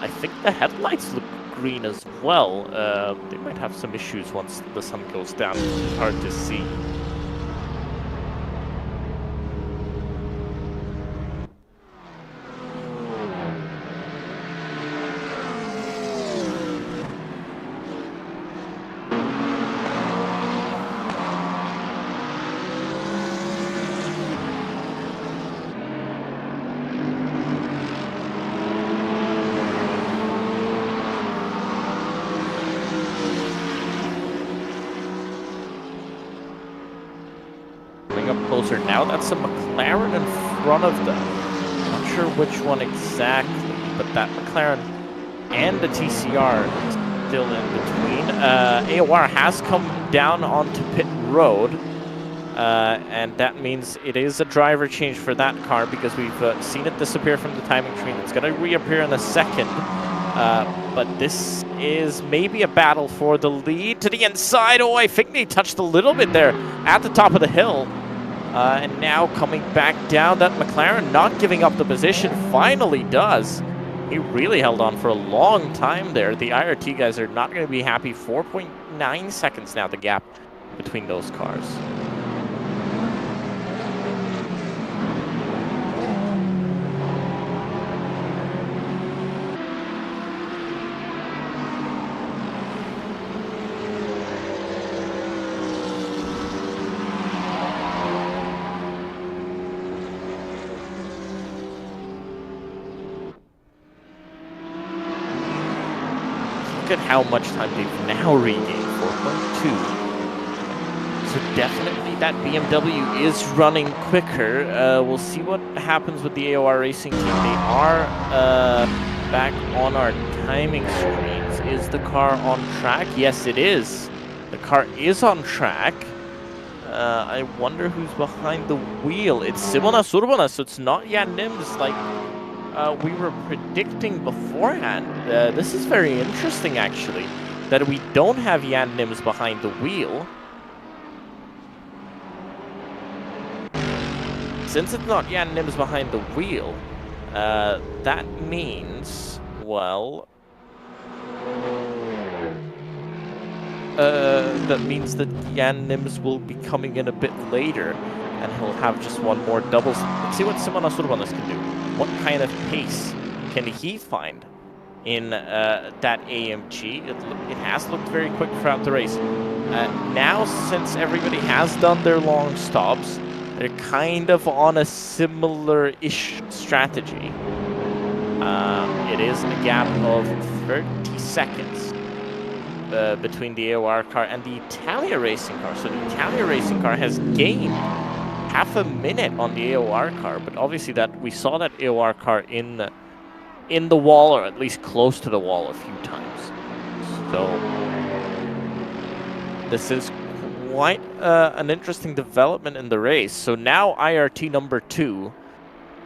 A: I think the headlights look green as well. They might have some issues once the sun goes down. It's hard to see. Closer now. That's a McLaren in front of them. Not sure which one exactly, but that McLaren and the TCR is still in between. AOR has come down onto pit road, and that means it is a driver change for that car because we've seen it disappear from the timing screen. It's going to reappear in a second, but this is maybe a battle for the lead to the inside. Oh, I think they touched a little bit there at the top of the hill. And now coming back down, that McLaren not giving up the position finally does. He really held on for a long time there. The IRT guys are not going to be happy. 4.9 seconds now, the gap between those cars. look at how much time they've now regained, 4.2. So definitely that BMW is running quicker. We'll see what happens with the AOR Racing team. They are back on our timing screens. Is the car on track? Yes, it is. The car is on track. I wonder who's behind the wheel. It's Simona Survona, so it's not Jan Nims like we were predicting beforehand. This is very interesting, actually, that we don't have Jan Nims behind the wheel. Since it's not Jan Nims behind the wheel, that means, well, that means that Jan Nims will be coming in a bit later, and he'll have just one more double. Let's see what Simona Surbanas can do. What kind of pace can he find in that AMG? It has looked very quick throughout the race. Now, since everybody has done their long stops, they're kind of on a similar-ish strategy. It is a gap of 30 seconds between the AOR car and the Italia Racing car. So the Italia Racing car has gained half a minute on the AOR car, but obviously that we saw that AOR car in the wall, or at least close to the wall, a few times. So this is quite an interesting development in the race. So now IRT number 2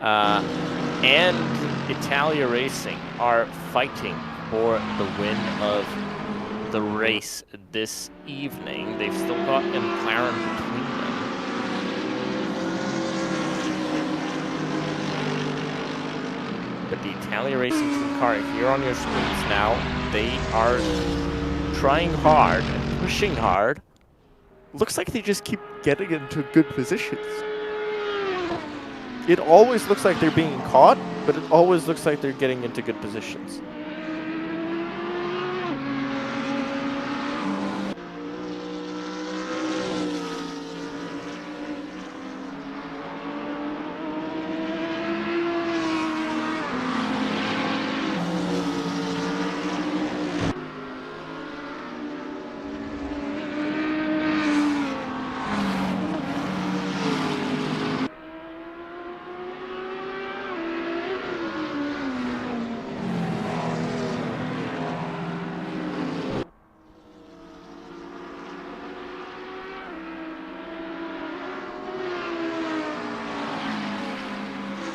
A: and Italia Racing are fighting for the win of the race this evening. They've still got a McLaren between them. But the Italia Racing team car here on your screens now, they are trying hard and pushing hard. Looks like they just keep getting into good positions. It always looks like they're being caught, but it always looks like they're getting into good positions.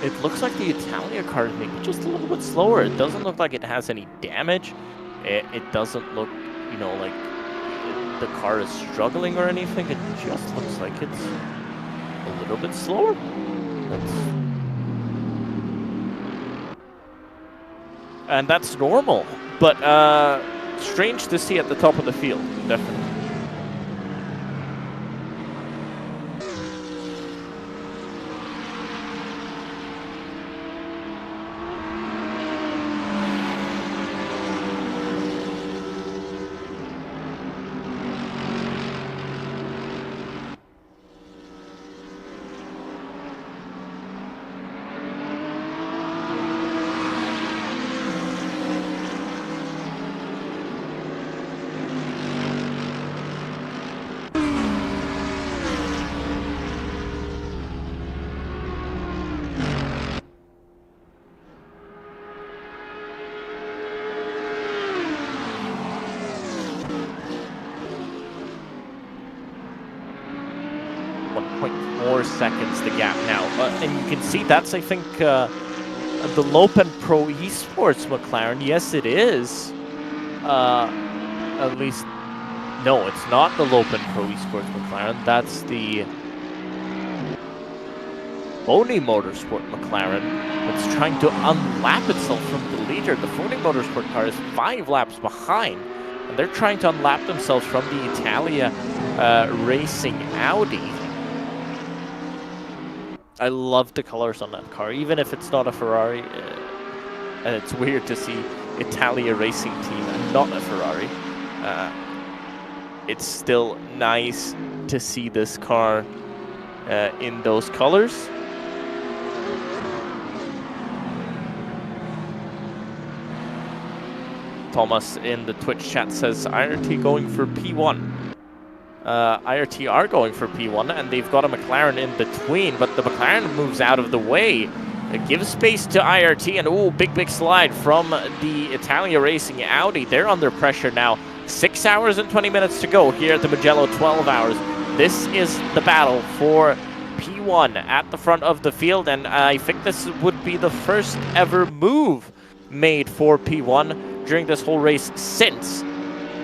A: It looks like the Italia car is maybe just a little bit slower. It doesn't look like it has any damage. It doesn't look, you know, like the car is struggling or anything. It just looks like it's a little bit slower. And that's normal, but strange to see at the top of the field, definitely. Seconds the gap now, and you can see that's, I think, the Lopen Pro Esports McLaren. Yes, it is. At least, no, it's not the Lopen Pro Esports McLaren. That's the Phony Motorsport McLaren that's trying to unlap itself from the leader. The Phony Motorsport car is 5 laps behind, and they're trying to unlap themselves from the Italia Racing Audi. I love the colors on that car, even if it's not a Ferrari. And it's weird to see Italia Racing Team and not a Ferrari. It's still nice to see this car in those colors. Thomas in the Twitch chat says IRT going for P1. IRT are going for P1, and they've got a McLaren in between, but the McLaren moves out of the way. It gives space to IRT, and ooh, big slide from the Italia Racing Audi. They're under pressure now. 6 hours and 20 minutes to go here at the Mugello, 12 hours. This is the battle for P1 at the front of the field, and I think this would be the first ever move made for P1 during this whole race since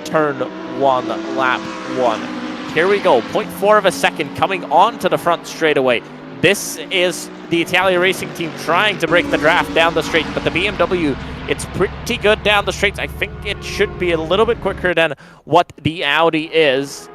A: turn 1, lap 1. Here we go, 0.4 of a second coming onto the front straightaway. This is the Italia Racing team trying to break the draft down the straight, but the BMW, it's pretty good down the straights. I think it should be a little bit quicker than what the Audi is.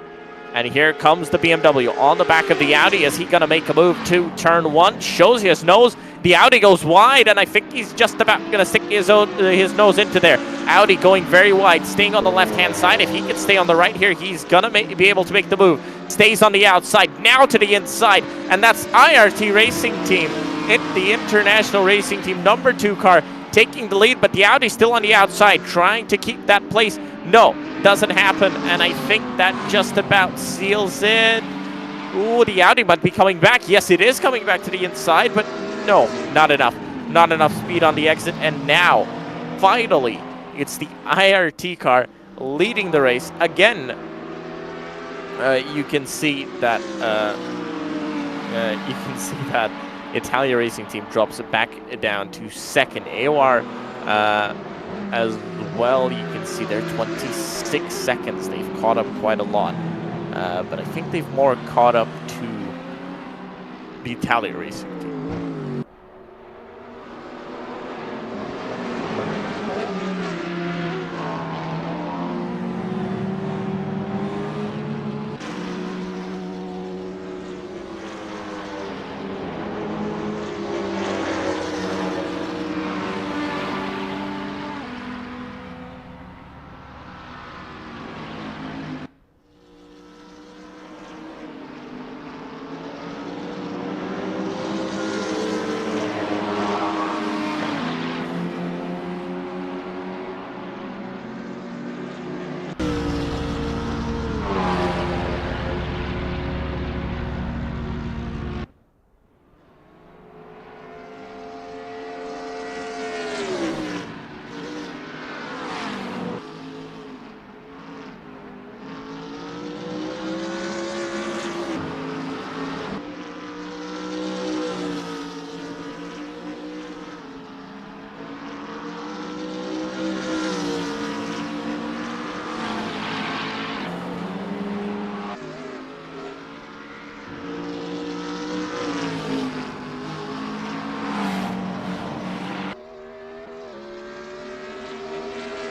A: And here comes the BMW on the back of the Audi. Is he going to make a move to turn 1? Shows his nose. The Audi goes wide, and I think he's just about going to stick his nose into there. Audi going very wide, staying on the left-hand side. If he can stay on the right here, he's going to be able to make the move. Stays on the outside, now to the inside, and that's IRT Racing Team. The International Racing Team number 2 car taking the lead, but the Audi still on the outside, trying to keep that place. No, doesn't happen, and I think that just about seals it. Ooh, the Audi might be coming back. Yes, it is coming back to the inside, but no, not enough. Not enough speed on the exit, and now, finally, it's the IRT car leading the race. Again, you can see that Italia Racing Team drops it back down to second. AOR as well, you can see they're 26 seconds. They've caught up quite a lot, but I think they've more caught up to the Italia Racing Team.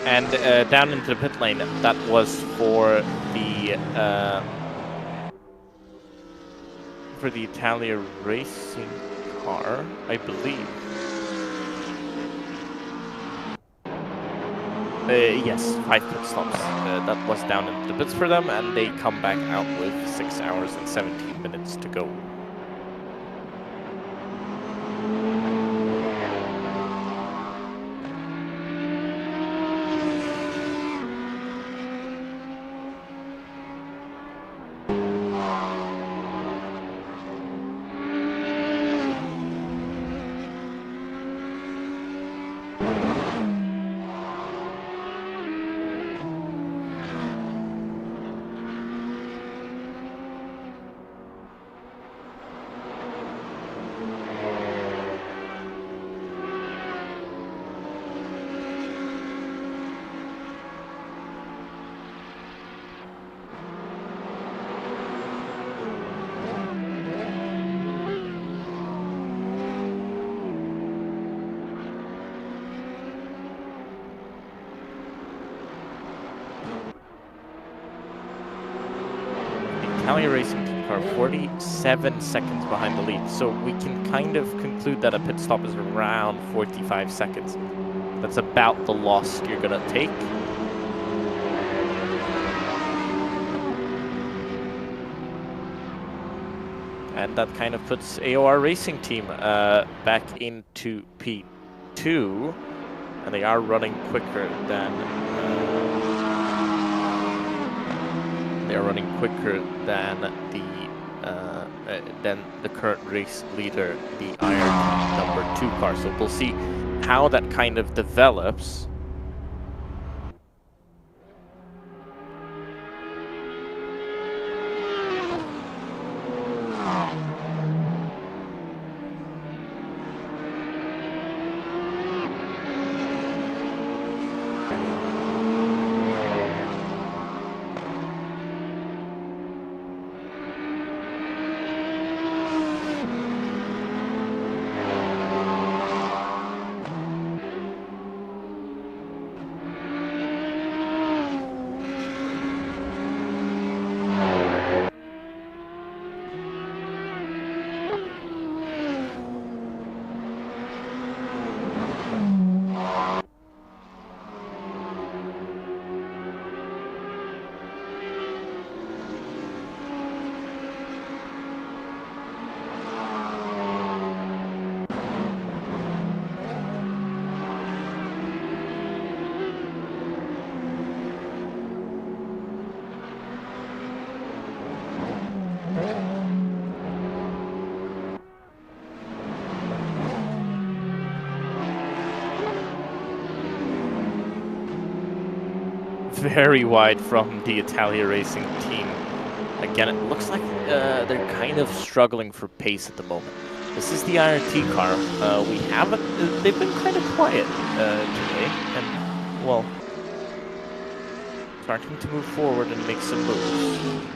A: And down into the pit lane, that was for the Italia Racing car, I believe. Yes, 5 pit stops. That was down into the pits for them, and they come back out with 6 hours and 17 minutes to go. Italia Racing Team car 47 seconds behind the lead, so we can kind of conclude that a pit stop is around 45 seconds. That's about the loss you're gonna take. And that kind of puts AOR Racing Team back into P2.
C: and they are running quicker than the current race leader, the Iron number 2 car. So we'll see how that kind of develops. Very wide from the Italia Racing team. Again, it looks like they're kind of struggling for pace at the moment. This is the IRT car. They've been kind of quiet today, and, well, starting to move forward and make some moves.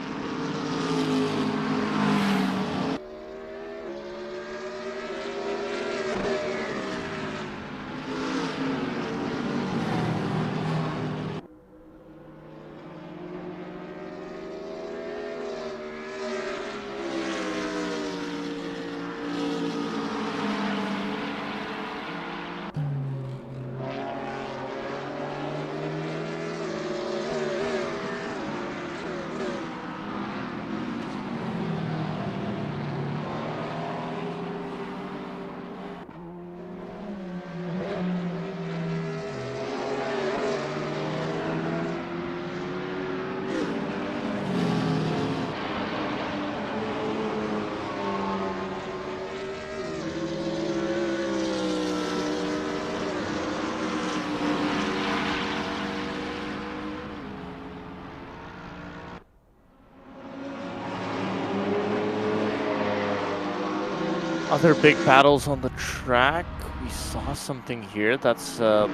C: Other big battles on the track. We saw something here. That's the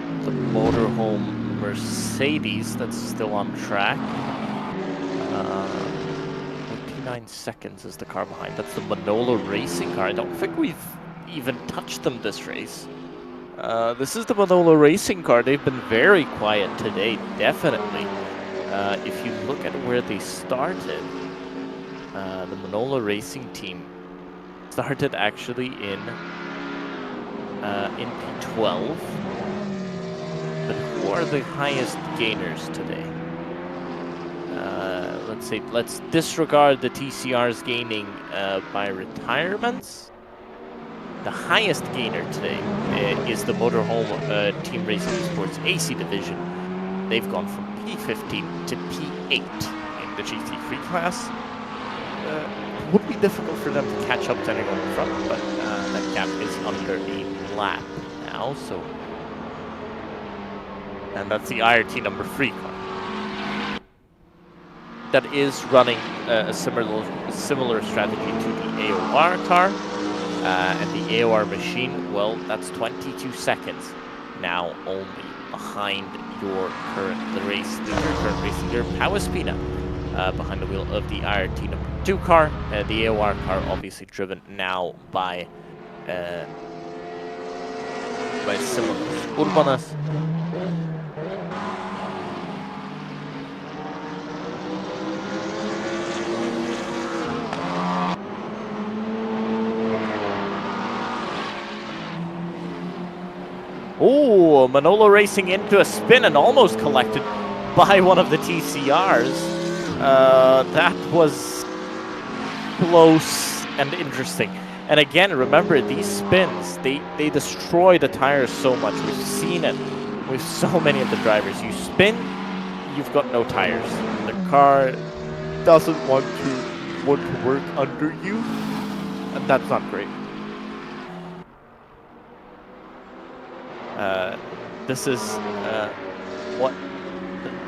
C: motorhome Mercedes that's still on track. 29 seconds is the car behind. That's the Manolo Racing car. I don't think we've even touched them this race. This is the Manolo Racing car. They've been very quiet today, definitely. If you look at where they started, the Manolo Racing team started actually in P12. But who are the highest gainers today? Let's disregard the TCRs gaining by retirements. The highest gainer today is the Motorhome Team Racing Esports AC division. They've gone from P15 to P8 in the GT3 class. Would be difficult for them to catch up to anyone in front, but that gap is under a lap now, so... And that's the IRT number 3 car. That is running a similar strategy to the AOR car, and the AOR machine, well, that's 22 seconds now only behind your current race leader, Power Spina, behind the wheel of the IRT number 2 car. The AOR car obviously driven now by Simonas Urbanas. Oh, Manolo racing into a spin and almost collected by one of the TCRs. That was close and interesting. And again, remember, these spins, they destroy the tires so much. We've seen it with so many of the drivers. You spin, you've got no tires. The car doesn't want to work under you, and that's not great. This is what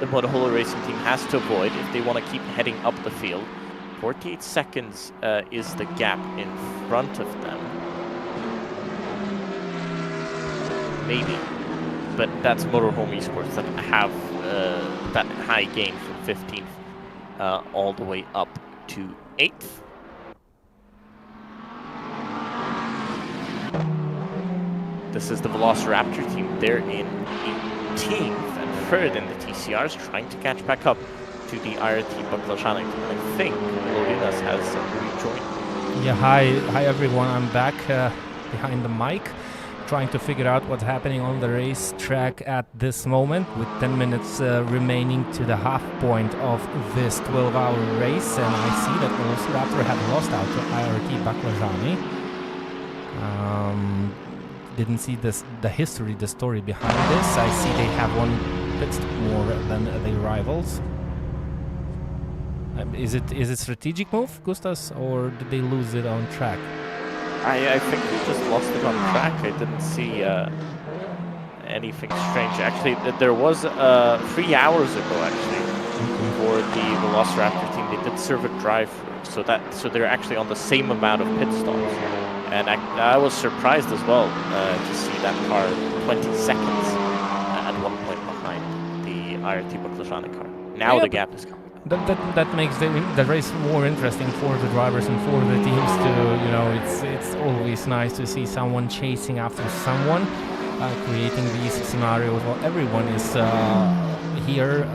C: the Mugello racing team has to avoid if they want to keep heading up the field. 48 seconds is the gap in front of them. Maybe. But that's Motorhome Esports that have that high gain from 15th all the way up to 8th. This is the Velociraptor team. They're in 18th and third in the TCRs, trying to catch back up to the IRT Baklajanek. I think Lorinas has rejoined.
B: Yeah, hi everyone. I'm back behind the mic, trying to figure out what's happening on the racetrack at this moment, with 10 minutes remaining to the half point of this 12-hour race, and I see that Velociraptor had lost out to IRT Baklajani. Didn't see the story behind this. I see they have one pit stop more than their rivals. Is it strategic move, Gustas, or did they lose it on track?
C: I think they just lost it on track. I didn't see anything strange. Actually, there was 3 hours ago, actually, for the Velociraptor team. They did serve a drive-through, so they're actually on the same amount of pit stops. And I was surprised as well to see that car 20 seconds at one point behind the IRT Baklajani car. Now the gap is coming.
B: That makes the race more interesting for the drivers and for the teams to, you know, it's always nice to see someone chasing after someone, creating these scenarios while everyone is here.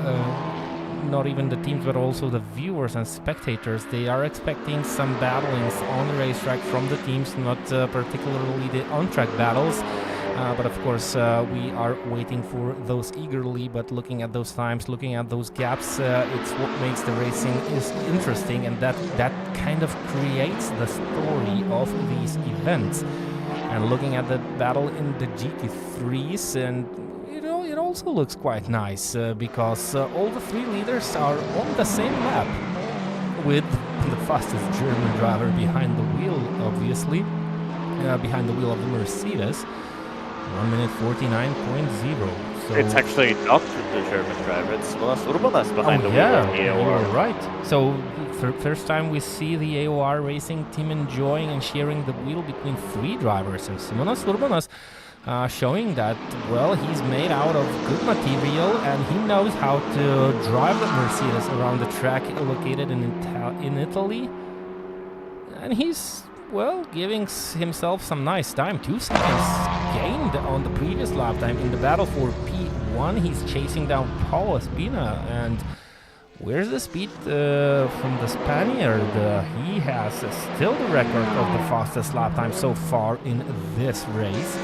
B: Not even the teams, but also the viewers and spectators. They are expecting some battlings on the racetrack from the teams, not particularly the on-track battles. But of course, we are waiting for those eagerly. But looking at those times, looking at those gaps, it's what makes the racing is interesting, and that kind of creates the story of these events. And looking at the battle in the GT3s, and it also looks quite nice because all the 3 leaders are on the same lap, with the fastest German driver behind the wheel, obviously, behind the wheel of the Mercedes. 1 minute 49.0. So
C: it's actually not the German driver, it's Urbanas behind the wheel of the AOR.
B: You're right. So first time we see the AOR racing team enjoying and sharing the wheel between 3 drivers, and Simonas Urbanas showing that, well, he's made out of good material and he knows how to drive the Mercedes around the track located in Italy, and he's, well, giving himself some nice time. 2 seconds gained on the previous lap time in the battle for P1. He's chasing down Paulo Espina, and where's the speed from the Spaniard? He has still the record of the fastest lap time so far in this race,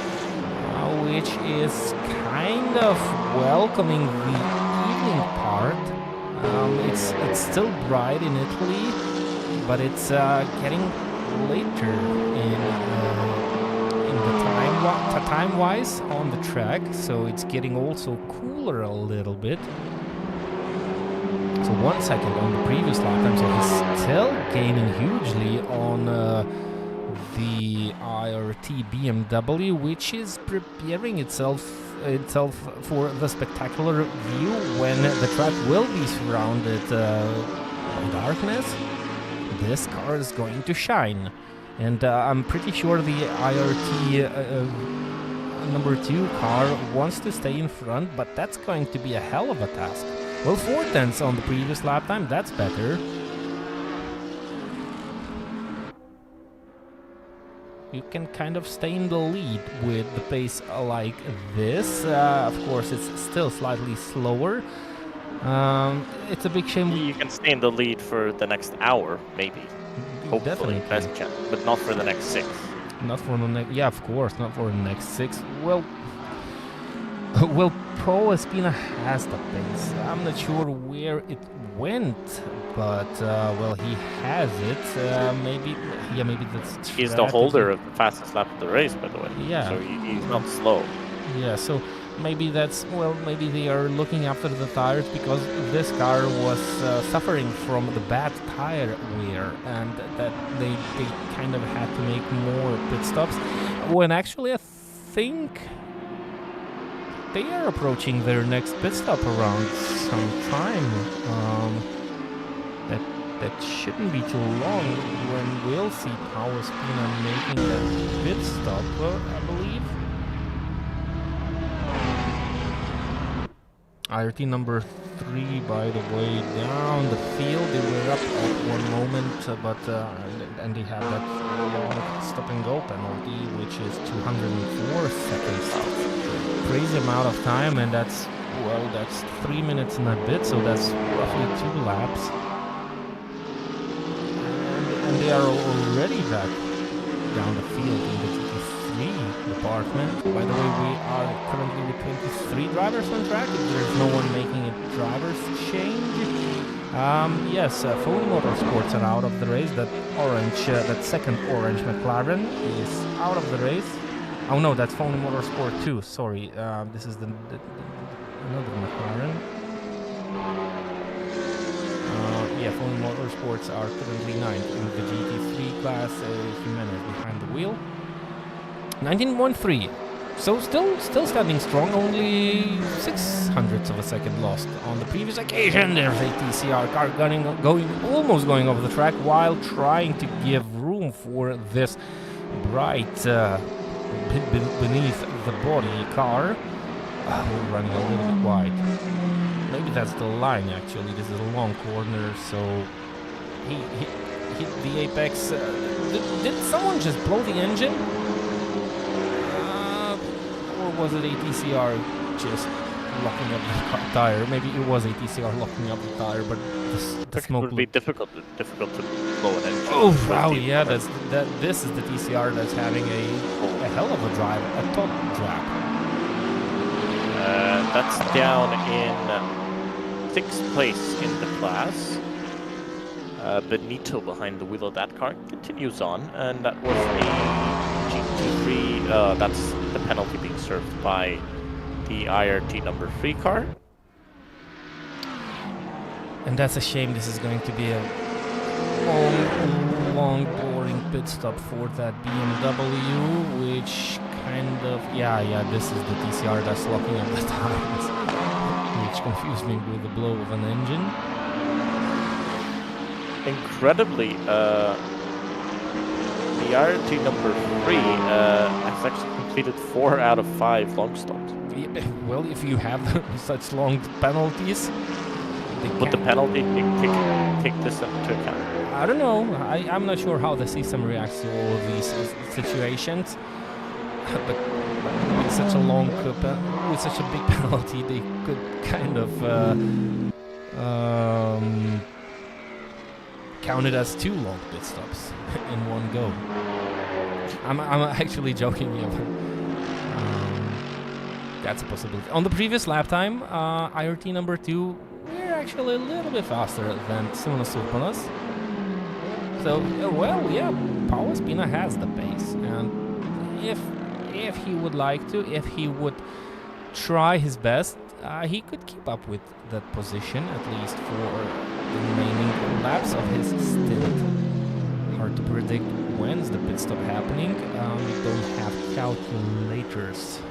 B: which is kind of welcoming the evening part. It's still bright in Italy, but it's getting later in the time-wise on the track, so it's getting also cooler a little bit. So 1 second on the previous lap time, so he's still gaining hugely on the IRT BMW, which is preparing itself for the spectacular view when the track will be surrounded by darkness. This car is going to shine, and I'm pretty sure the IRT number 2 car wants to stay in front, but that's going to be a hell of a task. Well, 4 tenths on the previous lap time, that's better. You can kind of stay in the lead with the pace like this. Of course, it's still slightly slower. It's a big shame.
C: You can stay in the lead for the next hour, maybe. Hopefully, best chance, but not for the next 6.
B: Not for the next. Yeah, of course, not for the next 6. Well, Well, Pro Espina has the pace. I'm not sure where it went, but well, he has it. Maybe, yeah, maybe that's.
C: He's the holder of the fastest lap of the race, by the way.
B: Yeah.
C: So he's not slow.
B: Yeah, so maybe that's, well, maybe they are looking after the tires because this car was suffering from the bad tire wear, and that they kind of had to make more pit stops. When actually I think they are approaching their next pit stop around some time. That shouldn't be too long when we'll see Power Spina making that pit stop, I believe. IRT number 3, by the way, down the field. They were up at one moment, but and they have that long stop and go penalty, which is 204 seconds. Crazy amount of time, and that's, well, that's 3 minutes and a bit, so that's roughly 2 laps. And they are already back down the field in the GT3 department. By the way, we are currently with 23 drivers on track. There's no one making a driver's change. Yes, Phony Motorsports are out of the race. That orange, that second orange McLaren is out of the race. Oh no, that's Phony Motorsport 2. Sorry, this is another McLaren. Yeah, Phony Motorsports are currently 9th in the GT3 class. Jimenez behind the wheel. 19.3. So still standing strong. Only 600ths of a second lost on the previous occasion. There's a TCR car almost going over the track while trying to give room for this bright beneath the body car. We're running a little bit wide. Maybe that's the line, actually. This is a long corner, so he hit the apex. Did someone just blow the engine? Or was it a TCR just locking up the tire? Maybe it was a TCR locking up the tire, but the smoke
C: would be difficult to blow an engine.
B: Oh wow, yeah, this is the TCR that's having a hell of a drive, a top drag.
C: That's down in 6th place in the class. Benito behind the wheel of that car continues on, and that was the GT3. That's the penalty being served by the IRT number 3 car.
B: And that's a shame. This is going to be a long, boring pit stop for that BMW, which kind of, yeah, this is the TCR that's locking up the tires, which confused me with the blow of an engine.
C: Incredibly, the IRT number 3 has actually completed 4 out of 5 long stops.
B: Yeah, well, if you have such long penalties,
C: would the penalty take this into account?
B: I don't know. I'm not sure how the system reacts to all of these situations. But with such a long, with such a big penalty, they could kind of count it as 2 long pit stops in one go. I'm actually joking here, but that's a possibility. On the previous lap time, IRT number 2, we're actually a little bit faster than Simonas Urbanas. So, well, yeah, Power Spina has the pace, and if he would like to, if he would try his best, he could keep up with that position, at least for the remaining laps of his stint. Hard to predict when's the pit stop happening. We don't have calculators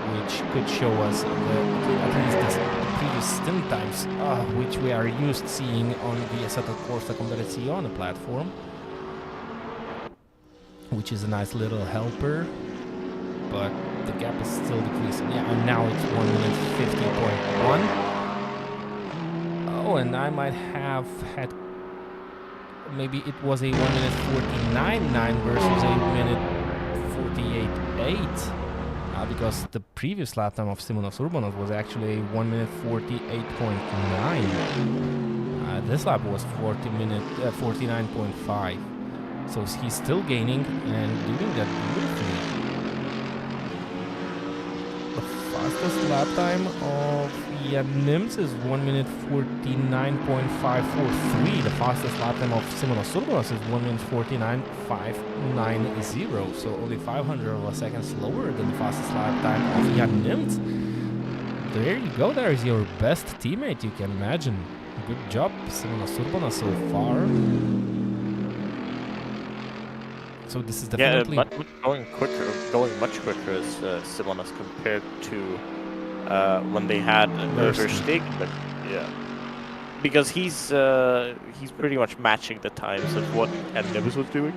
B: which could show us at least the previous stint times, which we are used seeing on the Assetto Corsa Competizione platform, which is a nice little helper, but the gap is still decreasing. Yeah, and now it's 1 minute 50.1. Oh, and I might have had, maybe it was a 1 minute 49.9 versus a minute 48.8. Because the previous lap time of Simonas Urbanos was actually a 1 minute 48.9. This lap was 49.5. So he's still gaining and doing that beautifully. The fastest lap time of Jan Nims is 1 minute 49.543. The fastest lap time of Simonas Urbonas is 1 minute 49.590. So only 500 of a second slower than the fastest lap time of Jan Nims. There you go. There is your best teammate you can imagine. Good job, Simonas Urbonas, so far. So this is definitely
A: going much quicker as Simonas compared to when they had Verstappen. But yeah, because he's pretty much matching the times of what Nims was doing.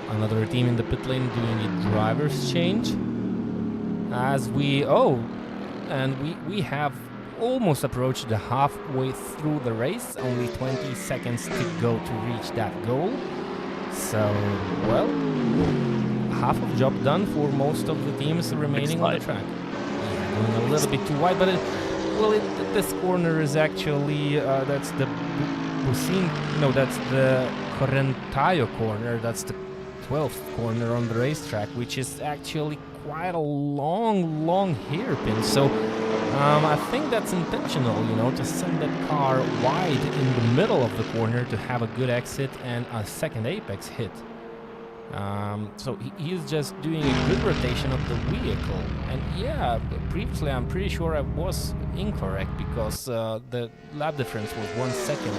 B: Another team in the pit lane doing a driver's change. As we we have almost approached the halfway through the race. Only 20 seconds to go to reach that goal. So, well, half of job done for most of the teams remaining on the track. Yeah, going a little bit too wide, but this corner is actually that's the that's the Correntaio corner. That's the 12th corner on the racetrack, which is actually quite a long hairpin. So I think that's intentional, to send that car wide in the middle of the corner to have a good exit and a second apex hit. So he is just doing a good rotation of the vehicle. And yeah, previously I'm pretty sure I was incorrect because the lap difference was 1 second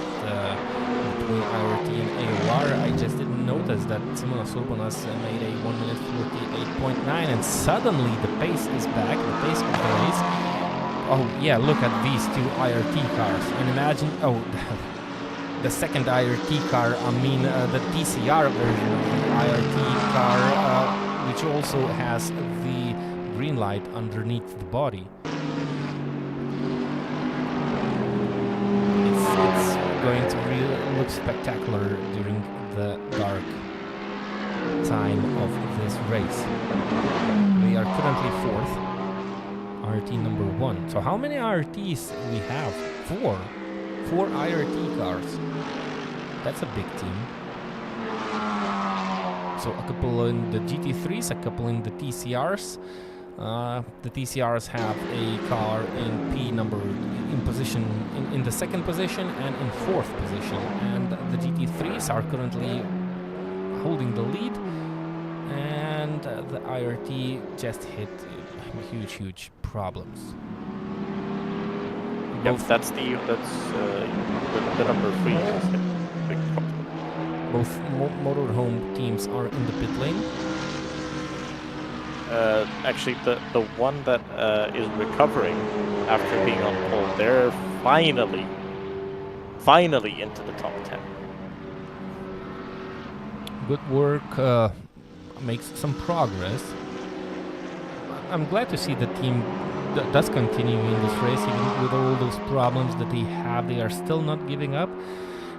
B: between IRT and AOR. I just didn't notice that Simonas Urbonas made a 1 minute 48.9, and suddenly the pace is back, the pace of the race. Oh yeah, look at these two IRT cars, and imagine, the second IRT car, I mean the TCR version of the IRT car, which also has the green light underneath the body. It's going to really look spectacular during the dark time of this race. We are currently 4th. RT number 1. So how many RTs we have? 4. 4 IRT cars. That's a big team. So a couple in the GT3s, a couple in the TCRs. The TCRs have a car in in the 2nd position and in 4th position, and the GT3s are currently holding the lead, and the IRT just hit huge problems.
A: Yep, that's the number 3.
B: Both motorhome teams are in the pit lane.
A: Actually, the one that is recovering after being on pole, they're finally into the top 10.
B: Good work, makes some progress. I'm glad to see the team does continue in this race, even with all those problems that they have. They are still not giving up,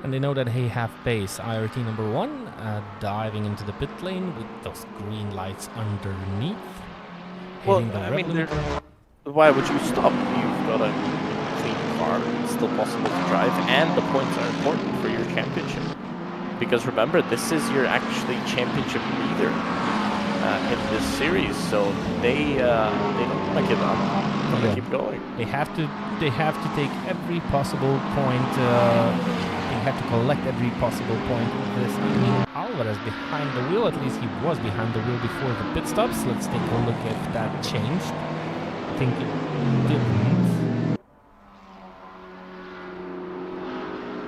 B: and they know that they have pace. IRT number 1 diving into the pit lane with those green lights underneath.
A: Well, I mean, why would you stop? You've got a clean car, it's still possible to drive, and the points are important for your championship. Because remember, this is your actually championship leader in this series, so they don't want to give up. They want to keep going.
B: They have to take every possible point. They have to collect every possible point of this evening. Alvarez behind the wheel. At least he was behind the wheel before the pit stops. Let's take a look if that changed. I think it didn't.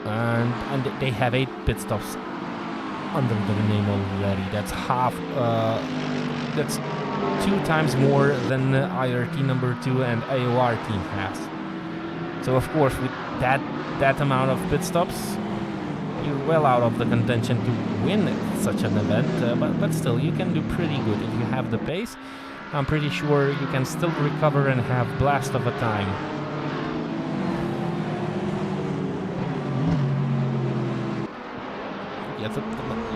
B: And they have 8 pit stops under their name already. That's half. That's 2 times more than the IRT number 2 and AOR team has. So of course, with that amount of pit stops, you're well out of the contention to win such an event. But still, you can do pretty good if you have the pace. I'm pretty sure you can still recover and have blast of a time.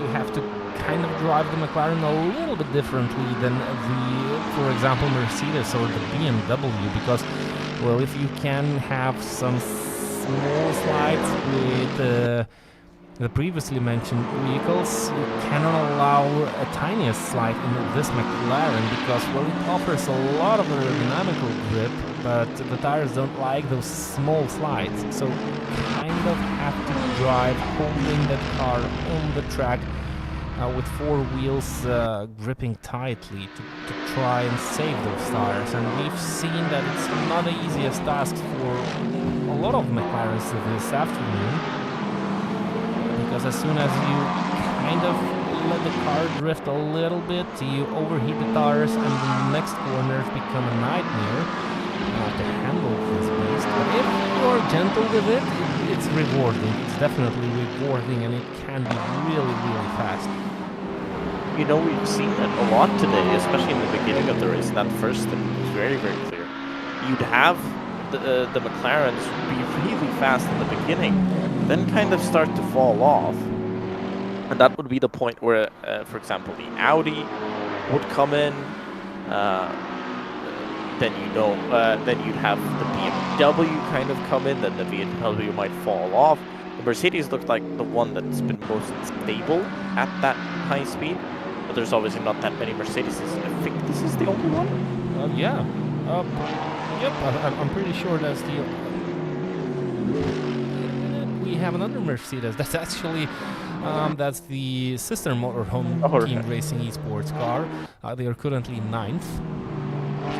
B: You have to kind of drive the McLaren a little bit differently than for example, Mercedes or the BMW, because, well, if you can have some small slides the previously mentioned vehicles, you cannot allow a tiniest slide in this McLaren because, well, it offers a lot of aerodynamical grip, but the tires don't like those small slides, so you kind of have to drive holding that car on the track with four wheels gripping tightly to try and save those tires. And we've seen that it's not the easiest task for a lot of McLarens this afternoon, because as soon as you kind of let the car drift a little bit, you overheat the tires and the next corners become a nightmare to handle this beast. But if you're gentle with it, it's rewarding. It's definitely rewarding, and it can be really, really fast.
C: You know, we've seen it a lot today, especially in the beginning of the race. That first stint was very, very clear. You'd have the McLarens be really fast in the beginning, then kind of start to fall off. And that would be the point where, for example, the Audi would come in. Then you'd have the BMW kind of come in. Then the BMW might fall off. The Mercedes looked like the one that's been most stable at that high speed. But there's obviously not that many Mercedes. I think this is the only one.
B: Yeah. Yep. I'm pretty sure that's the. We have another Mercedes. That's actually. That's the sister motorhome team Racing Esports car. They are currently 9th.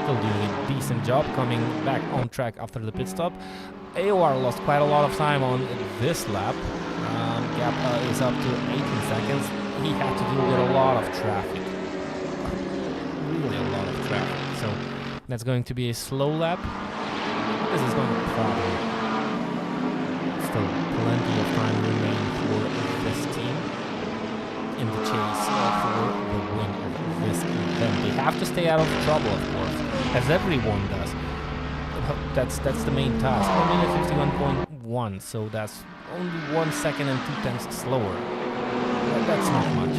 B: Still doing a decent job coming back on track after the pit stop. AOR lost quite a lot of time on this lap. Gap is up to 18 seconds. He had to deal with a lot of traffic. Really a lot of traffic. So that's going to be a slow lap. This is going to probably still plenty of time remaining for this team in the chase for the win of this event. They have to stay out of trouble, of course, as everyone does. That's the main task. 1 minute 51.1, so that's only 1 second and 2/10 slower. That's not much.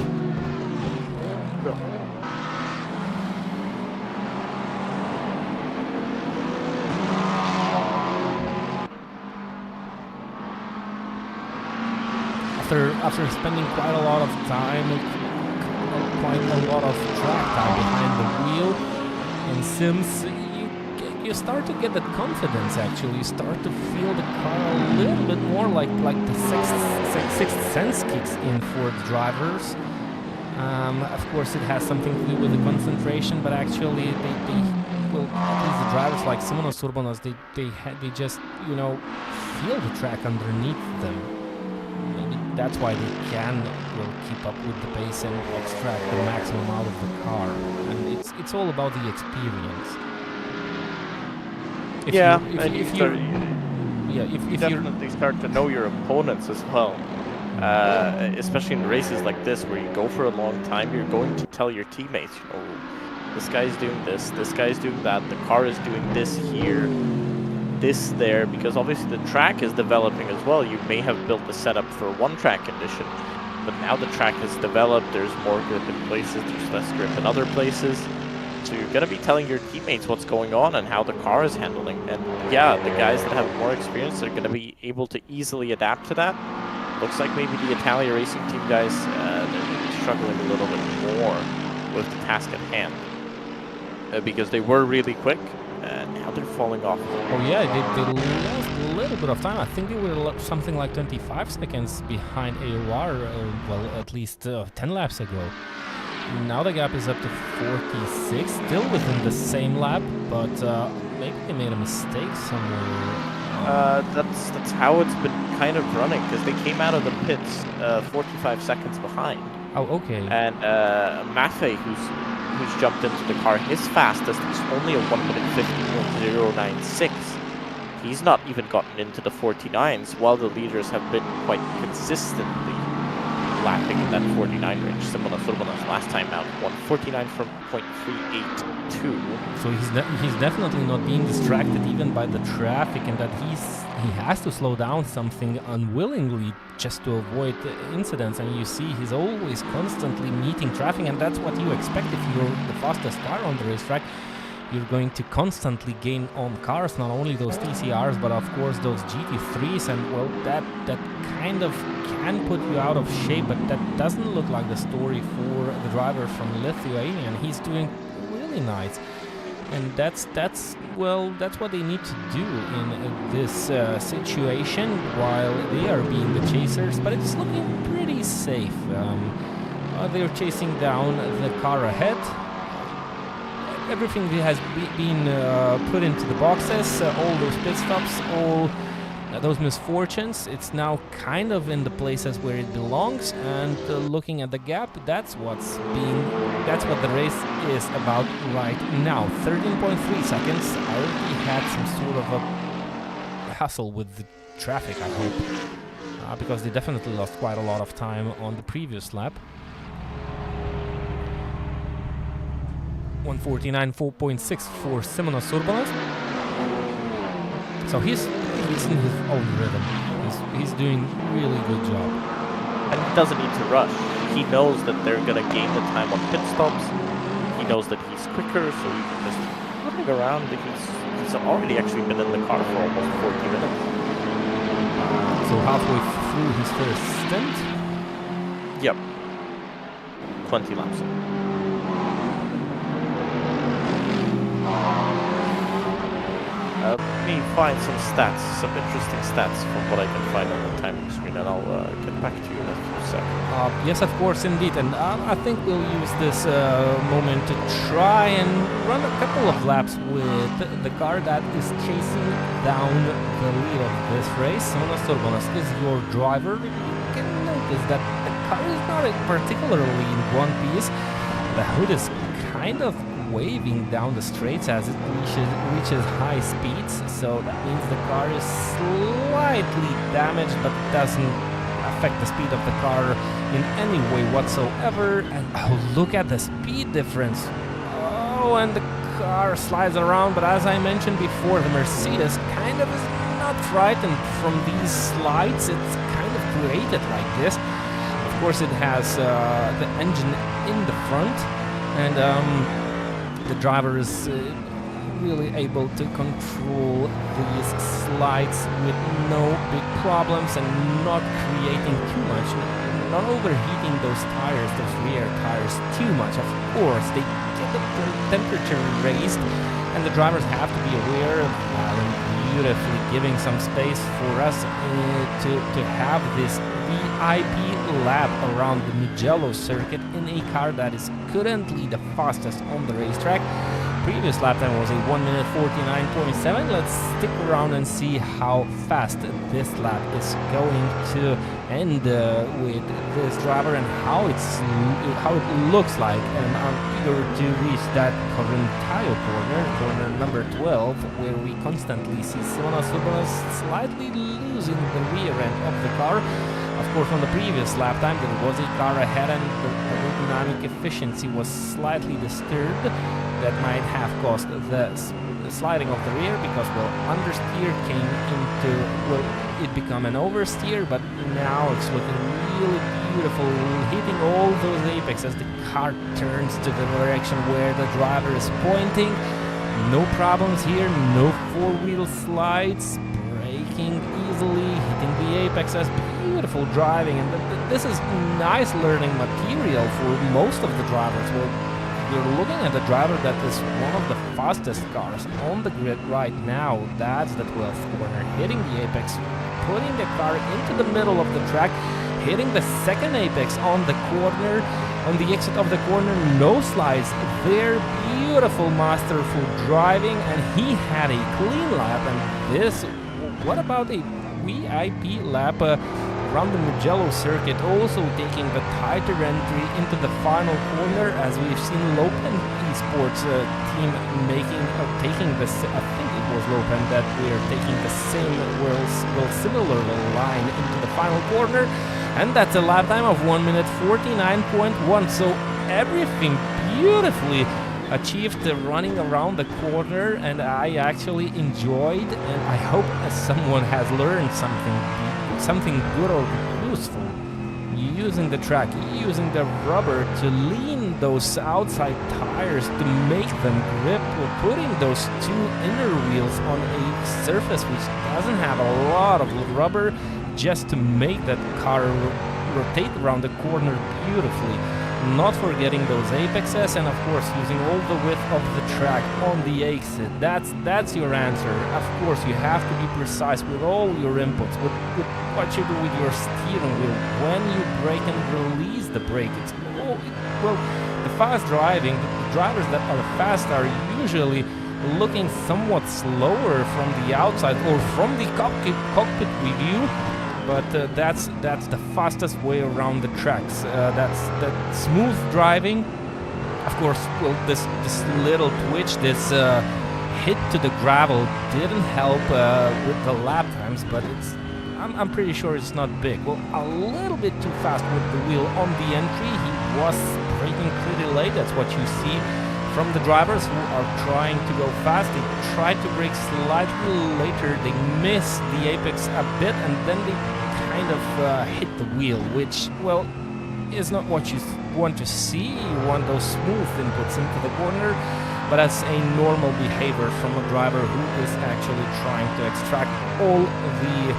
B: After spending quite a lot of time, quite a lot of track time behind the wheel in Sims, you start to get that confidence. Actually, you start to feel the car a little bit more like the sixth sense kicks in for the drivers. Of course, it has something to do with the concentration, but actually, well, at least the drivers like Simonas Urbanas, they just feel the track underneath them. Maybe that's why they can keep up with the pace and extract the maximum out of the car. And it's all about the experience. If you
C: definitely start to know your opponents as well. Especially in races like this where you go for a long time, you're going to tell your teammates, this guy's doing this guy's doing that, the car is doing this here, this there, because obviously the track is developing as well. You may have built the setup for one track condition, but now the track has developed, there's more grip in places, there's less grip in other places. So you're going to be telling your teammates what's going on and how the car is handling. And yeah, the guys that have more experience are going to be able to easily adapt to that. Looks like maybe the Italia Racing Team guys, they're struggling a little bit more with the task at hand. Because they were really quick, and now they're falling off.
B: Oh yeah, they lost a little bit of time. I think they were something like 25 seconds behind AOR, well, at least 10 laps ago. Now the gap is up to 46, still within the same lap, but maybe they made a mistake somewhere.
C: That's how it's been kind of running, because they came out of the pits 45 seconds behind.
B: Oh, okay.
C: And Maffei, who's jumped into the car, his fastest is only a 1 minute 50.096. He's not even gotten into the 49s, while the leaders have been quite consistently lapping in that 49 range. Similar to last time out, 149 from .382.
B: So he's definitely not being distracted even by the traffic, and that he has to slow down something unwillingly just to avoid incidents. And you see he's always constantly meeting traffic, and that's what you expect if you're the fastest car on the racetrack. you're going to constantly gain on cars, not only those TCRs, but of course those GT3s, and well, that kind of can put you out of shape, but that doesn't look like the story for the driver from Lithuania, and he's doing really nice. And that's what they need to do in this situation while they are being the chasers, but it's looking pretty safe. They're chasing down the car ahead. Everything has been put into the boxes, all those pit stops, all those misfortunes. It's now kind of in the places where it belongs, and looking at the gap, that's what the race is about right now. 13.3 seconds. I already had some sort of a hassle with the traffic, I hope, because they definitely lost quite a lot of time on the previous lap. 149.4.6 for Simonas Urbanas. So he's in his own rhythm. He's doing really good job.
C: And he doesn't need to rush. He knows that they're going to gain the time on pit stops. He knows that he's quicker, so he can just running around. He's already actually been in the car for almost 40 minutes.
B: So halfway through his first stint?
C: Yep. 20 laps. Let me find some stats, some interesting stats from what I can find on the timing screen, and I'll get back to you in a few seconds.
B: Yes, of course, indeed, and I think we'll use this moment to try and run a couple of laps with the car that is chasing down the lead of this race. Simonas Urbanas is your driver. You can notice that the car is not particularly in one piece. The hood is kind of waving down the straights as it reaches high speeds, so that means the car is slightly damaged, but it doesn't affect the speed of the car in any way whatsoever. And oh, look at the speed difference. Oh, and the car slides around, but as I mentioned before, the Mercedes kind of is not frightened from these slides. It's kind of created like this. Of course, it has the engine in the front, and the driver is really able to control these slides with no big problems and not creating too much, not overheating those tires, those rear tires too much. Of course, they get the temperature raised, and the drivers have to be aware of that, and beautifully giving some space for us to have this VIP lap around the Mugello circuit in a car that is currently the fastest on the racetrack. Previous lap time was a 1 minute 49.7. Let's stick around and see how fast this lap is going to end with this driver and how it looks like. And I'm eager to reach that Correntaio corner number 12, where we constantly see Simonas Urbanas slightly losing the rear end of the car. Of course, on the previous lap time, there was a car ahead and the aerodynamic efficiency was slightly disturbed. That might have caused the sliding of the rear because, well, understeer came into, well, it became an oversteer, but now it's looking really beautiful, hitting all those apexes. The car turns to the direction where the driver is pointing. No problems here, no four-wheel slides, braking easily, hitting the apexes. Beautiful driving, and this is nice learning material for most of the drivers. We're looking at the driver that is one of the fastest cars on the grid right now. That's the 12th corner, hitting the apex, putting the car into the middle of the track, hitting the second apex on the corner, on the exit of the corner, no slides there. Beautiful, masterful driving, and he had a clean lap. And this, what about a VIP lap around the Mugello circuit, also taking the tighter entry into the final corner, as we've seen Lopen Esports team taking this. I think it was Lopen that we are taking the same, similar line into the final corner, and that's a lap time of 1 minute 49.1. So everything beautifully achieved running around the corner, and I actually enjoyed, and I hope someone has learned something good or useful using the track, using the rubber to lean those outside tires to make them grip, or putting those two inner wheels on a surface which doesn't have a lot of rubber, just to make that car rotate around the corner beautifully. Not forgetting those apexes, and of course using all the width of the track on the exit. That's your answer. Of course you have to be precise with all your inputs, with what you do with your steering wheel, when you brake and release the brake. It's well, the fast driving, the drivers that are fast are usually looking somewhat slower from the outside or from the cockpit view. But that's the fastest way around the tracks. That's smooth driving. Of course, well, this little twitch, this hit to the gravel didn't help with the lap times, but I'm pretty sure it's not big. Well, a little bit too fast with the wheel on the entry. He was braking pretty late. That's what you see from the drivers who are trying to go fast. They try to brake slightly later, they miss the apex a bit, and then they kind of hit the wheel, which, well, is not what you want to see. You want those smooth inputs into the corner, but that's a normal behavior from a driver who is actually trying to extract all the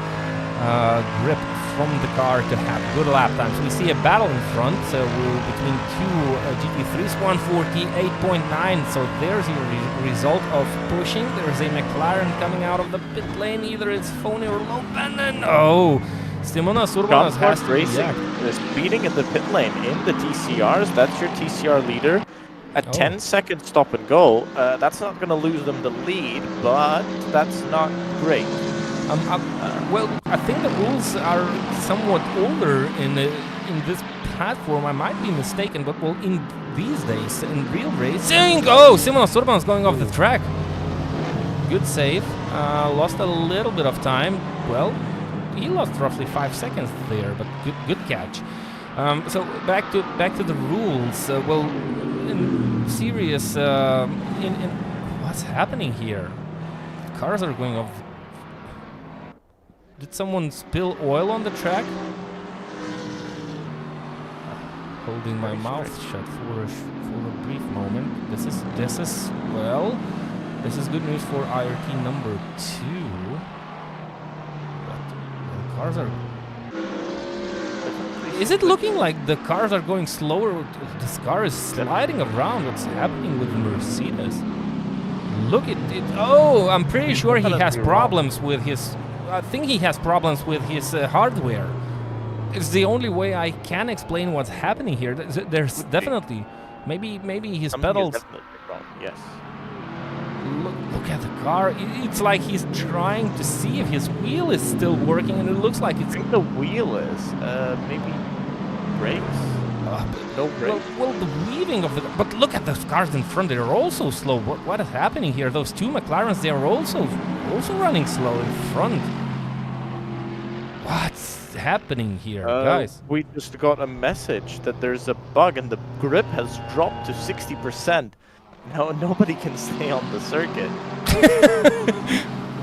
B: grip from the car to have good lap times. We see a battle in front between two GT3s, 148.9, so there's your result of pushing. There's a McLaren coming out of the pit lane, either it's phony or low bend. Oh, Simonas Urbanas has to
C: racing is speeding in the pit lane in the TCRs. That's your TCR leader. A 10-second stop and go. That's not going to lose them the lead, but that's not great.
B: Well, I think the rules are somewhat older in this platform. I might be mistaken, but well, in these days, in real racing, Simonas Urban's going off the track. Good save. Lost a little bit of time. Well, he lost roughly 5 seconds there, but good catch. So back to the rules. Well, in serious, in what's happening here? Cars are going off. Did someone spill oil on the track? Holding my mouth shut for a brief moment. This is well, this is good news for IRT number 2. But the cars are. Is it looking like the cars are going slower? This car is sliding around. What's happening with the Mercedes? Look at it. Oh, I'm pretty sure he has problems with his. I think he has problems with his hardware. It's the only way I can explain what's happening here. There's definitely, maybe his pedals.
C: Definitely wrong. Yes.
B: Look at the car. It's like he's trying to see if his wheel is still working, and it looks like it's.
C: I think the wheel is maybe brakes. No brakes.
B: Well, the weaving of the. But look at those cars in front. They're also slow. What is happening here? Those two McLarens. They are also running slow in front. What's happening here, guys?
C: We just got a message that there's a bug and the grip has dropped to 60%. Now nobody can stay on the circuit.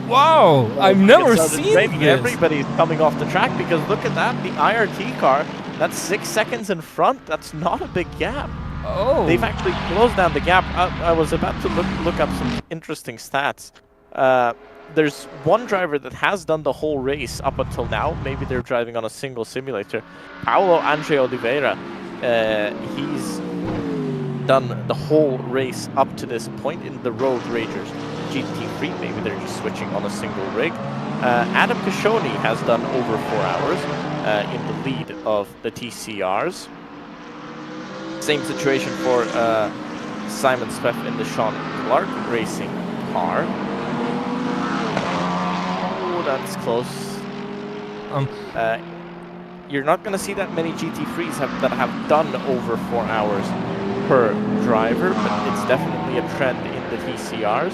B: Wow, I've never seen this.
C: Everybody's coming off the track because look at that, the IRT car, that's 6 seconds in front. That's not a big gap.
B: Oh.
C: They've actually closed down the gap. I was about to look up some interesting stats. There's one driver that has done the whole race up until now. Maybe they're driving on a single simulator. Paulo Andre Oliveira. He's done the whole race up to this point in the Road Ragers GT3. Maybe they're just switching on a single rig. Adam Kashoni has done over 4 hours in the lead of the TCRs. Same situation for Simon Speff in the Sean Clark racing car. That's close. You're not going to see that many GT3s that have done over 4 hours per driver, but it's definitely a trend in the TCRs.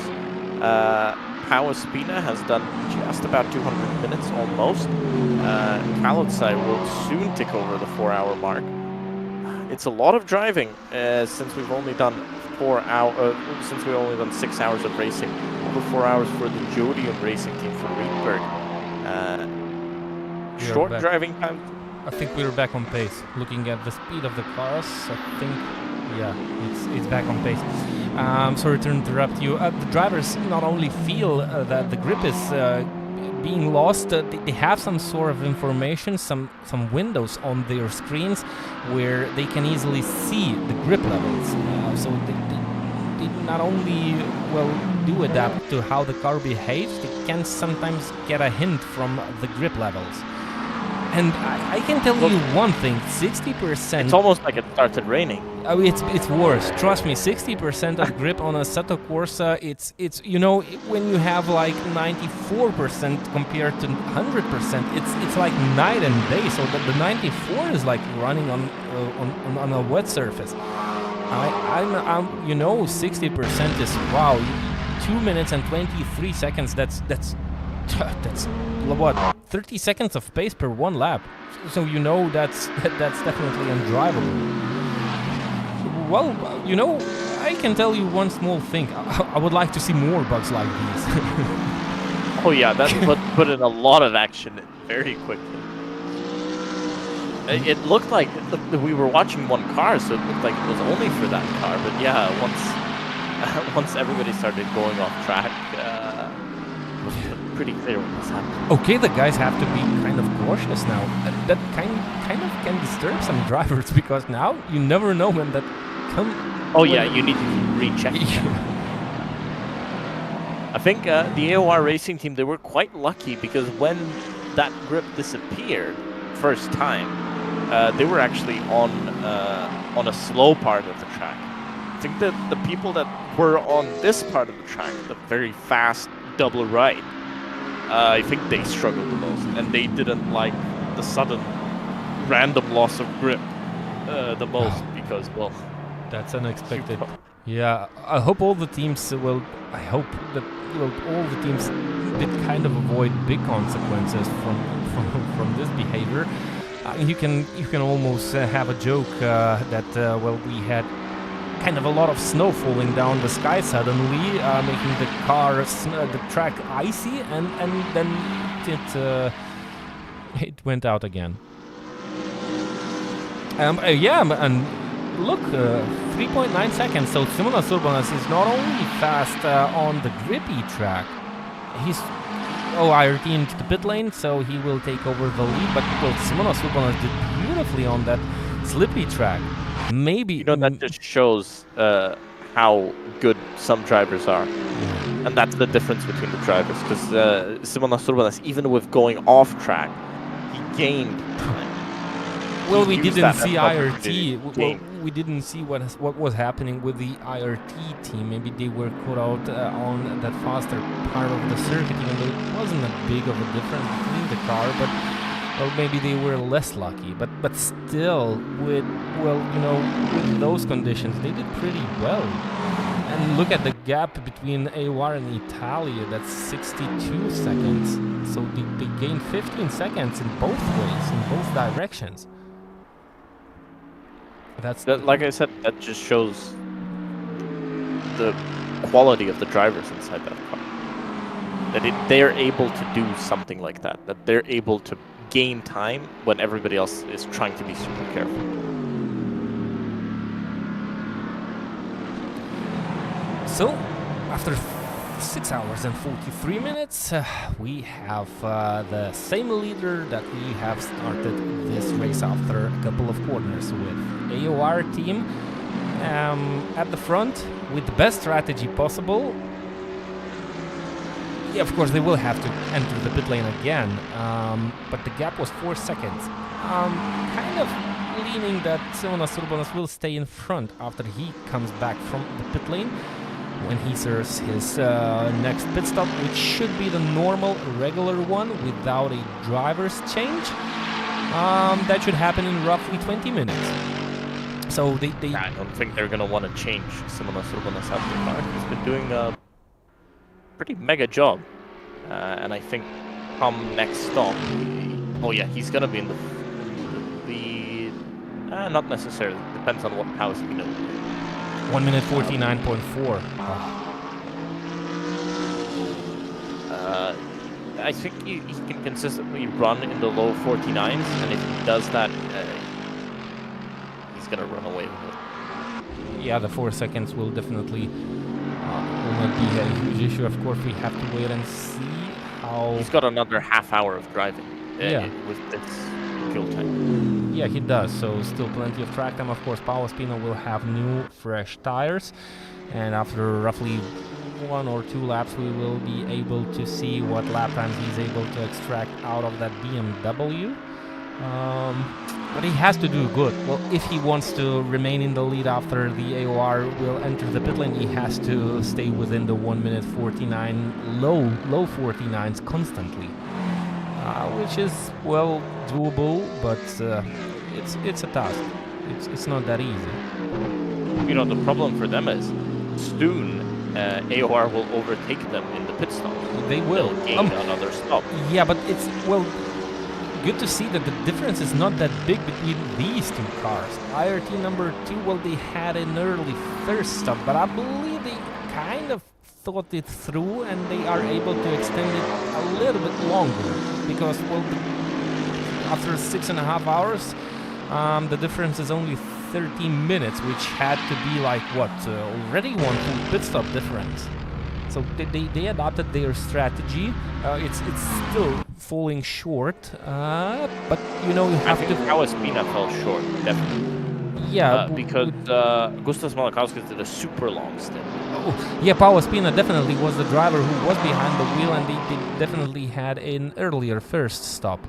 C: Pau Espina has done just about 200 minutes almost. Kalotsai will soon tick over the 4-hour mark. It's a lot of driving since we've only done 6 hours of racing. Over 4 hours for the Jodium racing team for Riedberg. Short driving time.
B: I think we're back on pace. Looking at the speed of the cars, I think, yeah, it's back on pace. Sorry to interrupt you. The drivers not only feel that the grip is being lost, they have some sort of information, some windows on their screens where they can easily see the grip levels. So they not only do adapt to how the car behaves, they can sometimes get a hint from the grip levels. And I can tell you one thing: 60%.
C: It's almost like it started raining.
B: Oh, it's worse. Trust me, 60% of grip on Assetto Corsa, it's you know, when you have like 94% compared to 100%, it's like night and day. So the 94 is like running on a wet surface. I'm you know, 60% is wow, 2 minutes and 23 seconds. That's what, 30 seconds of pace per one lap. So you know that's definitely undrivable. Well, you know, I can tell you one small thing. I would like to see more bugs like these.
C: Oh yeah, that put in a lot of action very quickly. It looked like we were watching one car, so it looked like it was only for that car. But yeah, once everybody started going off track, it was pretty clear what was happening.
B: Okay, the guys have to be kind of cautious now. That kind of can disturb some drivers, because now you never know when that come.
C: Oh yeah, you need to recheck. I think the AOR racing team, they were quite lucky, because when that grip disappeared first time, they were actually on a slow part of the track. I think that the people that were on this part of the track, the very fast double right, I think they struggled the most, and they didn't like the sudden random loss of grip the most, because, well,
B: that's unexpected. Yeah, I hope all the teams will. I hope that all the teams did kind of avoid big consequences from this behavior. You can almost have a joke that we had kind of a lot of snow falling down the sky suddenly, making the track icy, and then it went out again. Yeah, and look, 3.9 seconds. So Simonas Urbanas is not only fast on the grippy track. He's IRT into the pit lane, so he will take over the lead. But Simonas Urbanas did beautifully on that slippy track. Maybe,
C: you know, that just shows how good some drivers are, and that's the difference between the drivers. Because Simonas Urbanas, even with going off track, he gained time.
B: Well, we didn't see IRT. Well, we didn't see what was happening with the IRT team. Maybe they were caught out on that faster part of the circuit, even though it wasn't that big of a difference between the car, but maybe they were less lucky. But still, with those conditions, they did pretty well. And look at the gap between AOR and Italia. That's 62 seconds. So they gained 15 seconds in both ways, in both directions.
C: Like I said, that just shows the quality of the drivers inside that car. That they're able to do something like that. That they're able to gain time when everybody else is trying to be super careful.
B: So, after 6 hours and 43 minutes, we have the same leader that we have started this race after a couple of corners with. AOR team at the front with the best strategy possible. Yeah, of course they will have to enter the pit lane again, but the gap was 4 seconds. Kind of leaning that Simonas Urbanas will stay in front after he comes back from the pit lane when he serves his next pit stop, which should be the normal, regular one without a driver's change. That should happen in roughly 20 minutes. So they
C: I don't think they're gonna want to change Simonas Urbanas out the car. He's been doing a pretty mega job, and I think come next stop, he's gonna be in the not necessarily, depends on what house we know.
B: 1 minute 49.4.
C: I think he can consistently run in the low 49s, and if he does that, he's gonna run away with it.
B: Yeah, the 4 seconds will definitely will not be a huge issue. Of course, we have to wait and see how...
C: He's got another half hour of driving
B: Yeah.
C: with this fuel tank.
B: Yeah, he does, so still plenty of track time. Of course, Palaspino will have new, fresh tires, and after roughly 1 or 2 laps, we will be able to see what lap times he's able to extract out of that BMW. But he has to do good. Well, if he wants to remain in the lead after the AOR will enter the pit lane, he has to stay within the 1 minute 49, low 49s constantly. Which is, well, doable, but it's a task. It's not that easy.
C: You know, the problem for them is soon AOR will overtake them in the pit stop.
B: They will.
C: They'll gain another stop.
B: Yeah, but it's, well, good to see that the difference is not that big between these two cars. IRT number 2, well, they had an early first stop, but I believe they kind of thought it through and they are able to extend it a little bit longer because, well, after 6.5 hours, the difference is only 13 minutes, which had to be like, what, already 1 full pit stop difference. So they adopted their strategy. It's still falling short, but you know you have to.
C: Palaspina fell short, definitely.
B: Yeah,
C: because Gustas Malakauskas did a super long stint.
B: Oh, yeah, Palaspina definitely was the driver who was behind the wheel, and they definitely had an earlier first stop.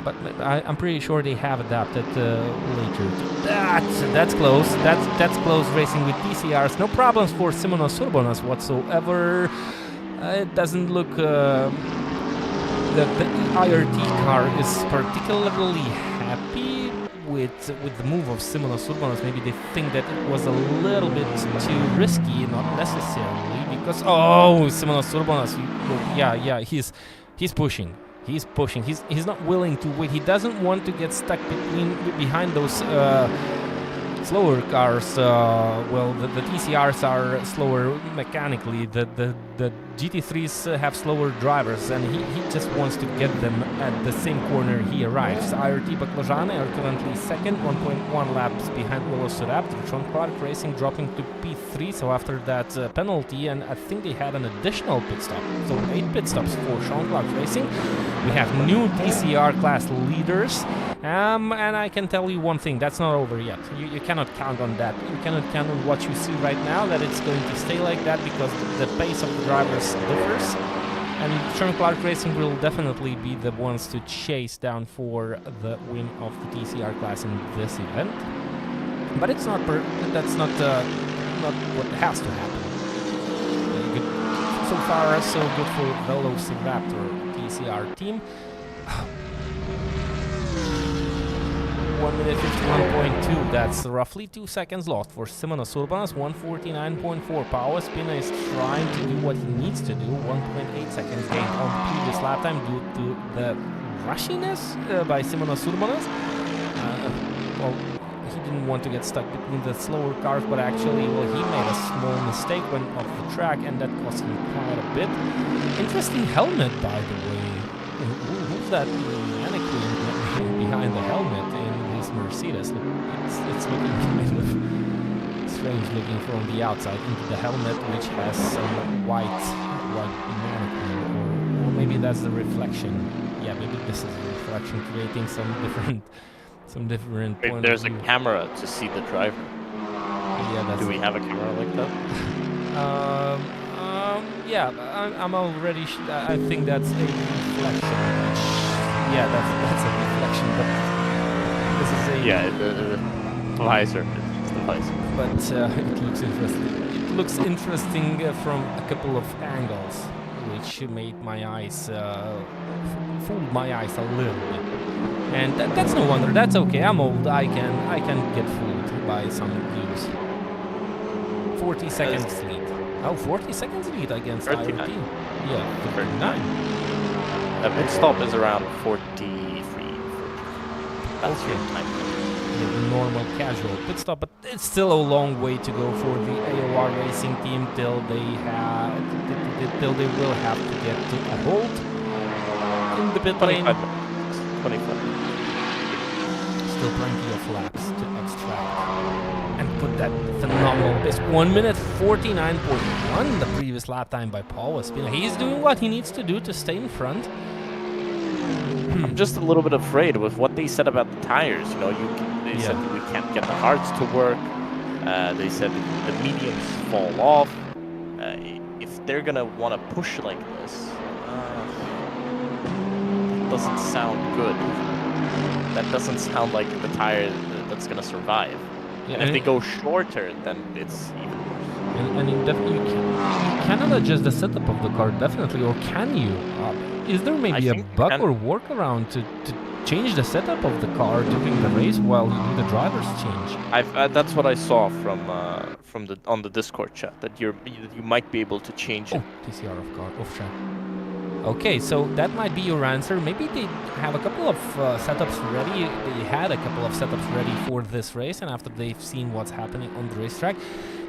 B: But I'm pretty sure they have adapted later. That's close. That's close racing with TCRs. No problems for Simonas Urbonas whatsoever. It doesn't look. The IRT car is particularly happy with the move of Simonas Urbonas. Maybe they think that it was a little bit too risky, not necessarily because Simonas Urbonas. Yeah, he's pushing. He's pushing. He's not willing to wait. He doesn't want to get stuck behind those slower cars. Well, the TCRs are slower mechanically. The GT3s have slower drivers, and he just wants to get them at the same corner he arrives. IRT Baklajane are currently second, 1.1 laps behind Velociraptor. Sean Clark Racing dropping to P3. So after that penalty, and I think they had an additional pit stop. So 8 pit stops for Sean Clark Racing. We have new TCR class leaders. And I can tell you one thing, that's not over yet. You cannot count on that. You cannot count on what you see right now, that it's going to stay like that, because the pace of the drivers differs. And Sean Clark Racing will definitely be the ones to chase down for the win of the TCR class in this event. But it's not that's not what has to happen. Good. So far, so good for Velociraptor TCR team. 1 minute 51.2, that's roughly 2 seconds lost for Simonas Urbanas. 149.4. Palaspina is trying to do what he needs to do. 1.8 seconds gained on the previous lap time due to the rushiness by Simonas Urbanas. Well, he didn't want to get stuck between the slower cars, but actually, well, he made a small mistake when off the track, and that cost him quite a bit. Interesting helmet, by the way. Who's that mannequin behind the helmet in this Mercedes? It's looking kind of strange looking from the outside into the helmet, which has some white mannequin, or maybe that's the reflection. Yeah, maybe this is the reflection creating some different point.
C: There's a camera to see the driver.
B: Yeah, that's.
C: Do we have a camera like that?
B: Yeah, I'm already. I think that's a reflection. Yeah, that's a reflection, but this is a.
C: Yeah, the visor. It's the visor.
B: But it looks interesting. It looks interesting from a couple of angles, which made my eyes fooled my eyes a little bit. And that's no wonder. That's okay. I'm old. I can get fooled by some views. 40 seconds lead. Oh, 40 seconds lead against
C: 39.
B: IRT. Yeah, 39.
C: The pit stop is around 43. That's your time.
B: The normal casual pit stop, but it's still a long way to go for the AOR racing team till they will have to get to a hold. in the pit lane.
C: 25 minutes. 25 minutes.
B: Still plenty of laps to extract and put that phenomenal pace. 1 minute 49.1, the previous lap time by Paul Espina. He's doing what he needs to do to stay in front.
C: I'm just a little bit afraid with what they said about the tires. You know, they said we can't get the hards to work. They said the mediums fall off. If they're gonna want to push like this, that doesn't sound good. That doesn't sound like the tire that's gonna survive.
B: Yeah,
C: and if they go shorter, then it's even worse.
B: And you cannot adjust the setup of the car, definitely, or can you? Is there maybe a bug or workaround to change the setup of the car during the race while you do the driver's change?
C: That's what I saw from on the Discord chat, that you might be able to change it.
B: TCR off track. Okay, so that might be your answer. Maybe they have a couple of setups ready. They had a couple of setups ready for this race, and after they've seen what's happening on the racetrack,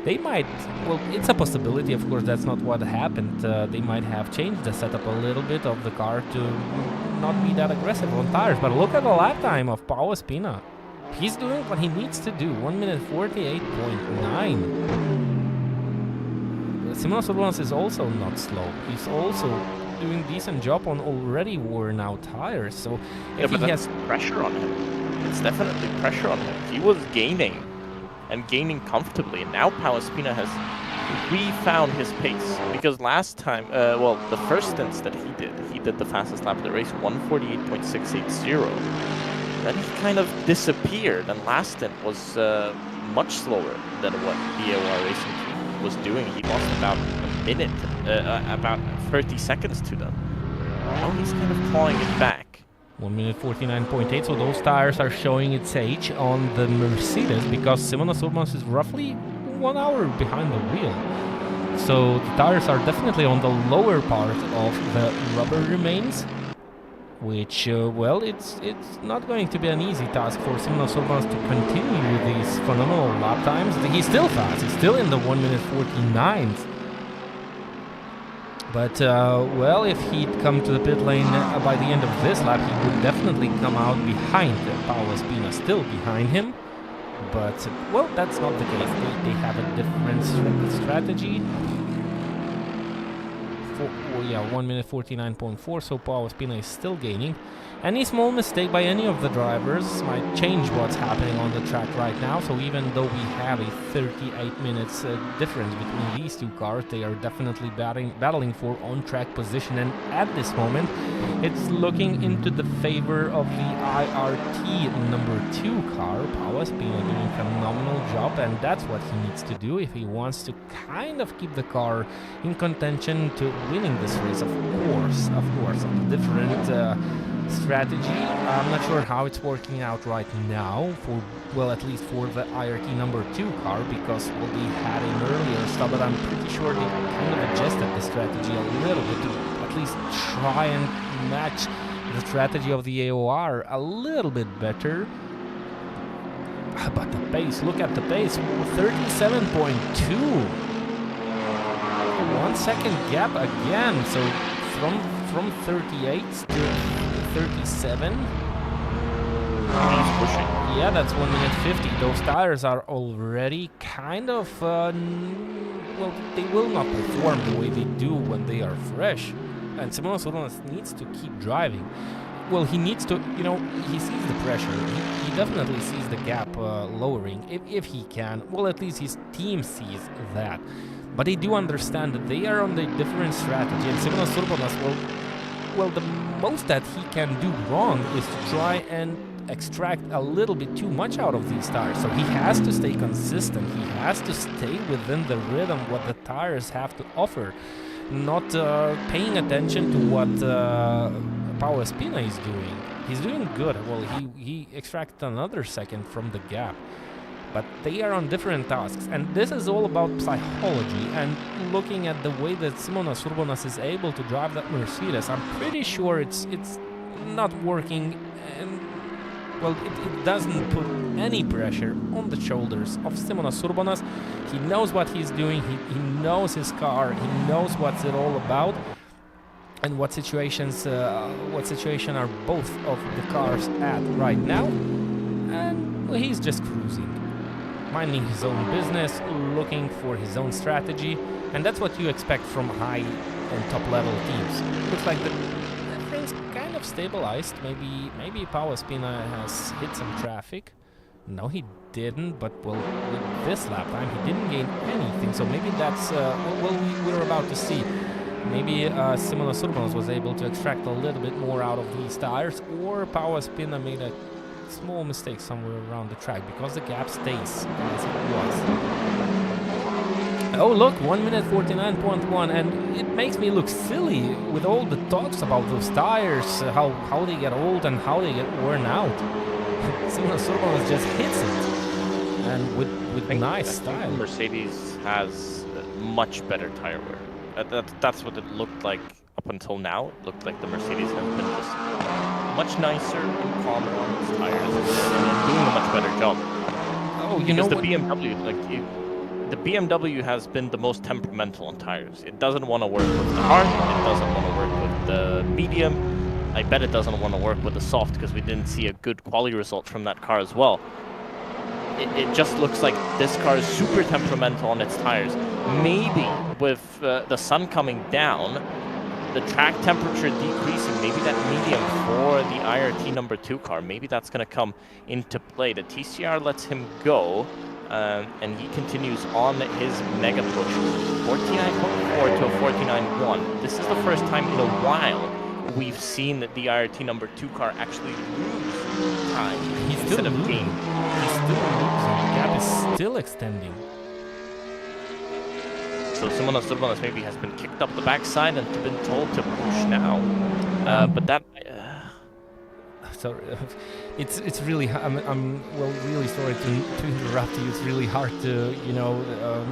B: they might, well, it's a possibility, of course, that's not what happened. They might have changed the setup a little bit of the car to not be that aggressive on tires. But look at the lap time of Paulo Espina. He's doing what he needs to do, 1 minute 48.9. Simonas Urbanas is also not slow. He's also doing decent job on already worn out tires. So if he has
C: pressure on him, it's definitely pressure on him. He was gaining and gaining comfortably, and now Paulo Espina has refound his pace, because last time, well, the first stints that he did the fastest lap of the race, 1:48.680. Then he kind of disappeared, and last stint was much slower than what the AOR Racing team was doing. He lost about a minute, about 30 seconds to them. Now he's kind of clawing it back.
B: 1 minute 49.8, so those tires are showing its age on the Mercedes, because Simonas Urbanas is roughly 1 hour behind the wheel. So the tires are definitely on the lower part of the rubber remains, which, well, it's not going to be an easy task for Simonas Urbanas to continue these phenomenal lap times. He's still fast, he's still in the 1 minute 49th. But, well, if he'd come to the pit lane by the end of this lap, he would definitely come out behind Paulo Espina, still behind him. But, well, that's not the case. They have a different strategy. Yeah, 1 minute 49.4, so Paulo Espina is still gaining. Any small mistake by any of the drivers might change what's happening on the track right now. So even though we have a 38 minutes difference between these two cars, they are definitely battling for on-track position. And at this moment, it's looking into the favor of the IRT number 2 car. Paulo Espina doing a phenomenal job, and that's what he needs to do if he wants to kind of keep the car in contention to winning this race. Of course, a different strategy. I'm not sure how it's working out right now for, well, at least for the IRT number 2 car, because, well, they had an earlier stop, but I'm pretty sure they kind of adjusted the strategy a little bit to at least try and match the strategy of the AOR a little bit better. But the pace, look at the pace, 37.2. 1 second gap again, so from 38 to 37.
C: He's pushing.
B: Yeah, that's 1 minute 50. Those tires are already kind of, well, they will not perform the way they do when they are fresh. And Simonas Urbanas needs to keep driving. Well, he needs to, you know, he sees the pressure. He definitely sees the gap lowering, if he can. Well, at least his team sees that. But they do understand that they are on a different strategy. And Simonas Urbanas, well, the most that he can do wrong is to try and extract a little bit too much out of these tires. So he has to stay consistent. He has to stay within the rhythm what the tires have to offer, not paying attention to what Paulo Espina is doing. He's doing good. Well, he extracted another second from the gap. But they are on different tasks, and this is all about psychology. And looking at the way that Simonas Urbanas is able to drive that Mercedes, I'm pretty sure it's not working, and, well, it doesn't put any pressure on the shoulders of Simonas Urbanas. He knows what he's doing, he knows his car, he knows what's it all about. and what situation are both of the cars at right now, and well, he's just cruising, minding his own business, looking for his own strategy, and that's what you expect from high and top level teams. Looks like everything's kind of stabilized. Maybe Power Spina has hit some traffic. No, he didn't, but well, with this lap time he didn't gain anything, so maybe that's we're about to see. Maybe Simona Surbanos was able to extract a little bit more out of these tires, or Power Spina made a small mistake somewhere around the track, because the gap stays as it was. Oh look, 1 minute 49.1, and it makes me look silly with all the talks about those tires, how they get old and how they get worn out. Simona Surbanos just hits it, and with nice style.
A: Mercedes has much better tire wear. That's what it looked like up until now. It looked like the Mercedes has been just much nicer and calmer on its tires and doing a much better job.
B: Oh, you know
A: the BMW, the BMW has been the most temperamental on tires. It doesn't want to work with the hard. It doesn't want to work with the medium. I bet it doesn't want to work with the soft, because we didn't see a good quality result from that car as well. It just looks like this car is super temperamental on its tires. Maybe with the sun coming down, the track temperature decreasing, maybe that medium for the IRT number 2 car, maybe that's going to come into play. The TCR lets him go, and he continues on his mega push. 49.4 to a 49.1. This is the first time in a while we've seen that the IRT number 2 car actually lose time instead of gain.
B: He's still losing. The gap is still extending.
A: So Simona Surbanos maybe has been kicked up the backside and been told to push now. But that...
B: Sorry, it's really... I'm really sorry to interrupt you. It's really hard to,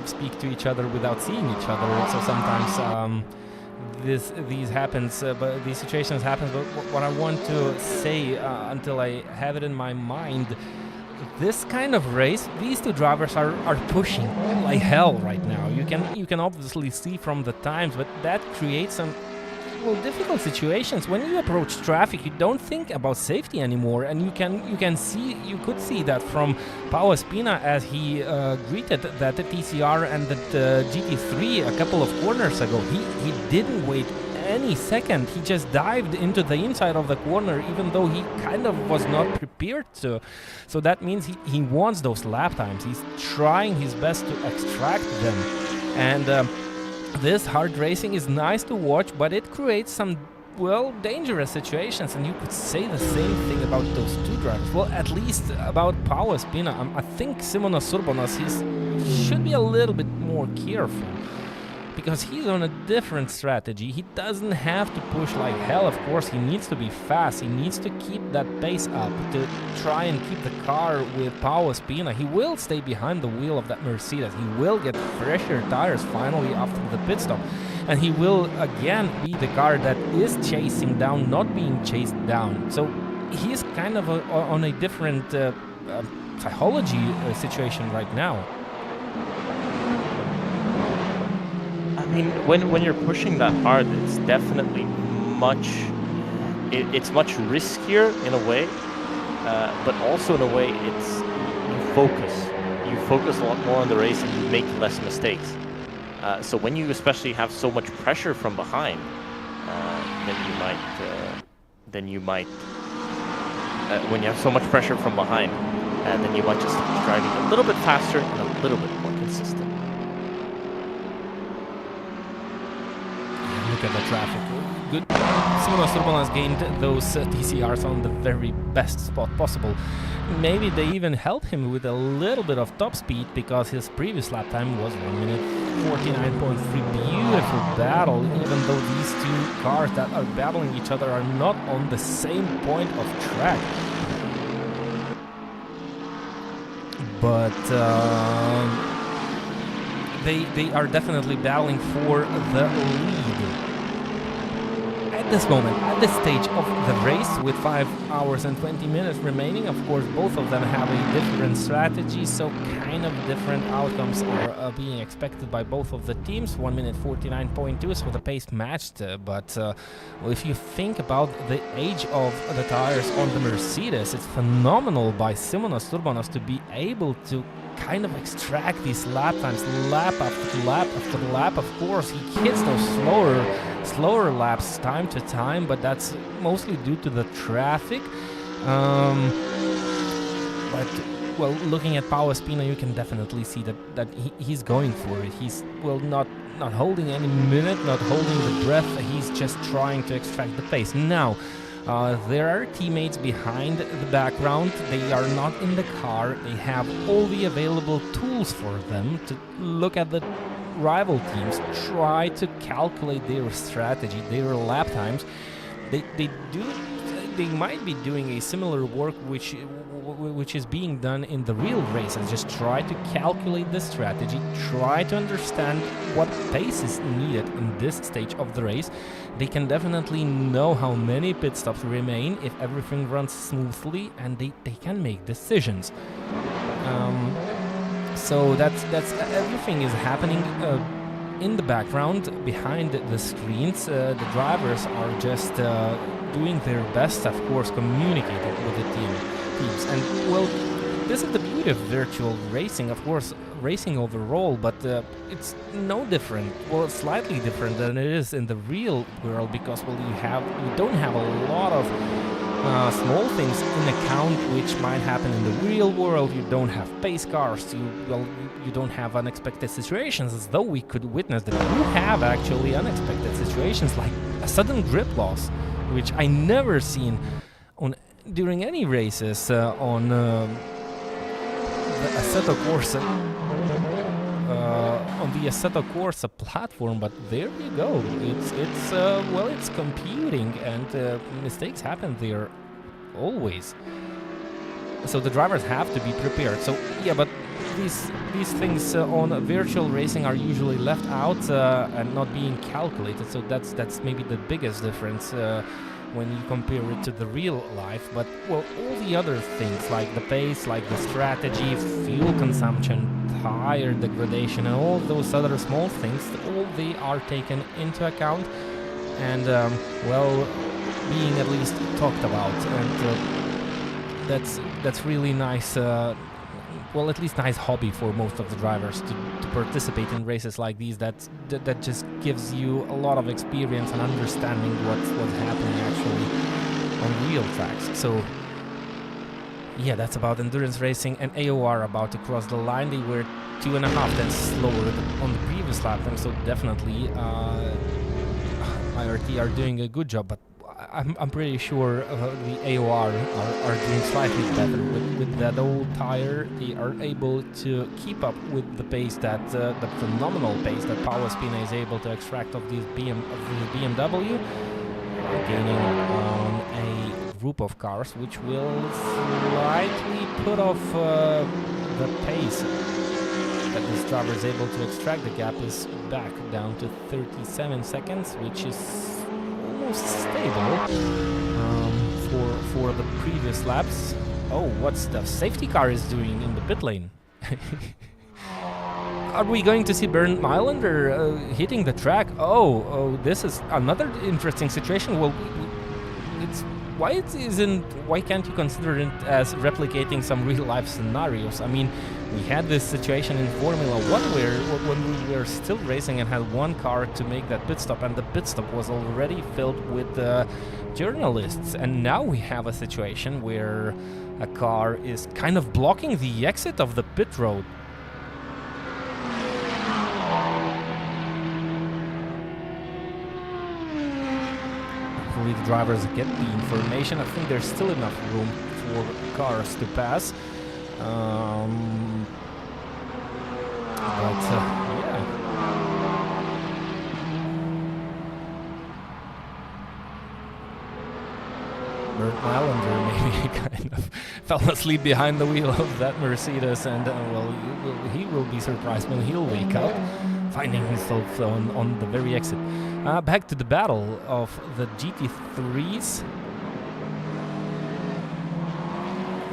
B: speak to each other without seeing each other. So sometimes... these happens, but these situations happen. But what I want to say until I have it in my mind, this kind of race, these two drivers are pushing like hell right now. You can obviously see from the times, but that creates some difficult situations. When you approach traffic, you don't think about safety anymore, and you could see that from Power Spina as he greeted that TCR and the GT3 a couple of corners ago. He didn't wait any second. He just dived into the inside of the corner, even though he kind of was not prepared to. So that means he wants those lap times. He's trying his best to extract them, and this hard racing is nice to watch, but it creates some, dangerous situations, and you could say the same thing about those two drivers. Well, at least about Power Spina, I think Simona Surbanos should be a little bit more careful, because he's on a different strategy. He doesn't have to push like hell. Of course, he needs to be fast. He needs to keep that pace up to try and keep the car with Power Spina. He will stay behind the wheel of that Mercedes. He will get fresher tires finally after the pit stop. And he will again be the car that is chasing down, not being chased down. So he's kind of on a different psychology situation right now.
A: I mean, when you're pushing that hard, it's definitely much riskier in a way, but also in a way you focus a lot more on the race and you make less mistakes. So when you especially have so much pressure from behind, then you might when you have so much pressure from behind, then you might just start driving a little bit faster and a little bit more consistent.
B: Look at the traffic. Good. Simona Surbanos gained those TCRs on the very best spot possible. Maybe they even helped him with a little bit of top speed, because his previous lap time was 1 minute 49.3. Beautiful battle, even though these two cars that are battling each other are not on the same point of track. But they are definitely battling for the lead. at this moment, at this stage of the race, with 5 hours and 20 minutes remaining, of course, both of them have a different strategy, so kind of different outcomes are being expected by both of the teams. 1 minute 49.2, so the pace matched, but well, if you think about the age of the tires on the Mercedes, it's phenomenal by Simonas Urbanos to be able to kind of extract these lap times, lap after lap after lap. Of course, he hits those slower laps time to time, but that's mostly due to the traffic. But well, looking at Paulo Espina, you can definitely see that he's going for it. He's not holding any minute, not holding the breath. He's just trying to extract the pace. Now, there are teammates behind the background. They are not in the car. They have all the available tools for them to look at the rival teams, try to calculate their strategy, their lap times. They might be doing a similar work which is being done in the real races. Just try to calculate the strategy, try to understand what pace is needed in this stage of the race. They can definitely know how many pit stops remain if everything runs smoothly, and they can make decisions. So that's everything is happening in the background behind the screens. The drivers are just doing their best, of course, communicating with the teams. And well, this is the beauty of virtual racing, of course, racing overall, but it's no different, well, it's slightly different than it is in the real world, because well, you don't have a lot of small things in account which might happen in the real world. You don't have pace cars, you don't have unexpected situations, as though we could witness that you have actually unexpected situations like a sudden grip loss, which I never seen during any races on the Assetto Corsa, on the Assetto Corsa platform. But there you go. It's computing, and mistakes happen there always. So the drivers have to be prepared. So yeah, but these things on virtual racing are usually left out and not being calculated. So that's maybe the biggest difference when you compare it to the real life. But well, all the other things like the pace, like the strategy, fuel consumption, tire degradation, and all those other small things, all they are taken into account and well, being at least talked about. And that's really nice. Well, at least nice hobby for most of the drivers to participate in races like these. That just gives you a lot of experience and understanding what's happening actually on real tracks. So yeah, that's about endurance racing. And AOR about to cross the line. They were 2.5 tenths slower on the previous lap time, so definitely IRT are doing a good job. But I'm pretty sure the AOR are doing slightly better. With that old tire, they are able to keep up with the pace that the phenomenal pace that Paulo Espina is able to extract of this BMW, gaining on a group of cars, which will slightly put off the pace that this driver is able to extract. The gap is back down to 37 seconds, which is stable for the previous laps. Oh, what's the safety car is doing in the pit lane? Are we going to see Bernd Mailander hitting the track? Oh, this is another interesting situation. Well, why can't you consider it as replicating some real life scenarios? I mean, we had this situation in Formula 1 when we were still racing and had one car to make that pit stop, and the pit stop was already filled with journalists. And now we have a situation where a car is kind of blocking the exit of the pit road. Hopefully the drivers get the information. I think there's still enough room for cars to pass. Yeah. Bernd Mailander maybe kind of fell asleep behind the wheel of that Mercedes, and well, he will be surprised when he'll wake up. finding himself on the very exit. Back to the battle of the GT3s.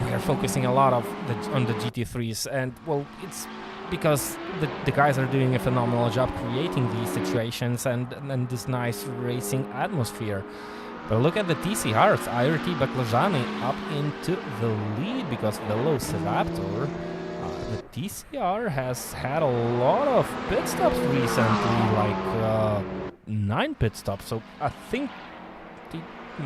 B: We are focusing a lot on the GT3s, and well, it's because the guys are doing a phenomenal job creating these situations and this nice racing atmosphere. But look at the TCRs, IRT Baklajani up into the lead because Velociraptor, the TCR has had a lot of pit stops recently, like 9 pit stops, so I think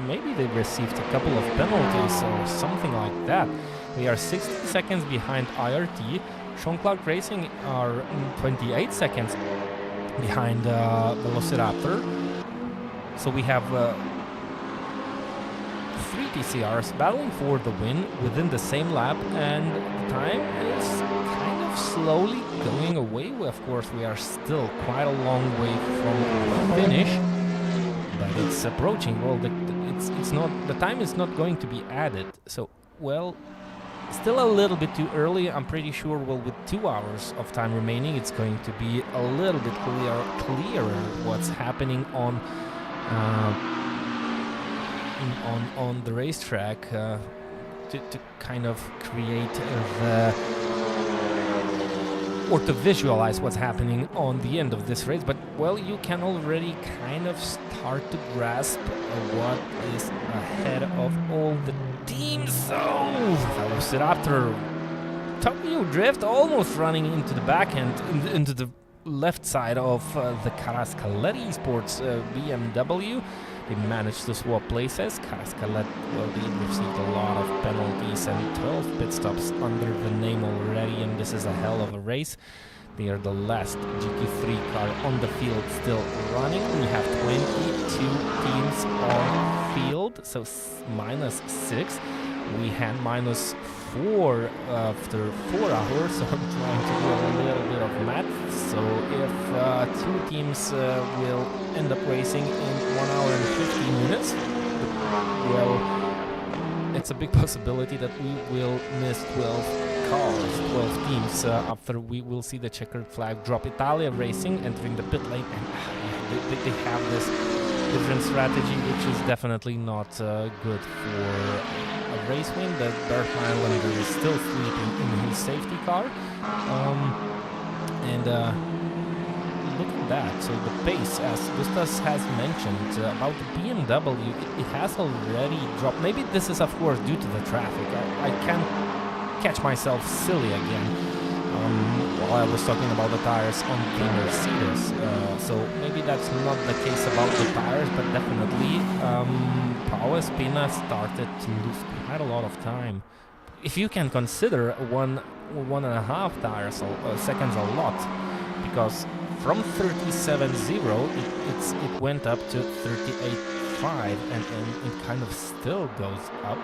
B: maybe they received a couple of penalties or something like that. We are 60 seconds behind IRT. Sean Clark Racing are 28 seconds behind Velociraptor. So we have 3 TCRs battling for the win within the same lap, and the time is kind of slowly going away. Of course, we are still quite a long way from the finish, but it's approaching. Well, it's not, the time is not going to be added. So, well, still a little bit too early. I'm pretty sure, well, with 2 hours of time remaining, it's going to be a little bit clearer what's happening on the racetrack to kind of create or to visualize what's happening on the end of this race. But well, you can already kind of start to grasp what is ahead of all the teams. So Velociraptor Tokyo Drift almost running into the back end, into the left side of the Carascaletti Esports BMW. They managed to swap places. Carascalet, well, they received a lot of penalties and 12 pit stops under the name already, and this is a hell of a race. They are the last GT3 car on the field still running. We have 22 teams on field, so -6. We had -4 after 4 hours, so I'm trying to do a little bit of math. So if 2 teams will end up racing in 1 hour and 15 minutes, well, it's a big possibility that we will miss 12 cars, 12 teams after we will see the checkered flag drop. Italia Racing entering the pit lane, and they have this different strategy, which is definitely not good for a race win. The Bert Highlander is still sleeping in his safety car. Look at that. So the pace, as Gustas has mentioned, about the BMW, it has already dropped. Maybe this is, of course, due to the traffic. I can't catch myself silly again while I was talking about the tires on the Mercedes. So maybe that's not the case about the tires, but definitely Pau Espina started to lose quite a lot of time. If you can consider 1.5 tires seconds a lot, because from 37.0 it went up to 38.5, and it kind of still goes up.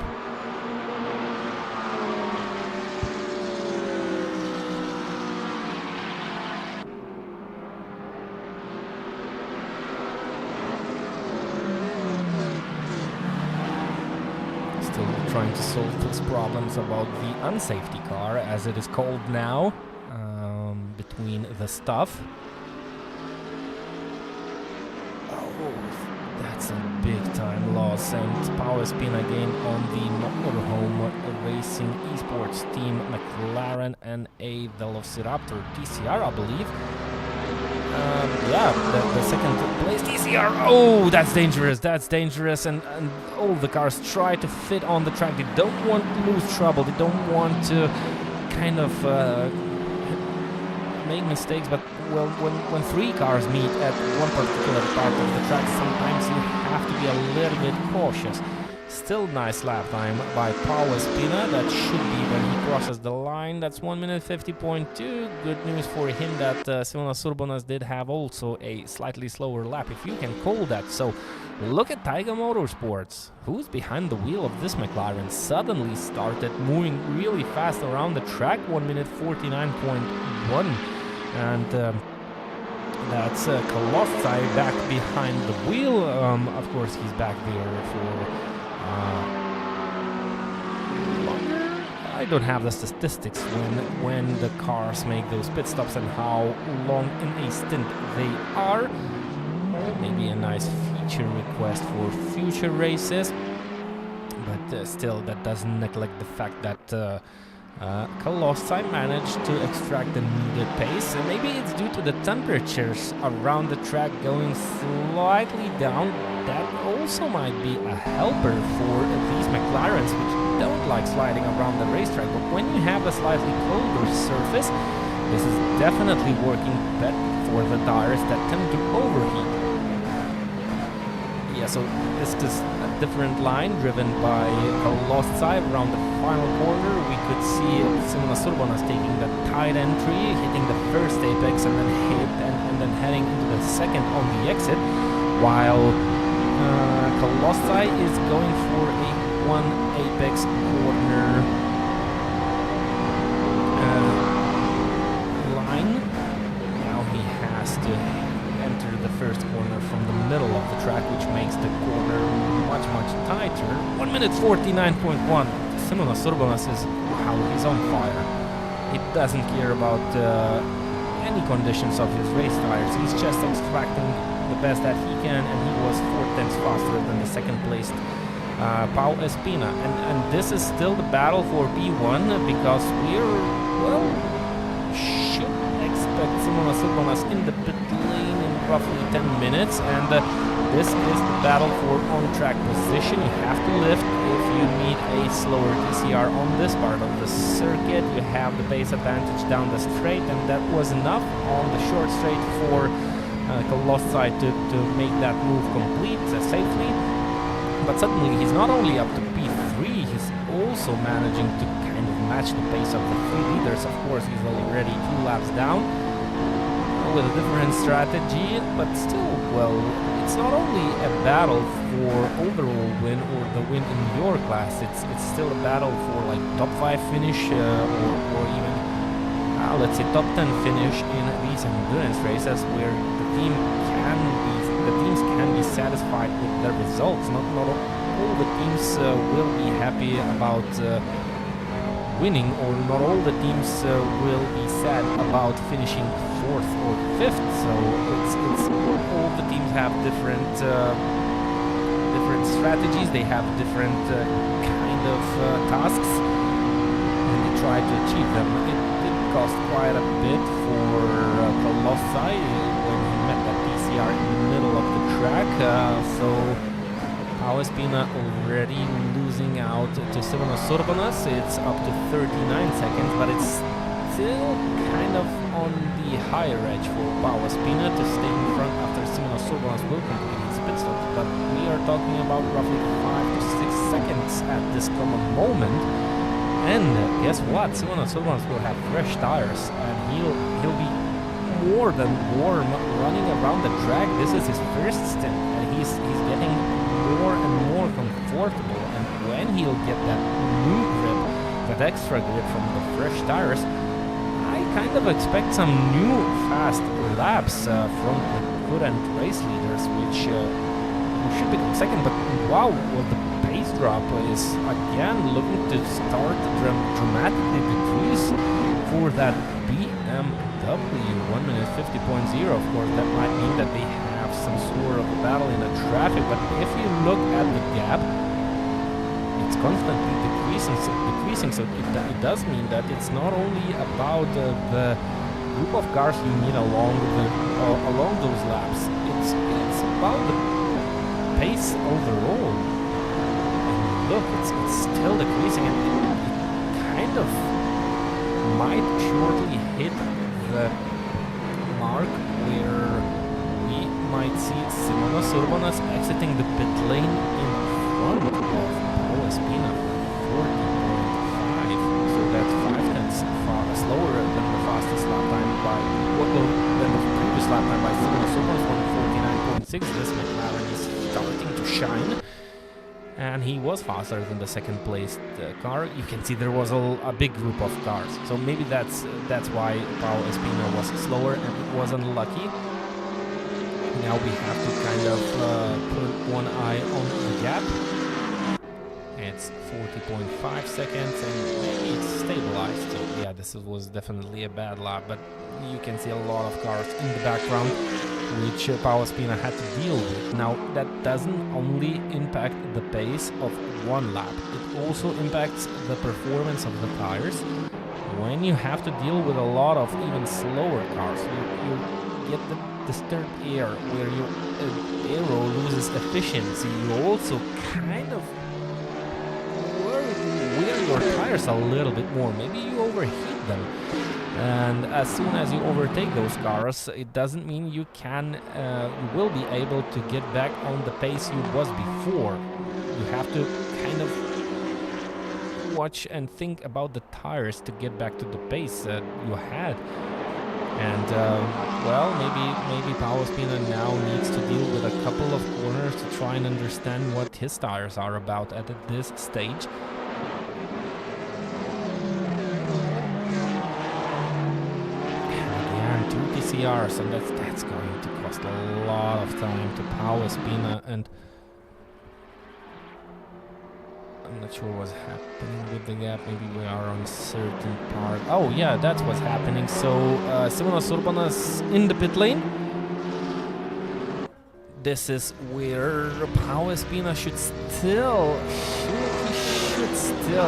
B: Trying to solve those problems about the unsafety car, as it is called now, between the stuff. Oh, that's a big time loss, and Pau Espina again on the Motorhome Racing Esports team, McLaren and a Velociraptor TCR, I believe. Yeah, the second place TCR. Oh, that's dangerous, and all the cars try to fit on the track. They don't want to lose trouble, they don't want to kind of make mistakes, but well, when 3 cars meet at one particular part of the track, sometimes you have to be a little bit cautious. Still nice lap time by Pau Espina. That should be when he crosses the line. That's 1 minute 50.2. Good news for him that Simonas Urbonas did have also a slightly slower lap, if you can call that. So look at Taiga Motorsports, who's behind the wheel of this McLaren, suddenly started moving really fast around the track. 1 minute 49.1, and that's Colossi back behind the wheel. Of course, he's back there for longer, I don't have the statistics when the cars make those pit stops and how long in a stint they are. Maybe a nice feature request for future races, but still that doesn't neglect the fact that Colossi managed to extract the needed pace, and maybe it's due to the temperatures around the track going slightly down. That also might be a helper for these McLarens, which don't like sliding around the racetrack, but when you have a slightly colder surface, this is definitely working better for the tires that tend to overheat. Yeah, so this is a different line driven by Colossi around the final corner. We could see Simonas Urbonas taking the tight entry, hitting the first apex, and then heading into the second on the exit, while Colossi is going for a one apex corner line. Now he has to enter the first corner from the middle of the track, which makes the corner much tighter. 1 minute 49.1. Simonas Urbonas is, wow, he's on fire. He doesn't care about any conditions of his race tires. He's just extracting the best that he can, and he was 4 tenths faster than the second placed Pau Espina. And this is still the battle for P1, because we're, well, should expect Simonas Urbonas in the pit lane in roughly 10 minutes, and this is the battle for on-track position. You have to lift if you meet a slower TCR on this part of the circuit. You have the pace advantage down the straight, and that was enough on the short straight for Colossi to make that move complete safely. But suddenly he's not only up to P3, he's also managing to kind of match the pace of the 3 leaders. Of course, he's already 2 laps down with a different strategy, but still, well, it's not only a battle for overall win or the win in your class, it's still a battle for like top 5 finish or even let's say top 10 finish in these endurance races, where the teams can be satisfied with their results. Not all the teams will be happy about winning, or not all the teams will be sad about finishing 4th or 5th. So it's all the teams have different strategies. They have different kind of tasks, and they try to achieve them. It cost quite a bit for Colossi when he met that TCR in the middle of the track. So Pau Espina already losing out to Simonas Urbonas. It's up to 39 seconds, but it's still kind of on the higher edge for Pau Espina to stay in front after Simonas Urbonas will complete his pit stop. But we are talking about roughly 5 to 6 seconds at this common moment. And guess what? Simonas Urbonas will have fresh tires, and he'll be more than warm running around the track. This is his first stint, and he's getting more and more comfortable. And when he'll get that new grip, that extra grip from the fresh tires, I kind of expect some new fast laps from the current race leaders, which should become second. But wow, well, the pace drop is again looking to start dramatically decrease for that BMW. 1 minute 50.0. Of course, that might mean that they have some sort of a battle in the traffic, but if you look at the gap, it's constantly decreasing, so it does mean that it's not only about the group of cars you need along those laps, it's about the pace overall. And look, it's still decreasing, and it kind of might shortly hit the mark where we might see Simonas Urbonas exiting the pit lane in front of Pau Espina, 40.5. So that's 5 tenths slower than the fastest lap time than the previous lap time by Simonas Urbonas, 1:49.6. This McLaren is starting to shine, and he was faster than the second placed car. You can see there was a big group of cars, so maybe that's why Pau Espina was slower and it was unlucky. Now we have to kind of put one eye on the gap, It's 40.5 seconds, and maybe it's stabilized. So yeah, this was definitely a bad lap, but you can see a lot of cars in the background which Powerspina had to deal with. Now, that doesn't only impact the pace of one lap, it also impacts the performance of the tires. When you have to deal with a lot of even slower cars, you get the disturbed air where your aero loses efficiency. You also kind of wear your tires a little bit more. Maybe you overheat them. And as soon as you overtake those cars, it doesn't mean you will be able to get back on the pace you was before. You have to kind of watch and think about the tires to get back to the pace that you had. And well, maybe Powerspina now needs to deal with a couple of corners to try and understand what his tires are about at this stage. TCRs, and that's going to cost a lot of time to Powerspina, and I'm not sure what's happening with the gap. Maybe we are on a certain part. Oh yeah, that's what's happening. So Simonas Urbanas in the pit lane. This is where Powerspina should still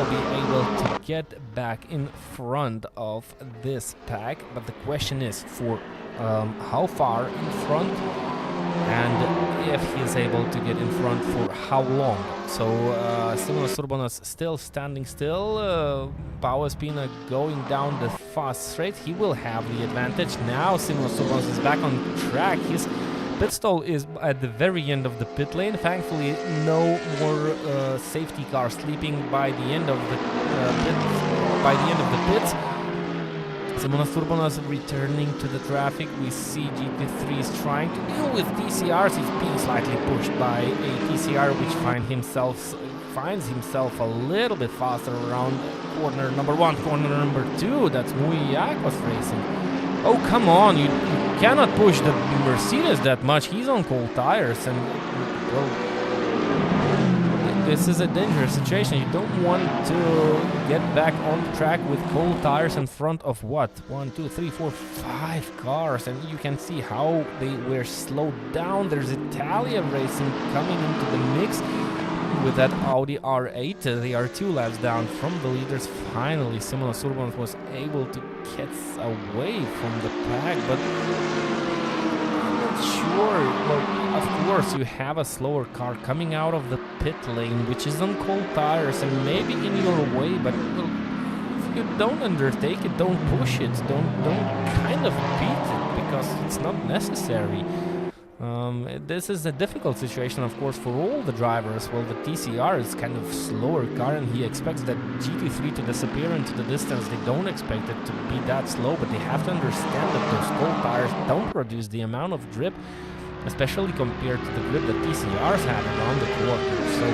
B: be able to get back in front of this pack, but the question is for how far in front, and if he is able to get in front for how long. So Simonas Urbanas still standing still, Powerspina going down the fast straight. He will have the advantage. Now Simonas Urbanas is back on track. His pit stall is at the very end of the pit lane. Thankfully, no more safety car sleeping by the end of the pits. Simonas Urbanas returning to the traffic. We see GT3 is trying to deal with TCRs. He's being slightly pushed by a TCR, which finds himself a little bit faster around corner number 1, corner number 2. That's Mugello racing. Oh, come on, you cannot push the Mercedes that much. He's on cold tires, and well, this is a dangerous situation. You don't want to get back on track with cold tires in front of what? 1, 2, 3, 4, 5 cars, and you can see how they were slowed down. There's Italia Racing coming into the mix with that Audi R8. They are 2 laps down from the leaders. Finally, Simonas Urbanas was able to get away from the pack, but I'm not sure. Well, of course, you have a slower car coming out of the pit lane, which is on cold tires and maybe in your way, but well, if you don't undertake it, don't push it, don't kind of beat it, because it's not necessary. This is a difficult situation, of course, for all the drivers. Well, the TCR is kind of slower car, and he expects that GT3 to disappear into the distance. They don't expect it to be that slow, but they have to understand that those cold tires don't produce the amount of grip, especially compared to the grip that TCRs had around the corner. So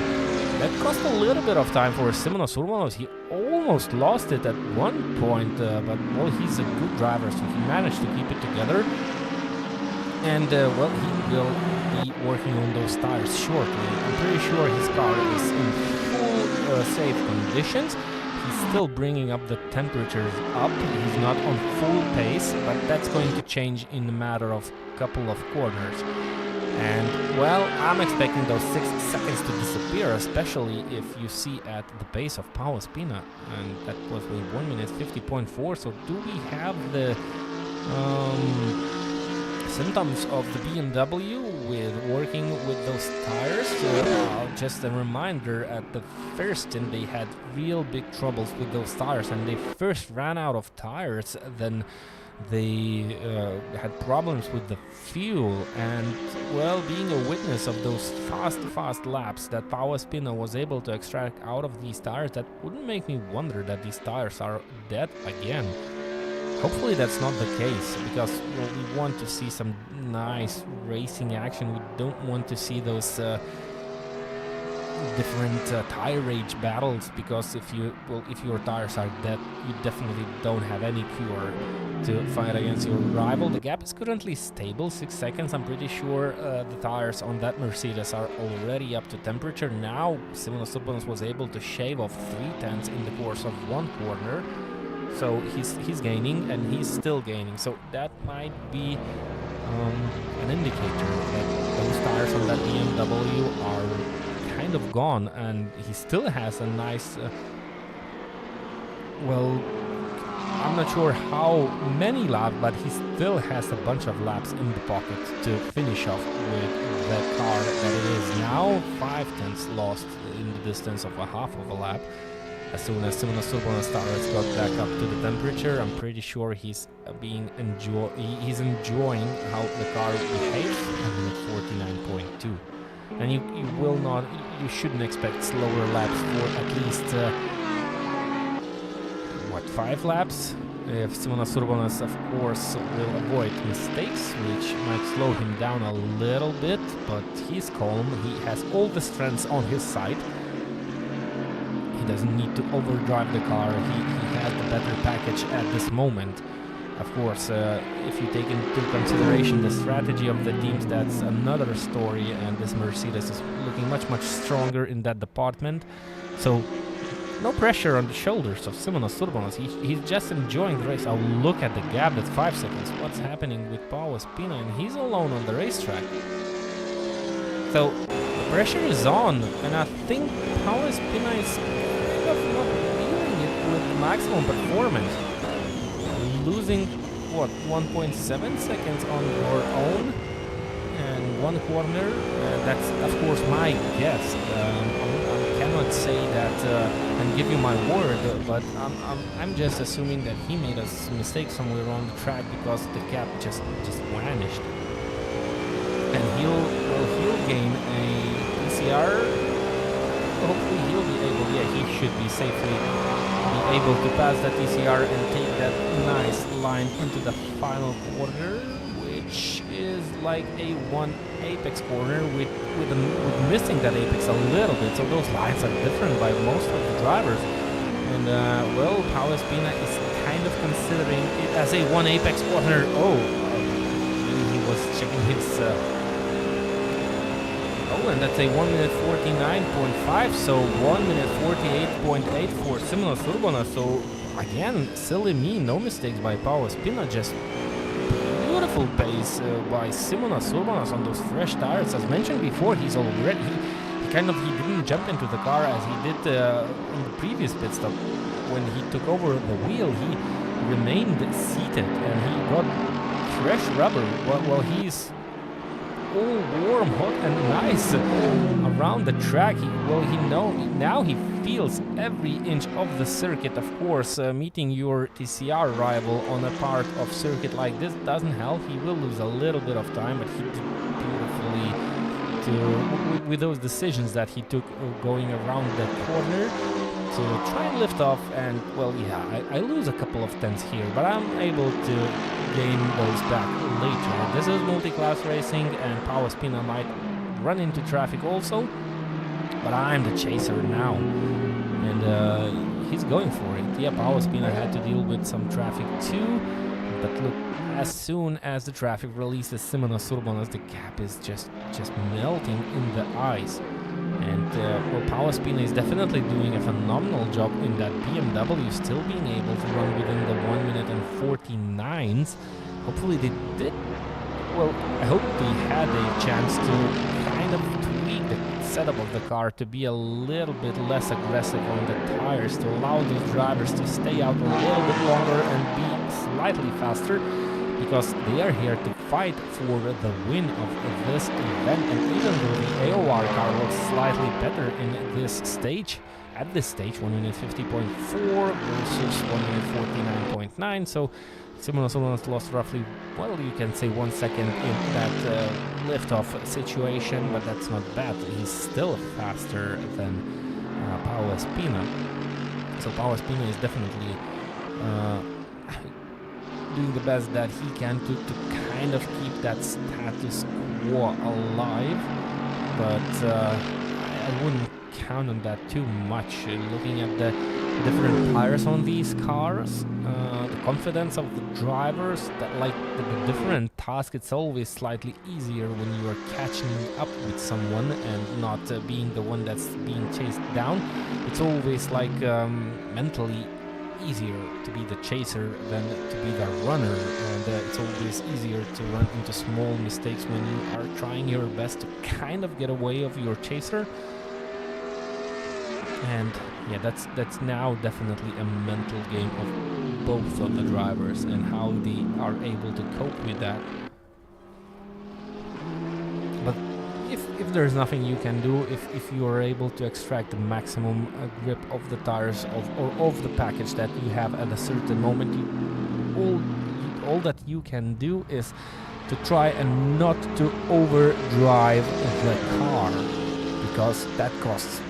B: that cost a little bit of time for Simonas Urbanas. He almost lost it at one point, but well, he's a good driver, so he managed to keep it together. And well, he will be working on those tires shortly. I'm pretty sure his car is in full safe conditions. He's still bringing up the temperatures up. He's not on full pace, but that's going to change in a matter of couple of corners. And well, I'm expecting those 6 seconds to disappear, especially if you see at the pace of Powerspina, and that was with 1 minute 50.4. So do we have the symptoms of the BMW with working with those tires? Just a reminder, at the first stint they had real big troubles with those tires, and they first ran out of tires, then they had problems with the fuel. And well, being a witness of those fast laps that Powerspina was able to extract out of these tires, that wouldn't make me wonder that these tires are dead again. Hopefully that's not the case, because well, we want to see some nice racing action. We don't want to see those different tire age battles, because if your tires are dead, you definitely don't have any cure to fight against your rival. The gap is currently stable, 6 seconds. I'm pretty sure the tires on that Mercedes are already up to temperature. Now Simonas Urbanas was able to shave off 3/10 in the course of one corner, so he's gaining, and he's still gaining, so that might be an indicator that those tires on that BMW are kind of gone, and he still has a nice well, I'm not sure how many laps, but he still has a bunch of laps in the pocket to finish off with the car that it is now. 5/10 lost in the distance of a half of a lap. As soon as Simonas Urbanas tires got back up to the temperature, I'm pretty sure he's enjoying how the car behaves. And at 49.2. And you shouldn't expect slower laps for at least 5 laps. If Simonas Urbanas, of course, will avoid mistakes, which might slow him down a little bit, but he's calm. He has all the strengths on his side. He doesn't need to overdrive the car. He has the better package at this moment. Of course, if you take into consideration the strategy of the teams, that's another story, and this Mercedes is looking much stronger in that department. So no pressure on the shoulders of Simonas Urbanas. He's just enjoying the race. Oh, look at the gap, that's 5 seconds. What's happening with Paulo Espina? And he's alone on the racetrack. So the pressure is on, and I think Paulo Espina is kind of not doing it with maximum performance. Losing, what, 1.7 seconds on your own and one corner. That's, of course, my guess. I cannot say that and give you my word, but I'm just assuming that he made a mistake somewhere on the track, because the gap just vanished. And he'll gain a TCR. Hopefully he'll be able, yeah, he should be safely able to pass that TCR and take that nice line into the final corner, which is like a one apex corner with missing that apex a little bit. So those lines are different by most of the drivers. And well, Paulo Espina is kind of considering it as a one apex corner. Oh, he was checking his oh, and that's a 1 minute 49.5, so 1 minute 48.8 for Simonas Urbanas. So again, silly me, no mistakes by Paulo Espina, just beautiful pace by Simonas Urbanas on those fresh tires. As mentioned before, he's already he didn't jump into the car as he did in the previous pit stop. When he took over the wheel, he remained seated and he got fresh rubber while he's all warm, hot and nice around the track. Now he feels every inch of the circuit. Of course, meeting your TCR rival on a part of circuit like this doesn't help. He will lose a little bit of time, but he did beautifully with those decisions that he took going around the corner to try and lift off. And well, yeah, I lose a couple of tenths here, but I'm able to gain those back later. This is multi-class racing, and Paulo Espina might run into traffic also, but I'm the chaser now, and he's going for it. Yeah, Paulo Espina had to deal with some traffic too, but look, as soon as the traffic releases Simonas Urbanas, the gap is just melting in the ice. And well, Paulo Espina is definitely doing a phenomenal job in that BMW, still being able to run within the 1 minute and 49s. Hopefully they did, well, I hope they had a chance to kind of tweak the setup of the car to be a little bit less aggressive on the tires, to allow those drivers to stay out a little bit longer and be slightly faster, because they are here to fight for the win of this event. And even though the AOR car looks slightly better in this stage, at this stage 1 minute 50.4 versus 1 minute 49.9, so Simonas Urbanas lost roughly, well, you can say 1 second in that liftoff situation, but that's not bad. He's still faster than Paulo Espina. So Paulo Espina is definitely doing the best that he can to kind of keep that status quo alive, but I wouldn't count on that too much. Looking at the different tires on these cars, the confidence of the drivers, that like the different task, it's always slightly easier when you are catching up with someone and not being the one that's being chased down. It's always like mentally easier to be the chaser than to be the runner, and it's always easier to run into small mistakes when you are trying your best to kind of get away of your chaser. And yeah, that's now definitely a mental game of both of the drivers and how they are able to cope with that. But if there's nothing you can do, if you are able to extract the maximum grip of the tires of the package that you have at a certain moment, all that you can do is to try and not to overdrive the car, because that costs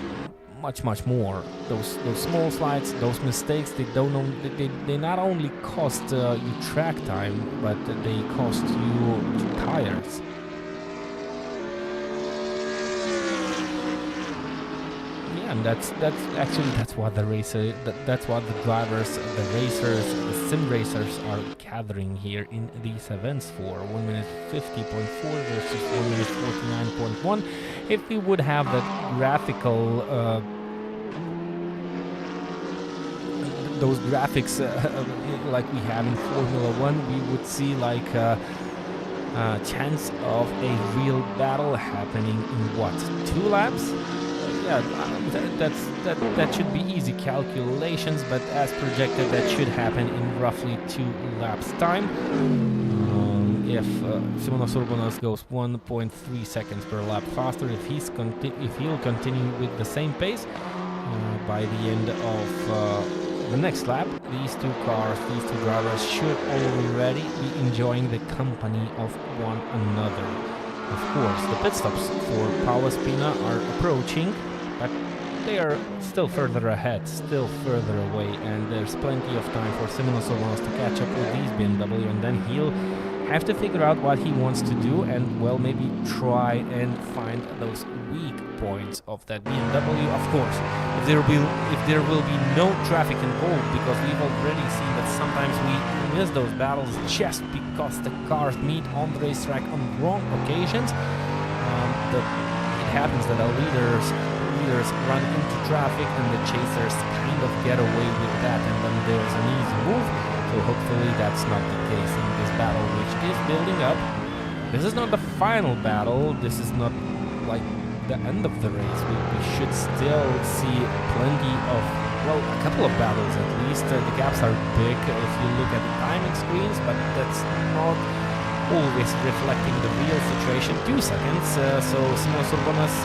B: much more. Those small slides, those mistakes, they not only cost you track time, but they cost you tires. And that's what the that's what the drivers, the racers, the sim racers are gathering here in these events for. 1 minute 50.4 versus 1 minute 49.1. If we would have that graphical, those graphics like we have in Formula 1, we would see like a chance of a real battle happening in what, 2 laps? Yeah, that should be easy calculations, but as projected, that should happen in roughly 2 laps time. If Simonas Urbonas goes 1.3 seconds per lap faster, if he'll continue with the same pace by the end of the next lap, these 2 cars, these 2 drivers should already be enjoying the company of one another. Of course, the pit stops for Paolo Spina are approaching, but they are still further ahead, still further away, and there's plenty of time for Simonas Urbonas to catch up with these BMW, and then he'll have to figure out what he wants to do and, well, maybe try and find those weak points of that BMW. Of course, if there will be no traffic involved, because we've already seen that sometimes we miss those battles just because the cars meet on the racetrack on wrong occasions. It happens that the leaders run into traffic and the chasers kind of get away with that, and then there's an easy move. So hopefully that's not the case in this battle, which is building up. This is not the final battle. This is not like the end of the race. We should still see plenty of, well, a couple of battles at least. The gaps are big if you look at the timing screens, but that's not always reflecting the real situation. 2 seconds, so Simonas Urbonas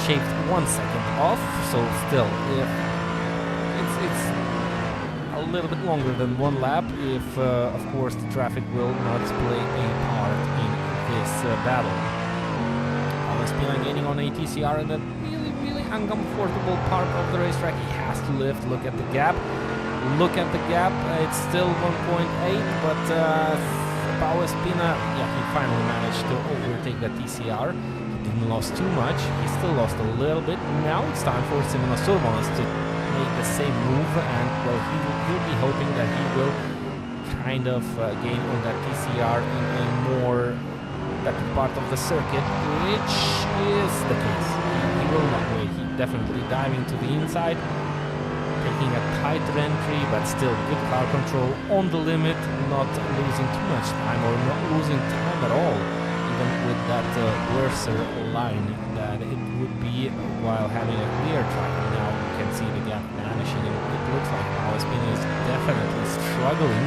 B: shaved 1 second off, so still, if it's a little bit longer than 1 lap, if of course the traffic will not play a part in this battle. Spina gaining on a TCR in a really uncomfortable part of the racetrack. He has to lift. Look at the gap. It's still 1.8, but Paolo Spina, yeah, he finally managed to overtake the TCR. He didn't lose too much. He still lost a little bit. Now it's time for Simonas Urbonas to make the same move, and, well, he'll be hoping that he will kind of gain on that TCR in a more part of the circuit, which is the case. He will not wait. He definitely diving to the inside, taking a tighter entry, but still good car control on the limit, not losing too much time or not losing time at all, even with that worser line that it would be while having a clear track. Now you can see the gap vanishing, and it looks like Paolo Spina is definitely struggling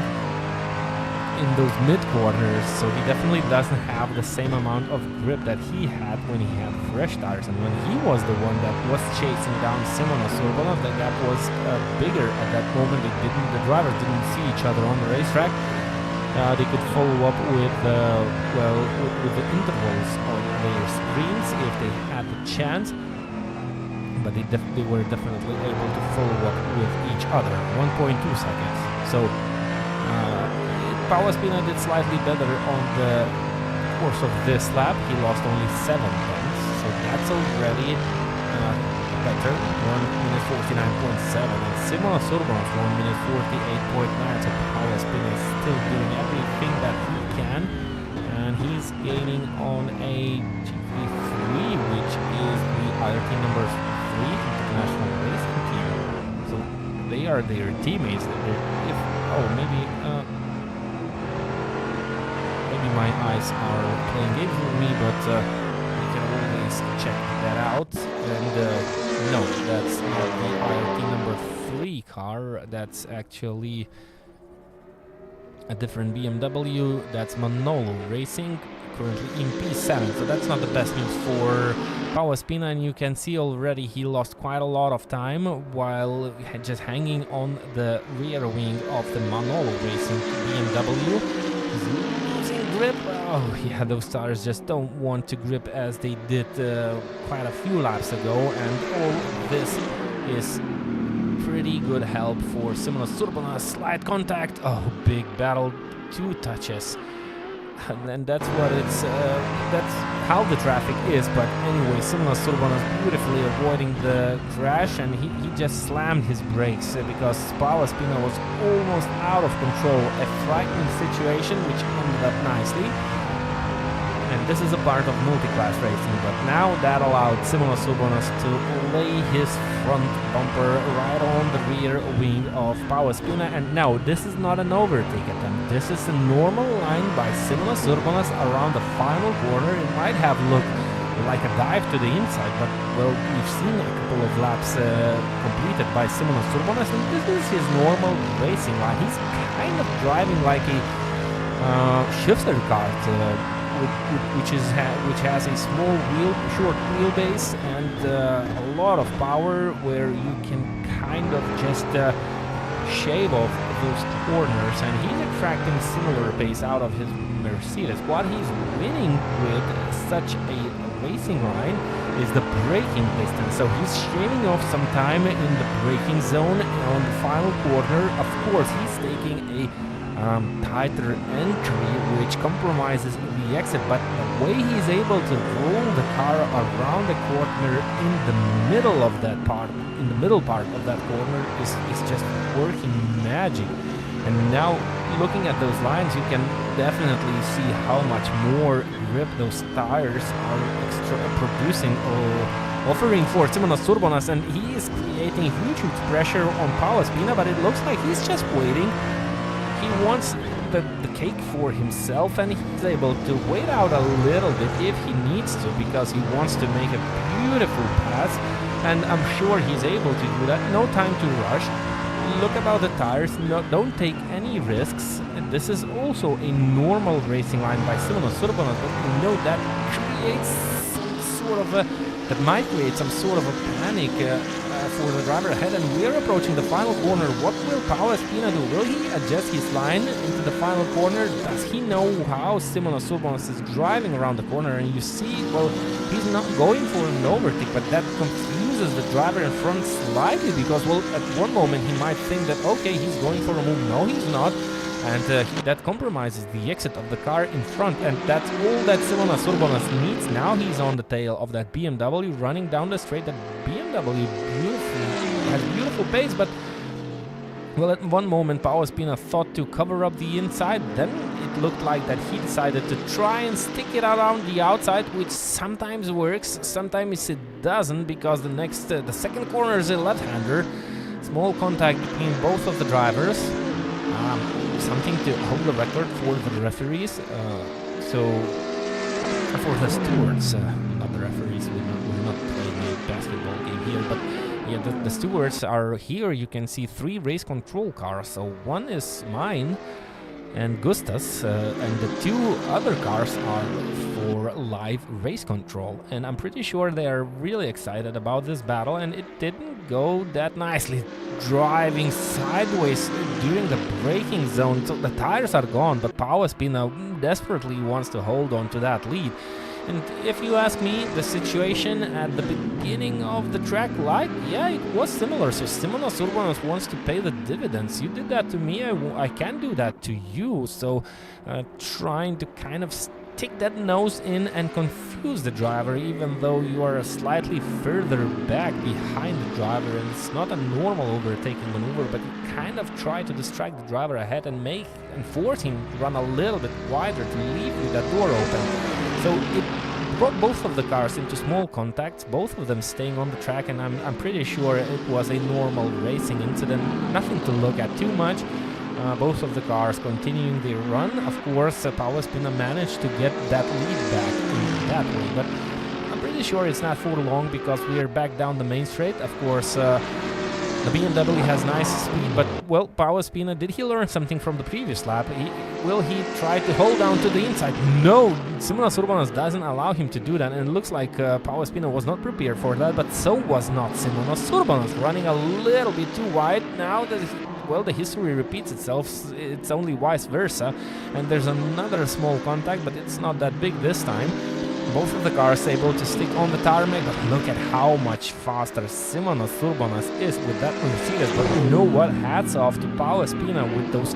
B: in those mid-corners, so he definitely doesn't have the same amount of grip that he had when he had fresh tires, and when he was the one that was chasing down Simonas Urbonas, the gap was bigger at that moment. The drivers didn't see each other on the racetrack. They could follow up with with the intervals on their screens if they had the chance, but they were definitely able to follow up with each other. 1.2 seconds. So Paolo Spina did slightly better on the course of this lap. He lost only 7 tenths, so that's already better, 1 minute 49.7, and Simona Surbanov 1 minute 48.9. So Pauspina is still doing everything that he can, and he's gaining on a GT3, which is the IRT number 3 international racing team. So they are their teammates. Maybe my eyes are playing games with me, but we can always check that out. And no, that's not the IRT number 3 car. That's actually a different BMW. That's Manolo Racing, currently in P7. So that's not the best news for Pauspina, and you can see already he lost quite a lot of time while just hanging on the rear wing of the Manolo Racing BMW. He's losing grip. Oh yeah, those tires just don't want to grip as they did quite a few laps ago, and all this is pretty good help for Simona Surbanov. Slight contact. Oh, big battle. 2 touches. And that's what that's how the traffic is. But anyway, Simona Surbanov beautifully avoiding the crash, and he just slammed his brakes because Pauspina was almost out of control. A frightening situation which ended up nicely. And this is a part of multi-class racing, but now that allowed Simona Surbanov to lay his front bumper right on the rear wing of Pauspina. And now this is not an overtake attempt. This is a normal line by Simona Surbanov around the final corner. It might have looked like a dive to the inside, but well, we've seen a couple of laps completed by Simona Surbanov, and this is his normal racing line. He's kind of driving like a shifter kart. Which has a short wheelbase and a lot of power, where you can kind of just shave off those corners, and he's extracting similar pace out of his Mercedes. What he's winning with such a racing line is the braking distance. So he's shaving off some time in the braking zone on the final corner. Of course, he's taking a tighter entry, which compromises the exit, but the way he's able to roll the car around the corner in the middle of that part, in the middle part of that corner, is just working magic. And now, looking at those lines, you can definitely see how much more grip those tires are producing or offering for Simona Surbanov, and he is creating huge pressure on Pauspina, but it looks like he's just waiting. He wants the cake for himself, and he's able to wait out a little bit if he needs to, because he wants to make a beautiful pass, and I'm sure he's able to do that. No time to rush. Look about the tires. No, don't take any risks. And this is also a normal racing line by Simona Surbanov, but you know that creates some sort of that might create some sort of a panic for the driver ahead, and we're approaching the final corner. What will Pauspina do? Will he adjust his line into the final corner? Does he know how Simona Surbanov is driving around the corner? And you see, well, he's not going for an overtake, but that confuses the driver in front slightly, because, well, at one moment he might think that, okay, he's going for a move. No, he's not. And that compromises the exit of the car in front, and that's all that Simona Surbanov needs. Now he's on the tail of that BMW, running down the straight. That BMW has beautiful pace, but, well, at one moment Pauspina thought to cover up the inside. Then it looked like that he decided to try and stick it around the outside, which sometimes works, sometimes it doesn't, because the second corner is a left-hander. Small contact between both of the drivers. Something to hold the record for the referees, for the stewards, not the referees. We're not playing a basketball game here, but yeah, the stewards are here. You can see 3 race control cars. So one is mine and Gusta's, and the 2 other cars are for live race control. And I'm pretty sure they are really excited about this battle, and it didn't go that nicely. Driving sideways during the braking zone, so the tires are gone, but Pauspina desperately wants to hold on to that lead. And if you ask me, the situation at the beginning of the track, it was similar. So Simona Surbanov wants to pay the dividends. You did that to me, I can do that to you. So trying to kind of take that nose in and confuse the driver, even though you are slightly further back behind the driver, and it's not a normal overtaking maneuver, but you kind of try to distract the driver ahead and force him to run a little bit wider to leave you that door open. So it brought both of the cars into small contacts, both of them staying on the track, and I'm pretty sure it was a normal racing incident, nothing to look at too much. Both of the cars continuing their run. Of course, Powerspina managed to get that lead back in that way, but I'm pretty sure it's not for long because we are back down the main straight. Of course, the BMW has nice speed, but, well, Powerspina, did he learn something from the previous lap? Will he try to hold down to the inside? No, Simonas Urbanas doesn't allow him to do that, and it looks like Powerspina was not prepared for that, but so was not Simonas Urbanas, running a little bit too wide. Now that well, the history repeats itself, it's only vice versa, and there's another small contact, but it's not that big this time. Both of the cars able to stick on the tarmac, but look at how much faster Simonas Urbanas is with that Mercedes. But you know what, hats off to Powerspina with those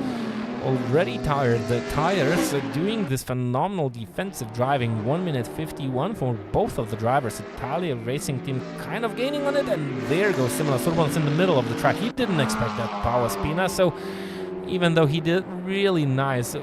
B: already tired tires, doing this phenomenal defensive driving. 1 minute 51 for both of the drivers. Italia Racing Team kind of gaining on it, and there goes Simonas Urbanas in the middle of the track. He didn't expect that, Powerspina, so even though he did really nice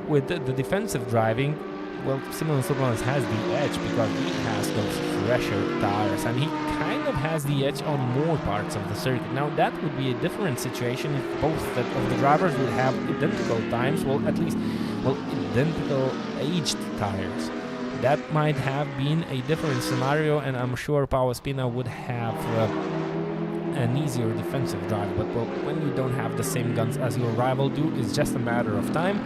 B: with the defensive driving, well, Simonas Urbanas has the edge because he has those fresher tires, and he kind of has the edge on more parts of the circuit. Now, that would be a different situation if both of the drivers would have identical times, well, at least, well, identical aged tires. That might have been a different scenario, and I'm sure Powerspina would have an easier defensive drive. But, well, when you don't have the same guns as your rival do, it's just a matter of time.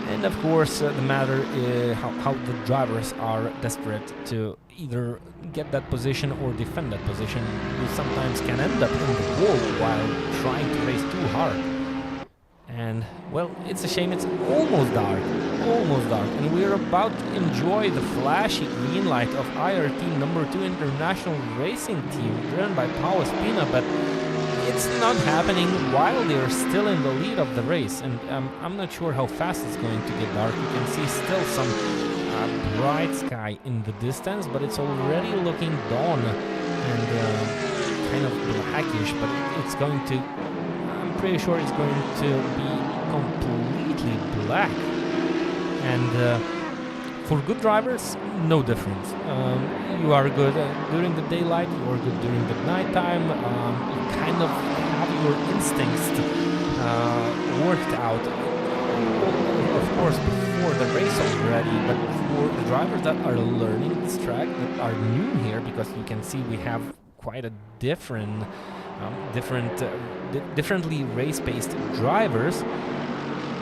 B: And of course, the matter is how the drivers are desperate to either get that position or defend that position. You sometimes can end up in the wall while trying to race too hard. And, well, it's a shame, it's almost dark, and we're about to enjoy the flashy green light of IRT number 2 International Racing Team, driven by Powerspina, but it's not happening while they're still in the lead of the race, and I'm not sure how fast it's going to get dark. You can see still some bright sky in the distance, but it's already looking dawn and kind of blackish, but it's going to, I'm pretty sure it's going to be completely black. And for good drivers, no difference. You are good during the daylight, you are good during the nighttime. You kind of have your instincts worked out, of course, before the race already. But for the drivers that are learning this track, that are new here, because you can see we have quite a differently race-paced drivers,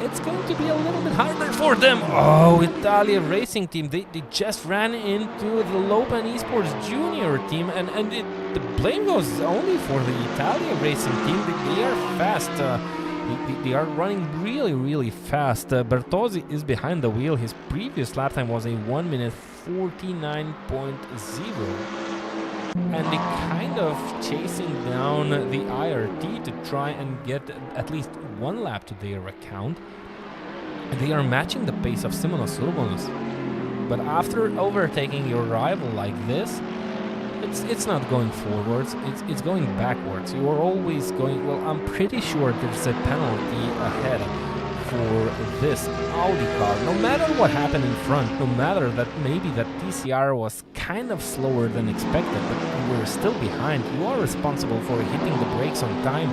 B: it's going to be a little bit harder for them. Oh, Italia Racing Team, they just ran into the Lopan Esports Junior team, and the blame goes only for the Italia Racing Team. They are fast. They are running really, really fast. Bertozzi is behind the wheel. His previous lap time was a 1 minute 49.0. And they kind of chasing down the IRT to try and get at least one lap to their account. They are matching the pace of Simonas Urbanas. But after overtaking your rival like this, it's not going forwards, it's going backwards. You are always going, well, I'm pretty sure there's a penalty ahead for this Audi car. No matter what happened in front, no matter that maybe that TCR was kind of slower than expected, but you were still behind, you are responsible for hitting the brakes on time,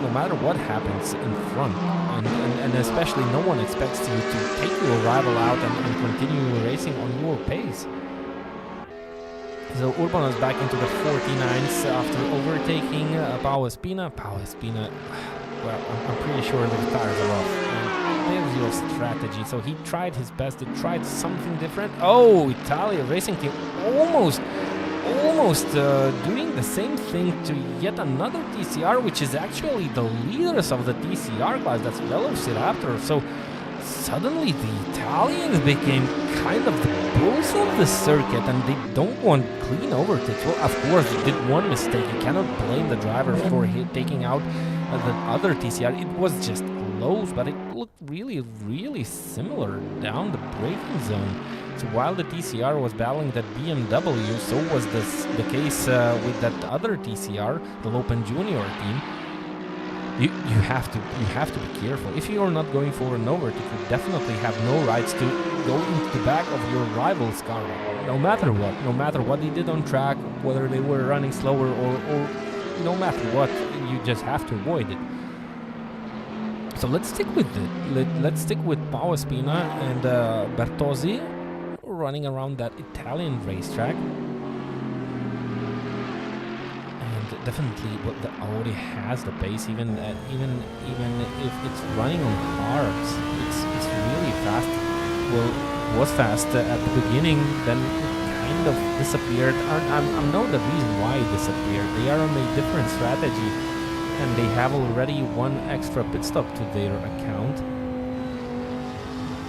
B: no matter what happens in front. And especially no one expects you to take your rival out and continue racing on your pace. So Urbanas back into the 49s after overtaking Powerspina. Powerspina, well, I'm pretty sure the tires are off. And there's your strategy. So he tried his best. He tried something different. Oh, Italia Racing Team almost doing the same thing to yet another TCR, which is actually the leaders of the TCR class. That's Velociraptor. So suddenly the Italians became kind of the bulls of the circuit, and they don't want clean overtakes. Well, of course, they did one mistake. You cannot blame the driver for taking out the other TCR. It was just close, but it looked really similar down the braking zone. So while the TCR was battling that BMW, so was the case with that other TCR, the Lopen Junior team. You have to be careful. If you are not going for an overtake, you definitely have no rights to go into the back of your rival's car, no matter what they did on track, whether they were running slower or no matter what, you just have to avoid it. So let's stick with it. Let's stick with Spina and Bertozzi running around that Italian racetrack. Definitely, the Audi has the pace, even if it's running on carbs. It's really fast. Well, it was fast at the beginning, then it kind of disappeared. I know the reason why it disappeared. They are on a different strategy, and they have already one extra pit stop to their account.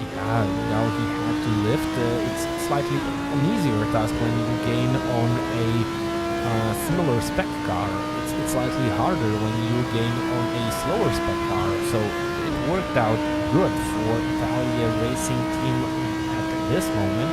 B: Yeah, now he had to lift. It's slightly an easier task when you gain on a similar spec car. It's slightly harder when you gain on a slower spec car, so it worked out good for Italia Racing Team at this moment.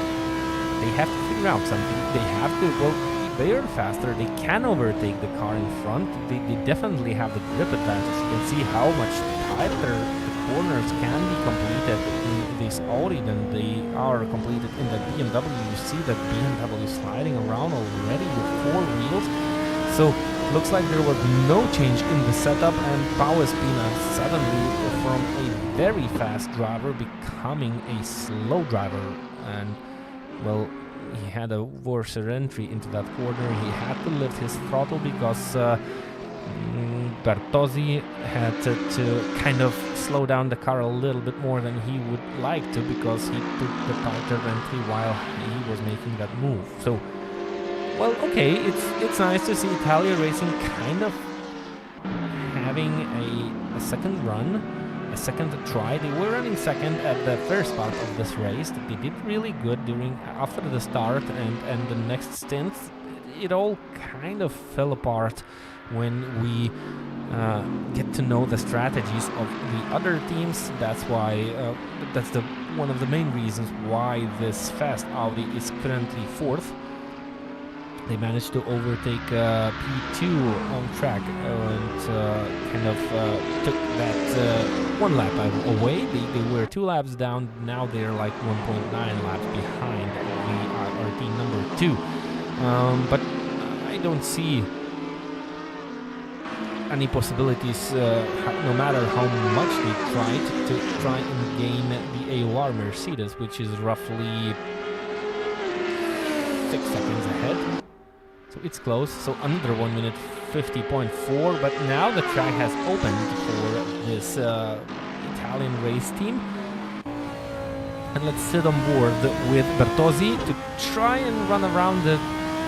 B: They have to figure out something. They have to, well, they are faster, they can overtake the car in front, they definitely have the grip advantage. You can see how much tighter the corners can be completed in this Audi than they are completed in the BMW. You see that BMW sliding around already with 4 wheels. So looks like there was no change in the setup, and Spina suddenly from a very fast driver becoming a slow driver. And well, he had a worse entry into that corner. He had to lift his throttle because Bertozzi had to kind of slow down the car a little bit more than he would like to, because he took the tighter entry while he was making that move. So, well, okay, it's nice to see Italia Racing kind of having a second run, a second try. They were running second at the first part of this race. They did really good after the start and the next stint. It all kind of fell apart when we get to know the strategies of the other teams. That's why that's one of the main reasons why this fast Audi is currently 4th. They managed to overtake P2 on track and kind of took that 1 lap away. They were 2 laps down. Now they're like 1.9 laps behind the RT number 2. But I don't see any possibilities, no matter how much they tried to try and gain the AOR Mercedes, which is roughly 6 seconds ahead. So it's close, so under 1 minute 50.4, but now the track has opened for this Italian race team. And let's sit on board with Bertozzi to try and run around the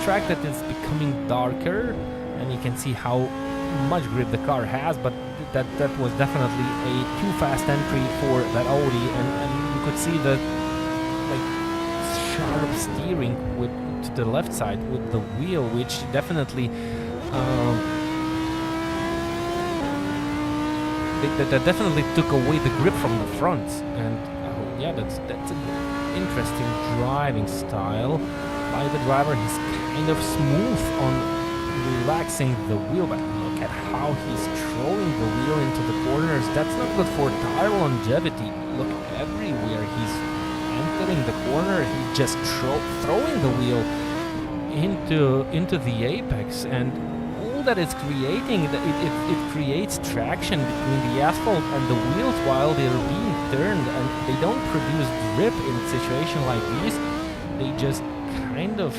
B: track that is becoming darker, and you can see how much grip the car has, but that was definitely a too fast entry for that Audi, and you could see the sharp steering to the left side with the wheel, which definitely that definitely took away the grip from the front. And yeah, that's an interesting driving style by the driver. He's kind of smooth on relaxing the wheel, but look at how he's throwing the wheel into the corners. That's not good for tire longevity. Look everywhere he's entering the corner, he's just throwing the wheel into the apex, and all that it's creating, it creates traction between the asphalt and the wheels while they're being turned, and they don't produce grip in a situation like this. They just kind of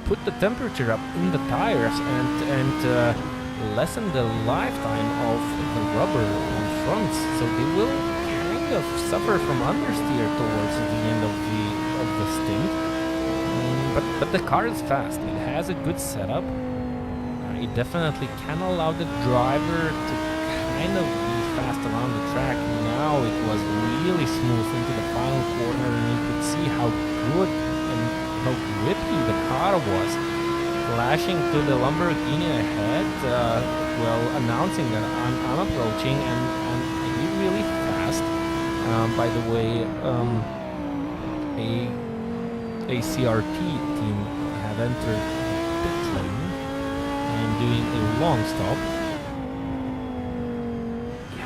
B: put the temperature up in the tires and lessen the lifetime of the rubber on fronts, so they will kind of suffer from understeer towards the end of the stint. But the car is fast. It has a good setup. It definitely can allow the driver to kind of be fast around the track. Now it was really smooth into the final corner, and you could see how good and how grippy the car was. Flashing to the Lamborghini ahead, well, announcing that I'm approaching and maybe really fast. By the way, a CRT team have entered the pit lane and doing a long stop.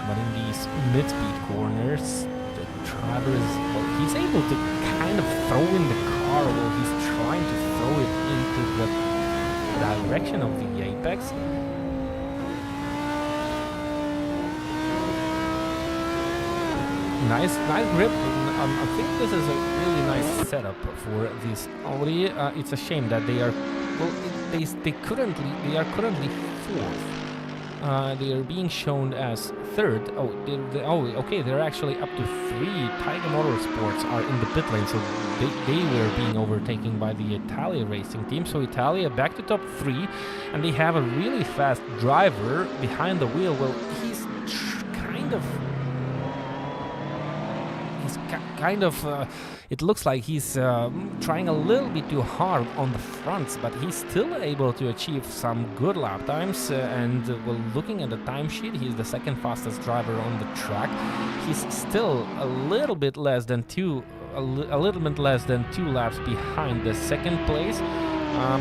B: But in these mid-speed corners, the driver is, well, he's able to kind of throw in the car, or he's trying to throw it into the direction of the apex. Nice grip. I think this is a really nice setup for this Audi. It's a shame that they are, well, they are currently fourth. They are being shown as third. Okay, they're actually up to 3. Tiger Motorsports are in the pit lane, so they were being overtaken by the Italia racing team. So Italia back to top 3, and they have a really fast driver behind the wheel. Well, he's it looks like he's trying a little bit too hard on the fronts, but he's still able to achieve some good lap times. Well, looking at the timesheet, he's the second fastest driver on the track. He's still a little bit less than two laps behind the second place.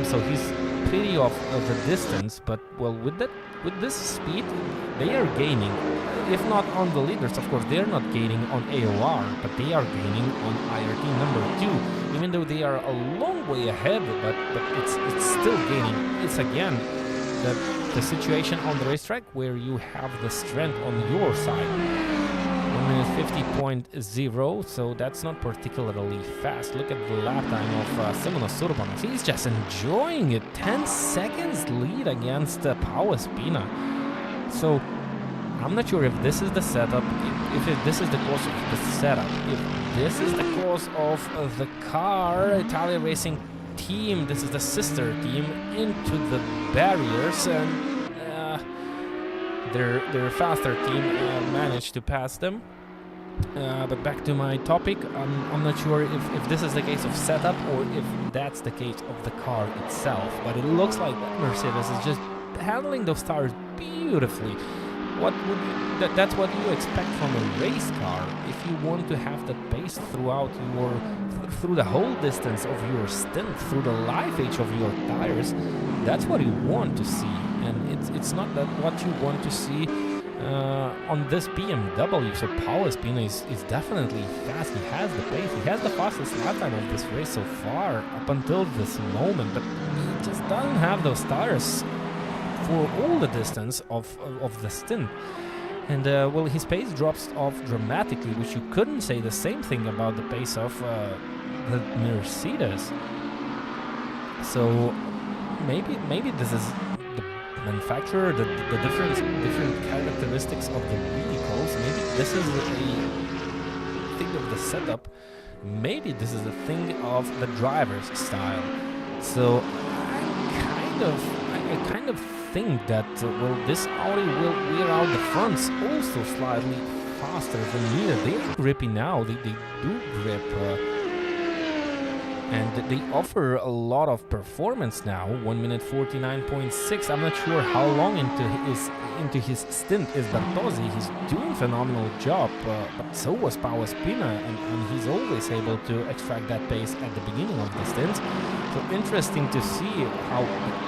B: So he's pretty off the distance. But well, with this speed, they are gaining. If not on the leaders, of course, they're not gaining on AOR, but they are gaining on IRT number 2. Even though they are a long way ahead, but it's still gaining. It's again the situation on the racetrack where you have the strength on your side. 1:50.0, so that's not particularly fast. Look at the lap time of Simonas Urbanas. He's just enjoying it. 10 seconds lead against Pau Espina. So I'm not sure if this is the setup, if this is the cause of the setup, if this is the cause of the car. Italia Racing Team, this is the sister team, into the barriers, and their faster team managed to pass them. But back to my topic, I'm not sure if this is the case of setup or if that's the case of the car itself. But it looks like Mercedes is just handling those tires beautifully. That's what you expect from a race car. If you want to have that pace through the whole distance of your stint, through the life age of your tires, that's what you want to see. And it's not that what you want to see on this BMW. So Pau Espina is definitely fast. He has the pace. He has the fastest lap time of this race so far up until this moment, but he just doesn't have those tires for all the distance of the stint. And well, his pace drops off dramatically, which you couldn't say the same thing about the pace of the Mercedes. So maybe this is the manufacturer, the different characteristics of the vehicles. Maybe this is a thing of the setup. Maybe this is a thing of the driver's style. So I kind of think that well, this Audi will wear out the fronts also slightly faster than needed. They are grippy now. They do grip. And they offer a lot of performance now. 1:49.6. I'm not sure how long into his stint is Bertozzi. He's doing a phenomenal job, but so was Pau Espina, and he's always able to extract that pace at the beginning of the stint. So interesting to see how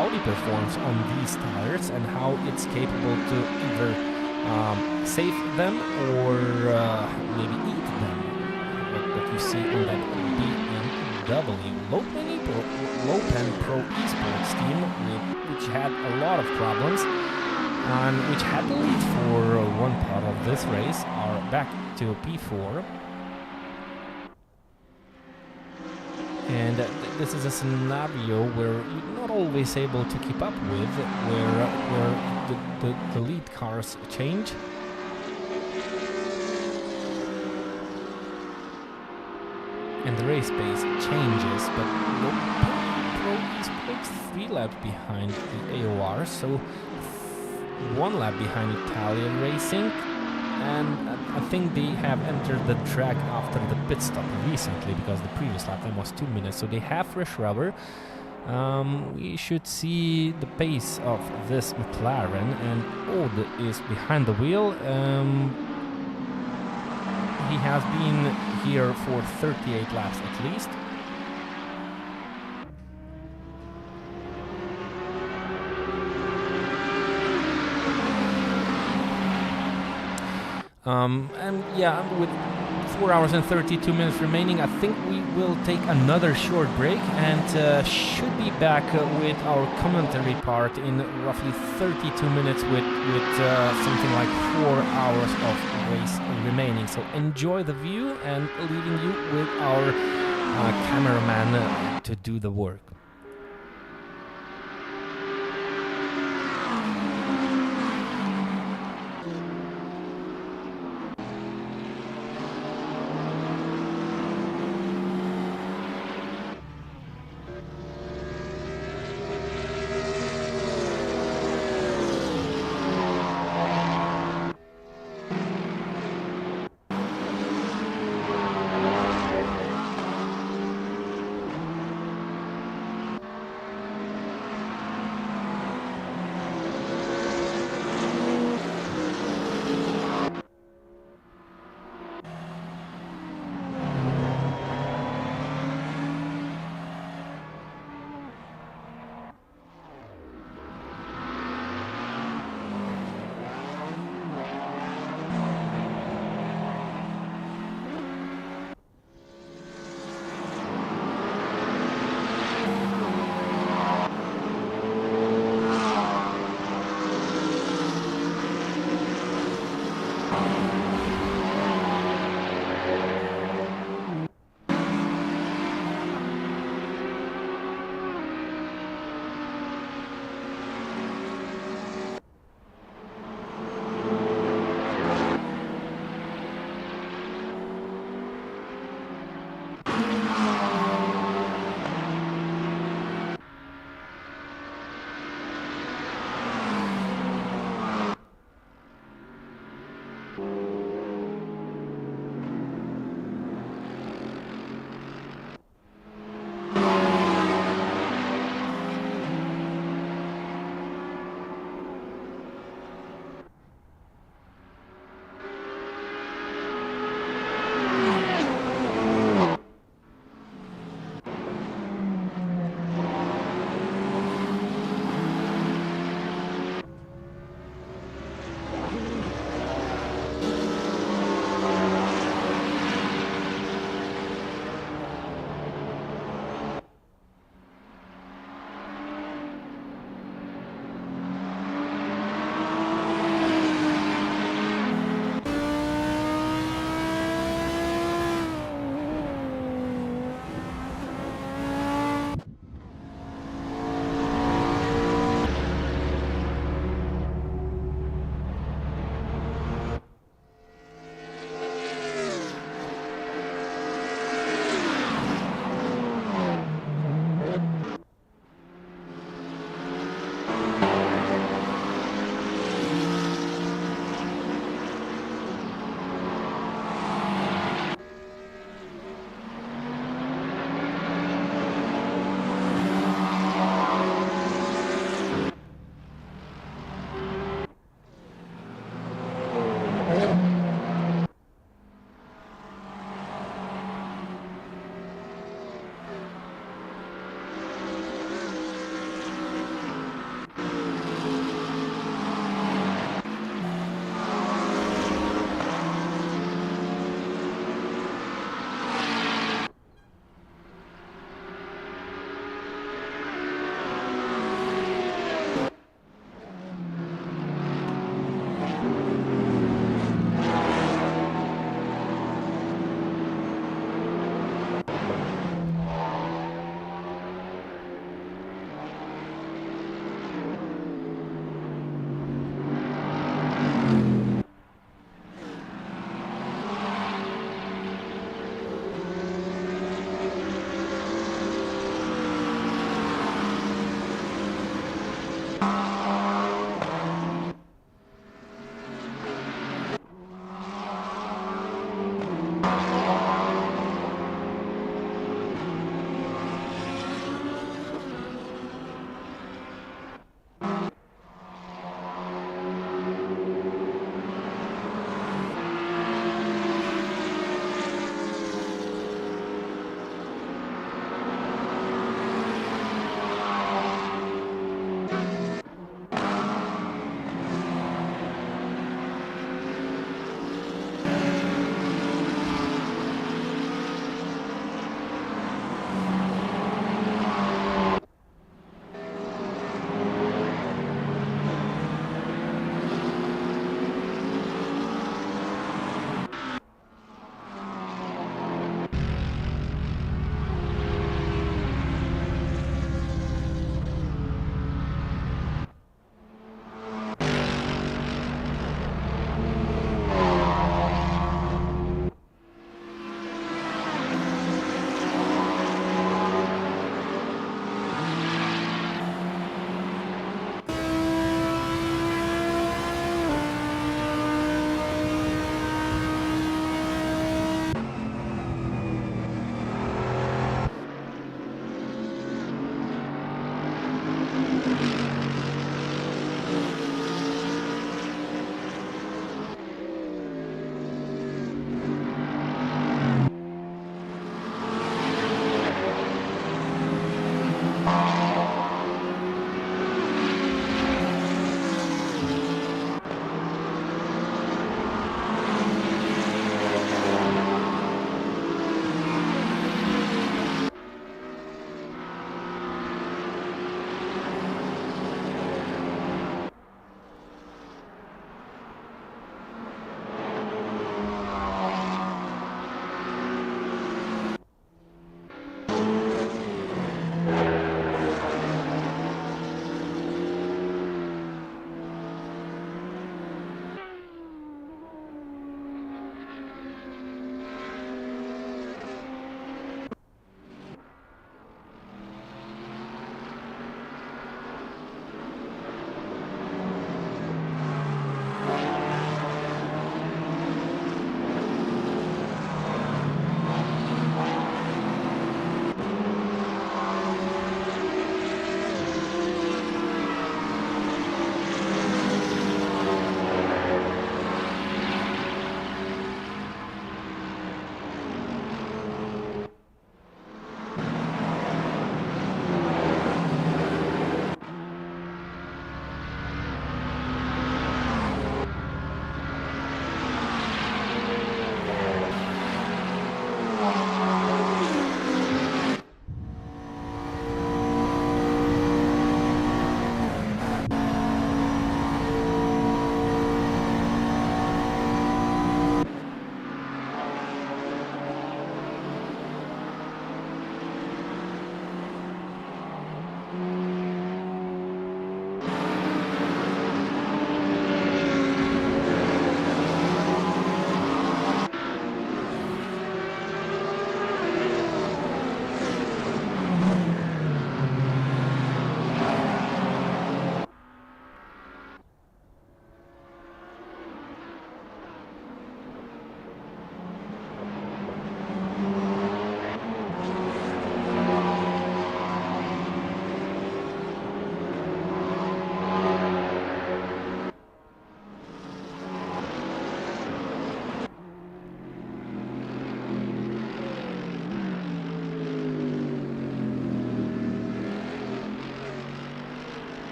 B: Audi performs on these tires and how it's capable to either save them or maybe eat them. What you see on that BMW Lopen Pro Esports team, which had a lot of problems and which had the lead for one part of this race, are back to P4. And this is a scenario where you're not always able to keep up with, where the lead cars change. And the race pace changes, but Pro Esports 3 laps behind the AOR, so 1 lap behind Italia Racing. And I think they have entered the track after the pit stop recently, because the previous lap time was 2 minutes, so they have fresh rubber. We should see the pace of this McLaren, and Odd is behind the wheel. He has been here for 38 laps at least. And yeah, with 4 hours and 32 minutes remaining, I think we will take another short break and should be back with our commentary part in roughly 32 minutes with something like 4 hours of race remaining. So enjoy the view, and leaving you with our cameraman to do the work.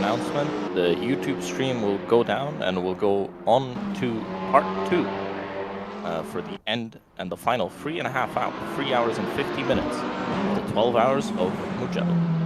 A: announcement, the YouTube stream will go down and we'll go on to part 2 for the end and the final 3.5 hours, 3 hours and 50 minutes, the 12 hours of Mugello.